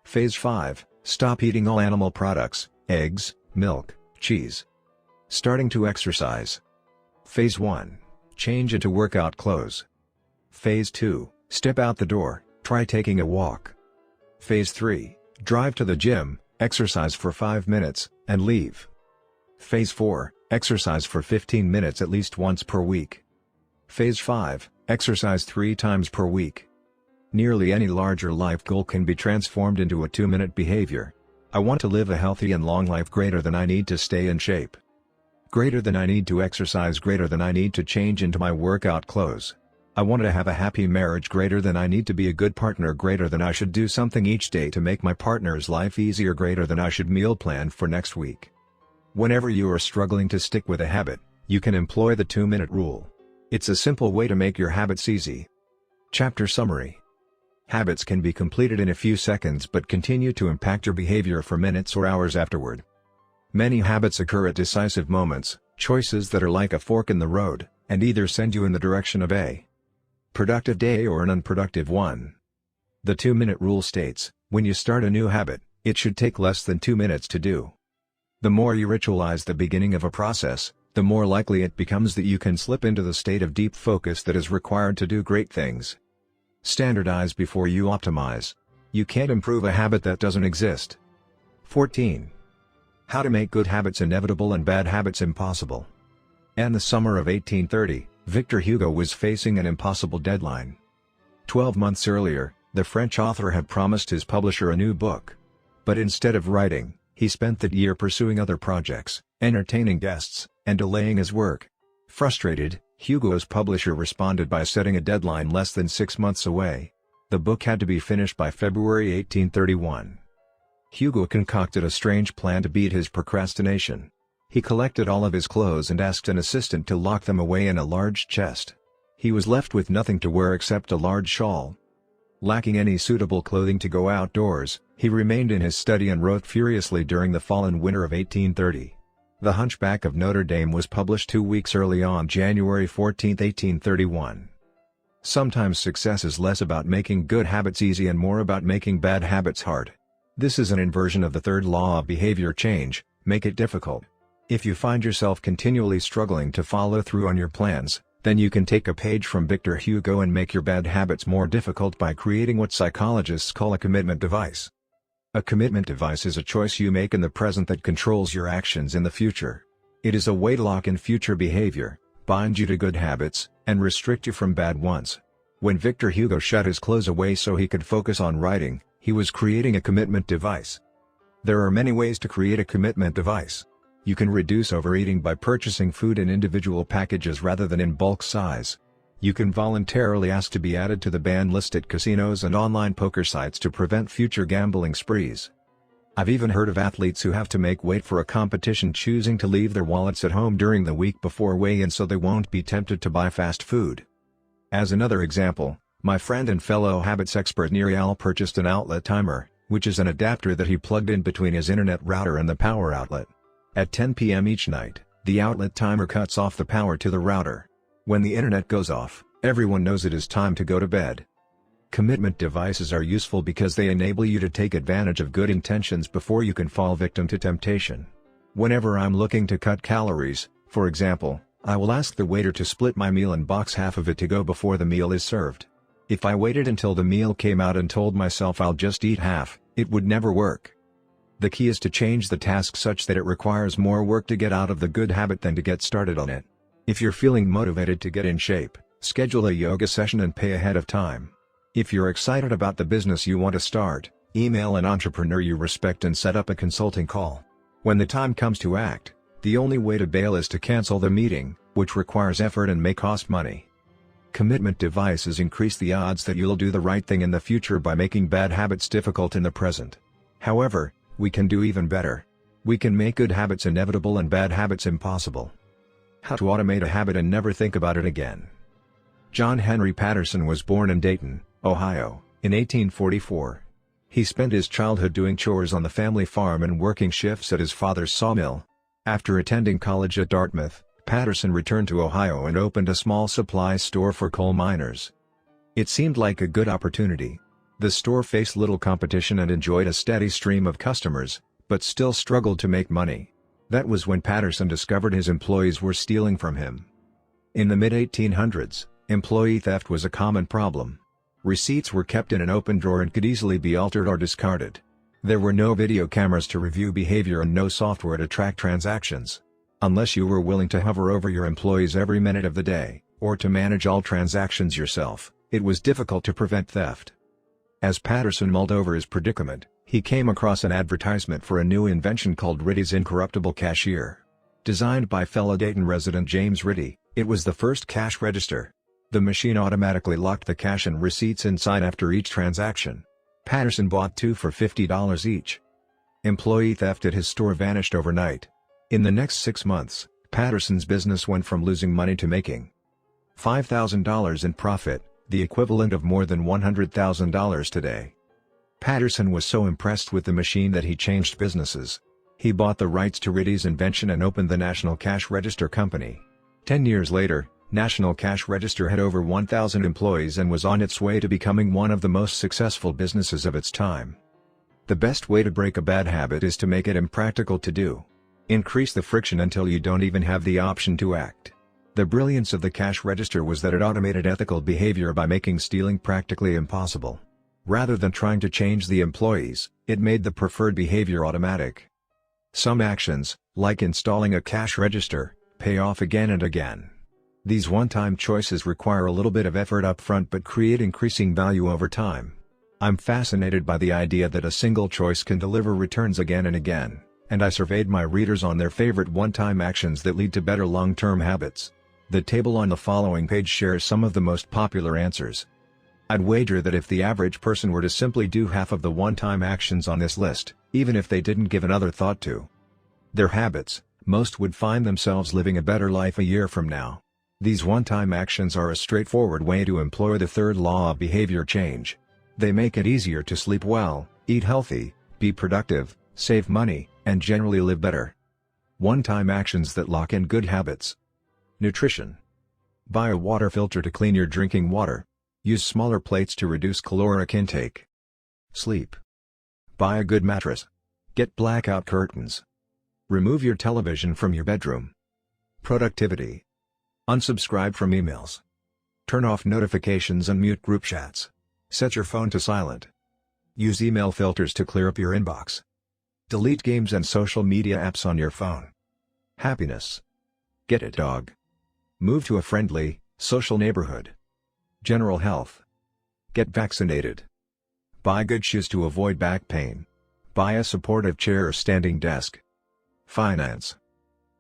Speaker 1: Phase 5. Stop eating all animal products, eggs, milk, cheese. Starting to exercise. Phase 1. Change into workout clothes. Phase 2. Step out the door, try taking a walk. Phase 3. Drive to the gym, exercise for 5 minutes, and leave. Phase 4. Exercise for 15 minutes at least once per week. Phase 5. Exercise 3 times per week. Nearly any larger life goal can be transformed into a 2-minute behavior. I want to live a healthy and long life greater than I need to stay in shape. Greater than I need to exercise, greater than I need to change into my workout clothes. I want to have a happy marriage, greater than I need to be a good partner, greater than I should do something each day to make my partner's life easier, greater than I should meal plan for next week. Whenever you are struggling to stick with a habit, you can employ the 2-minute rule. It's a simple way to make your habits easy. Chapter summary. Habits can be completed in a few seconds but continue to impact your behavior for minutes or hours afterward. Many habits occur at decisive moments, choices that are like a fork in the road, and either send you in the direction of a productive day or an unproductive one. The 2-minute rule states, when you start a new habit, it should take less than 2 minutes to do. The more you ritualize the beginning of a process, the more likely it becomes that you can slip into the state of deep focus that is required to do great things. Standardize before you optimize. You can't improve a habit that doesn't exist. 14. How to make good habits inevitable and bad habits impossible. In the summer of 1830, Victor Hugo was facing an impossible deadline. 12 months earlier, the French author had promised his publisher a new book. But instead of writing, he spent that year pursuing other projects, entertaining guests, and delaying his work. Frustrated, Hugo's publisher responded by setting a deadline less than 6 months away. The book had to be finished by February 1831. Hugo concocted a strange plan to beat his procrastination. He collected all of his clothes and asked an assistant to lock them away in a large chest. He was left with nothing to wear except a large shawl. Lacking any suitable clothing to go outdoors, he remained in his study and wrote furiously during the fall and winter of 1830. The Hunchback of Notre Dame was published 2 weeks early on January 14, 1831. Sometimes success is less about making good habits easy and more about making bad habits hard. This is an inversion of the third law of behavior change: make it difficult. If you find yourself continually struggling to follow through on your plans, then you can take a page from Victor Hugo and make your bad habits more difficult by creating what psychologists call a commitment device. A commitment device is a choice you make in the present that controls your actions in the future. It is a way to lock in future behavior, bind you to good habits, and restrict you from bad ones. When Victor Hugo shut his clothes away so he could focus on writing, he was creating a commitment device. There are many ways to create a commitment device. You can reduce overeating by purchasing food in individual packages rather than in bulk size. You can voluntarily ask to be added to the ban list at casinos and online poker sites to prevent future gambling sprees. I've even heard of athletes who have to make weight for a competition choosing to leave their wallets at home during the week before weigh-in so they won't be tempted to buy fast food. As another example, my friend and fellow habits expert Nirial purchased an outlet timer, which is an adapter that he plugged in between his internet router and the power outlet. At 10 p.m. each night, the outlet timer cuts off the power to the router. When the internet goes off, everyone knows it is time to go to bed. Commitment devices are useful because they enable you to take advantage of good intentions before you can fall victim to temptation. Whenever I'm looking to cut calories, for example, I will ask the waiter to split my meal and box half of it to go before the meal is served. If I waited until the meal came out and told myself I'll just eat half, it would never work. The key is to change the task such that it requires more work to get out of the good habit than to get started on it. If you're feeling motivated to get in shape, schedule a yoga session and pay ahead of time. If you're excited about the business you want to start, email an entrepreneur you respect and set up a consulting call. When the time comes to act, the only way to bail is to cancel the meeting, which requires effort and may cost money. Commitment devices increase the odds that you'll do the right thing in the future by making bad habits difficult in the present. However, we can do even better. We can make good habits inevitable and bad habits impossible. How to automate a habit and never think about it again. John Henry Patterson was born in Dayton, Ohio, in 1844. He spent his childhood doing chores on the family farm and working shifts at his father's sawmill. After attending college at Dartmouth, Patterson returned to Ohio and opened a small supply store for coal miners. It seemed like a good opportunity. The store faced little competition and enjoyed a steady stream of customers, but still struggled to make money. That was when Patterson discovered his employees were stealing from him. In the mid-1800s, employee theft was a common problem. Receipts were kept in an open drawer and could easily be altered or discarded. There were no video cameras to review behavior and no software to track transactions. Unless you were willing to hover over your employees every minute of the day, or to manage all transactions yourself, it was difficult to prevent theft. As Patterson mulled over his predicament, he came across an advertisement for a new invention called Ritty's Incorruptible Cashier. Designed by fellow Dayton resident James Ritty, it was the first cash register. The machine automatically locked the cash and receipts inside after each transaction. Patterson bought 2 for $50 each. Employee theft at his store vanished overnight. In the next 6 months, Patterson's business went from losing money to making $5,000 in profit, the equivalent of more than $100,000 today. Patterson was so impressed with the machine that he changed businesses. He bought the rights to Ritty's invention and opened the National Cash Register Company. 10 years later, National Cash Register had over 1,000 employees and was on its way to becoming one of the most successful businesses of its time. The best way to break a bad habit is to make it impractical to do. Increase the friction until you don't even have the option to act. The brilliance of the cash register was that it automated ethical behavior by making stealing practically impossible. Rather than trying to change the employees, it made the preferred behavior automatic. Some actions, like installing a cash register, pay off again and again. These one-time choices require a little bit of effort up front but create increasing value over time. I'm fascinated by the idea that a single choice can deliver returns again and again, and I surveyed my readers on their favorite one-time actions that lead to better long-term habits. The table on the following page shares some of the most popular answers. I'd wager that if the average person were to simply do half of the one-time actions on this list, even if they didn't give another thought to their habits, most would find themselves living a better life a year from now. These one-time actions are a straightforward way to employ the third law of behavior change. They make it easier to sleep well, eat healthy, be productive, save money, and generally live better. One-time actions that lock in good habits. Nutrition. Buy a water filter to clean your drinking water. Use smaller plates to reduce caloric intake. Sleep. Buy a good mattress. Get blackout curtains. Remove your television from your bedroom. Productivity. Unsubscribe from emails. Turn off notifications and mute group chats. Set your phone to silent. Use email filters to clear up your inbox. Delete games and social media apps on your phone. Happiness. Get a dog. Move to a friendly, social neighborhood. General health. Get vaccinated. Buy good shoes to avoid back pain. Buy a supportive chair or standing desk. Finance.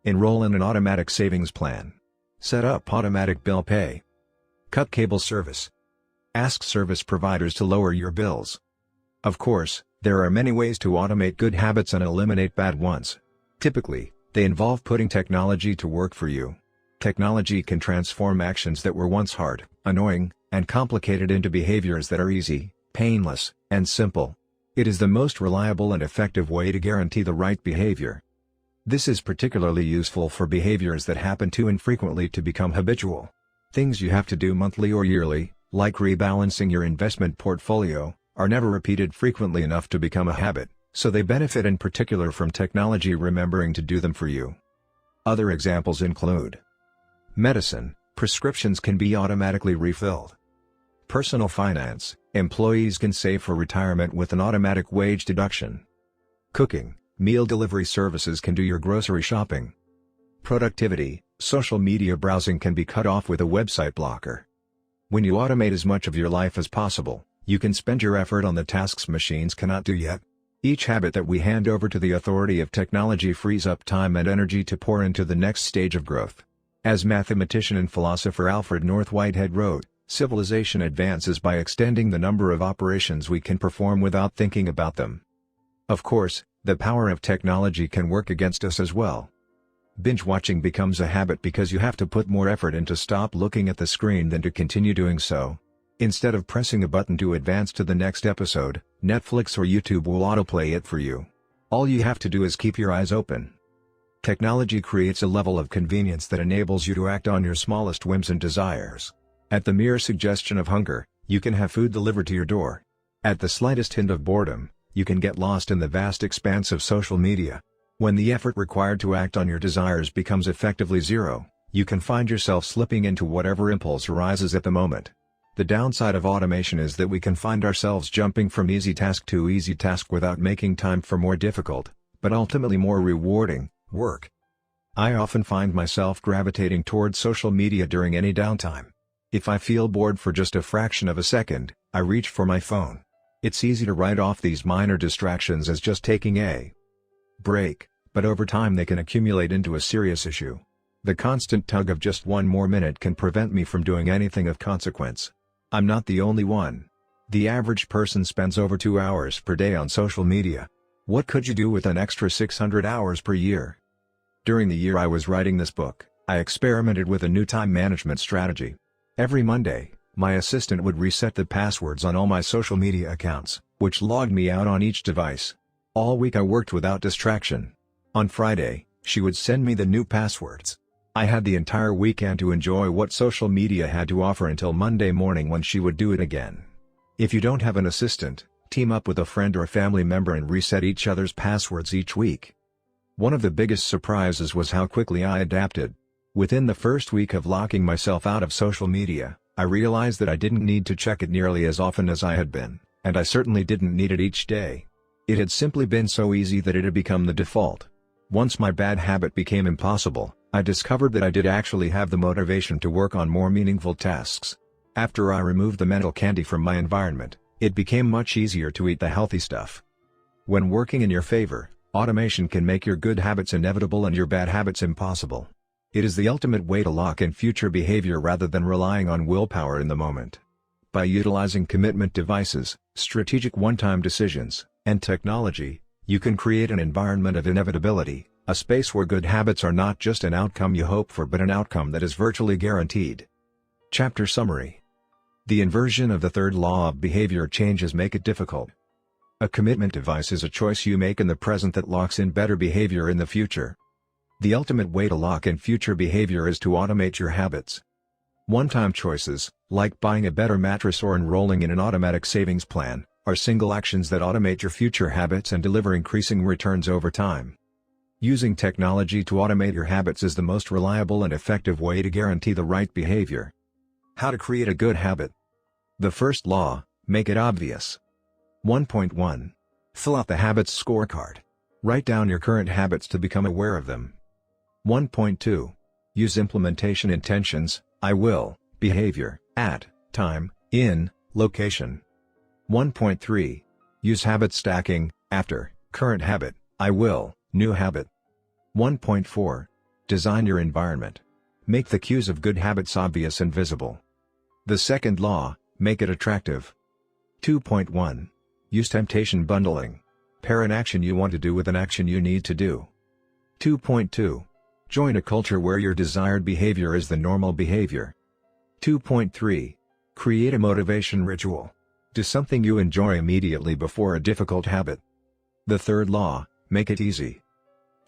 Speaker 1: Enroll in an automatic savings plan. Set up automatic bill pay. Cut cable service. Ask service providers to lower your bills. Of course, there are many ways to automate good habits and eliminate bad ones. Typically, they involve putting technology to work for you. Technology can transform actions that were once hard, annoying, and complicated into behaviors that are easy, painless, and simple. It is the most reliable and effective way to guarantee the right behavior. This is particularly useful for behaviors that happen too infrequently to become habitual. Things you have to do monthly or yearly, like rebalancing your investment portfolio, are never repeated frequently enough to become a habit, so they benefit in particular from technology remembering to do them for you. Other examples include medicine. Prescriptions can be automatically refilled. Personal finance. Employees can save for retirement with an automatic wage deduction. Cooking. Meal delivery services can do your grocery shopping. Productivity. Social media browsing can be cut off with a website blocker. When you automate as much of your life as possible, you can spend your effort on the tasks machines cannot do yet. Each habit that we hand over to the authority of technology frees up time and energy to pour into the next stage of growth. As mathematician and philosopher Alfred North Whitehead wrote, civilization advances by extending the number of operations we can perform without thinking about them. Of course, the power of technology can work against us as well. Binge watching becomes a habit because you have to put more effort into stop looking at the screen than to continue doing so. Instead of pressing a button to advance to the next episode, Netflix or YouTube will autoplay it for you. All you have to do is keep your eyes open. Technology creates a level of convenience that enables you to act on your smallest whims and desires. At the mere suggestion of hunger, you can have food delivered to your door. At the slightest hint of boredom, you can get lost in the vast expanse of social media. When the effort required to act on your desires becomes effectively zero, you can find yourself slipping into whatever impulse arises at the moment. The downside of automation is that we can find ourselves jumping from easy task to easy task without making time for more difficult, but ultimately more rewarding, work. I often find myself gravitating towards social media during any downtime. If I feel bored for just a fraction of a second, I reach for my phone. It's easy to write off these minor distractions as just taking a break, but over time they can accumulate into a serious issue. The constant tug of just one more minute can prevent me from doing anything of consequence. I'm not the only one. The average person spends over 2 hours per day on social media. What could you do with an extra 600 hours per year? During the year I was writing this book, I experimented with a new time management strategy. Every Monday, my assistant would reset the passwords on all my social media accounts, which logged me out on each device. All week I worked without distraction. On Friday, she would send me the new passwords. I had the entire weekend to enjoy what social media had to offer until Monday morning when she would do it again. If you don't have an assistant, team up with a friend or family member and reset each other's passwords each week. One of the biggest surprises was how quickly I adapted. Within the first week of locking myself out of social media, I realized that I didn't need to check it nearly as often as I had been, and I certainly didn't need it each day. It had simply been so easy that it had become the default. Once my bad habit became impossible, I discovered that I did actually have the motivation to work on more meaningful tasks. After I removed the mental candy from my environment, it became much easier to eat the healthy stuff. When working in your favor, automation can make your good habits inevitable and your bad habits impossible. It is the ultimate way to lock in future behavior rather than relying on willpower in the moment. By utilizing commitment devices, strategic one-time decisions, and technology, you can create an environment of inevitability, a space where good habits are not just an outcome you hope for but an outcome that is virtually guaranteed. Chapter Summary. The inversion of the third law of behavior changes make it difficult. A commitment device is a choice you make in the present that locks in better behavior in the future. The ultimate way to lock in future behavior is to automate your habits. One-time choices, like buying a better mattress or enrolling in an automatic savings plan, are single actions that automate your future habits and deliver increasing returns over time. Using technology to automate your habits is the most reliable and effective way to guarantee the right behavior. How to create a good habit. The first law, make it obvious. 1.1. Fill out the habits scorecard. Write down your current habits to become aware of them. 1.2. Use implementation intentions, I will, behavior, at, time, in, location. 1.3. Use habit stacking, after, current habit, I will, new habit. 1.4. Design your environment. Make the cues of good habits obvious and visible. The second law, make it attractive. 2.1. Use temptation bundling. Pair an action you want to do with an action you need to do. 2.2. Join a culture where your desired behavior is the normal behavior. 2.3. Create a motivation ritual. Do something you enjoy immediately before a difficult habit. The third law, make it easy.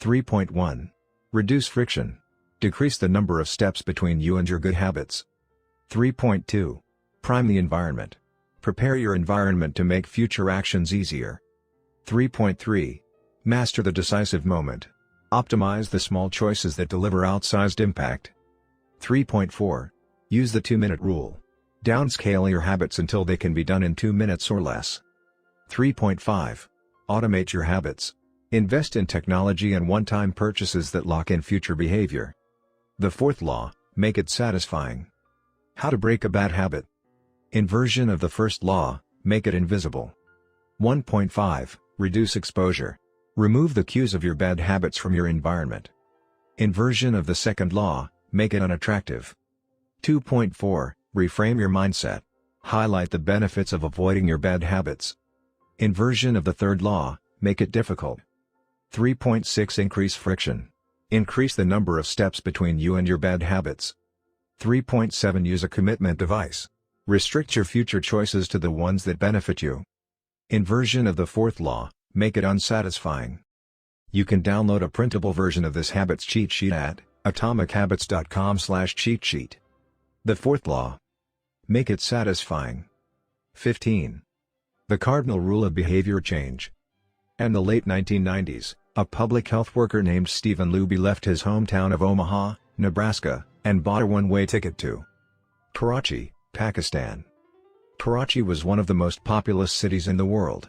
Speaker 1: 3.1. Reduce friction. Decrease the number of steps between you and your good habits. 3.2. Prime the environment. Prepare your environment to make future actions easier. 3.3. Master the decisive moment. Optimize the small choices that deliver outsized impact. 3.4. Use the 2-minute rule. Downscale your habits until they can be done in 2 minutes or less. 3.5. Automate your habits. Invest in technology and one-time purchases that lock in future behavior. The fourth law, make it satisfying. How to break a bad habit. Inversion of the first law, make it invisible. 1.5. Reduce exposure. Remove the cues of your bad habits from your environment. Inversion of the second law, make it unattractive. 2.4. Reframe your mindset. Highlight the benefits of avoiding your bad habits. Inversion of the third law, make it difficult. 3.6. Increase friction. Increase the number of steps between you and your bad habits. 3.7. Use a commitment device. Restrict your future choices to the ones that benefit you. Inversion of the fourth law, make it unsatisfying. You can download a printable version of this habits cheat sheet at atomichabits.com/cheat sheet. The fourth law. Make it satisfying. 15. The cardinal rule of behavior change. In the late 1990s, a public health worker named Stephen Luby left his hometown of Omaha, Nebraska, and bought a one-way ticket to Karachi, Pakistan. Karachi was one of the most populous cities in the world.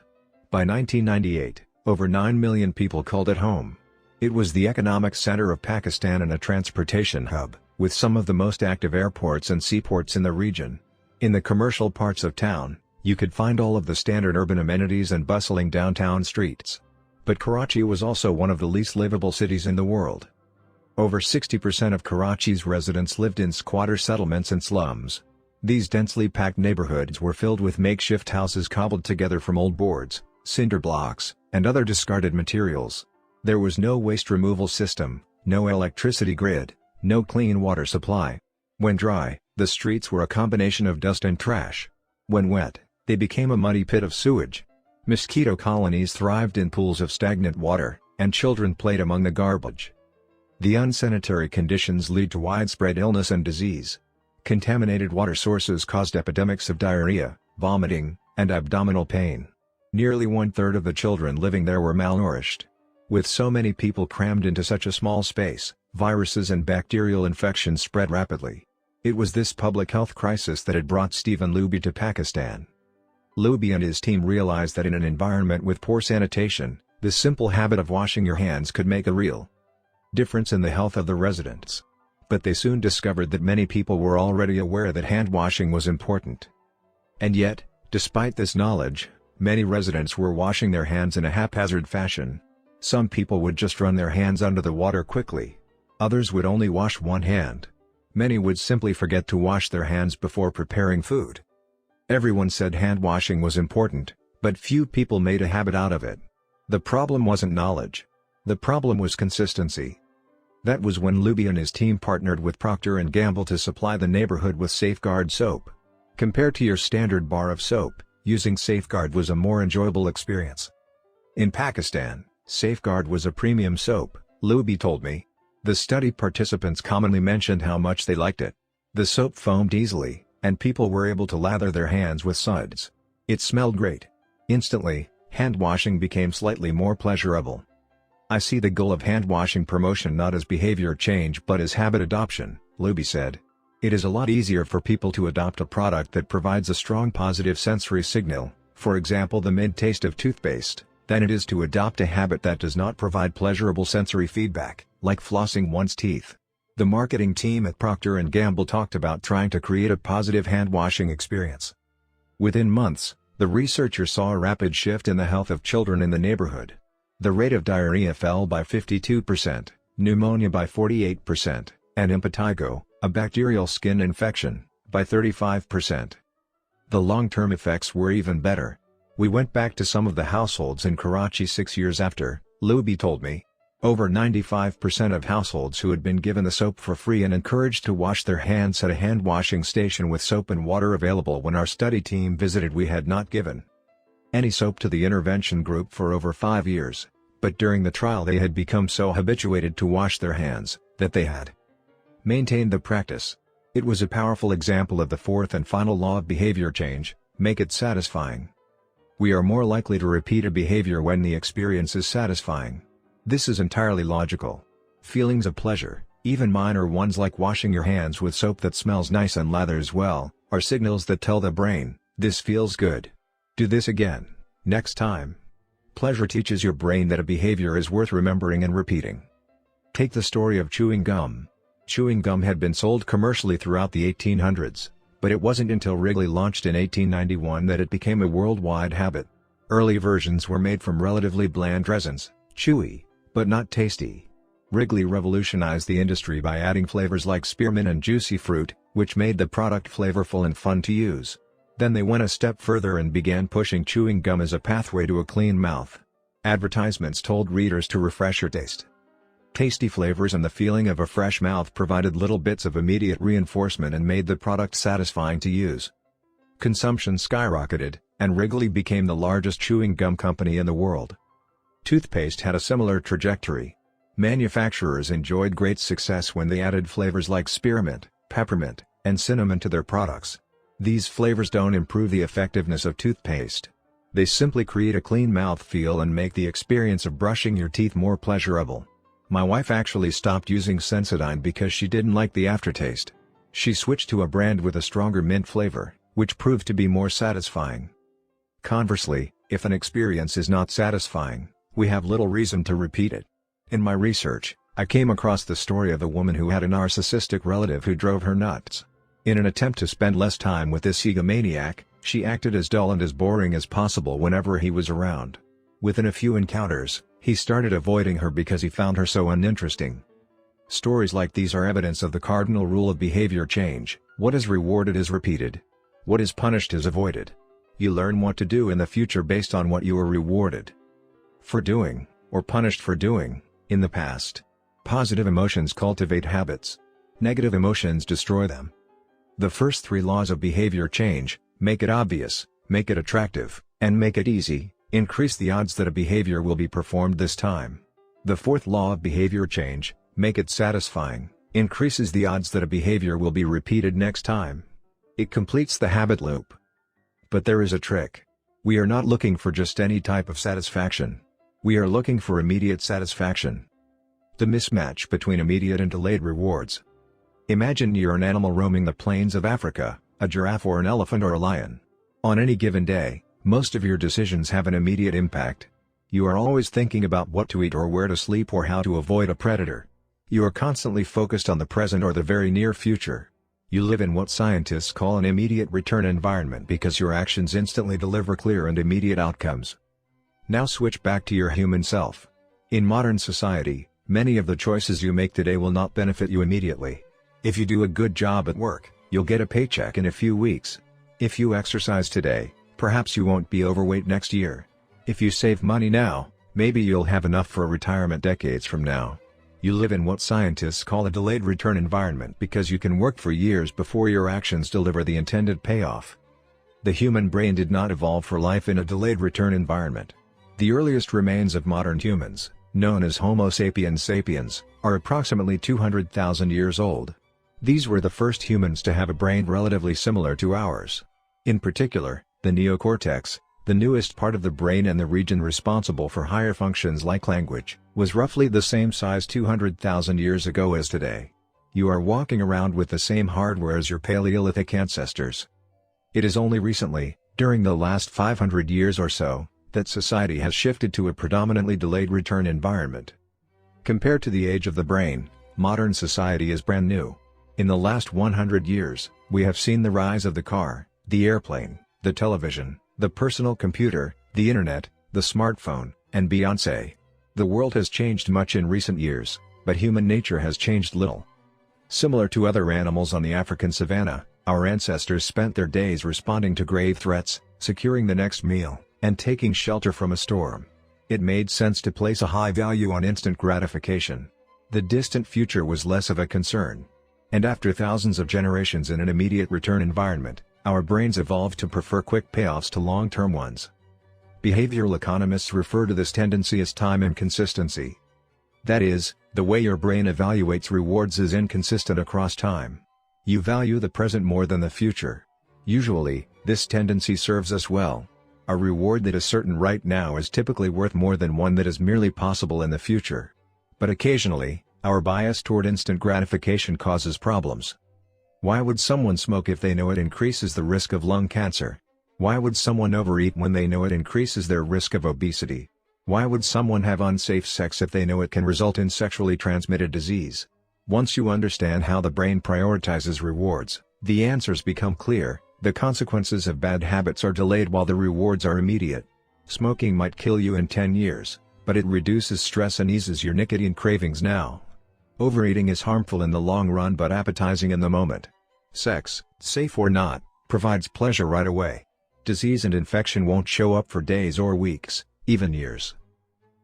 Speaker 1: By 1998, over 9 million people called it home. It was the economic center of Pakistan and a transportation hub, with some of the most active airports and seaports in the region. In the commercial parts of town, you could find all of the standard urban amenities and bustling downtown streets. But Karachi was also one of the least livable cities in the world. Over 60% of Karachi's residents lived in squatter settlements and slums. These densely packed neighborhoods were filled with makeshift houses cobbled together from old boards, cinder blocks, and other discarded materials. There was no waste removal system, no electricity grid, no clean water supply. When dry, the streets were a combination of dust and trash. When wet, they became a muddy pit of sewage. Mosquito colonies thrived in pools of stagnant water, and children played among the garbage. The unsanitary conditions lead to widespread illness and disease. Contaminated water sources caused epidemics of diarrhea, vomiting, and abdominal pain. Nearly 1/3 of the children living there were malnourished. With so many people crammed into such a small space, viruses and bacterial infections spread rapidly. It was this public health crisis that had brought Stephen Luby to Pakistan. Luby and his team realized that in an environment with poor sanitation, the simple habit of washing your hands could make a real difference in the health of the residents. But they soon discovered that many people were already aware that hand washing was important. And yet, despite this knowledge, many residents were washing their hands in a haphazard fashion. Some people would just run their hands under the water quickly. Others would only wash one hand. Many would simply forget to wash their hands before preparing food. Everyone said hand washing was important, but few people made a habit out of it. The problem wasn't knowledge. The problem was consistency. That was when Luby and his team partnered with Procter & Gamble to supply the neighborhood with Safeguard soap. Compared to your standard bar of soap, using Safeguard was a more enjoyable experience. In Pakistan, Safeguard was a premium soap, Luby told me. The study participants commonly mentioned how much they liked it. The soap foamed easily, and people were able to lather their hands with suds. It smelled great. Instantly, hand washing became slightly more pleasurable. I see the goal of hand washing promotion not as behavior change but as habit adoption, Luby said. It is a lot easier for people to adopt a product that provides a strong positive sensory signal, for example the mint taste of toothpaste, than it is to adopt a habit that does not provide pleasurable sensory feedback, like flossing one's teeth. The marketing team at Procter & Gamble talked about trying to create a positive hand-washing experience. Within months, the researchers saw a rapid shift in the health of children in the neighborhood. The rate of diarrhea fell by 52%, pneumonia by 48%, and impetigo, a bacterial skin infection, by 35%. The long-term effects were even better. We went back to some of the households in Karachi 6 years after, Luby told me. Over 95% of households who had been given the soap for free and encouraged to wash their hands had a hand-washing station with soap and water available when our study team visited. We had not given any soap to the intervention group for over 5 years, but during the trial they had become so habituated to wash their hands, that they had maintained the practice. It was a powerful example of the fourth and final law of behavior change: make it satisfying. We are more likely to repeat a behavior when the experience is satisfying. This is entirely logical. Feelings of pleasure, even minor ones like washing your hands with soap that smells nice and lathers well, are signals that tell the brain, "This feels good. Do this again, next time." Pleasure teaches your brain that a behavior is worth remembering and repeating. Take the story of chewing gum. Chewing gum had been sold commercially throughout the 1800s, but it wasn't until Wrigley launched in 1891 that it became a worldwide habit. Early versions were made from relatively bland resins, chewy, but not tasty. Wrigley revolutionized the industry by adding flavors like spearmint and juicy fruit, which made the product flavorful and fun to use. Then they went a step further and began pushing chewing gum as a pathway to a clean mouth. Advertisements told readers to refresh your taste. Tasty flavors and the feeling of a fresh mouth provided little bits of immediate reinforcement and made the product satisfying to use. Consumption skyrocketed, and Wrigley became the largest chewing gum company in the world. Toothpaste had a similar trajectory. Manufacturers enjoyed great success when they added flavors like spearmint, peppermint, and cinnamon to their products. These flavors don't improve the effectiveness of toothpaste. They simply create a clean mouth feel and make the experience of brushing your teeth more pleasurable. My wife actually stopped using Sensodyne because she didn't like the aftertaste. She switched to a brand with a stronger mint flavor, which proved to be more satisfying. Conversely, if an experience is not satisfying, we have little reason to repeat it. In my research, I came across the story of a woman who had a narcissistic relative who drove her nuts. In an attempt to spend less time with this egomaniac, she acted as dull and as boring as possible whenever he was around. Within a few encounters, he started avoiding her because he found her so uninteresting. Stories like these are evidence of the cardinal rule of behavior change: what is rewarded is repeated. What is punished is avoided. You learn what to do in the future based on what you were rewarded for doing, or punished for doing, in the past. Positive emotions cultivate habits. Negative emotions destroy them. The first 3 laws of behavior change: make it obvious, make it attractive, and make it easy, increase the odds that a behavior will be performed this time. The fourth law of behavior change: make it satisfying, increases the odds that a behavior will be repeated next time. It completes the habit loop. But there is a trick. We are not looking for just any type of satisfaction. We are looking for immediate satisfaction. The mismatch between immediate and delayed rewards. Imagine you're an animal roaming the plains of Africa, a giraffe or an elephant or a lion. On any given day, most of your decisions have an immediate impact. You are always thinking about what to eat or where to sleep or how to avoid a predator. You are constantly focused on the present or the very near future. You live in what scientists call an immediate return environment because your actions instantly deliver clear and immediate outcomes. Now switch back to your human self. In modern society, many of the choices you make today will not benefit you immediately. If you do a good job at work, you'll get a paycheck in a few weeks. If you exercise today, perhaps you won't be overweight next year. If you save money now, maybe you'll have enough for retirement decades from now. You live in what scientists call a delayed return environment because you can work for years before your actions deliver the intended payoff. The human brain did not evolve for life in a delayed return environment. The earliest remains of modern humans, known as Homo sapiens sapiens, are approximately 200,000 years old. These were the first humans to have a brain relatively similar to ours. In particular, the neocortex, the newest part of the brain and the region responsible for higher functions like language, was roughly the same size 200,000 years ago as today. You are walking around with the same hardware as your Paleolithic ancestors. It is only recently, during the last 500 years or so, that society has shifted to a predominantly delayed return environment. Compared to the age of the brain, modern society is brand new. In the last 100 years, we have seen the rise of the car, the airplane, the television, the personal computer, the internet, the smartphone, and Beyoncé. The world has changed much in recent years, but human nature has changed little. Similar to other animals on the African savanna, our ancestors spent their days responding to grave threats, securing the next meal, and taking shelter from a storm. It made sense to place a high value on instant gratification. The distant future was less of a concern. And after thousands of generations in an immediate return environment, our brains evolved to prefer quick payoffs to long-term ones. Behavioral economists refer to this tendency as time inconsistency. That is, the way your brain evaluates rewards is inconsistent across time. You value the present more than the future. Usually, this tendency serves us well. A reward that is certain right now is typically worth more than one that is merely possible in the future. But occasionally, our bias toward instant gratification causes problems. Why would someone smoke if they know it increases the risk of lung cancer? Why would someone overeat when they know it increases their risk of obesity? Why would someone have unsafe sex if they know it can result in sexually transmitted disease? Once you understand how the brain prioritizes rewards, the answers become clear. The consequences of bad habits are delayed while the rewards are immediate. Smoking might kill you in 10 years, but it reduces stress and eases your nicotine cravings now. Overeating is harmful in the long run but appetizing in the moment. Sex, safe or not, provides pleasure right away. Disease and infection won't show up for days or weeks, even years.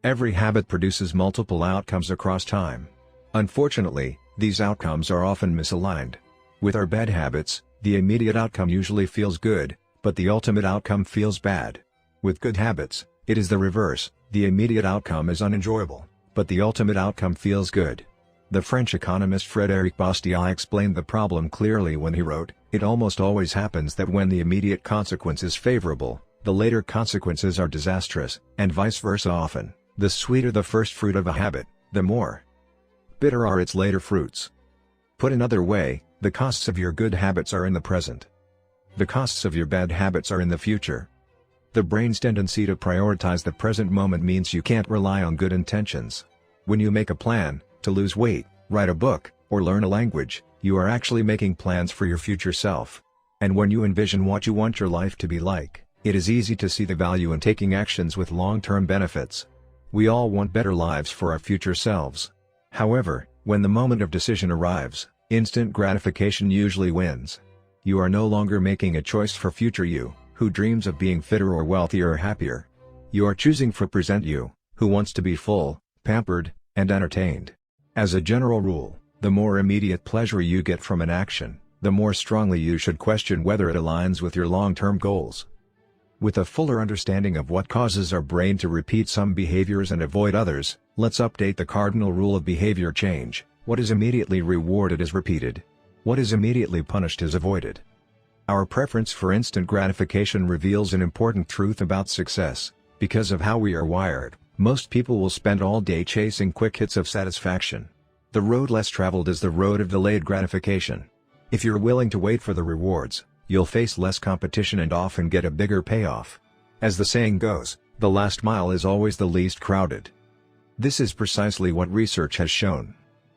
Speaker 1: Every habit produces multiple outcomes across time. Unfortunately, these outcomes are often misaligned. With our bad habits, the immediate outcome usually feels good, but the ultimate outcome feels bad. With good habits, it is the reverse, the immediate outcome is unenjoyable, but the ultimate outcome feels good. The French economist Frédéric Bastiat explained the problem clearly when he wrote, "It almost always happens that when the immediate consequence is favorable, the later consequences are disastrous, and vice versa often. The sweeter the first fruit of a habit, the more bitter are its later fruits." Put another way, the costs of your good habits are in the present. The costs of your bad habits are in the future. The brain's tendency to prioritize the present moment means you can't rely on good intentions. When you make a plan, to lose weight, write a book, or learn a language, you are actually making plans for your future self. And when you envision what you want your life to be like, it is easy to see the value in taking actions with long-term benefits. We all want better lives for our future selves. However, when the moment of decision arrives, instant gratification usually wins. You are no longer making a choice for future you, who dreams of being fitter or wealthier or happier. You are choosing for present you, who wants to be full, pampered, and entertained. As a general rule, the more immediate pleasure you get from an action, the more strongly you should question whether it aligns with your long-term goals. With a fuller understanding of what causes our brain to repeat some behaviors and avoid others, let's update the cardinal rule of behavior change: what is immediately rewarded is repeated. What is immediately punished is avoided. Our preference for instant gratification reveals an important truth about success. Because of how we are wired, most people will spend all day chasing quick hits of satisfaction. The road less traveled is the road of delayed gratification. If you're willing to wait for the rewards, you'll face less competition and often get a bigger payoff. As the saying goes, the last mile is always the least crowded. This is precisely what research has shown.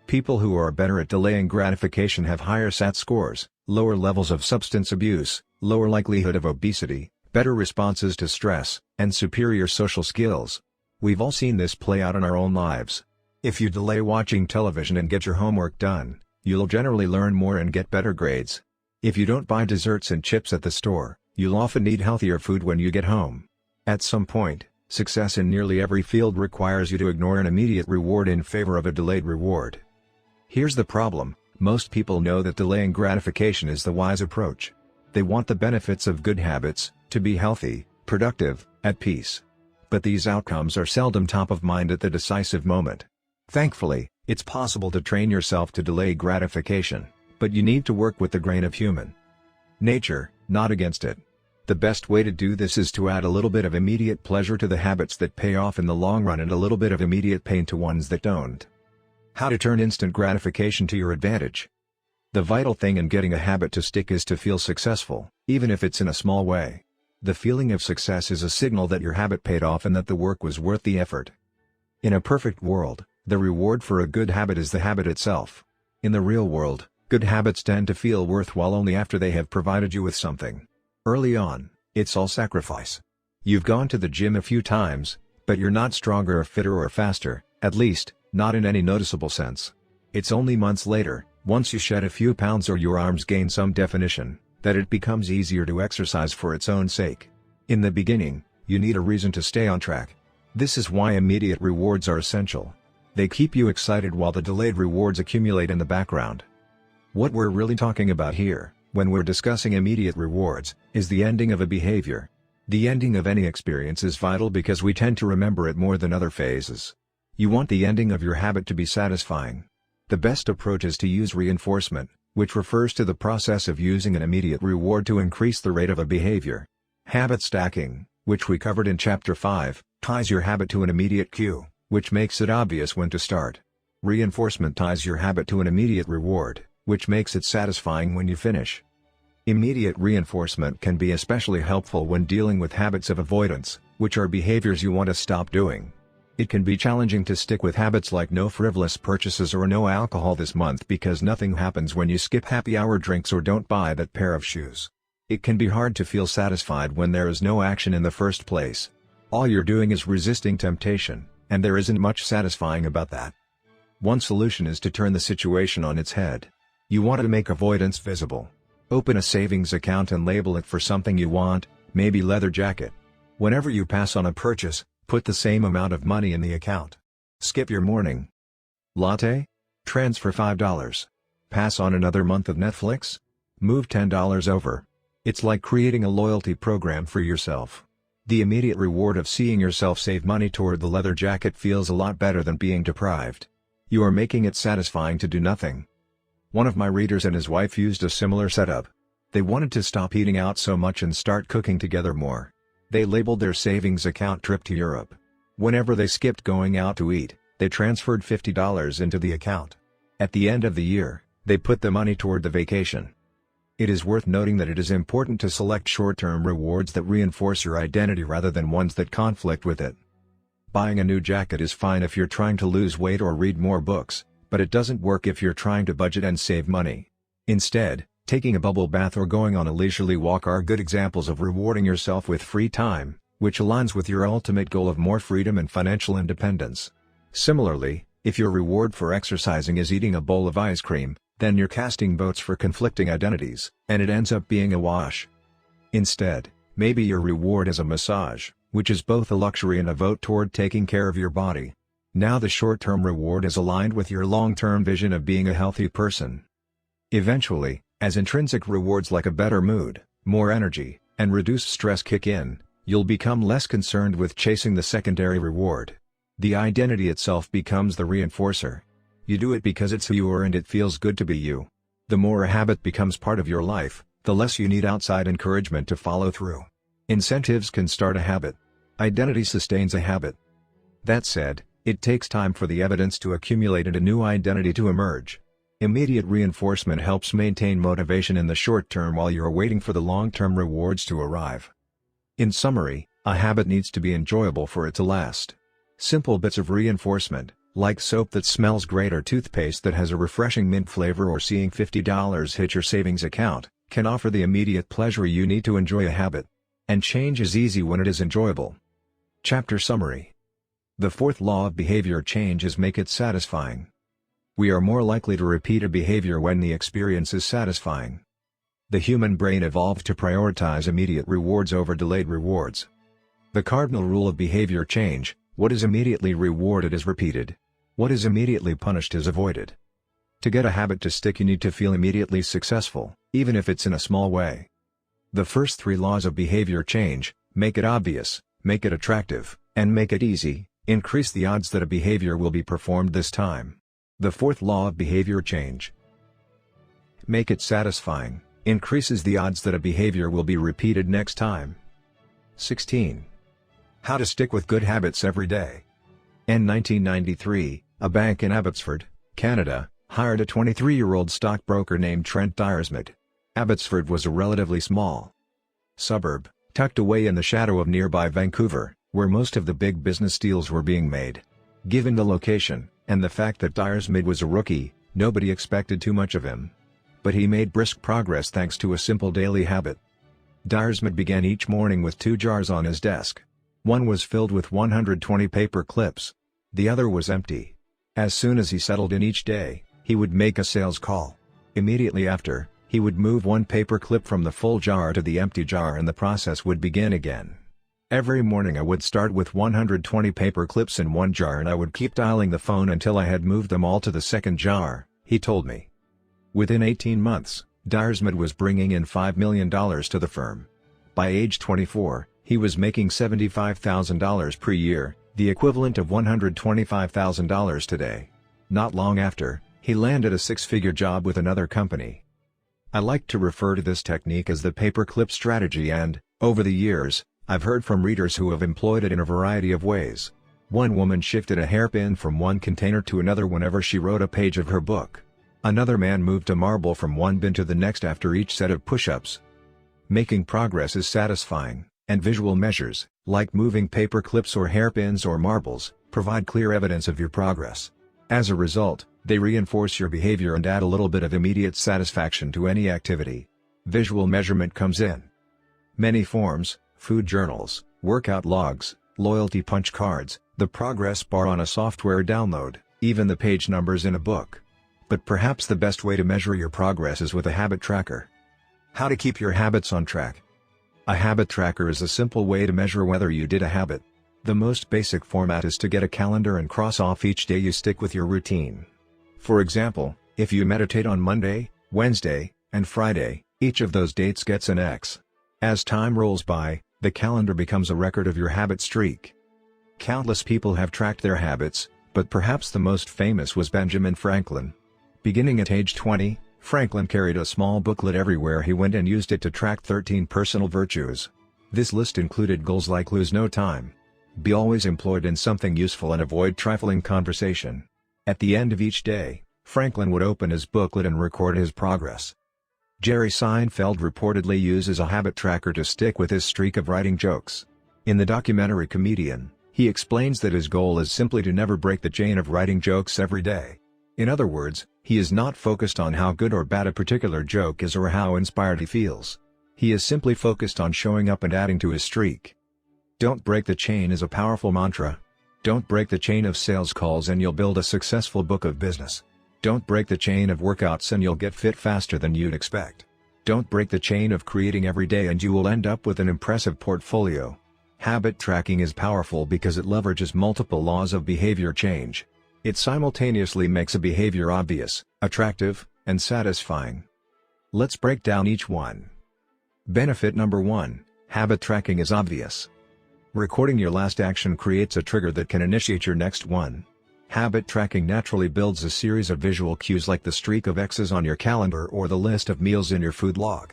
Speaker 1: People who are better at delaying gratification have higher SAT scores, lower levels of substance abuse, lower likelihood of obesity, better responses to stress, and superior social skills. We've all seen this play out in our own lives. If you delay watching television and get your homework done, you'll generally learn more and get better grades. If you don't buy desserts and chips at the store, you'll often eat healthier food when you get home. At some point, success in nearly every field requires you to ignore an immediate reward in favor of a delayed reward. Here's the problem: most people know that delaying gratification is the wise approach. They want the benefits of good habits, to be healthy, productive, at peace. But these outcomes are seldom top of mind at the decisive moment. Thankfully, it's possible to train yourself to delay gratification, but you need to work with the grain of human nature, not against it. The best way to do this is to add a little bit of immediate pleasure to the habits that pay off in the long run and a little bit of immediate pain to ones that don't. How to turn instant gratification to your advantage. The vital thing in getting a habit to stick is to feel successful, even if it's in a small way. The feeling of success is a signal that your habit paid off and that the work was worth the effort. In a perfect world, the reward for a good habit is the habit itself. In the real world, good habits tend to feel worthwhile only after they have provided you with something. Early on, it's all sacrifice. You've gone to the gym a few times, but you're not stronger or fitter or faster, at least, not in any noticeable sense. It's only months later, once you shed a few pounds or your arms gain some definition, that it becomes easier to exercise for its own sake. In the beginning, you need a reason to stay on track. This is why immediate rewards are essential. They keep you excited while the delayed rewards accumulate in the background. What we're really talking about here, when we're discussing immediate rewards, is the ending of a behavior. The ending of any experience is vital because we tend to remember it more than other phases. You want the ending of your habit to be satisfying. The best approach is to use reinforcement, which refers to the process of using an immediate reward to increase the rate of a behavior. Habit stacking, which we covered in Chapter 5, ties your habit to an immediate cue, which makes it obvious when to start. Reinforcement ties your habit to an immediate reward, which makes it satisfying when you finish. Immediate reinforcement can be especially helpful when dealing with habits of avoidance, which are behaviors you want to stop doing. It can be challenging to stick with habits like no frivolous purchases or no alcohol this month because nothing happens when you skip happy hour drinks or don't buy that pair of shoes. It can be hard to feel satisfied when there is no action in the first place. All you're doing is resisting temptation, and there isn't much satisfying about that. One solution is to turn the situation on its head. You want to make avoidance visible. Open a savings account and label it for something you want, maybe leather jacket. Whenever you pass on a purchase, put the same amount of money in the account. Skip your morning latte? Transfer $5. Pass on another month of Netflix? Move $10 over. It's like creating a loyalty program for yourself. The immediate reward of seeing yourself save money toward the leather jacket feels a lot better than being deprived. You are making it satisfying to do nothing. One of my readers and his wife used a similar setup. They wanted to stop eating out so much and start cooking together more. They labeled their savings account trip to Europe. Whenever they skipped going out to eat, they transferred $50 into the account. At the end of the year, they put the money toward the vacation. It is worth noting that it is important to select short-term rewards that reinforce your identity rather than ones that conflict with it. Buying a new jacket is fine if you're trying to lose weight or read more books, but it doesn't work if you're trying to budget and save money. Instead, taking a bubble bath or going on a leisurely walk are good examples of rewarding yourself with free time, which aligns with your ultimate goal of more freedom and financial independence. Similarly, if your reward for exercising is eating a bowl of ice cream, then you're casting votes for conflicting identities, and it ends up being a wash. Instead, maybe your reward is a massage, which is both a luxury and a vote toward taking care of your body. Now the short-term reward is aligned with your long-term vision of being a healthy person. Eventually, as intrinsic rewards like a better mood, more energy, and reduced stress kick in, you'll become less concerned with chasing the secondary reward. The identity itself becomes the reinforcer. You do it because it's who you are and it feels good to be you. The more a habit becomes part of your life, the less you need outside encouragement to follow through. Incentives can start a habit. Identity sustains a habit. That said, it takes time for the evidence to accumulate and a new identity to emerge. Immediate reinforcement helps maintain motivation in the short term while you're waiting for the long-term rewards to arrive. In summary, a habit needs to be enjoyable for it to last. Simple bits of reinforcement, Like soap that smells great or toothpaste that has a refreshing mint flavor, or seeing $50 hit your savings account, can offer the immediate pleasure you need to enjoy a habit. And change is easy when it is enjoyable. Chapter Summary. The fourth law of behavior change is make it satisfying. We are more likely to repeat a behavior when the experience is satisfying. The human brain evolved to prioritize immediate rewards over delayed rewards. The cardinal rule of behavior change: what is immediately rewarded is repeated. What is immediately punished is avoided. To get a habit to stick, you need to feel immediately successful, even if it's in a small way. The first three laws of behavior change: make it obvious, make it attractive, and make it easy, increase the odds that a behavior will be performed this time. The fourth law of behavior change: make it satisfying, increases the odds that a behavior will be repeated next time. 16. How to stick with good habits every day. In 1993, a bank in Abbotsford, Canada, hired a 23-year-old stockbroker named Trent Dyersmid. Abbotsford was a relatively small suburb, tucked away in the shadow of nearby Vancouver, where most of the big business deals were being made. Given the location, and the fact that Dyersmid was a rookie, nobody expected too much of him. But he made brisk progress thanks to a simple daily habit. Dyersmid began each morning with 2 jars on his desk. One was filled with 120 paper clips. The other was empty. As soon as he settled in each day, he would make a sales call. Immediately after, he would move one paper clip from the full jar to the empty jar, and the process would begin again. Every morning I would start with 120 paper clips in one jar, and I would keep dialing the phone until I had moved them all to the second jar, he told me. Within 18 months, Dyersmid was bringing in $5 million to the firm. By age 24, he was making $75,000 per year, the equivalent of $125,000 today. Not long after, he landed a 6-figure job with another company. I like to refer to this technique as the paperclip strategy, and, over the years, I've heard from readers who have employed it in a variety of ways. One woman shifted a hairpin from one container to another whenever she wrote a page of her book. Another man moved a marble from one bin to the next after each set of push-ups. Making progress is satisfying, and visual measures, like moving paper clips or hairpins or marbles, provide clear evidence of your progress. As a result, they reinforce your behavior and add a little bit of immediate satisfaction to any activity. Visual measurement comes in many forms: food journals, workout logs, loyalty punch cards, the progress bar on a software download, even the page numbers in a book. But perhaps the best way to measure your progress is with a habit tracker. How to keep your habits on track. A habit tracker is a simple way to measure whether you did a habit. The most basic format is to get a calendar and cross off each day you stick with your routine. For example, if you meditate on Monday, Wednesday, and Friday, each of those dates gets an X. As time rolls by, the calendar becomes a record of your habit streak. Countless people have tracked their habits, but perhaps the most famous was Benjamin Franklin. Beginning at age 20, Franklin carried a small booklet everywhere he went and used it to track 13 personal virtues. This list included goals like lose no time, be always employed in something useful, and avoid trifling conversation. At the end of each day, Franklin would open his booklet and record his progress. Jerry Seinfeld reportedly uses a habit tracker to stick with his streak of writing jokes. In the documentary Comedian, he explains that his goal is simply to never break the chain of writing jokes every day. In other words, he is not focused on how good or bad a particular joke is or how inspired he feels. He is simply focused on showing up and adding to his streak. Don't break the chain is a powerful mantra. Don't break the chain of sales calls and you'll build a successful book of business. Don't break the chain of workouts and you'll get fit faster than you'd expect. Don't break the chain of creating every day and you will end up with an impressive portfolio. Habit tracking is powerful because it leverages multiple laws of behavior change. It simultaneously makes a behavior obvious, attractive, and satisfying. Let's break down each one. Benefit number 1: habit tracking is obvious. Recording your last action creates a trigger that can initiate your next one. Habit tracking naturally builds a series of visual cues like the streak of X's on your calendar or the list of meals in your food log.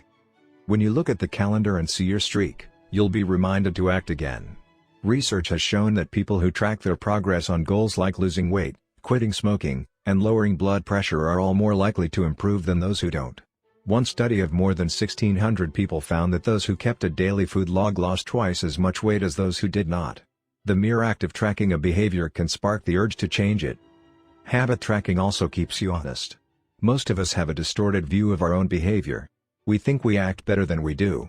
Speaker 1: When you look at the calendar and see your streak, you'll be reminded to act again. Research has shown that people who track their progress on goals like losing weight, quitting smoking, and lowering blood pressure are all more likely to improve than those who don't. One study of more than 1,600 people found that those who kept a daily food log lost twice as much weight as those who did not. The mere act of tracking a behavior can spark the urge to change it. Habit tracking also keeps you honest. Most of us have a distorted view of our own behavior. We think we act better than we do.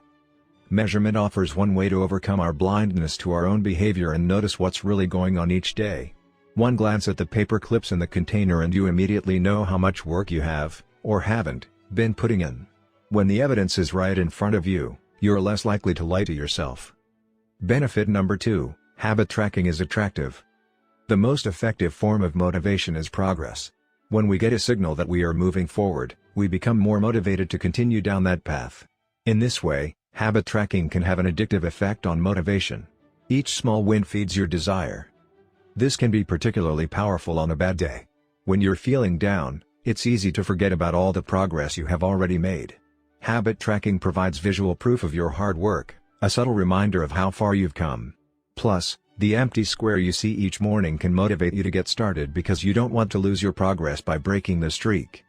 Speaker 1: Measurement offers one way to overcome our blindness to our own behavior and notice what's really going on each day. One glance at the paper clips in the container and you immediately know how much work you have, or haven't, been putting in. When the evidence is right in front of you, you're less likely to lie to yourself. Benefit number 2, habit tracking is attractive. The most effective form of motivation is progress. When we get a signal that we are moving forward, we become more motivated to continue down that path. In this way, habit tracking can have an addictive effect on motivation. Each small win feeds your desire. This can be particularly powerful on a bad day. When you're feeling down, it's easy to forget about all the progress you have already made. Habit tracking provides visual proof of your hard work, a subtle reminder of how far you've come. Plus, the empty square you see each morning can motivate you to get started because you don't want to lose your progress by breaking the streak.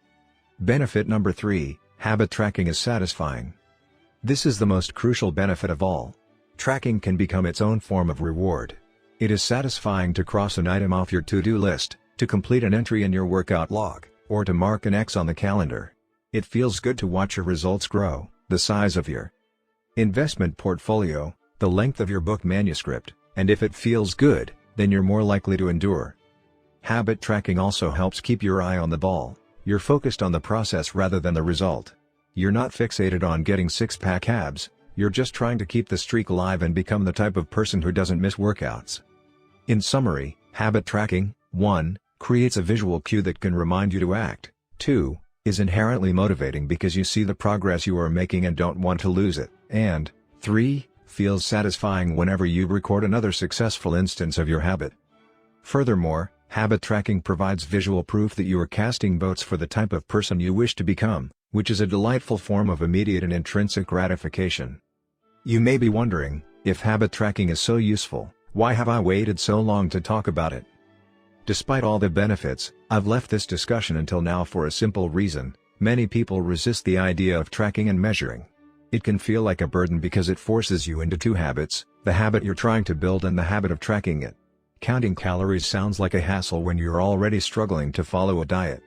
Speaker 1: Benefit number 3, habit tracking is satisfying. This is the most crucial benefit of all. Tracking can become its own form of reward. It is satisfying to cross an item off your to-do list, to complete an entry in your workout log, or to mark an X on the calendar. It feels good to watch your results grow, the size of your investment portfolio, the length of your book manuscript, and if it feels good, then you're more likely to endure. Habit tracking also helps keep your eye on the ball. You're focused on the process rather than the result. You're not fixated on getting six-pack abs, you're just trying to keep the streak alive and become the type of person who doesn't miss workouts. In summary, habit tracking, 1, creates a visual cue that can remind you to act, 2, is inherently motivating because you see the progress you are making and don't want to lose it, and 3, feels satisfying whenever you record another successful instance of your habit. Furthermore, habit tracking provides visual proof that you are casting votes for the type of person you wish to become, which is a delightful form of immediate and intrinsic gratification. You may be wondering, if habit tracking is so useful, why have I waited so long to talk about it? Despite all the benefits, I've left this discussion until now for a simple reason: many people resist the idea of tracking and measuring. It can feel like a burden because it forces you into two habits, the habit you're trying to build and the habit of tracking it. Counting calories sounds like a hassle when you're already struggling to follow a diet.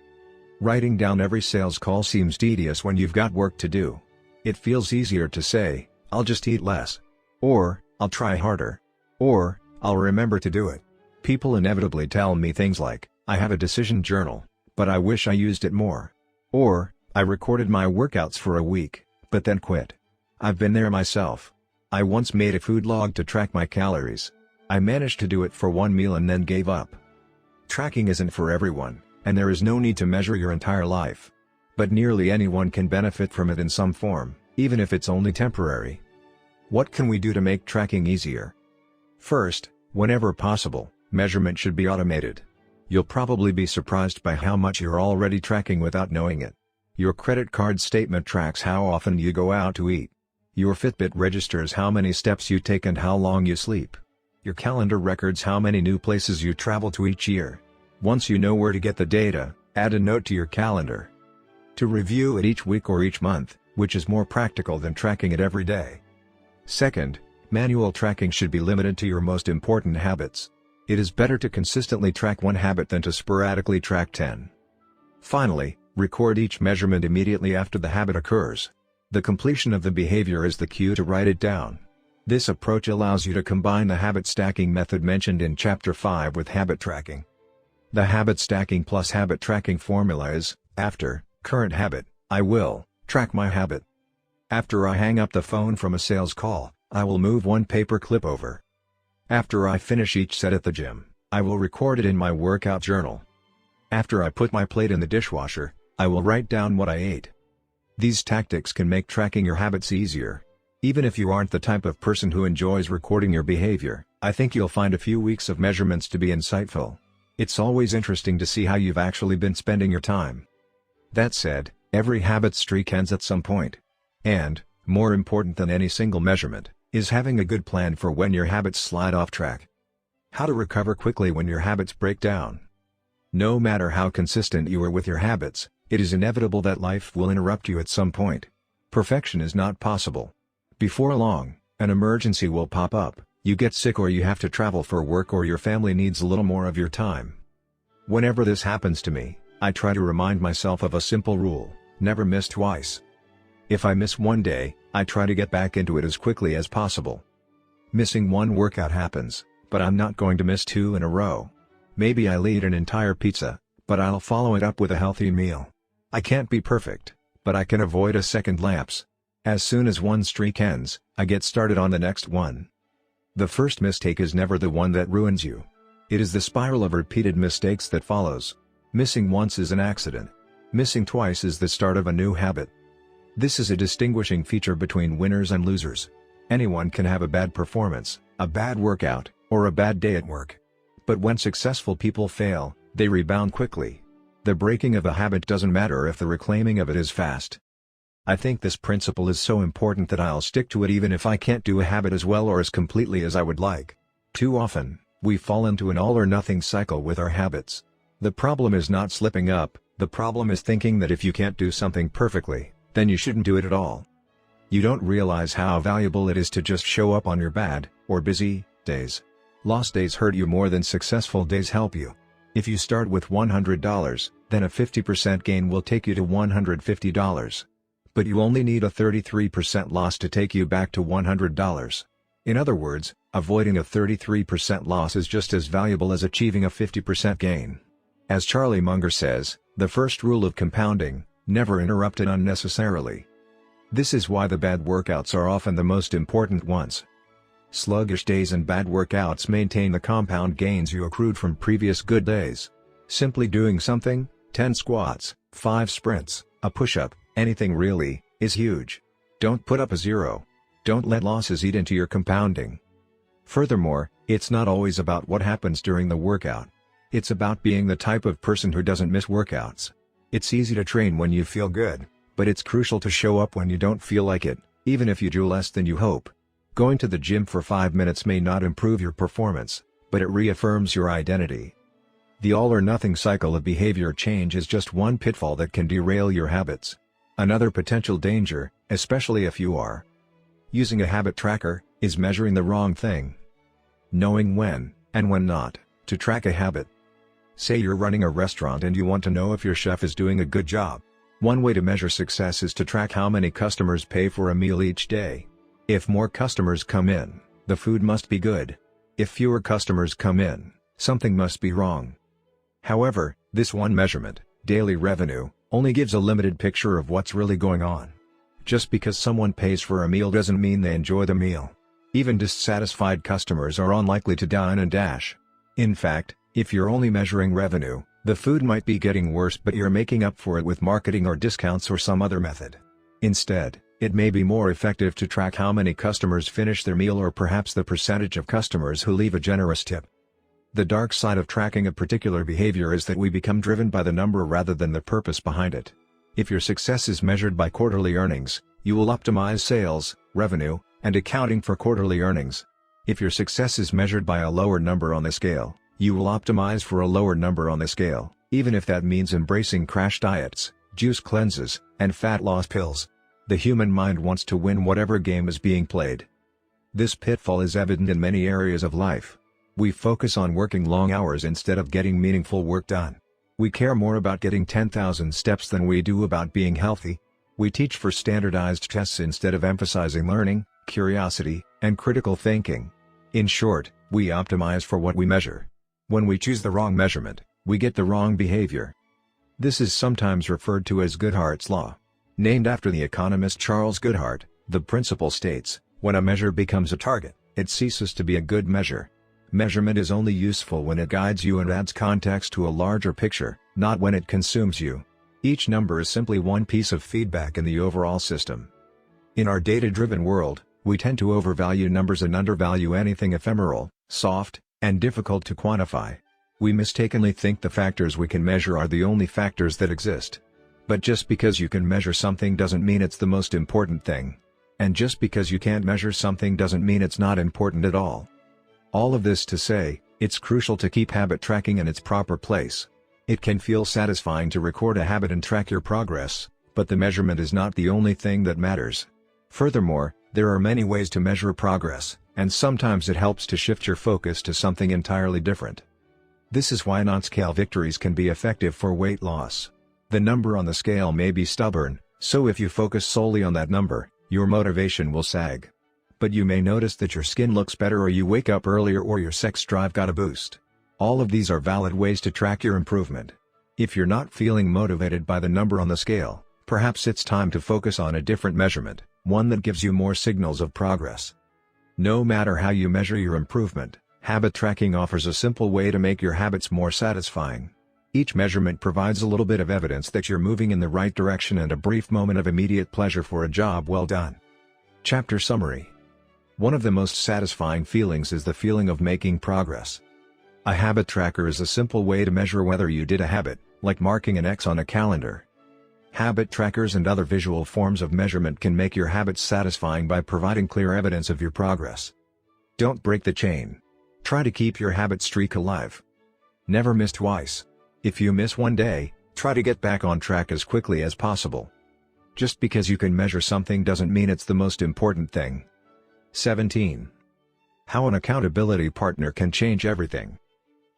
Speaker 1: Writing down every sales call seems tedious when you've got work to do. It feels easier to say, "I'll just eat less," or "I'll try harder," or "I'll remember to do it." People inevitably tell me things like, "I have a decision journal, but I wish I used it more," or "I recorded my workouts for a week, but then quit." I've been there myself. I once made a food log to track my calories. I managed to do it for one meal and then gave up. Tracking isn't for everyone, and there is no need to measure your entire life. But nearly anyone can benefit from it in some form, even if it's only temporary. What can we do to make tracking easier? First, whenever possible, measurement should be automated. You'll probably be surprised by how much you're already tracking without knowing it. Your credit card statement tracks how often you go out to eat. Your Fitbit registers how many steps you take and how long you sleep. Your calendar records how many new places you travel to each year. Once you know where to get the data, add a note to your calendar to review it each week or each month, which is more practical than tracking it every day. Second, manual tracking should be limited to your most important habits. It is better to consistently track one habit than to sporadically track 10. Finally, record each measurement immediately after the habit occurs. The completion of the behavior is the cue to write it down. This approach allows you to combine the habit stacking method mentioned in Chapter 5 with habit tracking. The habit stacking plus habit tracking formula is: after current habit, I will track my habit. After I hang up the phone from a sales call, I will move one paper clip over. After I finish each set at the gym, I will record it in my workout journal. After I put my plate in the dishwasher, I will write down what I ate. These tactics can make tracking your habits easier. Even if you aren't the type of person who enjoys recording your behavior, I think you'll find a few weeks of measurements to be insightful. It's always interesting to see how you've actually been spending your time. That said, every habit streak ends at some point. And, more important than any single measurement, is having a good plan for when your habits slide off track. How to recover quickly when your habits break down. No matter how consistent you are with your habits, it is inevitable that life will interrupt you at some point. Perfection is not possible. Before long, an emergency will pop up, you get sick or you have to travel for work or your family needs a little more of your time. Whenever this happens to me, I try to remind myself of a simple rule: never miss twice. If I miss one day, I try to get back into it as quickly as possible. Missing one workout happens, but I'm not going to miss 2 in a row. Maybe I'll eat an entire pizza, but I'll follow it up with a healthy meal. I can't be perfect, but I can avoid a second lapse. As soon as one streak ends, I get started on the next one. The first mistake is never the one that ruins you. It is the spiral of repeated mistakes that follows. Missing once is an accident. Missing twice is the start of a new habit. This is a distinguishing feature between winners and losers. Anyone can have a bad performance, a bad workout, or a bad day at work. But when successful people fail, they rebound quickly. The breaking of a habit doesn't matter if the reclaiming of it is fast. I think this principle is so important that I'll stick to it even if I can't do a habit as well or as completely as I would like. Too often, we fall into an all-or-nothing cycle with our habits. The problem is not slipping up, the problem is thinking that if you can't do something perfectly, then you shouldn't do it at all. You don't realize how valuable it is to just show up on your bad, or busy, days. Lost days hurt you more than successful days help you. If you start with $100, then a 50% gain will take you to $150. But you only need a 33% loss to take you back to $100. In other words, avoiding a 33% loss is just as valuable as achieving a 50% gain. As Charlie Munger says, the first rule of compounding: never interrupt it unnecessarily. This is why the bad workouts are often the most important ones. Sluggish days and bad workouts maintain the compound gains you accrued from previous good days. Simply doing something, 10 squats, 5 sprints, a push-up, anything really, is huge. Don't put up a 0. Don't let losses eat into your compounding. Furthermore, it's not always about what happens during the workout. It's about being the type of person who doesn't miss workouts. It's easy to train when you feel good, but it's crucial to show up when you don't feel like it, even if you do less than you hope. Going to the gym for 5 minutes may not improve your performance, but it reaffirms your identity. The all-or-nothing cycle of behavior change is just one pitfall that can derail your habits. Another potential danger, especially if you are using a habit tracker, is measuring the wrong thing. Knowing when, and when not, to track a habit. Say you're running a restaurant and you want to know if your chef is doing a good job. One way to measure success is to track how many customers pay for a meal each day. If more customers come in, the food must be good. If fewer customers come in, something must be wrong. However, this one measurement, daily revenue, only gives a limited picture of what's really going on. Just because someone pays for a meal doesn't mean they enjoy the meal. Even dissatisfied customers are unlikely to dine and dash. In fact, if you're only measuring revenue, the food might be getting worse but you're making up for it with marketing or discounts or some other method. Instead, it may be more effective to track how many customers finish their meal or perhaps the percentage of customers who leave a generous tip. The dark side of tracking a particular behavior is that we become driven by the number rather than the purpose behind it. If your success is measured by quarterly earnings, you will optimize sales, revenue, and accounting for quarterly earnings. If your success is measured by a lower number on the scale, you will optimize for a lower number on the scale, even if that means embracing crash diets, juice cleanses, and fat loss pills. The human mind wants to win whatever game is being played. This pitfall is evident in many areas of life. We focus on working long hours instead of getting meaningful work done. We care more about getting 10,000 steps than we do about being healthy. We teach for standardized tests instead of emphasizing learning, curiosity, and critical thinking. In short, we optimize for what we measure. When we choose the wrong measurement, we get the wrong behavior. This is sometimes referred to as Goodhart's Law. Named after the economist Charles Goodhart, the principle states, when a measure becomes a target, it ceases to be a good measure. Measurement is only useful when it guides you and adds context to a larger picture, not when it consumes you. Each number is simply one piece of feedback in the overall system. In our data-driven world, we tend to overvalue numbers and undervalue anything ephemeral, soft, and difficult to quantify. We mistakenly think the factors we can measure are the only factors that exist. But just because you can measure something doesn't mean it's the most important thing. And just because you can't measure something doesn't mean it's not important at all. All of this to say, it's crucial to keep habit tracking in its proper place. It can feel satisfying to record a habit and track your progress, but the measurement is not the only thing that matters. Furthermore, there are many ways to measure progress, and sometimes it helps to shift your focus to something entirely different. This is why non-scale victories can be effective for weight loss. The number on the scale may be stubborn, so if you focus solely on that number, your motivation will sag. But you may notice that your skin looks better, or you wake up earlier, or your sex drive got a boost. All of these are valid ways to track your improvement. If you're not feeling motivated by the number on the scale, perhaps it's time to focus on a different measurement, one that gives you more signals of progress. No matter how you measure your improvement, habit tracking offers a simple way to make your habits more satisfying. Each measurement provides a little bit of evidence that you're moving in the right direction and a brief moment of immediate pleasure for a job well done. Chapter Summary. One of the most satisfying feelings is the feeling of making progress. A habit tracker is a simple way to measure whether you did a habit, like marking an X on a calendar. Habit trackers and other visual forms of measurement can make your habits satisfying by providing clear evidence of your progress. Don't break the chain. Try to keep your habit streak alive. Never miss twice. If you miss one day, try to get back on track as quickly as possible. Just because you can measure something doesn't mean it's the most important thing. 17. How an accountability partner can change everything.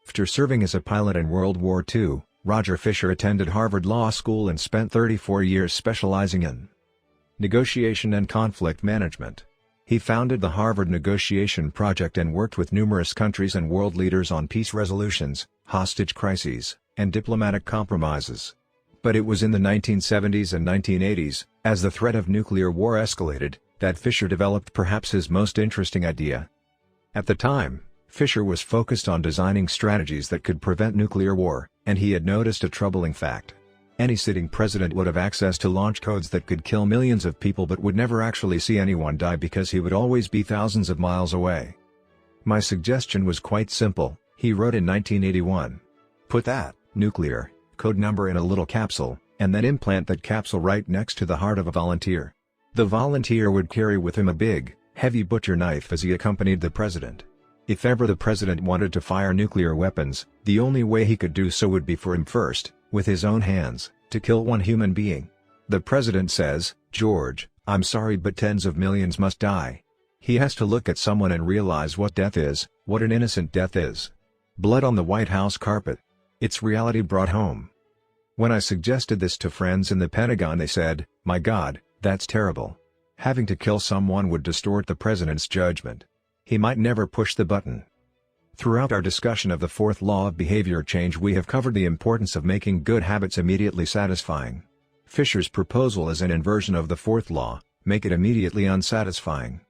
Speaker 1: After serving as a pilot in World War II, Roger Fisher attended Harvard Law School and spent 34 years specializing in negotiation and conflict management. He founded the Harvard Negotiation Project and worked with numerous countries and world leaders on peace resolutions, hostage crises, and diplomatic compromises. But it was in the 1970s and 1980s, as the threat of nuclear war escalated, that Fisher developed perhaps his most interesting idea. At the time, Fisher was focused on designing strategies that could prevent nuclear war, and he had noticed a troubling fact. Any sitting president would have access to launch codes that could kill millions of people but would never actually see anyone die because he would always be thousands of miles away. My suggestion was quite simple, he wrote in 1981. Put that nuclear code number in a little capsule, and then implant that capsule right next to the heart of a volunteer. The volunteer would carry with him a big, heavy butcher knife as he accompanied the president. If ever the president wanted to fire nuclear weapons, the only way he could do so would be for him first, with his own hands, to kill one human being. The president says, "George, I'm sorry but tens of millions must die." He has to look at someone and realize what death is, what an innocent death is. Blood on the White House carpet. It's reality brought home. When I suggested this to friends in the Pentagon, they said, "My God, that's terrible. Having to kill someone would distort the president's judgment. He might never push the button." Throughout our discussion of the fourth law of behavior change, we have covered the importance of making good habits immediately satisfying. Fisher's proposal is an inversion of the fourth law: make it immediately unsatisfying.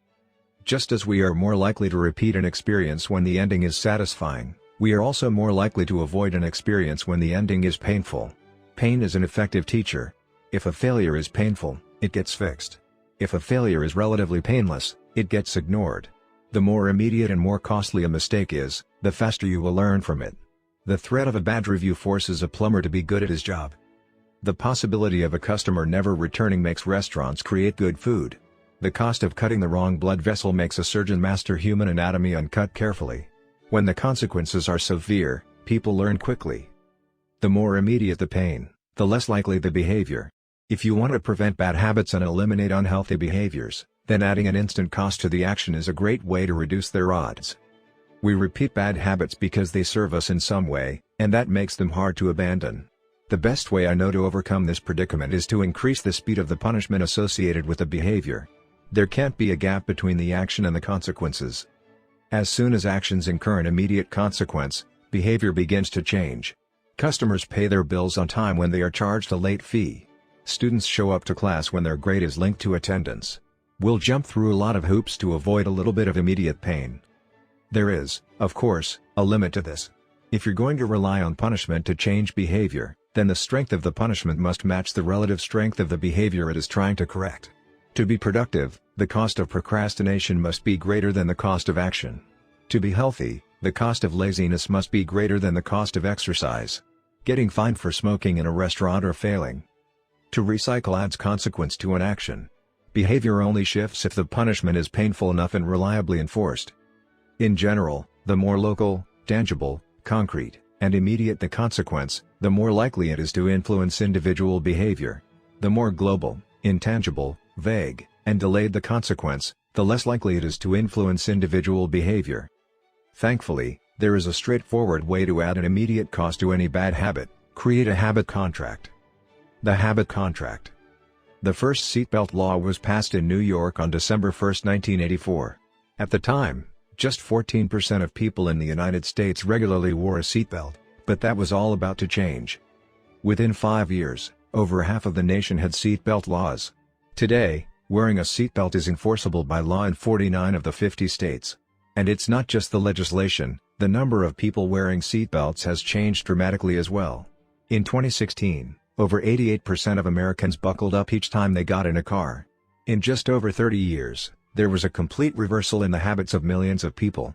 Speaker 1: Just as we are more likely to repeat an experience when the ending is satisfying, we are also more likely to avoid an experience when the ending is painful. Pain is an effective teacher. If a failure is painful, it gets fixed. If a failure is relatively painless, it gets ignored. The more immediate and more costly a mistake is, the faster you will learn from it. The threat of a bad review forces a plumber to be good at his job. The possibility of a customer never returning makes restaurants create good food. The cost of cutting the wrong blood vessel makes a surgeon master human anatomy and cut carefully. When the consequences are severe, people learn quickly. The more immediate the pain, the less likely the behavior. If you want to prevent bad habits and eliminate unhealthy behaviors, then adding an instant cost to the action is a great way to reduce their odds. We repeat bad habits because they serve us in some way, and that makes them hard to abandon. The best way I know to overcome this predicament is to increase the speed of the punishment associated with the behavior. There can't be a gap between the action and the consequences. As soon as actions incur an immediate consequence, behavior begins to change. Customers pay their bills on time when they are charged a late fee. Students show up to class when their grade is linked to attendance. We'll jump through a lot of hoops to avoid a little bit of immediate pain. There is, of course, a limit to this. If you're going to rely on punishment to change behavior, then the strength of the punishment must match the relative strength of the behavior it is trying to correct. To be productive, the cost of procrastination must be greater than the cost of action. To be healthy, the cost of laziness must be greater than the cost of exercise. Getting fined for smoking in a restaurant or failing to recycle adds consequence to an action. Behavior only shifts if the punishment is painful enough and reliably enforced. In general, the more local, tangible, concrete, and immediate the consequence, the more likely it is to influence individual behavior. The more global, intangible, vague, and delayed the consequence, the less likely it is to influence individual behavior. Thankfully, There is a straightforward way to add an immediate cost to any bad habit: create a habit contract. The habit contract. The first seatbelt law was passed in New York on December 1, 1984. At the time, just 14% of people in the United States regularly wore a seatbelt, but that was all about to change. Within 5 years, over half of the nation had seatbelt laws. Today, wearing a seatbelt is enforceable by law in 49 of the 50 states. And it's not just the legislation, the number of people wearing seatbelts has changed dramatically as well. In 2016, over 88% of Americans buckled up each time they got in a car. In just over 30 years, there was a complete reversal in the habits of millions of people.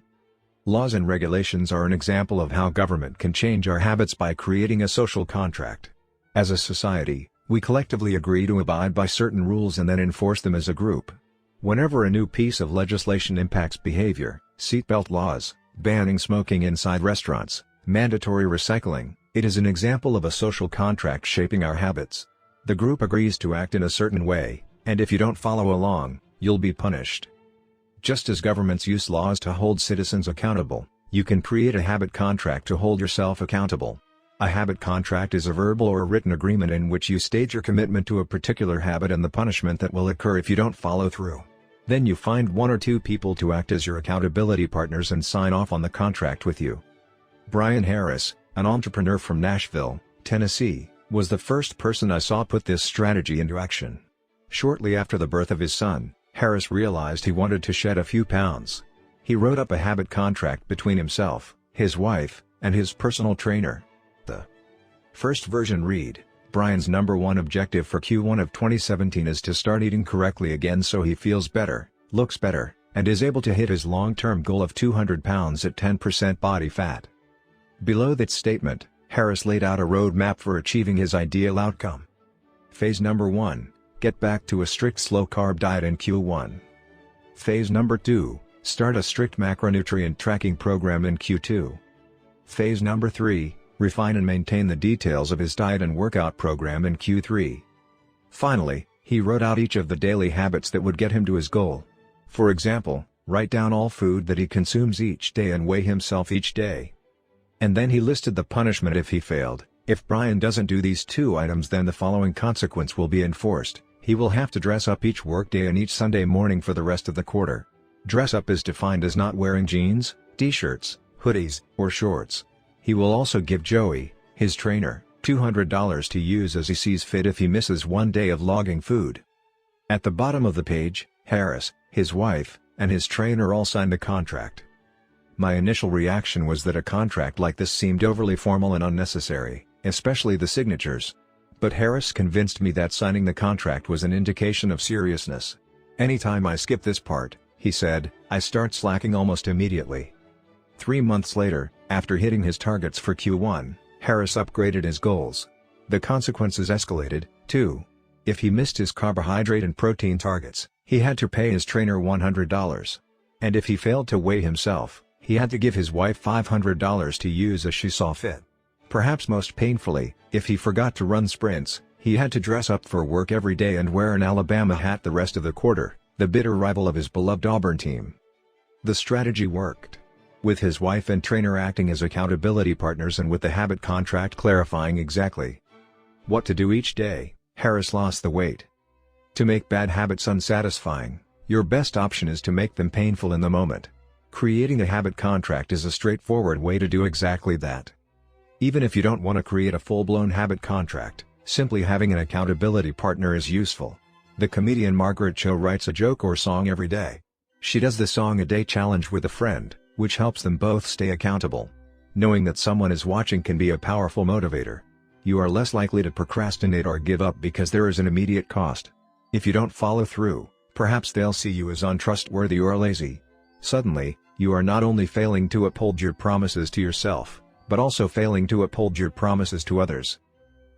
Speaker 1: Laws and regulations are an example of how government can change our habits by creating a social contract. As a society, we collectively agree to abide by certain rules and then enforce them as a group. Whenever a new piece of legislation impacts behavior, seatbelt laws, banning smoking inside restaurants, mandatory recycling, it is an example of a social contract shaping our habits. The group agrees to act in a certain way, and if you don't follow along, you'll be punished. Just as governments use laws to hold citizens accountable, you can create a habit contract to hold yourself accountable. A habit contract is a verbal or written agreement in which you state your commitment to a particular habit and the punishment that will occur if you don't follow through. Then you find 1 or 2 people to act as your accountability partners and sign off on the contract with you. Brian Harris, an entrepreneur from Nashville, Tennessee, was the first person I saw put this strategy into action. Shortly after the birth of his son, Harris realized he wanted to shed a few pounds. He wrote up a habit contract between himself, his wife, and his personal trainer. The first version read, "Brian's #1 objective for Q1 of 2017 is to start eating correctly again so he feels better, looks better, and is able to hit his long-term goal of 200 pounds at 10% body fat." Below that statement, Harris laid out a roadmap for achieving his ideal outcome. Phase number 1, get back to a strict slow-carb diet in Q1. Phase number 2, start a strict macronutrient tracking program in Q2. Phase number 3, refine and maintain the details of his diet and workout program in Q3. Finally, he wrote out each of the daily habits that would get him to his goal. For example, write down all food that he consumes each day and weigh himself each day. And then he listed the punishment if he failed. If Brian doesn't do these 2 items, then the following consequence will be enforced: he will have to dress up each workday and each Sunday morning for the rest of the quarter. Dress up is defined as not wearing jeans, t-shirts, hoodies, or shorts. He will also give Joey, his trainer, $200 to use as he sees fit if he misses 1 day of logging food. At the bottom of the page, Harris, his wife, and his trainer all signed the contract. My initial reaction was that a contract like this seemed overly formal and unnecessary, especially the signatures. But Harris convinced me that signing the contract was an indication of seriousness. "Anytime I skip this part," he said, "I start slacking almost immediately." 3 months later, after hitting his targets for Q1, Harris upgraded his goals. The consequences escalated, too. If he missed his carbohydrate and protein targets, he had to pay his trainer $100. And if he failed to weigh himself, he had to give his wife $500 to use as she saw fit. Perhaps most painfully, if he forgot to run sprints, he had to dress up for work every day and wear an Alabama hat the rest of the quarter, the bitter rival of his beloved Auburn team. The strategy worked. With his wife and trainer acting as accountability partners and with the habit contract clarifying exactly what to do each day, Harris lost the weight. To make bad habits unsatisfying, your best option is to make them painful in the moment. Creating a habit contract is a straightforward way to do exactly that. Even if you don't want to create a full-blown habit contract, simply having an accountability partner is useful. The comedian Margaret Cho writes a joke or song every day. She does the song a day challenge with a friend, which helps them both stay accountable. Knowing that someone is watching can be a powerful motivator. You are less likely to procrastinate or give up because there is an immediate cost. If you don't follow through, perhaps they'll see you as untrustworthy or lazy. Suddenly, you are not only failing to uphold your promises to yourself, but also failing to uphold your promises to others.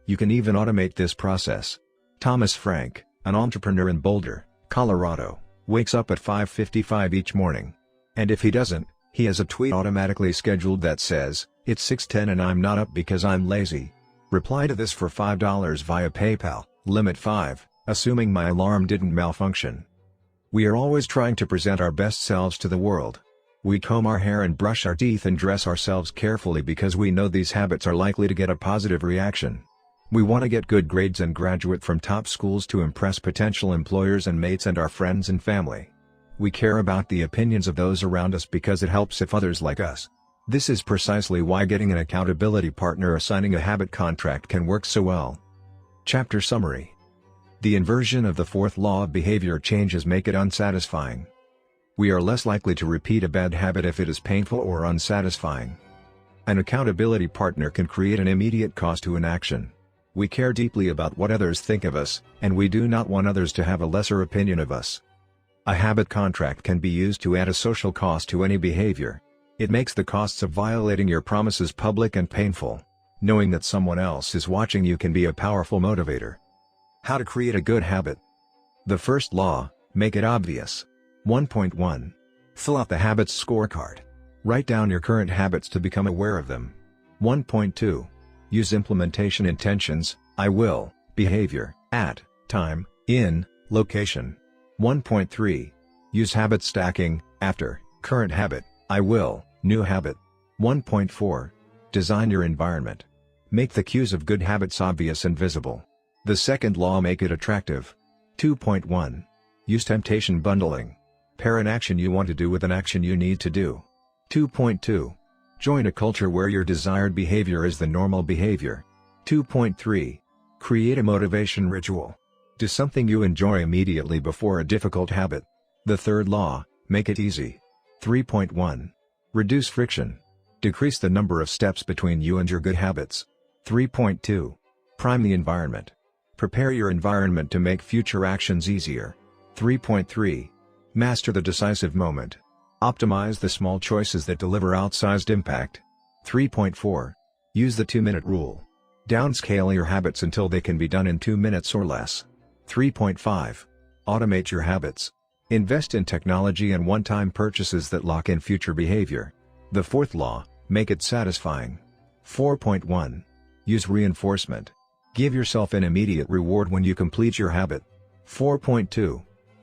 Speaker 1: You can even automate this process. Thomas Frank, an entrepreneur in Boulder, Colorado, wakes up at 5:55 each morning. And if he doesn't, he has a tweet automatically scheduled that says, "It's 6:10 and I'm not up because I'm lazy. Reply to this for $5 via PayPal, limit 5, assuming my alarm didn't malfunction." We are always trying to present our best selves to the world. We comb our hair and brush our teeth and dress ourselves carefully because we know these habits are likely to get a positive reaction. We want to get good grades and graduate from top schools to impress potential employers and mates and our friends and family. We care about the opinions of those around us because it helps if others like us. This is precisely why getting an accountability partner or signing a habit contract can work so well. Chapter Summary. The inversion of the fourth law of behavior changes make it unsatisfying. We are less likely to repeat a bad habit if it is painful or unsatisfying. An accountability partner can create an immediate cost to an action. We care deeply about what others think of us, and we do not want others to have a lesser opinion of us. A habit contract can be used to add a social cost to any behavior. It makes the costs of violating your promises public and painful. Knowing that someone else is watching you can be a powerful motivator. How to create a good habit. The first law, make it obvious. 1.1. Fill out the habits scorecard. Write down your current habits to become aware of them. 1.2. Use implementation intentions, I will, behavior, at, time, in, location. 1.3. Use habit stacking, after, current habit, I will, new habit. 1.4. Design your environment. Make the cues of good habits obvious and visible. The second law, make it attractive. 2.1. Use temptation bundling. Pair an action you want to do with an action you need to do. 2.2. Join a culture where your desired behavior is the normal behavior. 2.3. Create a motivation ritual. Do something you enjoy immediately before a difficult habit. The third law, make it easy. 3.1. Reduce friction. Decrease the number of steps between you and your good habits. 3.2. Prime the environment. Prepare your environment to make future actions easier. 3.3. Master the decisive moment. Optimize the small choices that deliver outsized impact. 3.4. Use the 2-minute rule. Downscale your habits until they can be done in 2 minutes or less. 3.5. Automate your habits. Invest in technology and one-time purchases that lock in future behavior. The fourth law, make it satisfying. 4.1. Use reinforcement. Give yourself an immediate reward when you complete your habit. 4.2.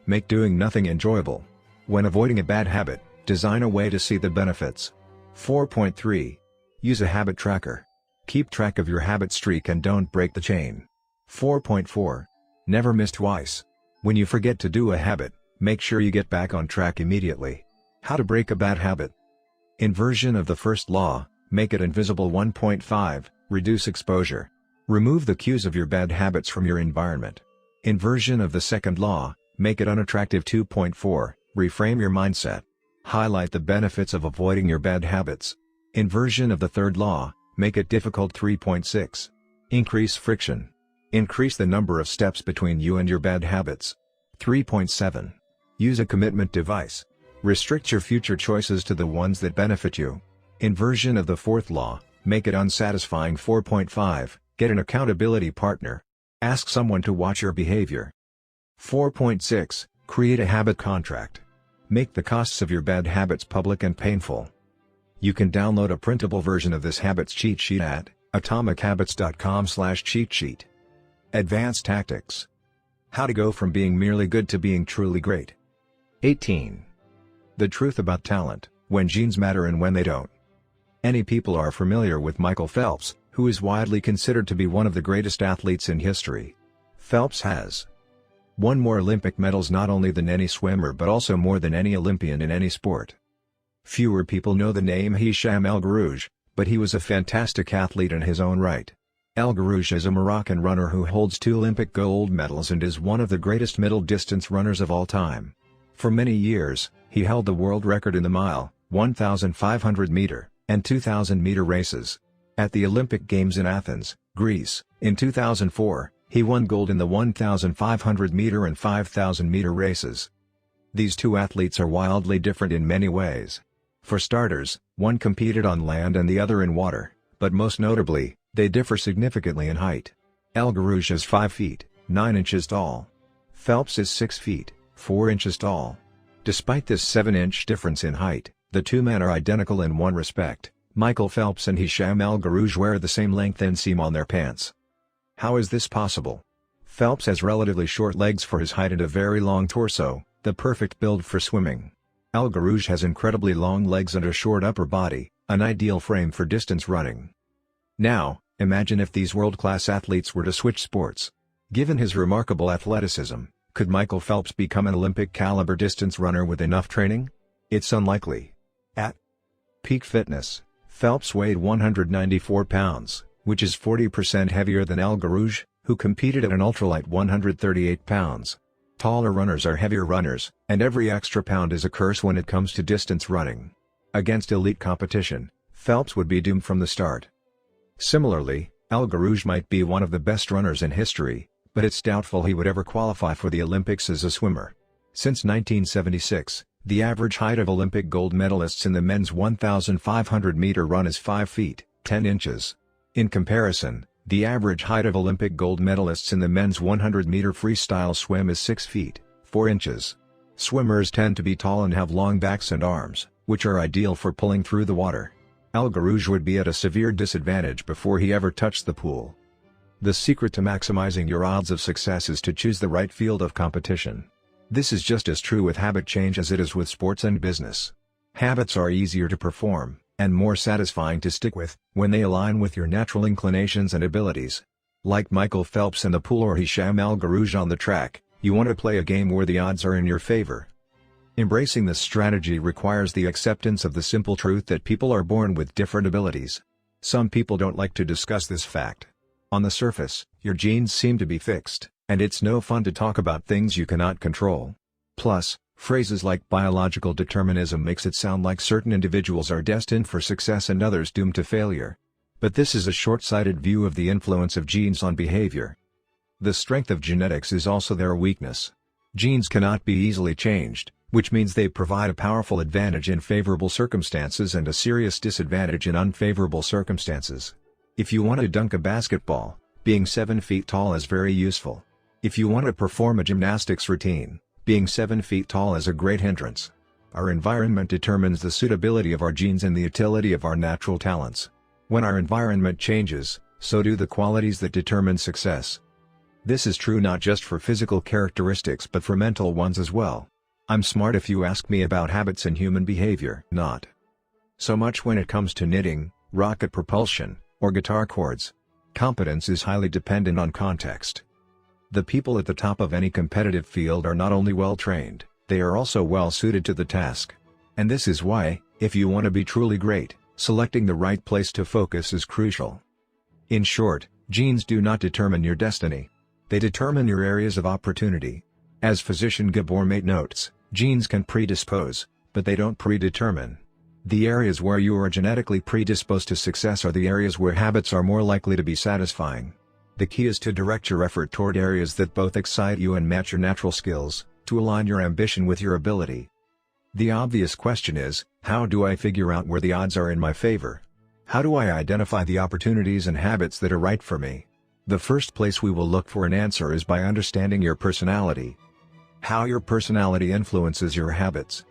Speaker 1: Make doing nothing enjoyable. When avoiding a bad habit, design a way to see the benefits. 4.3. Use a habit tracker. Keep track of your habit streak and don't break the chain. 4.4. Never miss twice. When you forget to do a habit, make sure you get back on track immediately. How to break a bad habit. Inversion of the first law, make it invisible. 1.5. Reduce exposure. Remove the cues of your bad habits from your environment. Inversion of the second law, make it unattractive. 2.4. Reframe your mindset. Highlight the benefits of avoiding your bad habits. Inversion of the third law, make it difficult. 3.6. Increase friction. Increase the number of steps between you and your bad habits. 3.7. Use a commitment device. Restrict your future choices to the ones that benefit you. Inversion of the fourth law, make it unsatisfying. 4.5. Get an accountability partner. Ask someone to watch your behavior. 4.6. Create a habit contract. Make the costs of your bad habits public and painful. You can download a printable version of this habits cheat sheet at atomichabits.com/cheat sheet. Advanced tactics. How to go from being merely good to being truly great. 18. The truth about talent, when genes matter and when they don't. Any people are familiar with Michael Phelps, who is widely considered to be one of the greatest athletes in history. Phelps has won more Olympic medals not only than any swimmer but also more than any Olympian in any sport. Fewer people know the name Hicham El Guerrouj, but he was a fantastic athlete in his own right. El Guerrouj is a Moroccan runner who holds 2 Olympic gold medals and is one of the greatest middle-distance runners of all time. For many years, he held the world record in the mile, 1,500-meter, and 2,000-meter races. At the Olympic Games in Athens, Greece, in 2004, he won gold in the 1,500-meter and 5,000-meter races. These two athletes are wildly different in many ways. For starters, one competed on land and the other in water, but most notably, they differ significantly in height. El Guerrouj is 5 feet, 9 inches tall. Phelps is 6 feet, 4 inches tall. Despite this 7-inch difference in height, the two men are identical in one respect. Michael Phelps and Hicham El Guerrouj wear the same length inseam on their pants. How is this possible? Phelps has relatively short legs for his height and a very long torso, the perfect build for swimming. Al Garouge has incredibly long legs and a short upper body, an ideal frame for distance running. Now, imagine if these world-class athletes were to switch sports. Given his remarkable athleticism, could Michael Phelps become an Olympic-caliber distance runner with enough training? It's unlikely. At peak fitness, Phelps weighed 194 pounds, which is 40% heavier than Al Garouge, who competed at an ultralight 138 pounds. Taller runners are heavier runners, and every extra pound is a curse when it comes to distance running. Against elite competition, Phelps would be doomed from the start. Similarly, Al Garouge might be one of the best runners in history, but it's doubtful he would ever qualify for the Olympics as a swimmer. Since 1976, the average height of Olympic gold medalists in the men's 1,500-meter run is 5 feet, 10 inches. In comparison, the average height of Olympic gold medalists in the men's 100-meter freestyle swim is 6 feet, 4 inches. Swimmers tend to be tall and have long backs and arms, which are ideal for pulling through the water. Al Garouge would be at a severe disadvantage before he ever touched the pool. The secret to maximizing your odds of success is to choose the right field of competition. This is just as true with habit change as it is with sports and business. Habits are easier to perform, and more satisfying to stick with, when they align with your natural inclinations and abilities. Like Michael Phelps in the pool or Hisham Al Garouge on the track, you want to play a game where the odds are in your favor. Embracing this strategy requires the acceptance of the simple truth that people are born with different abilities. Some people don't like to discuss this fact. On the surface, your genes seem to be fixed, and it's no fun to talk about things you cannot control. Plus, phrases like biological determinism makes it sound like certain individuals are destined for success and others doomed to failure. But this is a short-sighted view of the influence of genes on behavior. The strength of genetics is also their weakness. Genes cannot be easily changed, which means they provide a powerful advantage in favorable circumstances and a serious disadvantage in unfavorable circumstances. If you want to dunk a basketball, being 7 feet tall is very useful. If you want to perform a gymnastics routine, being 7 feet tall is a great hindrance. Our environment determines the suitability of our genes and the utility of our natural talents. When our environment changes, so do the qualities that determine success. This is true not just for physical characteristics but for mental ones as well. I'm smart if you ask me about habits and human behavior. Not so much when it comes to knitting, rocket propulsion, or guitar chords. Competence is highly dependent on context. The people at the top of any competitive field are not only well-trained, they are also well-suited to the task. And this is why, if you want to be truly great, selecting the right place to focus is crucial. In short, genes do not determine your destiny. They determine your areas of opportunity. As physician Gabor Mate notes, genes can predispose, but they don't predetermine. The areas where you are genetically predisposed to success are the areas where habits are more likely to be satisfying. The key is to direct your effort toward areas that both excite you and match your natural skills, to align your ambition with your ability. The obvious question is, how do I figure out where the odds are in my favor? How do I identify the opportunities and habits that are right for me? The first place we will look for an answer is by understanding your personality. How your personality influences your habits.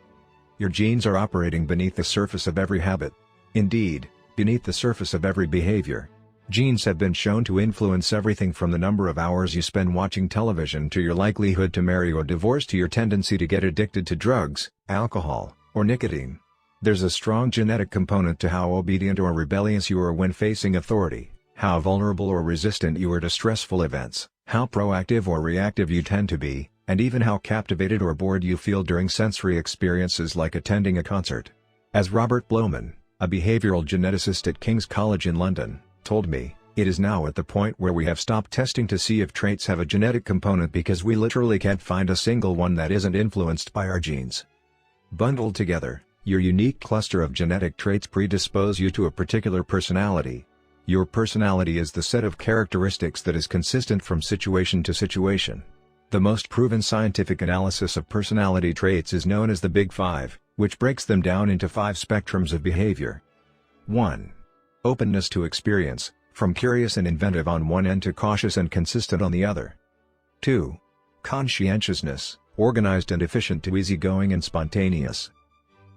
Speaker 1: Your genes are operating beneath the surface of every habit. Indeed, beneath the surface of every behavior. Genes have been shown to influence everything from the number of hours you spend watching television to your likelihood to marry or divorce to your tendency to get addicted to drugs, alcohol, or nicotine. There's a strong genetic component to how obedient or rebellious you are when facing authority, how vulnerable or resistant you are to stressful events, how proactive or reactive you tend to be, and even how captivated or bored you feel during sensory experiences like attending a concert. As Robert Blowman, a behavioral geneticist at King's College in London, told me, it is now at the point where we have stopped testing to see if traits have a genetic component because we literally can't find a single one that isn't influenced by our genes. Bundled together, your unique cluster of genetic traits predispose you to a particular personality. Your personality is the set of characteristics that is consistent from situation to situation. The most proven scientific analysis of personality traits is known as the Big Five, which breaks them down into 5 spectrums of behavior. 1. Openness to experience, from curious and inventive on one end to cautious and consistent on the other. 2. Conscientiousness, organized and efficient to easygoing and spontaneous.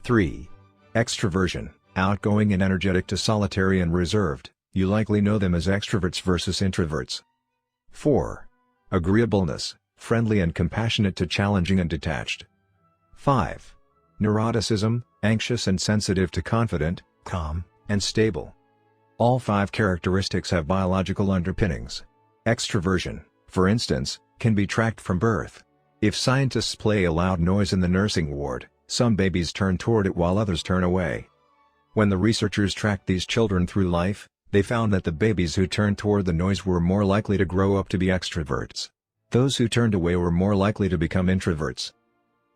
Speaker 1: 3. Extroversion, outgoing and energetic to solitary and reserved, you likely know them as extroverts versus introverts. 4. Agreeableness, friendly and compassionate to challenging and detached. 5. Neuroticism, anxious and sensitive to confident, calm, and stable. All 5 characteristics have biological underpinnings. Extroversion, for instance, can be tracked from birth. If scientists play a loud noise in the nursing ward, some babies turn toward it while others turn away. When the researchers tracked these children through life, they found that the babies who turned toward the noise were more likely to grow up to be extroverts. Those who turned away were more likely to become introverts.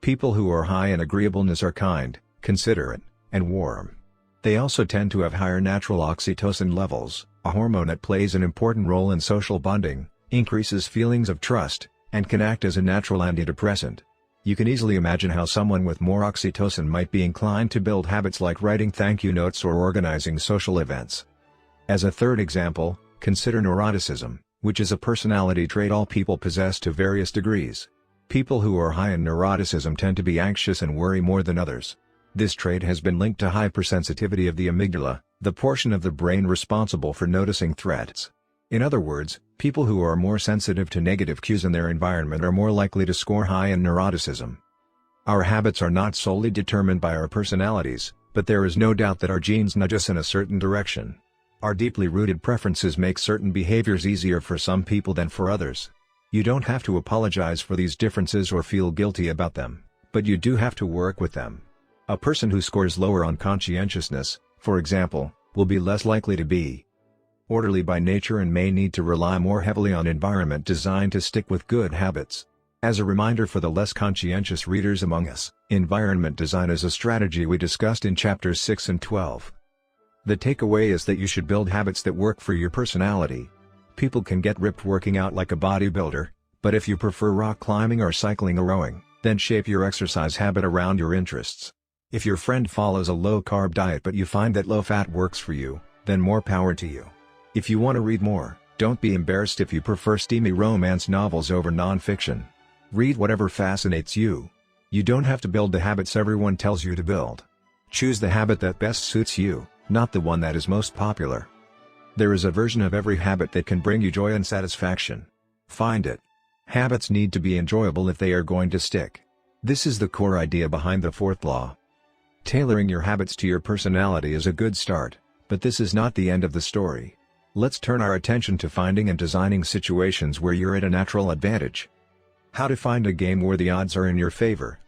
Speaker 1: People who are high in agreeableness are kind, considerate, and warm. They also tend to have higher natural oxytocin levels, a hormone that plays an important role in social bonding, increases feelings of trust, and can act as a natural antidepressant. You can easily imagine how someone with more oxytocin might be inclined to build habits like writing thank you notes or organizing social events. As a third example, consider neuroticism, which is a personality trait all people possess to various degrees. People who are high in neuroticism tend to be anxious and worry more than others. This trait has been linked to hypersensitivity of the amygdala, the portion of the brain responsible for noticing threats. In other words, people who are more sensitive to negative cues in their environment are more likely to score high in neuroticism. Our habits are not solely determined by our personalities, but there is no doubt that our genes nudge us in a certain direction. Our deeply rooted preferences make certain behaviors easier for some people than for others. You don't have to apologize for these differences or feel guilty about them, but you do have to work with them. A person who scores lower on conscientiousness, for example, will be less likely to be orderly by nature and may need to rely more heavily on environment design to stick with good habits. As a reminder for the less conscientious readers among us, environment design is a strategy we discussed in chapters 6 and 12. The takeaway is that you should build habits that work for your personality. People can get ripped working out like a bodybuilder, but if you prefer rock climbing or cycling or rowing, then shape your exercise habit around your interests. If your friend follows a low-carb diet but you find that low-fat works for you, then more power to you. If you want to read more, don't be embarrassed if you prefer steamy romance novels over non-fiction. Read whatever fascinates you. You don't have to build the habits everyone tells you to build. Choose the habit that best suits you, not the one that is most popular. There is a version of every habit that can bring you joy and satisfaction. Find it. Habits need to be enjoyable if they are going to stick. This is the core idea behind the 4th law. Tailoring your habits to your personality is a good start, but this is not the end of the story. Let's turn our attention to finding and designing situations where you're at a natural advantage. How to find a game where the odds are in your favor.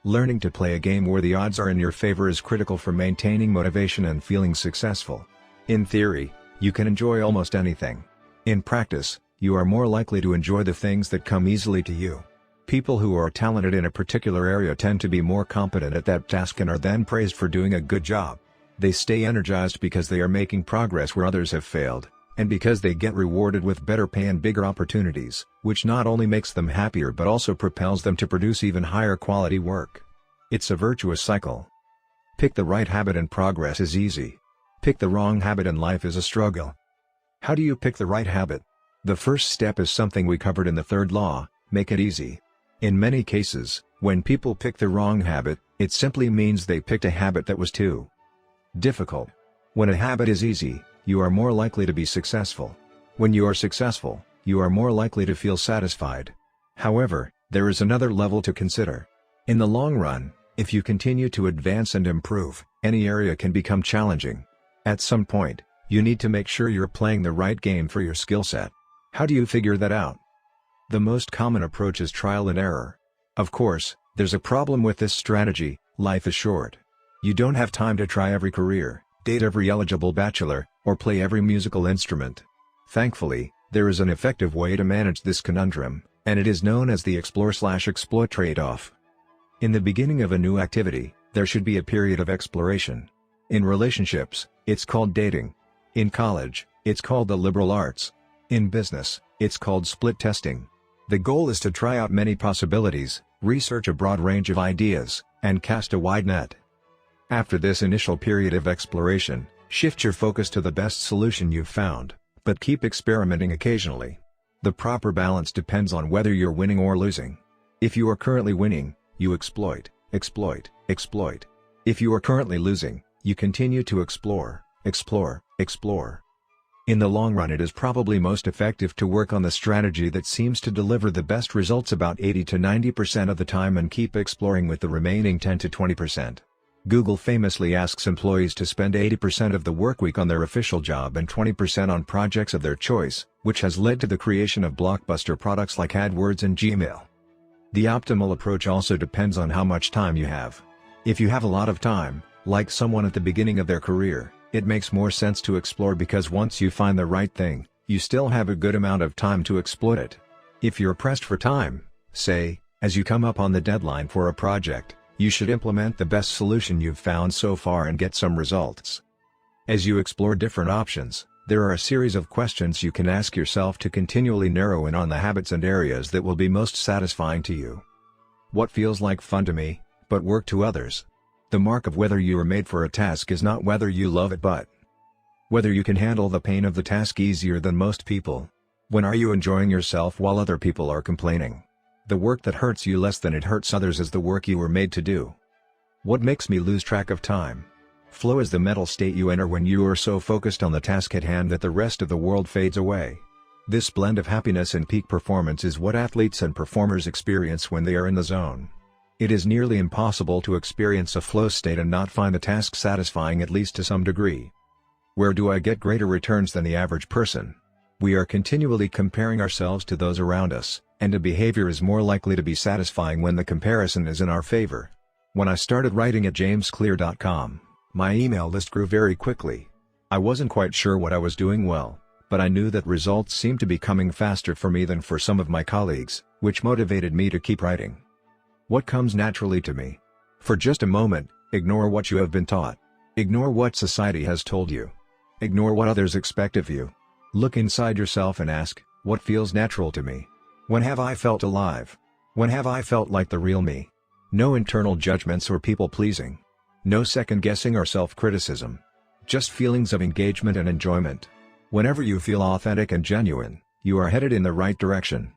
Speaker 1: Learning to play a game where the odds are in your favor is critical for maintaining motivation and feeling successful. In theory, you can enjoy almost anything. In practice, you are more likely to enjoy the things that come easily to you. People who are talented in a particular area tend to be more competent at that task and are then praised for doing a good job. They stay energized because they are making progress where others have failed, and because they get rewarded with better pay and bigger opportunities, which not only makes them happier but also propels them to produce even higher quality work. It's a virtuous cycle. Pick the right habit and progress is easy. Pick the wrong habit and life is a struggle. How do you pick the right habit? The first step is something we covered in the 3rd law: make it easy. In many cases, when people pick the wrong habit, it simply means they picked a habit that was too difficult. When a habit is easy, you are more likely to be successful. When you are successful, you are more likely to feel satisfied. However, there is another level to consider. In the long run, if you continue to advance and improve, any area can become challenging. At some point, you need to make sure you're playing the right game for your skill set. How do you figure that out? The most common approach is trial and error. Of course, there's a problem with this strategy: life is short. You don't have time to try every career, date every eligible bachelor, or play every musical instrument. Thankfully, there is an effective way to manage this conundrum, and it is known as the explore/exploit trade-off. In the beginning of a new activity, there should be a period of exploration. In relationships, it's called dating. In college, it's called the liberal arts. In business, it's called split testing. The goal is to try out many possibilities, research a broad range of ideas, and cast a wide net. After this initial period of exploration, shift your focus to the best solution you've found, but keep experimenting occasionally. The proper balance depends on whether you're winning or losing. If you are currently winning, you exploit, exploit, exploit. If you are currently losing, you continue to explore, explore, explore. In the long run, it is probably most effective to work on the strategy that seems to deliver the best results about 80 to 90% of the time and keep exploring with the remaining 10 to 20%. Google famously asks employees to spend 80% of the workweek on their official job and 20% on projects of their choice, which has led to the creation of blockbuster products like AdWords and Gmail. The optimal approach also depends on how much time you have. If you have a lot of time, like someone at the beginning of their career, it makes more sense to explore because once you find the right thing, you still have a good amount of time to exploit it. If you're pressed for time, say, as you come up on the deadline for a project, you should implement the best solution you've found so far and get some results. As you explore different options, there are a series of questions you can ask yourself to continually narrow in on the habits and areas that will be most satisfying to you. What feels like fun to me, but work to others? The mark of whether you are made for a task is not whether you love it but whether you can handle the pain of the task easier than most people. When are you enjoying yourself while other people are complaining? The work that hurts you less than it hurts others is the work you were made to do. What makes me lose track of time? Flow is the mental state you enter when you are so focused on the task at hand that the rest of the world fades away. This blend of happiness and peak performance is what athletes and performers experience when they are in the zone. It is nearly impossible to experience a flow state and not find the task satisfying at least to some degree. Where do I get greater returns than the average person? We are continually comparing ourselves to those around us, and a behavior is more likely to be satisfying when the comparison is in our favor. When I started writing at jamesclear.com, my email list grew very quickly. I wasn't quite sure what I was doing well, but I knew that results seemed to be coming faster for me than for some of my colleagues, which motivated me to keep writing. What comes naturally to me? For just a moment, ignore what you have been taught. Ignore what society has told you. Ignore what others expect of you. Look inside yourself and ask, what feels natural to me? When have I felt alive? When have I felt like the real me? No internal judgments or people-pleasing. No second-guessing or self-criticism. Just feelings of engagement and enjoyment. Whenever you feel authentic and genuine, you are headed in the right direction.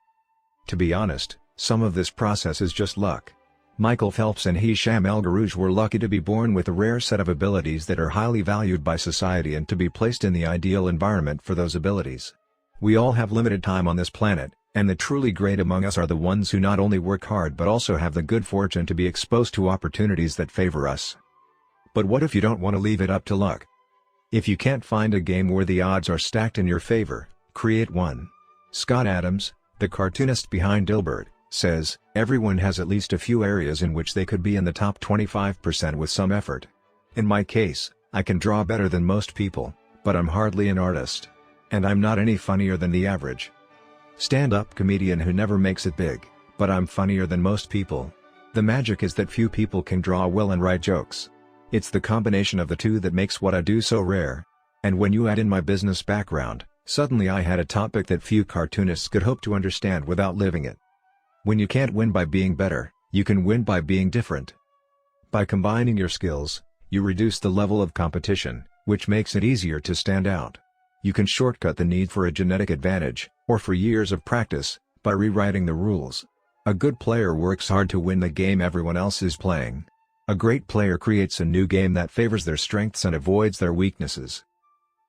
Speaker 1: To be honest, some of this process is just luck. Michael Phelps and Hisham El Garouj were lucky to be born with a rare set of abilities that are highly valued by society and to be placed in the ideal environment for those abilities. We all have limited time on this planet, and the truly great among us are the ones who not only work hard but also have the good fortune to be exposed to opportunities that favor us. But what if you don't want to leave it up to luck? If you can't find a game where the odds are stacked in your favor, create one. Scott Adams, the cartoonist behind Dilbert, says, everyone has at least a few areas in which they could be in the top 25% with some effort. In my case, I can draw better than most people, but I'm hardly an artist. And I'm not any funnier than the average stand-up comedian who never makes it big, but I'm funnier than most people. The magic is that few people can draw well and write jokes. It's the combination of the two that makes what I do so rare. And when you add in my business background, suddenly I had a topic that few cartoonists could hope to understand without living it. When you can't win by being better, you can win by being different. By combining your skills, you reduce the level of competition, which makes it easier to stand out. You can shortcut the need for a genetic advantage, or for years of practice, by rewriting the rules. A good player works hard to win the game everyone else is playing. A great player creates a new game that favors their strengths and avoids their weaknesses.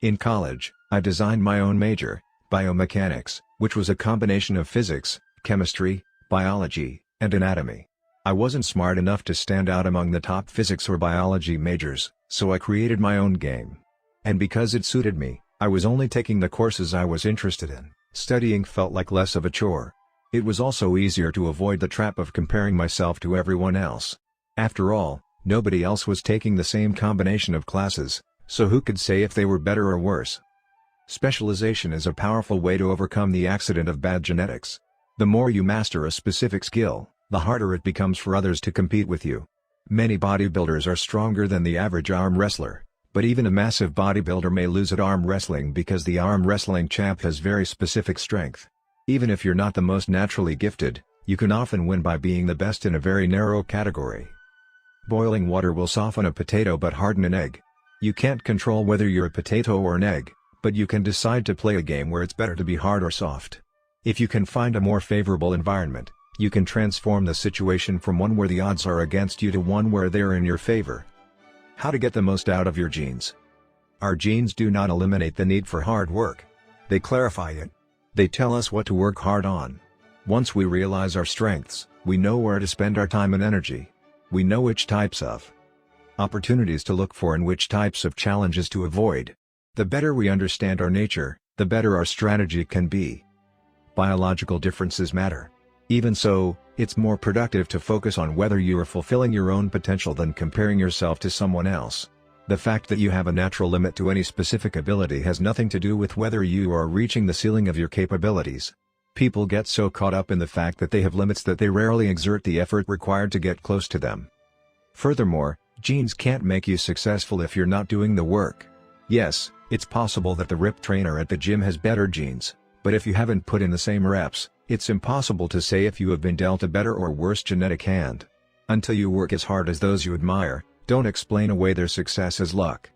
Speaker 1: In college, I designed my own major, biomechanics, which was a combination of physics, chemistry, biology, and anatomy. I wasn't smart enough to stand out among the top physics or biology majors, so I created my own game. And because it suited me, I was only taking the courses I was interested in. Studying felt like less of a chore. It was also easier to avoid the trap of comparing myself to everyone else. After all, nobody else was taking the same combination of classes, so who could say if they were better or worse? Specialization is a powerful way to overcome the accident of bad genetics. The more you master a specific skill, the harder it becomes for others to compete with you. Many bodybuilders are stronger than the average arm wrestler, but even a massive bodybuilder may lose at arm wrestling because the arm wrestling champ has very specific strength. Even if you're not the most naturally gifted, you can often win by being the best in a very narrow category. Boiling water will soften a potato but harden an egg. You can't control whether you're a potato or an egg, but you can decide to play a game where it's better to be hard or soft. If you can find a more favorable environment, you can transform the situation from one where the odds are against you to one where they're in your favor. How to get the most out of your genes. Our genes do not eliminate the need for hard work. They clarify it. They tell us what to work hard on. Once we realize our strengths, we know where to spend our time and energy. We know which types of opportunities to look for and which types of challenges to avoid. The better we understand our nature, the better our strategy can be. Biological differences matter. Even so, it's more productive to focus on whether you are fulfilling your own potential than comparing yourself to someone else. The fact that you have a natural limit to any specific ability has nothing to do with whether you are reaching the ceiling of your capabilities. People get so caught up in the fact that they have limits that they rarely exert the effort required to get close to them. Furthermore, genes can't make you successful if you're not doing the work. Yes, it's possible that the ripped trainer at the gym has better genes, but if you haven't put in the same reps, it's impossible to say if you have been dealt a better or worse genetic hand. Until you work as hard as those you admire, don't explain away their success as luck.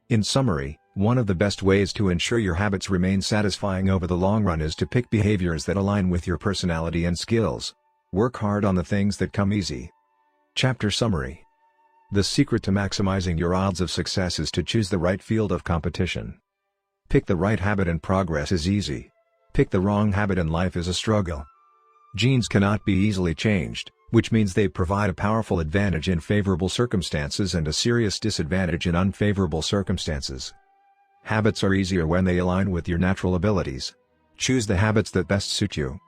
Speaker 1: In summary, one of the best ways to ensure your habits remain satisfying over the long run is to pick behaviors that align with your personality and skills. Work hard on the things that come easy. Chapter Summary. The secret to maximizing your odds of success is to choose the right field of competition. Pick the right habit and progress is easy. Pick the wrong habit and life is a struggle. Genes cannot be easily changed, which means they provide a powerful advantage in favorable circumstances and a serious disadvantage in unfavorable circumstances. Habits are easier when they align with your natural abilities. Choose the habits that best suit you.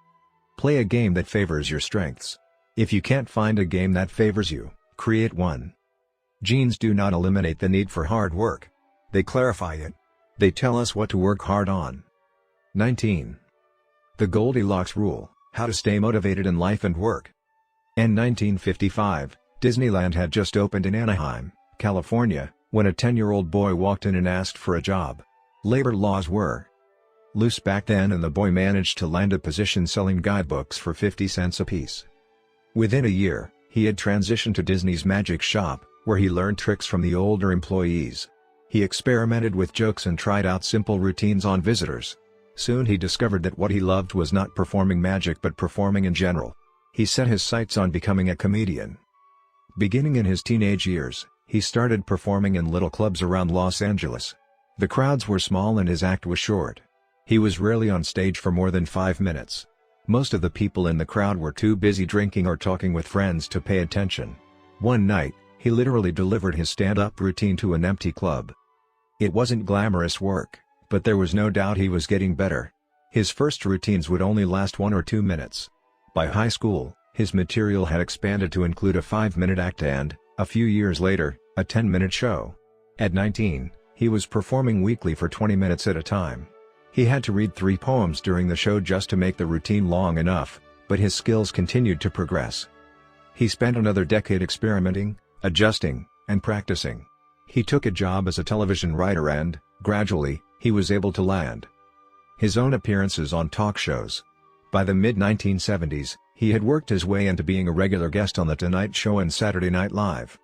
Speaker 1: Play a game that favors your strengths. If you can't find a game that favors you, create one. Genes do not eliminate the need for hard work. They clarify it. They tell us what to work hard on. 19. The Goldilocks Rule: How to Stay Motivated in Life and Work. In 1955, Disneyland had just opened in Anaheim, California, when a 10-year-old boy walked in and asked for a job. Labor laws were loose back then and the boy managed to land a position selling guidebooks for 50 cents apiece. Within a year, he had transitioned to Disney's Magic Shop, where he learned tricks from the older employees. He experimented with jokes and tried out simple routines on visitors. Soon he discovered that what he loved was not performing magic but performing in general. He set his sights on becoming a comedian. Beginning in his teenage years, he started performing in little clubs around Los Angeles. The crowds were small and his act was short. He was rarely on stage for more than 5 minutes. Most of the people in the crowd were too busy drinking or talking with friends to pay attention. One night, he literally delivered his stand-up routine to an empty club. It wasn't glamorous work, but there was no doubt he was getting better. His first routines would only last 1 or 2 minutes. By high school, his material had expanded to include a 5-minute act and, a few years later, a 10-minute show. At 19, he was performing weekly for 20 minutes at a time. He had to read 3 poems during the show just to make the routine long enough, but his skills continued to progress. He spent another decade experimenting, adjusting, and practicing. He took a job as a television writer and, gradually, he was able to land his own appearances on talk shows. By the mid-1970s, he had worked his way into being a regular guest on The Tonight Show and Saturday Night Live.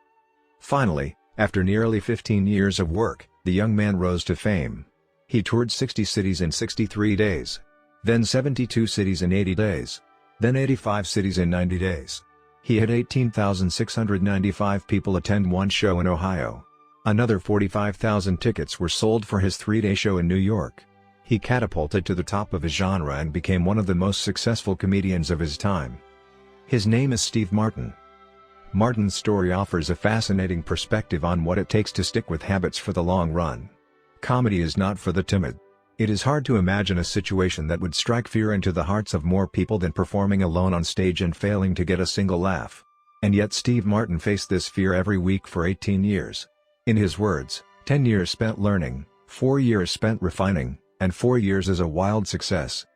Speaker 1: Finally, after nearly 15 years of work, the young man rose to fame. He toured 60 cities in 63 days. Then 72 cities in 80 days. Then 85 cities in 90 days. He had 18,695 people attend one show in Ohio. Another 45,000 tickets were sold for his 3-day show in New York. He catapulted to the top of his genre and became one of the most successful comedians of his time. His name is Steve Martin. Martin's story offers a fascinating perspective on what it takes to stick with habits for the long run. Comedy is not for the timid. It is hard to imagine a situation that would strike fear into the hearts of more people than performing alone on stage and failing to get a single laugh. And yet Steve Martin faced this fear every week for 18 years. In his words, 10 years spent learning, 4 years spent refining, and 4 years is a wild success.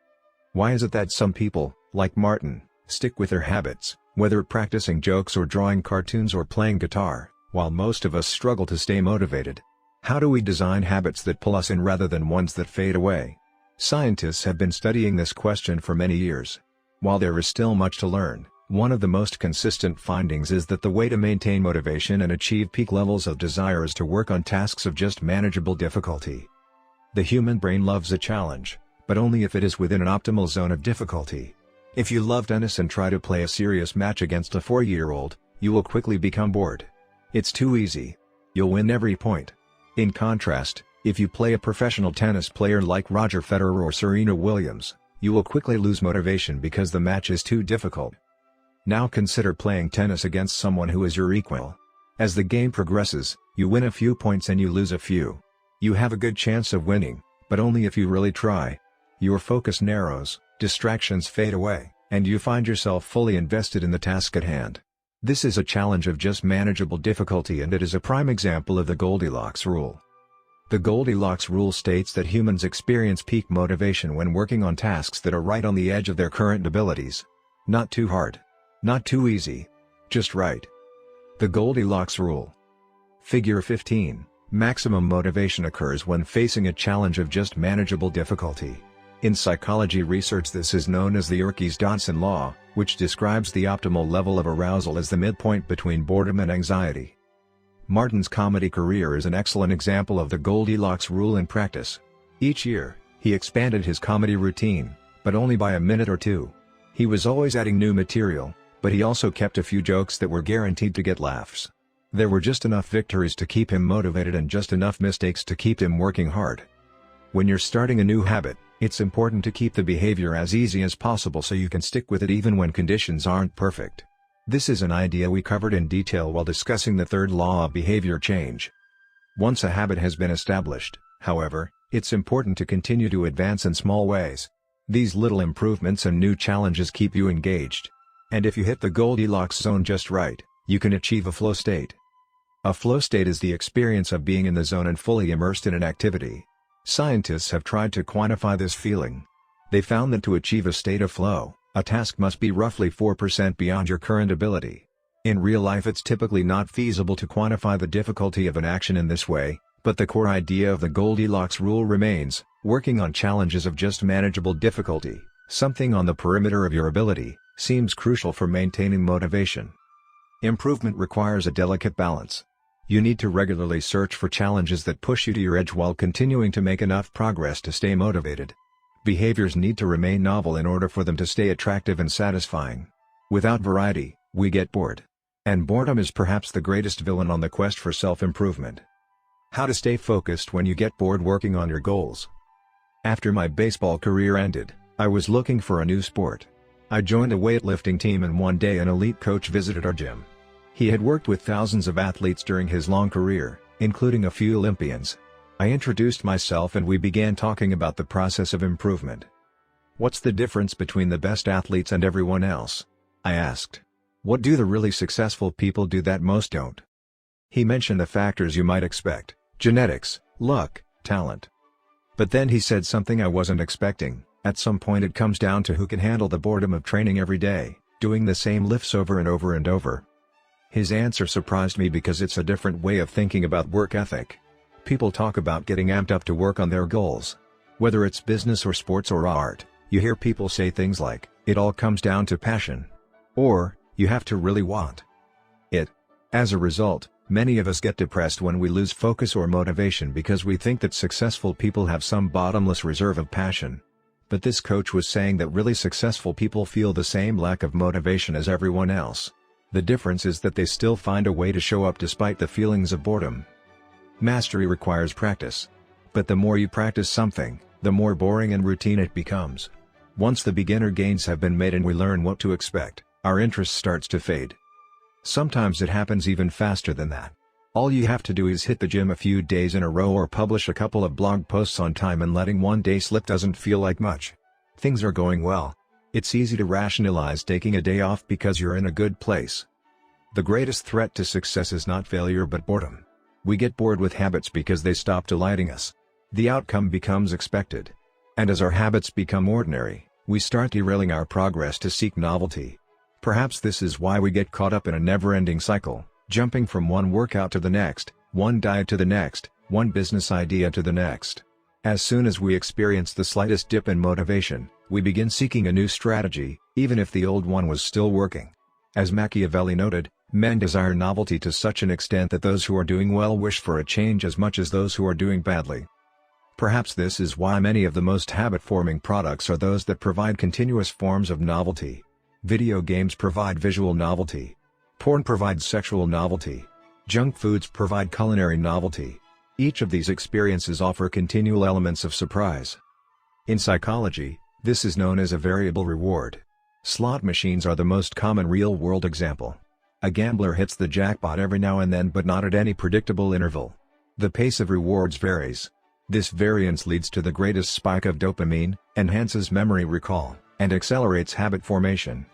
Speaker 1: Why is it that some people, like Martin, stick with their habits, whether practicing jokes or drawing cartoons or playing guitar, while most of us struggle to stay motivated? How do we design habits that pull us in rather than ones that fade away? Scientists have been studying this question for many years. While there is still much to learn, one of the most consistent findings is that the way to maintain motivation and achieve peak levels of desire is to work on tasks of just manageable difficulty. The human brain loves a challenge, but only if it is within an optimal zone of difficulty. If you love tennis and try to play a serious match against a 4-year-old, you will quickly become bored. It's too easy. You'll win every point. In contrast, If you play a professional tennis player like Roger Federer or Serena Williams, you will quickly lose motivation because the match is too difficult. Now consider playing tennis against someone who is your equal. As the game progresses, you win a few points and you lose a few. You have a good chance of winning, but only if you really try. Your focus narrows, distractions fade away, and you find yourself fully invested in the task at hand. This is a challenge of just manageable difficulty, and it is a prime example of the Goldilocks rule. The Goldilocks rule states that humans experience peak motivation when working on tasks that are right on the edge of their current abilities. Not too hard. Not too easy. Just right. The Goldilocks rule. Figure 15. Maximum motivation occurs when facing a challenge of just manageable difficulty. In psychology research, this is known as the Yerkes-Dodson law, which describes the optimal level of arousal as the midpoint between boredom and anxiety. Martin's comedy career is an excellent example of the Goldilocks rule in practice. Each year, he expanded his comedy routine, but only by a minute or two. He was always adding new material, but he also kept a few jokes that were guaranteed to get laughs. There were just enough victories to keep him motivated and just enough mistakes to keep him working hard. When you're starting a new habit, it's important to keep the behavior as easy as possible so you can stick with it even when conditions aren't perfect. This is an idea we covered in detail while discussing the third law of behavior change. Once a habit has been established, however, it's important to continue to advance in small ways. These little improvements and new challenges keep you engaged. And if you hit the Goldilocks zone just right, you can achieve a flow state. A flow state is the experience of being in the zone and fully immersed in an activity. Scientists have tried to quantify this feeling. They found that to achieve a state of flow, a task must be roughly 4% beyond your current ability. In real life, it's typically not feasible to quantify the difficulty of an action in this way, but the core idea of the Goldilocks rule remains: working on challenges of just manageable difficulty, something on the perimeter of your ability, seems crucial for maintaining motivation. Improvement requires a delicate balance. You need to regularly search for challenges that push you to your edge while continuing to make enough progress to stay motivated. Behaviors need to remain novel in order for them to stay attractive and satisfying. Without variety, we get bored. And boredom is perhaps the greatest villain on the quest for self-improvement. How to stay focused when you get bored working on your goals. After my baseball career ended, I was looking for a new sport. I joined a weightlifting team, and one day an elite coach visited our gym. He had worked with thousands of athletes during his long career, including a few Olympians. I introduced myself and we began talking about the process of improvement. "What's the difference between the best athletes and everyone else?" I asked. "What do the really successful people do that most don't?" He mentioned the factors you might expect: genetics, luck, talent. But then he said something I wasn't expecting: at some point it comes down to who can handle the boredom of training every day, doing the same lifts over and over and over. His answer surprised me because it's a different way of thinking about work ethic. People talk about getting amped up to work on their goals. Whether it's business or sports or art, you hear people say things like, "It all comes down to passion," or, "You have to really want it." As a result, many of us get depressed when we lose focus or motivation because we think that successful people have some bottomless reserve of passion. But this coach was saying that really successful people feel the same lack of motivation as everyone else. The difference is that they still find a way to show up despite the feelings of boredom. Mastery requires practice. But the more you practice something, the more boring and routine it becomes. Once the beginner gains have been made and we learn what to expect, our interest starts to fade. Sometimes it happens even faster than that. All you have to do is hit the gym a few days in a row or publish a couple of blog posts on time, and letting one day slip doesn't feel like much. Things are going well. It's easy to rationalize taking a day off because you're in a good place. The greatest threat to success is not failure but boredom. We get bored with habits because they stop delighting us. The outcome becomes expected. And as our habits become ordinary, we start derailing our progress to seek novelty. Perhaps this is why we get caught up in a never-ending cycle, jumping from one workout to the next, one diet to the next, one business idea to the next. As soon as we experience the slightest dip in motivation, we begin seeking a new strategy, even if the old one was still working. As Machiavelli noted, men desire novelty to such an extent that those who are doing well wish for a change as much as those who are doing badly. Perhaps this is why many of the most habit-forming products are those that provide continuous forms of novelty. Video games provide visual novelty. Porn provides sexual novelty. Junk foods provide culinary novelty. Each of these experiences offer continual elements of surprise. In psychology, this is known as a variable reward. Slot machines are the most common real-world example. A gambler hits the jackpot every now and then, but not at any predictable interval. The pace of rewards varies. This variance leads to the greatest spike of dopamine, enhances memory recall, and accelerates habit formation.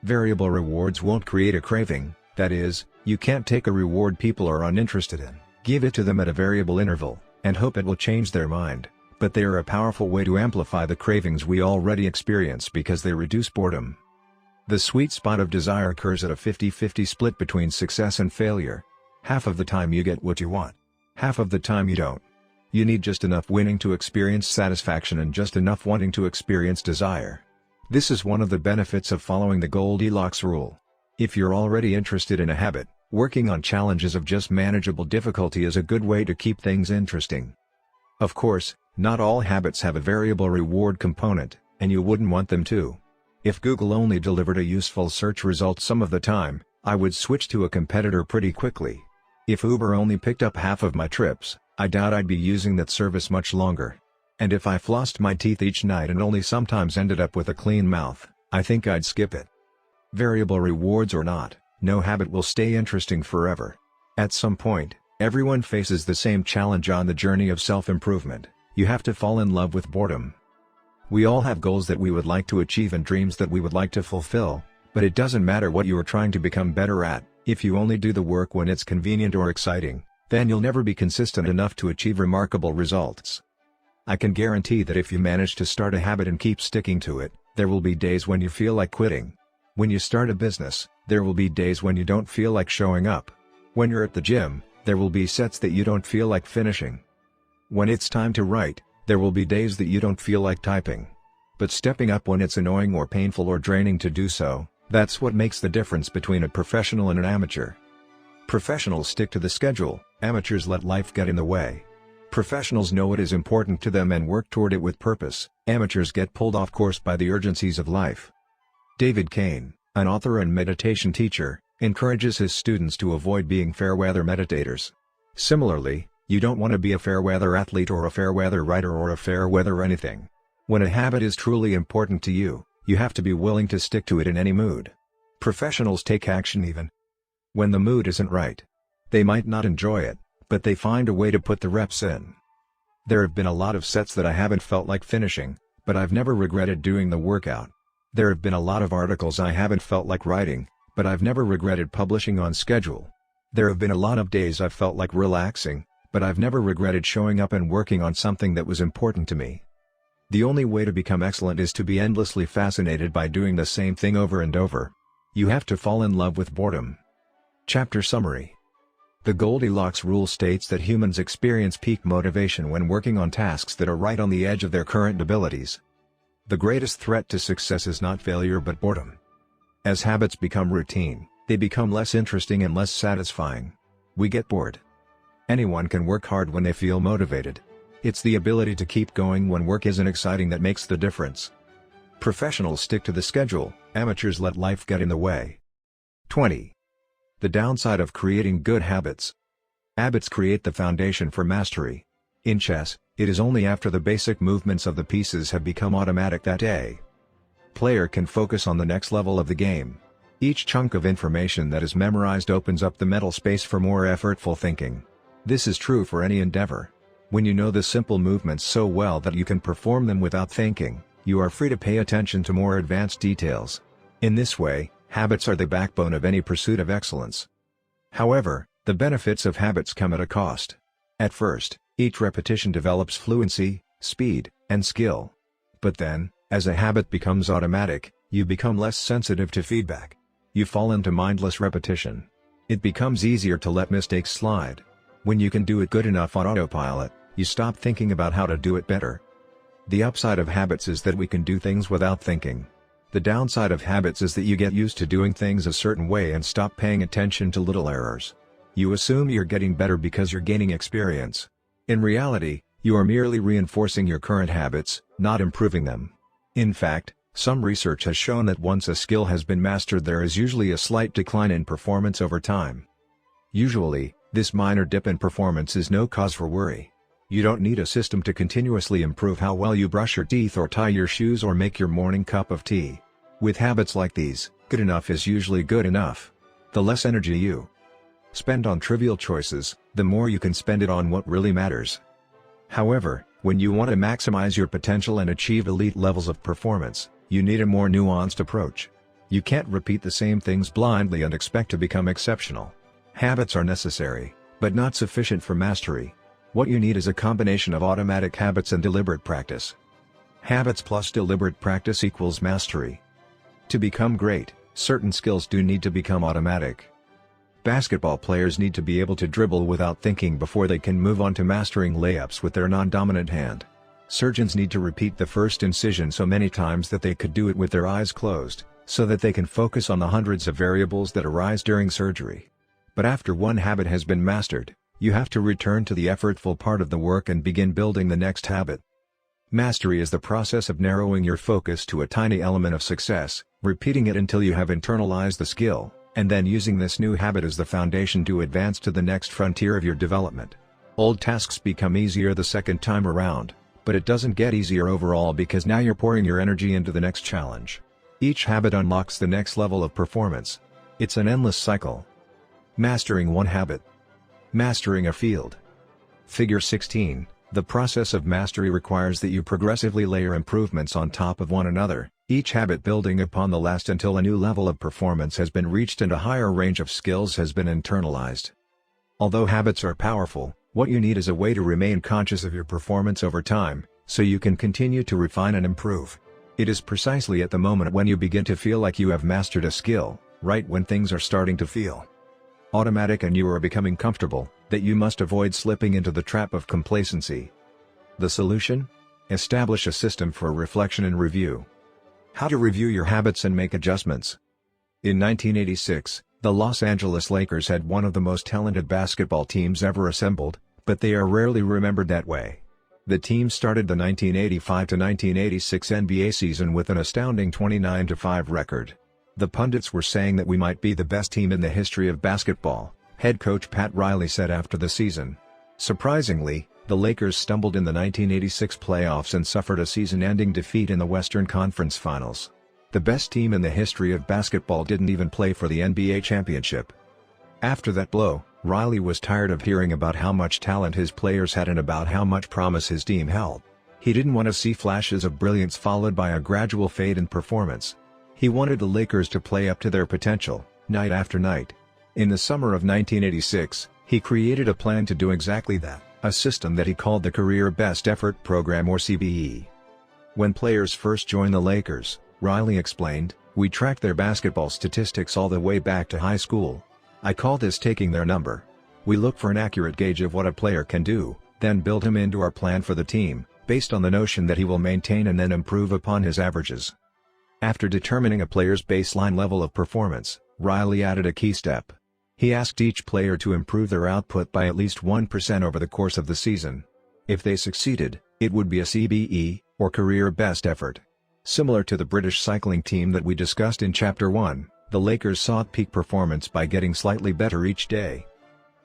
Speaker 1: Variable rewards won't create a craving, that is, you can't take a reward people are uninterested in, give it to them at a variable interval, and hope it will change their mind, but they are a powerful way to amplify the cravings we already experience because they reduce boredom. The sweet spot of desire occurs at a 50-50 split between success and failure. Half of the time you get what you want. Half of the time you don't. You need just enough winning to experience satisfaction and just enough wanting to experience desire. This is one of the benefits of following the Goldilocks rule. If you're already interested in a habit, working on challenges of just manageable difficulty is a good way to keep things interesting. Of course, not all habits have a variable reward component, and you wouldn't want them to. If Google only delivered a useful search result some of the time, I would switch to a competitor pretty quickly. If Uber only picked up half of my trips, I doubt I'd be using that service much longer. And if I flossed my teeth each night and only sometimes ended up with a clean mouth, I think I'd skip it. Variable rewards or not, no habit will stay interesting forever. At some point, everyone faces the same challenge on the journey of self-improvement: you have to fall in love with boredom. We all have goals that we would like to achieve and dreams that we would like to fulfill, but it doesn't matter what you are trying to become better at, if you only do the work when it's convenient or exciting, then you'll never be consistent enough to achieve remarkable results. I can guarantee that if you manage to start a habit and keep sticking to it, there will be days when you feel like quitting. When you start a business, there will be days when you don't feel like showing up. When you're at the gym, there will be sets that you don't feel like finishing. When it's time to write, there will be days that you don't feel like typing. But stepping up when it's annoying or painful or draining to do so, that's what makes the difference between a professional and an amateur. Professionals stick to the schedule, amateurs let life get in the way. Professionals know what is important to them and work toward it with purpose, amateurs get pulled off course by the urgencies of life. David Kane, an author and meditation teacher, encourages his students to avoid being fair-weather meditators. Similarly, you don't want to be a fair-weather athlete or a fair-weather writer or a fair-weather anything. When a habit is truly important to you, you have to be willing to stick to it in any mood. Professionals take action even when the mood isn't right. They might not enjoy it, but they find a way to put the reps in. There have been a lot of sets that I haven't felt like finishing, but I've never regretted doing the workout. There have been a lot of articles I haven't felt like writing, but I've never regretted publishing on schedule. There have been a lot of days I've felt like relaxing, but I've never regretted showing up and working on something that was important to me. The only way to become excellent is to be endlessly fascinated by doing the same thing over and over. You have to fall in love with boredom. Chapter Summary. The Goldilocks rule states that humans experience peak motivation when working on tasks that are right on the edge of their current abilities. The greatest threat to success is not failure but boredom. As habits become routine, they become less interesting and less satisfying. We get bored. Anyone can work hard when they feel motivated. It's the ability to keep going when work isn't exciting that makes the difference. Professionals stick to the schedule, amateurs let life get in the way. 20. The downside of creating good habits. Habits create the foundation for mastery. In chess, it is only after the basic movements of the pieces have become automatic that a player can focus on the next level of the game. Each chunk of information that is memorized opens up the mental space for more effortful thinking. This is true for any endeavor. When you know the simple movements so well that you can perform them without thinking, you are free to pay attention to more advanced details. In this way, habits are the backbone of any pursuit of excellence. However, the benefits of habits come at a cost. At first, each repetition develops fluency, speed, and skill. But then, as a habit becomes automatic, you become less sensitive to feedback. You fall into mindless repetition. It becomes easier to let mistakes slide. When you can do it good enough on autopilot, you stop thinking about how to do it better. The upside of habits is that we can do things without thinking. The downside of habits is that you get used to doing things a certain way and stop paying attention to little errors. You assume you're getting better because you're gaining experience. In reality, you are merely reinforcing your current habits, not improving them. In fact, some research has shown that once a skill has been mastered, there is usually a slight decline in performance over time. Usually, This minor dip in performance is no cause for worry. You don't need a system to continuously improve how well you brush your teeth or tie your shoes or make your morning cup of tea. With habits like these, good enough is usually good enough. The less energy you spend on trivial choices, the more you can spend it on what really matters. However, when you want to maximize your potential and achieve elite levels of performance, you need a more nuanced approach. You can't repeat the same things blindly and expect to become exceptional. Habits are necessary, but not sufficient for mastery. What you need is a combination of automatic habits and deliberate practice. Habits plus deliberate practice equals mastery. To become great, certain skills do need to become automatic. Basketball players need to be able to dribble without thinking before they can move on to mastering layups with their non-dominant hand. Surgeons need to repeat the first incision so many times that they could do it with their eyes closed, so that they can focus on the hundreds of variables that arise during surgery. But after one habit has been mastered, you have to return to the effortful part of the work and begin building the next habit. Mastery is the process of narrowing your focus to a tiny element of success, repeating it until you have internalized the skill, and then using this new habit as the foundation to advance to the next frontier of your development. Old tasks become easier the second time around, but it doesn't get easier overall because now you're pouring your energy into the next challenge. Each habit unlocks the next level of performance. It's an endless cycle. Mastering one habit. Mastering a field. Figure 16. The process of mastery requires that you progressively layer improvements on top of one another, each habit building upon the last until a new level of performance has been reached and a higher range of skills has been internalized. Although habits are powerful, what you need is a way to remain conscious of your performance over time, so you can continue to refine and improve. It is precisely at the moment when you begin to feel like you have mastered a skill, right when things are starting to feel automatic and you are becoming comfortable, that you must avoid slipping into the trap of complacency. The solution? Establish a system for reflection and review. How to review your habits and make adjustments. In 1986, the Los Angeles Lakers had one of the most talented basketball teams ever assembled, but they are rarely remembered that way. The team started the 1985-1986 NBA season with an astounding 29-5 record. The pundits were saying that we might be the best team in the history of basketball, head coach Pat Riley said after the season. Surprisingly, the Lakers stumbled in the 1986 playoffs and suffered a season-ending defeat in the Western Conference Finals. The best team in the history of basketball didn't even play for the NBA championship. After that blow, Riley was tired of hearing about how much talent his players had and about how much promise his team held. He didn't want to see flashes of brilliance followed by a gradual fade in performance. He wanted the Lakers to play up to their potential, night after night. In the summer of 1986, he created a plan to do exactly that, a system that he called the Career Best Effort Program or CBE. When players first joined the Lakers, Riley explained, "We tracked their basketball statistics all the way back to high school. I call this taking their number. We look for an accurate gauge of what a player can do, then build him into our plan for the team, based on the notion that he will maintain and then improve upon his averages." After determining a player's baseline level of performance, Riley added a key step. He asked each player to improve their output by at least 1% over the course of the season. If they succeeded, it would be a CBE, or Career Best Effort. Similar to the British cycling team that we discussed in Chapter 1, the Lakers sought peak performance by getting slightly better each day.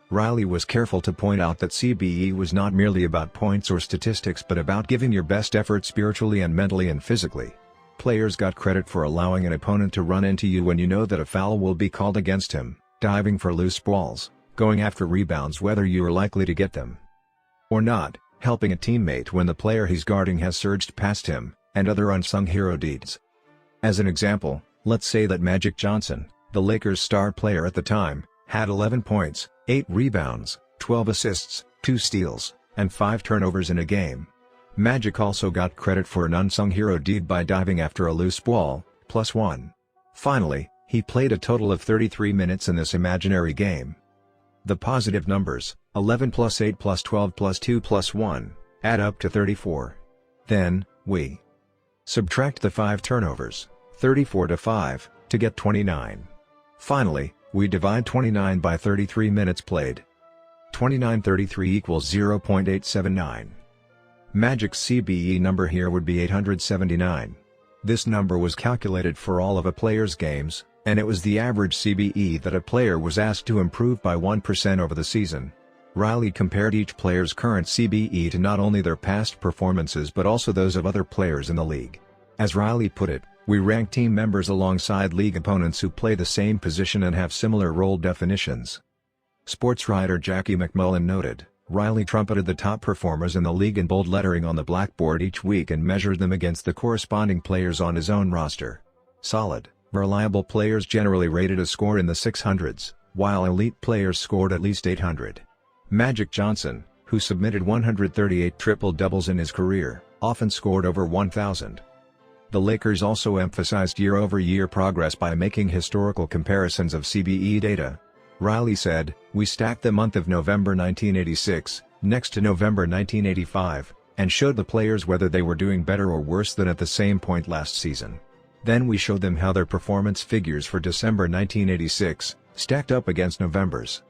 Speaker 1: Riley was careful to point out that CBE was not merely about points or statistics but about giving your best effort spiritually and mentally and physically. Players got credit for allowing an opponent to run into you when you know that a foul will be called against him, diving for loose balls, going after rebounds whether you are likely to get them or not, helping a teammate when the player he's guarding has surged past him, and other unsung hero deeds. As an example, let's say that Magic Johnson, the Lakers' star player at the time, had 11 points, 8 rebounds, 12 assists, 2 steals, and 5 turnovers in a game. Magic also got credit for an unsung hero deed by diving after a loose ball, +1. Finally, he played a total of 33 minutes in this imaginary game. The positive numbers, 11 + 8 + 12 + 2 + 1, add up to 34. Then, we subtract the 5 turnovers, 34 to 5, to get 29. Finally, we divide 29 by 33 minutes played. 2933 equals 0.879. Magic's CBE number here would be 879. This number was calculated for all of a player's games, And it was the average CBE that a player was asked to improve by 1% over the season. Riley compared each player's current CBE to not only their past performances but also those of other players in the league. As Riley put it, "We rank team members alongside league opponents who play the same position and have similar role definitions." Sports writer Jackie McMullen noted, "Riley trumpeted the top performers in the league in bold lettering on the blackboard each week and measured them against the corresponding players on his own roster. Solid, reliable players generally rated a score in the 600s, while elite players scored at least 800. Magic Johnson, who submitted 138 triple-doubles in his career, often scored over 1,000. The Lakers also emphasized year-over-year progress by making historical comparisons of CBE data. Riley said, "We stacked the month of November 1986, next to November 1985, and showed the players whether they were doing better or worse than at the same point last season. Then we showed them how their performance figures for December 1986, stacked up against November's."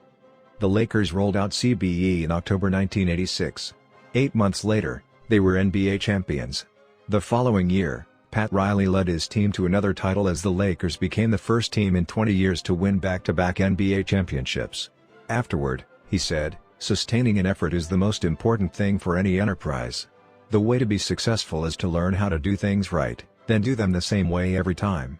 Speaker 1: The Lakers rolled out CBE in October 1986. 8 months later, they were NBA champions. The following year, Pat Riley led his team to another title as the Lakers became the first team in 20 years to win back-to-back NBA championships. Afterward, he said, "Sustaining an effort is the most important thing for any enterprise. The way to be successful is to learn how to do things right, then do them the same way every time."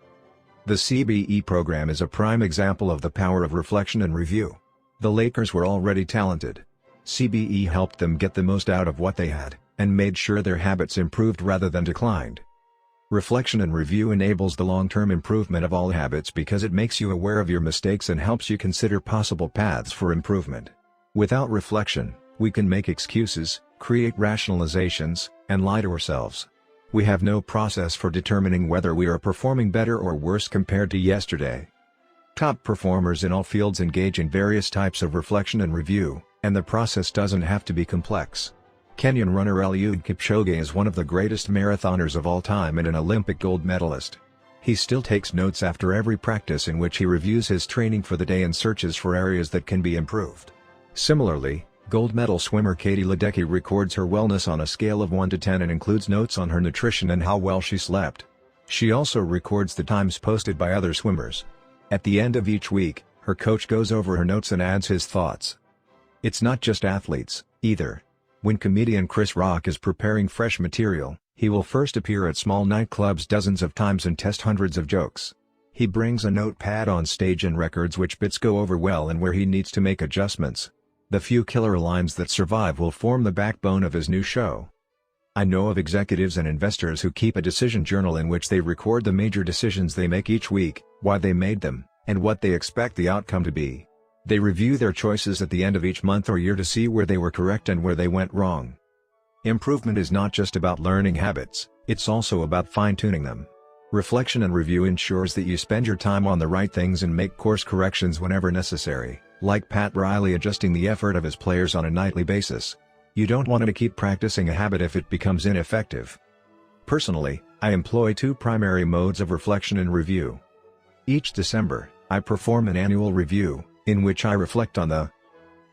Speaker 1: The CBE program is a prime example of the power of reflection and review. The Lakers were already talented. CBE helped them get the most out of what they had, and made sure their habits improved rather than declined. Reflection and review enables the long-term improvement of all habits because it makes you aware of your mistakes and helps you consider possible paths for improvement. Without reflection, we can make excuses, create rationalizations, and lie to ourselves. We have no process for determining whether we are performing better or worse compared to yesterday. Top performers in all fields engage in various types of reflection and review, and the process doesn't have to be complex. Kenyan runner Eliud Kipchoge is one of the greatest marathoners of all time and an Olympic gold medalist. He still takes notes after every practice in which he reviews his training for the day and searches for areas that can be improved. Similarly, gold medal swimmer Katie Ledecky records her wellness on a scale of 1 to 10 and includes notes on her nutrition and how well she slept. She also records the times posted by other swimmers. At the end of each week, her coach goes over her notes and adds his thoughts. It's not just athletes, either. When comedian Chris Rock is preparing fresh material, he will first appear at small nightclubs dozens of times and test hundreds of jokes. He brings a notepad on stage and records which bits go over well and where he needs to make adjustments. The few killer lines that survive will form the backbone of his new show. I know of executives and investors who keep a decision journal in which they record the major decisions they make each week, why they made them, and what they expect the outcome to be. They review their choices at the end of each month or year to see where they were correct and where they went wrong. Improvement is not just about learning habits, it's also about fine-tuning them. Reflection and review ensures that you spend your time on the right things and make course corrections whenever necessary, like Pat Riley adjusting the effort of his players on a nightly basis. You don't want to keep practicing a habit if it becomes ineffective. Personally, I employ two primary modes of reflection and review. Each December, I perform an annual review, in which I reflect on the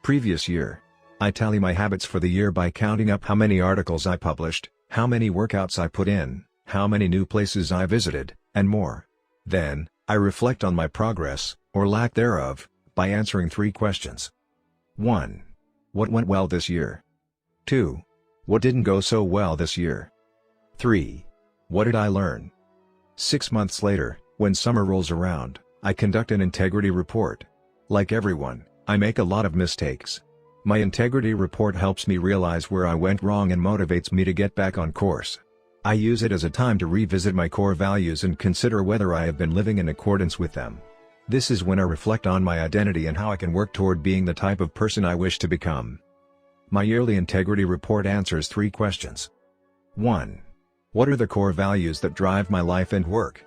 Speaker 1: previous year. I tally my habits for the year by counting up how many articles I published, how many workouts I put in, how many new places I visited, and more. Then, I reflect on my progress, or lack thereof, by answering 3 questions. 1. What went well this year? 2. What didn't go so well this year? 3. What did I learn? 6 months later, when summer rolls around, I conduct an integrity report. Like everyone, I make a lot of mistakes. My integrity report helps me realize where I went wrong and motivates me to get back on course. I use it as a time to revisit my core values and consider whether I have been living in accordance with them. This is when I reflect on my identity and how I can work toward being the type of person I wish to become. My yearly integrity report answers 3 questions. 1. What are the core values that drive my life and work?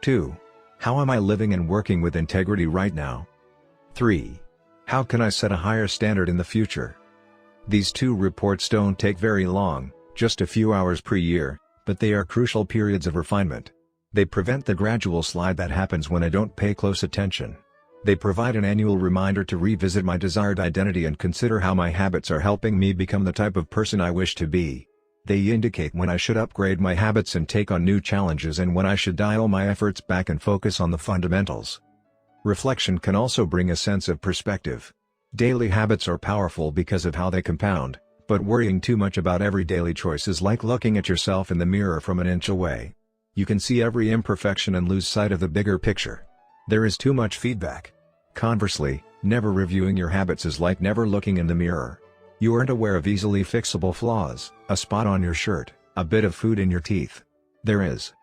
Speaker 1: 2. How am I living and working with integrity right now? 3. How can I set a higher standard in the future? These 2 reports don't take very long, just a few hours per year, but they are crucial periods of refinement. They prevent the gradual slide that happens when I don't pay close attention. They provide an annual reminder to revisit my desired identity and consider how my habits are helping me become the type of person I wish to be. They indicate when I should upgrade my habits and take on new challenges and when I should dial my efforts back and focus on the fundamentals. Reflection can also bring a sense of perspective. Daily habits are powerful because of how they compound, but worrying too much about every daily choice is like looking at yourself in the mirror from an inch away. You can see every imperfection and lose sight of the bigger picture. There is too much feedback. Conversely, never reviewing your habits is like never looking in the mirror. You aren't aware of easily fixable flaws, a spot on your shirt, a bit of food in your teeth. There is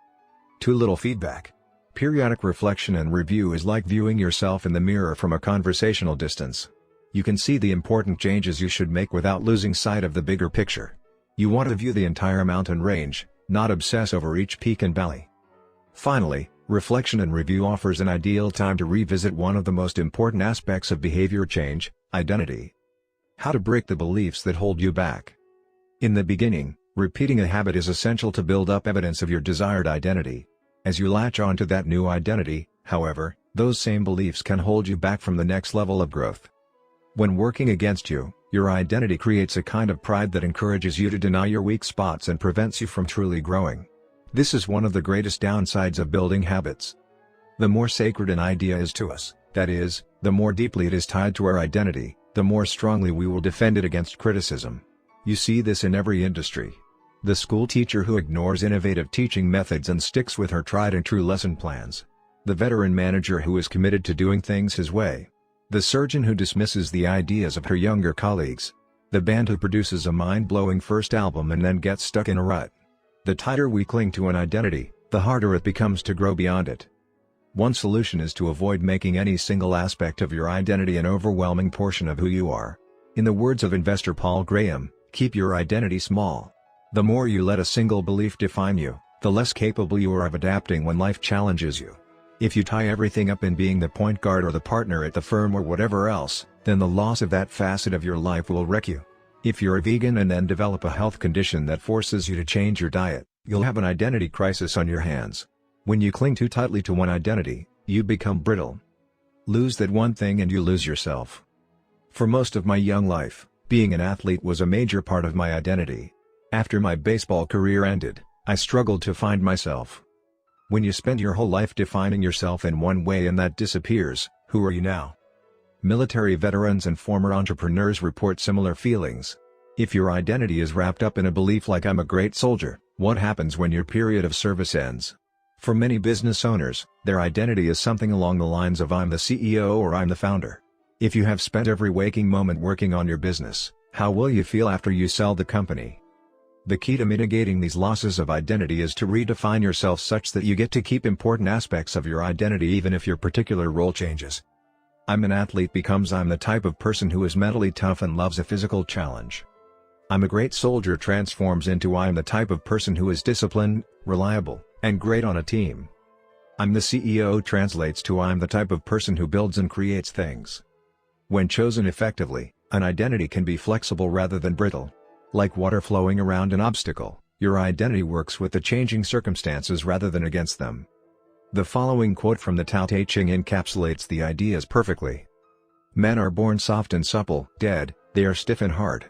Speaker 1: too little feedback. Periodic reflection and review is like viewing yourself in the mirror from a conversational distance. You can see the important changes you should make without losing sight of the bigger picture. You want to view the entire mountain range, not obsess over each peak and valley. Finally, reflection and review offers an ideal time to revisit one of the most important aspects of behavior change, identity. How to break the beliefs that hold you back. In the beginning, repeating a habit is essential to build up evidence of your desired identity. As you latch on to that new identity, however, those same beliefs can hold you back from the next level of growth. When working against you, your identity creates a kind of pride that encourages you to deny your weak spots and prevents you from truly growing. This is one of the greatest downsides of building habits. The more sacred an idea is to us, that is, the more deeply it is tied to our identity, the more strongly we will defend it against criticism. You see this in every industry. The school teacher who ignores innovative teaching methods and sticks with her tried-and-true lesson plans. The veteran manager who is committed to doing things his way. The surgeon who dismisses the ideas of her younger colleagues. The band who produces a mind-blowing first album and then gets stuck in a rut. The tighter we cling to an identity, the harder it becomes to grow beyond it. One solution is to avoid making any single aspect of your identity an overwhelming portion of who you are. In the words of investor Paul Graham, keep your identity small. The more you let a single belief define you, the less capable you are of adapting when life challenges you. If you tie everything up in being the point guard or the partner at the firm or whatever else, then the loss of that facet of your life will wreck you. If you're a vegan and then develop a health condition that forces you to change your diet, you'll have an identity crisis on your hands. When you cling too tightly to one identity, you become brittle. Lose that one thing and you lose yourself. For most of my young life, being an athlete was a major part of my identity. After my baseball career ended, I struggled to find myself. When you spend your whole life defining yourself in one way and that disappears, who are you now? Military veterans and former entrepreneurs report similar feelings. If your identity is wrapped up in a belief like I'm a great soldier, what happens when your period of service ends? For many business owners, their identity is something along the lines of I'm the CEO or I'm the founder. If you have spent every waking moment working on your business, how will you feel after you sell the company? The key to mitigating these losses of identity is to redefine yourself such that you get to keep important aspects of your identity even if your particular role changes. I'm an athlete becomes I'm the type of person who is mentally tough and loves a physical challenge. I'm a great soldier transforms into I'm the type of person who is disciplined, reliable, and great on a team. I'm the CEO translates to I'm the type of person who builds and creates things. When chosen effectively, an identity can be flexible rather than brittle. Like water flowing around an obstacle, your identity works with the changing circumstances rather than against them. The following quote from the Tao Te Ching encapsulates the ideas perfectly. Men are born soft and supple, dead, they are stiff and hard.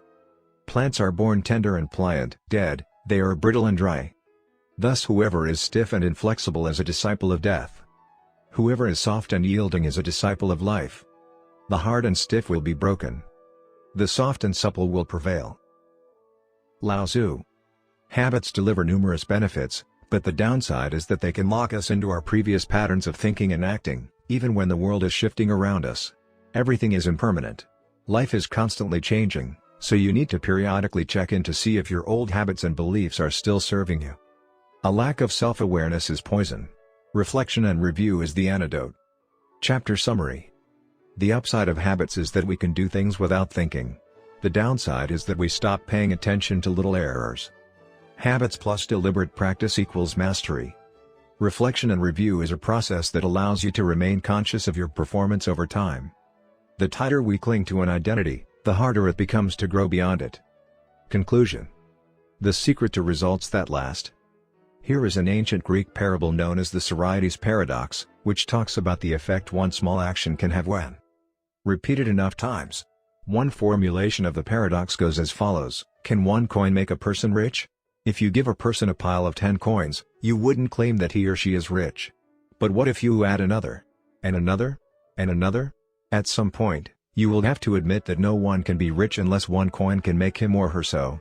Speaker 1: Plants are born tender and pliant, dead, they are brittle and dry. Thus whoever is stiff and inflexible is a disciple of death. Whoever is soft and yielding is a disciple of life. The hard and stiff will be broken. The soft and supple will prevail. Lao Tzu. Habits deliver numerous benefits, but the downside is that they can lock us into our previous patterns of thinking and acting, even when the world is shifting around us. Everything is impermanent. Life is constantly changing, so you need to periodically check in to see if your old habits and beliefs are still serving you. A lack of self-awareness is poison. Reflection and review is the antidote. Chapter summary. The upside of habits is that we can do things without thinking. The downside is that we stop paying attention to little errors. Habits plus deliberate practice equals mastery. Reflection and review is a process that allows you to remain conscious of your performance over time. The tighter we cling to an identity, the harder it becomes to grow beyond it. Conclusion. The secret to results that last. Here is an ancient Greek parable known as the Sorites paradox, which talks about the effect one small action can have when repeated enough times. One formulation of the paradox goes as follows: can one coin make a person rich? If you give a person a pile of 10 coins, you wouldn't claim that he or she is rich. But what if you add another? And another? And another? At some point, you will have to admit that no one can be rich unless one coin can make him or her so.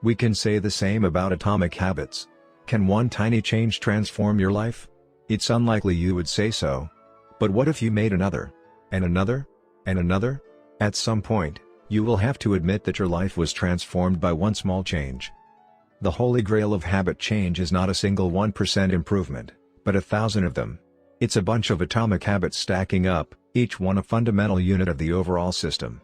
Speaker 1: We can say the same about atomic habits. Can one tiny change transform your life? It's unlikely you would say so. But what if you made another? And another? And another? At some point, you will have to admit that your life was transformed by one small change. The holy grail of habit change is not a single 1% improvement, but 1,000 of them. It's a bunch of atomic habits stacking up, each one a fundamental unit of the overall system.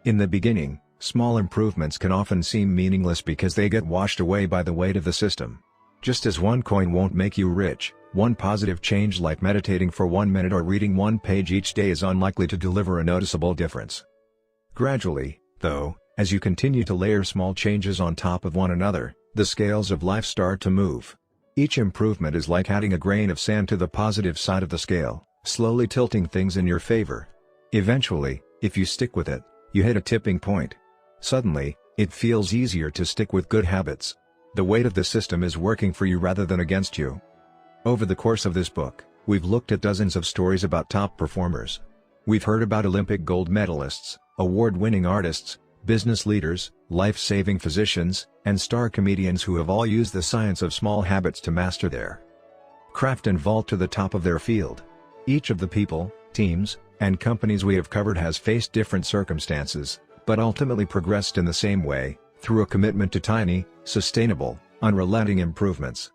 Speaker 1: In the beginning, small improvements can often seem meaningless because they get washed away by the weight of the system. Just as one coin won't make you rich, one positive change like meditating for 1 minute or reading one page each day is unlikely to deliver a noticeable difference. Gradually, though, as you continue to layer small changes on top of one another, the scales of life start to move. Each improvement is like adding a grain of sand to the positive side of the scale, slowly tilting things in your favor. Eventually, if you stick with it, you hit a tipping point. Suddenly, it feels easier to stick with good habits. The weight of the system is working for you rather than against you. Over the course of this book, we've looked at dozens of stories about top performers. We've heard about Olympic gold medalists, award-winning artists, business leaders, life-saving physicians, and star comedians who have all used the science of small habits to master their craft and vault to the top of their field. Each of the people, teams, and companies we have covered has faced different circumstances, but ultimately progressed in the same way, through a commitment to tiny, sustainable, unrelenting improvements.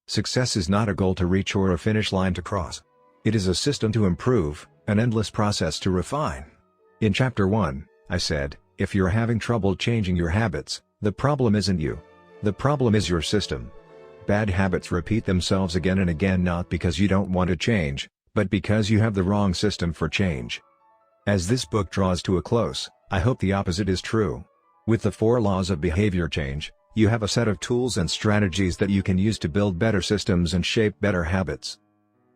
Speaker 1: Success is not a goal to reach or a finish line to cross. It is a system to improve, an endless process to refine. In Chapter 1, I said, if you're having trouble changing your habits, the problem isn't you. The problem is your system. Bad habits repeat themselves again and again not because you don't want to change, but because you have the wrong system for change. As this book draws to a close, I hope the opposite is true. With the 4 laws of behavior change, you have a set of tools and strategies that you can use to build better systems and shape better habits.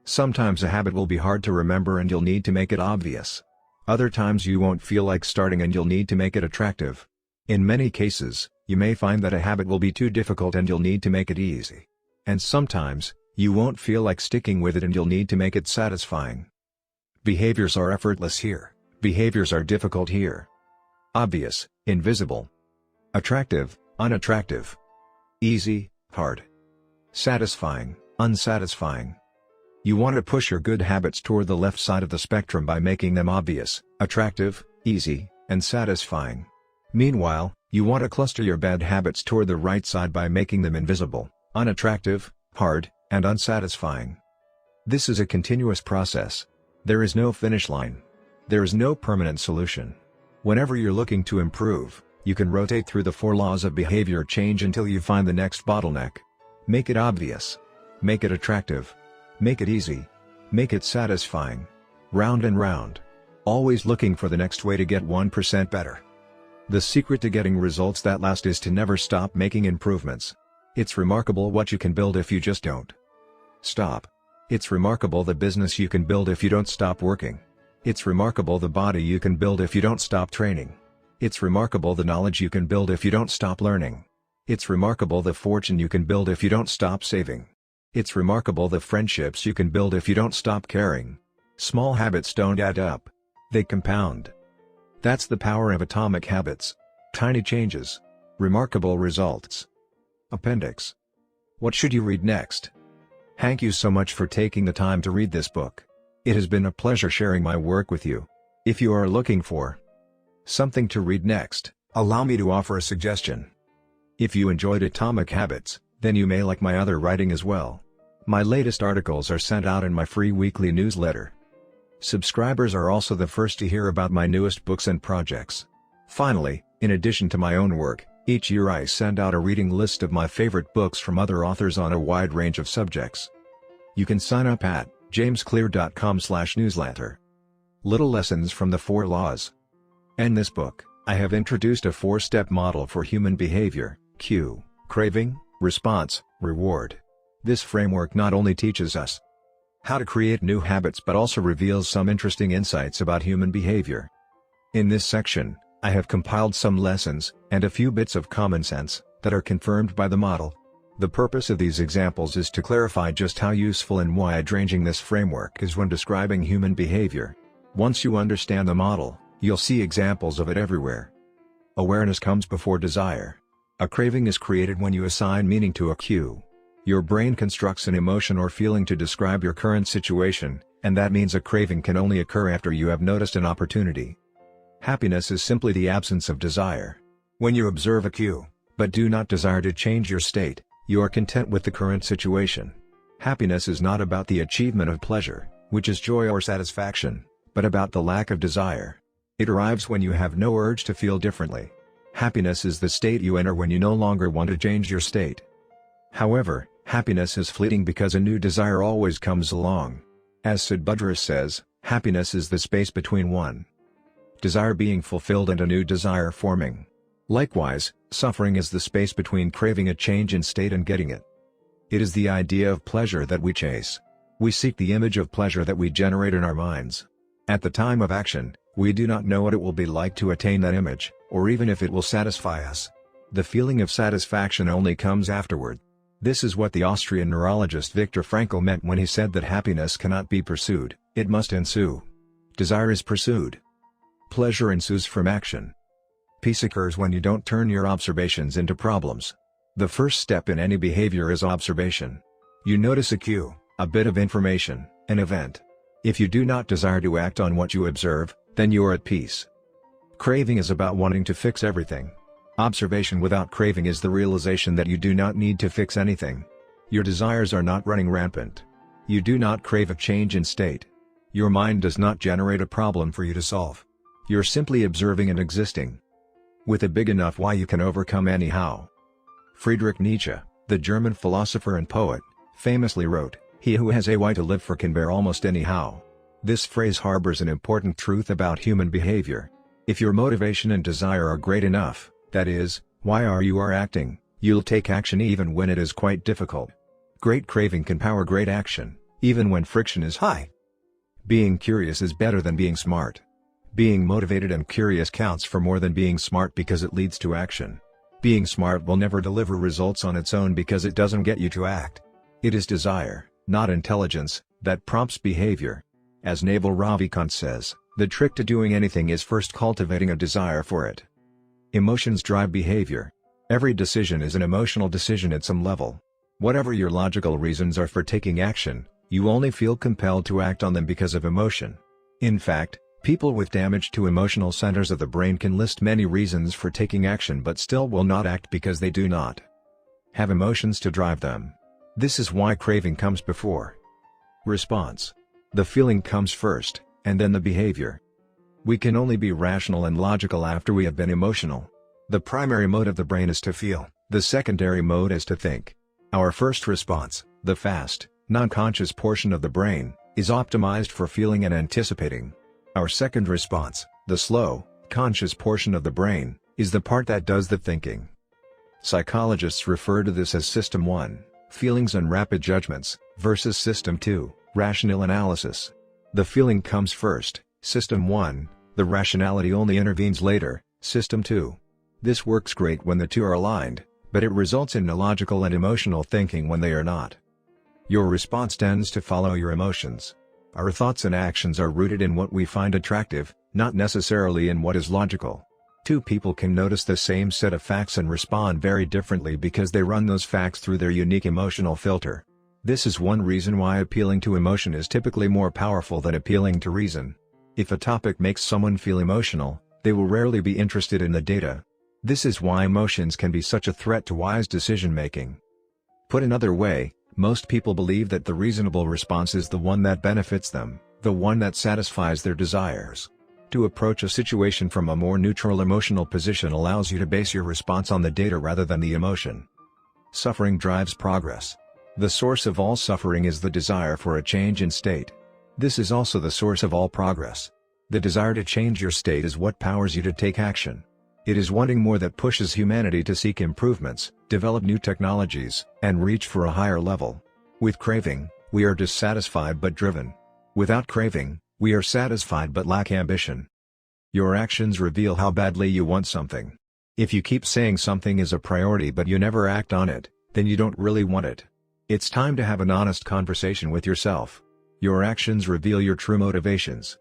Speaker 1: Sometimes a habit will be hard to remember and you'll need to make it obvious. Other times you won't feel like starting and you'll need to make it attractive. In many cases, you may find that a habit will be too difficult and you'll need to make it easy. And sometimes, you won't feel like sticking with it and you'll need to make it satisfying. Behaviors are effortless here. Behaviors are difficult here. Obvious, invisible. Attractive, unattractive. Easy, hard. Satisfying, unsatisfying. You want to push your good habits toward the left side of the spectrum by making them obvious, attractive, easy, and satisfying. Meanwhile, you want to cluster your bad habits toward the right side by making them invisible, unattractive, hard, and unsatisfying. This is a continuous process. There is no finish line. There is no permanent solution. Whenever you're looking to improve, you can rotate through the 4 laws of behavior change until you find the next bottleneck. Make it obvious. Make it attractive. Make it easy. Make it satisfying. Round and round. Always looking for the next way to get 1% better. The secret to getting results that last is to never stop making improvements. It's remarkable what you can build if you just don't stop. It's remarkable the business you can build if you don't stop working. It's remarkable the body you can build if you don't stop training. It's remarkable the knowledge you can build if you don't stop learning. It's remarkable the fortune you can build if you don't stop saving. It's remarkable the friendships you can build if you don't stop caring. Small habits don't add up. They compound. That's the power of atomic habits. Tiny changes. Remarkable results. Appendix. What should you read next? Thank you so much for taking the time to read this book. It has been a pleasure sharing my work with you. If you are looking for something to read next, allow me to offer a suggestion. If you enjoyed Atomic Habits, then you may like my other writing as well. My latest articles are sent out in my free weekly newsletter. Subscribers are also the first to hear about my newest books and projects. Finally, in addition to my own work, each year I send out a reading list of my favorite books from other authors on a wide range of subjects. You can sign up at jamesclear.com/newsletter. Little lessons from the 4 laws. In this book, I have introduced a 4-step model for human behavior: cue, craving, response, reward. This framework not only teaches us how to create new habits but also reveals some interesting insights about human behavior. In this section, I have compiled some lessons, and a few bits of common sense, that are confirmed by the model. The purpose of these examples is to clarify just how useful and wide-ranging this framework is when describing human behavior. Once you understand the model, you'll see examples of it everywhere. Awareness comes before desire. A craving is created when you assign meaning to a cue. Your brain constructs an emotion or feeling to describe your current situation, and that means a craving can only occur after you have noticed an opportunity. Happiness is simply the absence of desire. When you observe a cue, but do not desire to change your state, you are content with the current situation. Happiness is not about the achievement of pleasure, which is joy or satisfaction, but about the lack of desire. It arrives when you have no urge to feel differently. Happiness is the state you enter when you no longer want to change your state. However, happiness is fleeting because a new desire always comes along. As Sid Budrous says, happiness is the space between one desire being fulfilled and a new desire forming. Likewise, suffering is the space between craving a change in state and getting it. It is the idea of pleasure that we chase. We seek the image of pleasure that we generate in our minds. At the time of action, we do not know what it will be like to attain that image, or even if it will satisfy us. The feeling of satisfaction only comes afterward. This is what the Austrian neurologist Viktor Frankl meant when he said that happiness cannot be pursued, it must ensue. Desire is pursued. Pleasure ensues from action. Peace occurs when you don't turn your observations into problems. The first step in any behavior is observation. You notice a cue, a bit of information, an event. If you do not desire to act on what you observe, then you are at peace. Craving is about wanting to fix everything. Observation without craving is the realization that you do not need to fix anything. Your desires are not running rampant. You do not crave a change in state. Your mind does not generate a problem for you to solve. You're simply observing and existing. With a big enough why you can overcome any how. Friedrich Nietzsche, the German philosopher and poet, famously wrote, "He who has a why to live for can bear almost any how." This phrase harbors an important truth about human behavior. If your motivation and desire are great enough, that is, why you are acting, you'll take action even when it is quite difficult. Great craving can power great action, even when friction is high. Being curious is better than being smart. Being motivated and curious counts for more than being smart because it leads to action. Being smart will never deliver results on its own because it doesn't get you to act. It is desire, not intelligence, that prompts behavior. As Naval Ravikant says, the trick to doing anything is first cultivating a desire for it. Emotions drive behavior. Every decision is an emotional decision at some level. Whatever your logical reasons are for taking action, you only feel compelled to act on them because of emotion. In fact, people with damage to emotional centers of the brain can list many reasons for taking action but still will not act because they do not have emotions to drive them. This is why craving comes before response. The feeling comes first, and then the behavior. We can only be rational and logical after we have been emotional. The primary mode of the brain is to feel, the secondary mode is to think. Our first response, the fast, non-conscious portion of the brain, is optimized for feeling and anticipating. Our second response, the slow, conscious portion of the brain, is the part that does the thinking. Psychologists refer to this as System 1, feelings and rapid judgments, versus System 2, rational analysis. The feeling comes first, System 1, the rationality only intervenes later, System 2. This works great when the two are aligned, but it results in illogical and emotional thinking when they are not. Your response tends to follow your emotions. Our thoughts and actions are rooted in what we find attractive, not necessarily in what is logical. Two people can notice the same set of facts and respond very differently because they run those facts through their unique emotional filter. This is one reason why appealing to emotion is typically more powerful than appealing to reason. If a topic makes someone feel emotional, they will rarely be interested in the data. This is why emotions can be such a threat to wise decision-making. Put another way, most people believe that the reasonable response is the one that benefits them, the one that satisfies their desires. To approach a situation from a more neutral emotional position allows you to base your response on the data rather than the emotion. Suffering drives progress. The source of all suffering is the desire for a change in state. This is also the source of all progress. The desire to change your state is what powers you to take action. It is wanting more that pushes humanity to seek improvements, develop new technologies, and reach for a higher level. With craving, we are dissatisfied but driven. Without craving, we are satisfied but lack ambition. Your actions reveal how badly you want something. If you keep saying something is a priority but you never act on it, then you don't really want it. It's time to have an honest conversation with yourself. Your actions reveal your true motivations.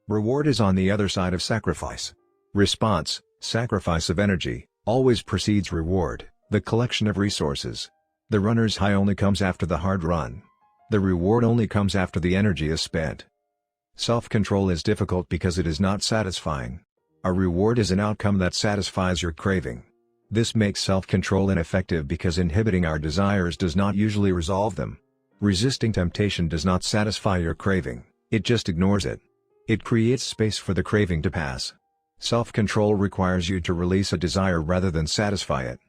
Speaker 1: Reward is on the other side of sacrifice. Response, sacrifice of energy, always precedes reward, the collection of resources. The runner's high only comes after the hard run. The reward only comes after the energy is spent. Self-control is difficult because it is not satisfying. A reward is an outcome that satisfies your craving. This makes self-control ineffective because inhibiting our desires does not usually resolve them. Resisting temptation does not satisfy your craving, it just ignores it. It creates space for the craving to pass. Self-control requires you to release a desire rather than satisfy it.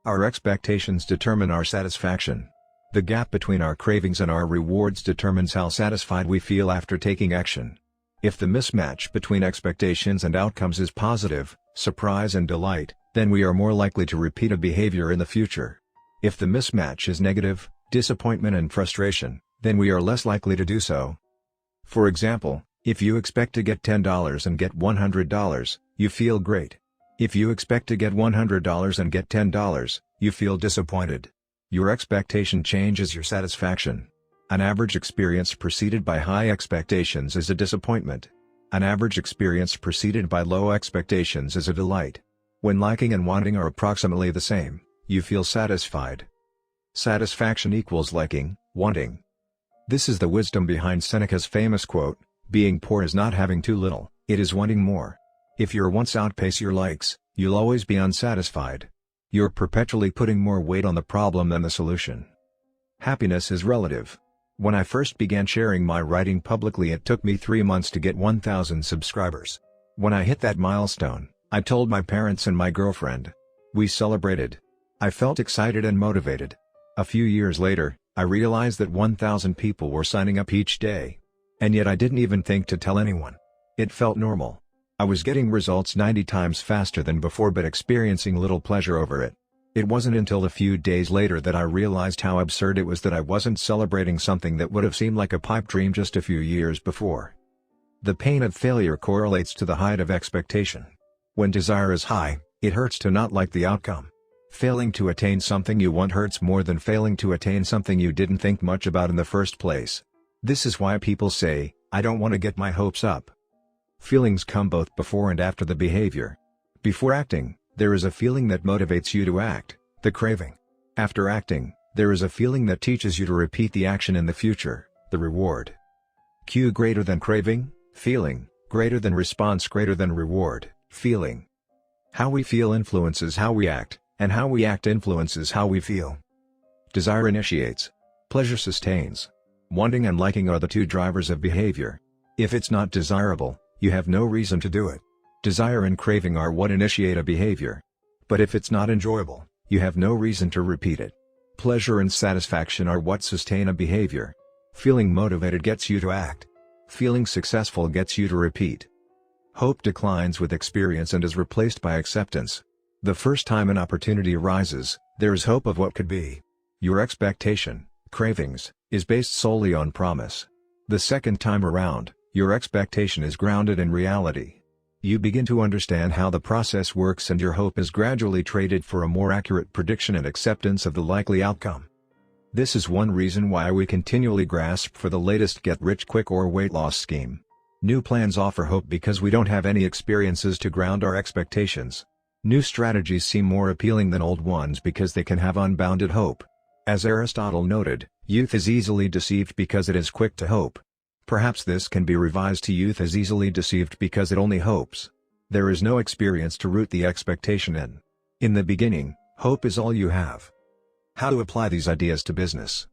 Speaker 1: Our expectations determine our satisfaction. The gap between our cravings and our rewards determines how satisfied we feel after taking action. If the mismatch between expectations and outcomes is positive, surprise and delight, then we are more likely to repeat a behavior in the future. If the mismatch is negative, disappointment and frustration, then we are less likely to do so. For example, if you expect to get $10 and get $100, you feel great. If you expect to get $100 and get $10, you feel disappointed. Your expectation changes your satisfaction. An average experience preceded by high expectations is a disappointment. An average experience preceded by low expectations is a delight. When liking and wanting are approximately the same, you feel satisfied. Satisfaction equals liking, wanting. This is the wisdom behind Seneca's famous quote, "Being poor is not having too little, it is wanting more." If your wants outpace your likes, you'll always be unsatisfied. You're perpetually putting more weight on the problem than the solution. Happiness is relative. When I first began sharing my writing publicly, it took me 3 months to get 1,000 subscribers. When I hit that milestone, I told my parents and my girlfriend. We celebrated. I felt excited and motivated. A few years later, I realized that 1,000 people were signing up each day. And yet I didn't even think to tell anyone. It felt normal. I was getting results 90 times faster than before but experiencing little pleasure over it. It wasn't until a few days later that I realized how absurd it was that I wasn't celebrating something that would have seemed like a pipe dream just a few years before. The pain of failure correlates to the height of expectation. When desire is high, it hurts to not like the outcome. Failing to attain something you want hurts more than failing to attain something you didn't think much about in the first place. This is why people say, "I don't want to get my hopes up." Feelings come both before and after the behavior. Before acting, there is a feeling that motivates you to act, the craving. After acting, there is a feeling that teaches you to repeat the action in the future, the reward. Q greater than craving, feeling, greater than response greater than reward, feeling. How we feel influences how we act, and how we act influences how we feel. Desire initiates. Pleasure sustains. Wanting and liking are the two drivers of behavior. If it's not desirable, you have no reason to do it. Desire and craving are what initiate a behavior. But if it's not enjoyable, you have no reason to repeat it. Pleasure and satisfaction are what sustain a behavior. Feeling motivated gets you to act. Feeling successful gets you to repeat. Hope declines with experience and is replaced by acceptance. The first time an opportunity arises, there is hope of what could be. Your expectation, cravings, is based solely on promise. The second time around, your expectation is grounded in reality. You begin to understand how the process works and your hope is gradually traded for a more accurate prediction and acceptance of the likely outcome. This is one reason why we continually grasp for the latest get-rich-quick or weight loss scheme. New plans offer hope because we don't have any experiences to ground our expectations. New strategies seem more appealing than old ones because they can have unbounded hope. As Aristotle noted, youth is easily deceived because it is quick to hope. Perhaps this can be revised to youth is easily deceived because it only hopes. There is no experience to root the expectation in. In the beginning, hope is all you have. How to apply these ideas to business.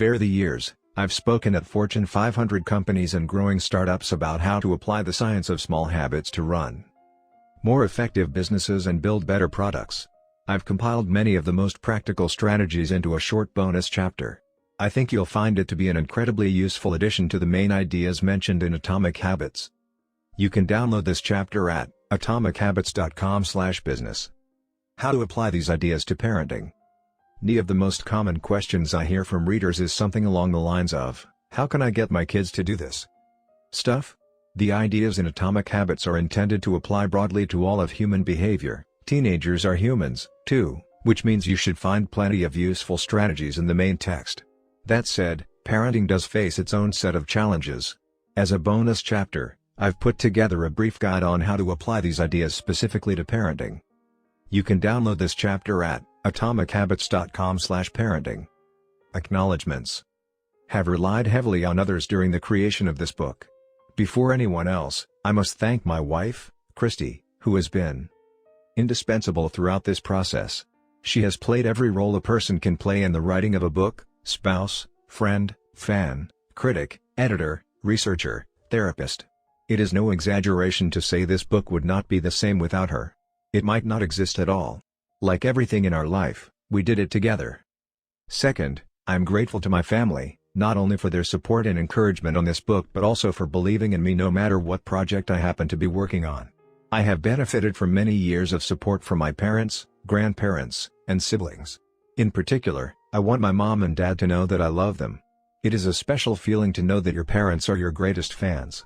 Speaker 1: Over the years, I've spoken at Fortune 500 companies and growing startups about how to apply the science of small habits to run more effective businesses and build better products. I've compiled many of the most practical strategies into a short bonus chapter. I think you'll find it to be an incredibly useful addition to the main ideas mentioned in Atomic Habits. You can download this chapter at atomichabits.com/business. How to apply these ideas to parenting. One of the most common questions I hear from readers is something along the lines of, "How can I get my kids to do this stuff?" The ideas in Atomic Habits are intended to apply broadly to all of human behavior. Teenagers are humans, too, which means you should find plenty of useful strategies in the main text. That said, parenting does face its own set of challenges. As a bonus chapter, I've put together a brief guide on how to apply these ideas specifically to parenting. You can download this chapter at atomichabits.com/parenting. Acknowledgements. Have relied heavily on others during the creation of this book. Before anyone else, I must thank my wife, Christy, who has been indispensable throughout this process. She has played every role a person can play in the writing of a book: spouse, friend, fan, critic, editor, researcher, therapist. It is no exaggeration to say this book would not be the same without her. It might not exist at all. Like everything in our life, we did it together. Second, I'm grateful to my family, not only for their support and encouragement on this book but also for believing in me no matter what project I happen to be working on. I have benefited from many years of support from my parents, grandparents, and siblings. In particular, I want my mom and dad to know that I love them. It is a special feeling to know that your parents are your greatest fans.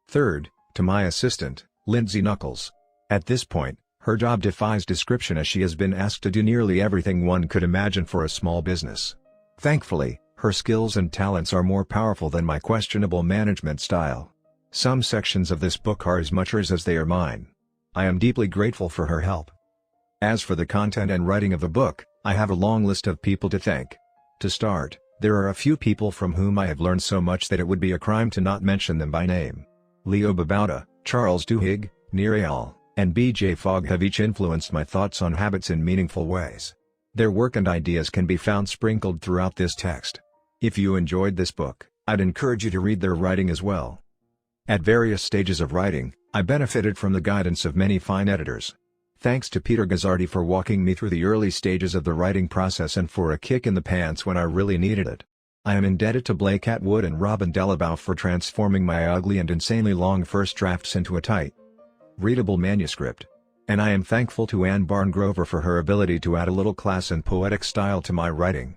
Speaker 1: Third, to my assistant, Lindsay Knuckles. At this point, her job defies description as she has been asked to do nearly everything one could imagine for a small business. Thankfully, her skills and talents are more powerful than my questionable management style. Some sections of this book are as much hers as they are mine. I am deeply grateful for her help. As for the content and writing of the book, I have a long list of people to thank. To start, there are a few people from whom I have learned so much that it would be a crime to not mention them by name. Leo Babauta, Charles Duhigg, Nir Eyal, and B.J. Fogg have each influenced my thoughts on habits in meaningful ways. Their work and ideas can be found sprinkled throughout this text. If you enjoyed this book, I'd encourage you to read their writing as well. At various stages of writing, I benefited from the guidance of many fine editors. Thanks to Peter Gazzardi for walking me through the early stages of the writing process and for a kick in the pants when I really needed it. I am indebted to Blake Atwood and Robin Delabow for transforming my ugly and insanely long first drafts into a tight, readable manuscript. And I am thankful to Anne Barngrover for her ability to add a little class and poetic style to my writing.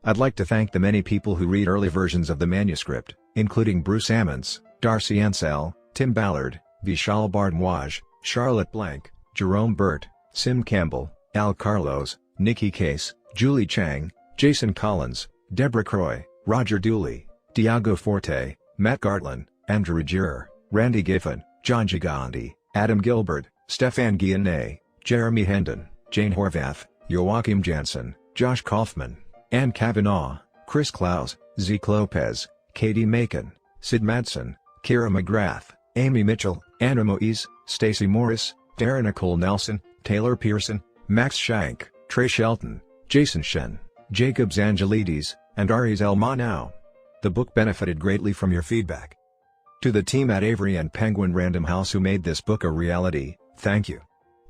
Speaker 1: I'd like to thank the many people who read early versions of the manuscript, including Bruce Ammons, Darcy Ansell, Tim Ballard, Vishal Bardwaj, Charlotte Blank, Jerome Burt, Sim Campbell, Al Carlos, Nikki Case, Julie Chang, Jason Collins, Deborah Croy, Roger Dooley, Diago Forte, Matt Gartlin, Andrew Girer, Randy Giffen, John Gigandi, Adam Gilbert, Stefan Guillenay, Jeremy Hendon, Jane Horvath, Joachim Jansen, Josh Kaufman, Ann Kavanaugh, Chris Klaus, Zeke Lopez, Katie Macon, Sid Madsen, Kira McGrath, Amy Mitchell, Anna Moise, Stacey Morris, Darren Nicole Nelson, Taylor Pearson, Max Shank, Trey Shelton, Jason Shen, Jacob Zangelides, and Aries Elmanau. The book benefited greatly from your feedback. To the team at Avery and Penguin Random House who made this book a reality, thank you.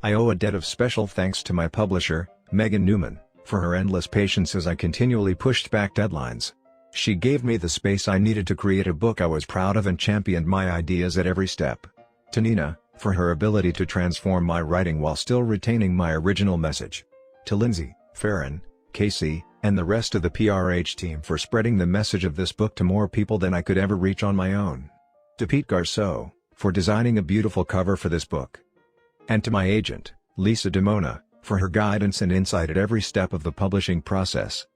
Speaker 1: I owe a debt of special thanks to my publisher, Megan Newman, for her endless patience as I continually pushed back deadlines. She gave me the space I needed to create a book I was proud of and championed my ideas at every step. To Nina, for her ability to transform my writing while still retaining my original message. To Lindsay, Farron, Casey, and the rest of the PRH team for spreading the message of this book to more people than I could ever reach on my own. To Pete Garceau, for designing a beautiful cover for this book. And to my agent, Lisa DeMona, for her guidance and insight at every step of the publishing process.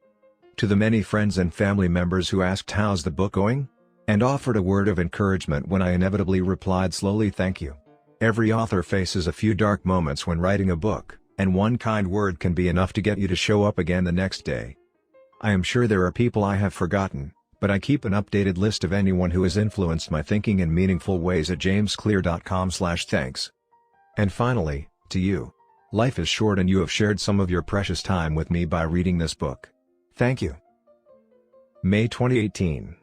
Speaker 1: To the many friends and family members who asked how's the book going? And offered a word of encouragement when I inevitably replied slowly thank you. Every author faces a few dark moments when writing a book, and one kind word can be enough to get you to show up again the next day. I am sure there are people I have forgotten, but I keep an updated list of anyone who has influenced my thinking in meaningful ways at jamesclear.com/thanks. And finally, to you. Life is short and you have shared some of your precious time with me by reading this book. Thank you. May 2018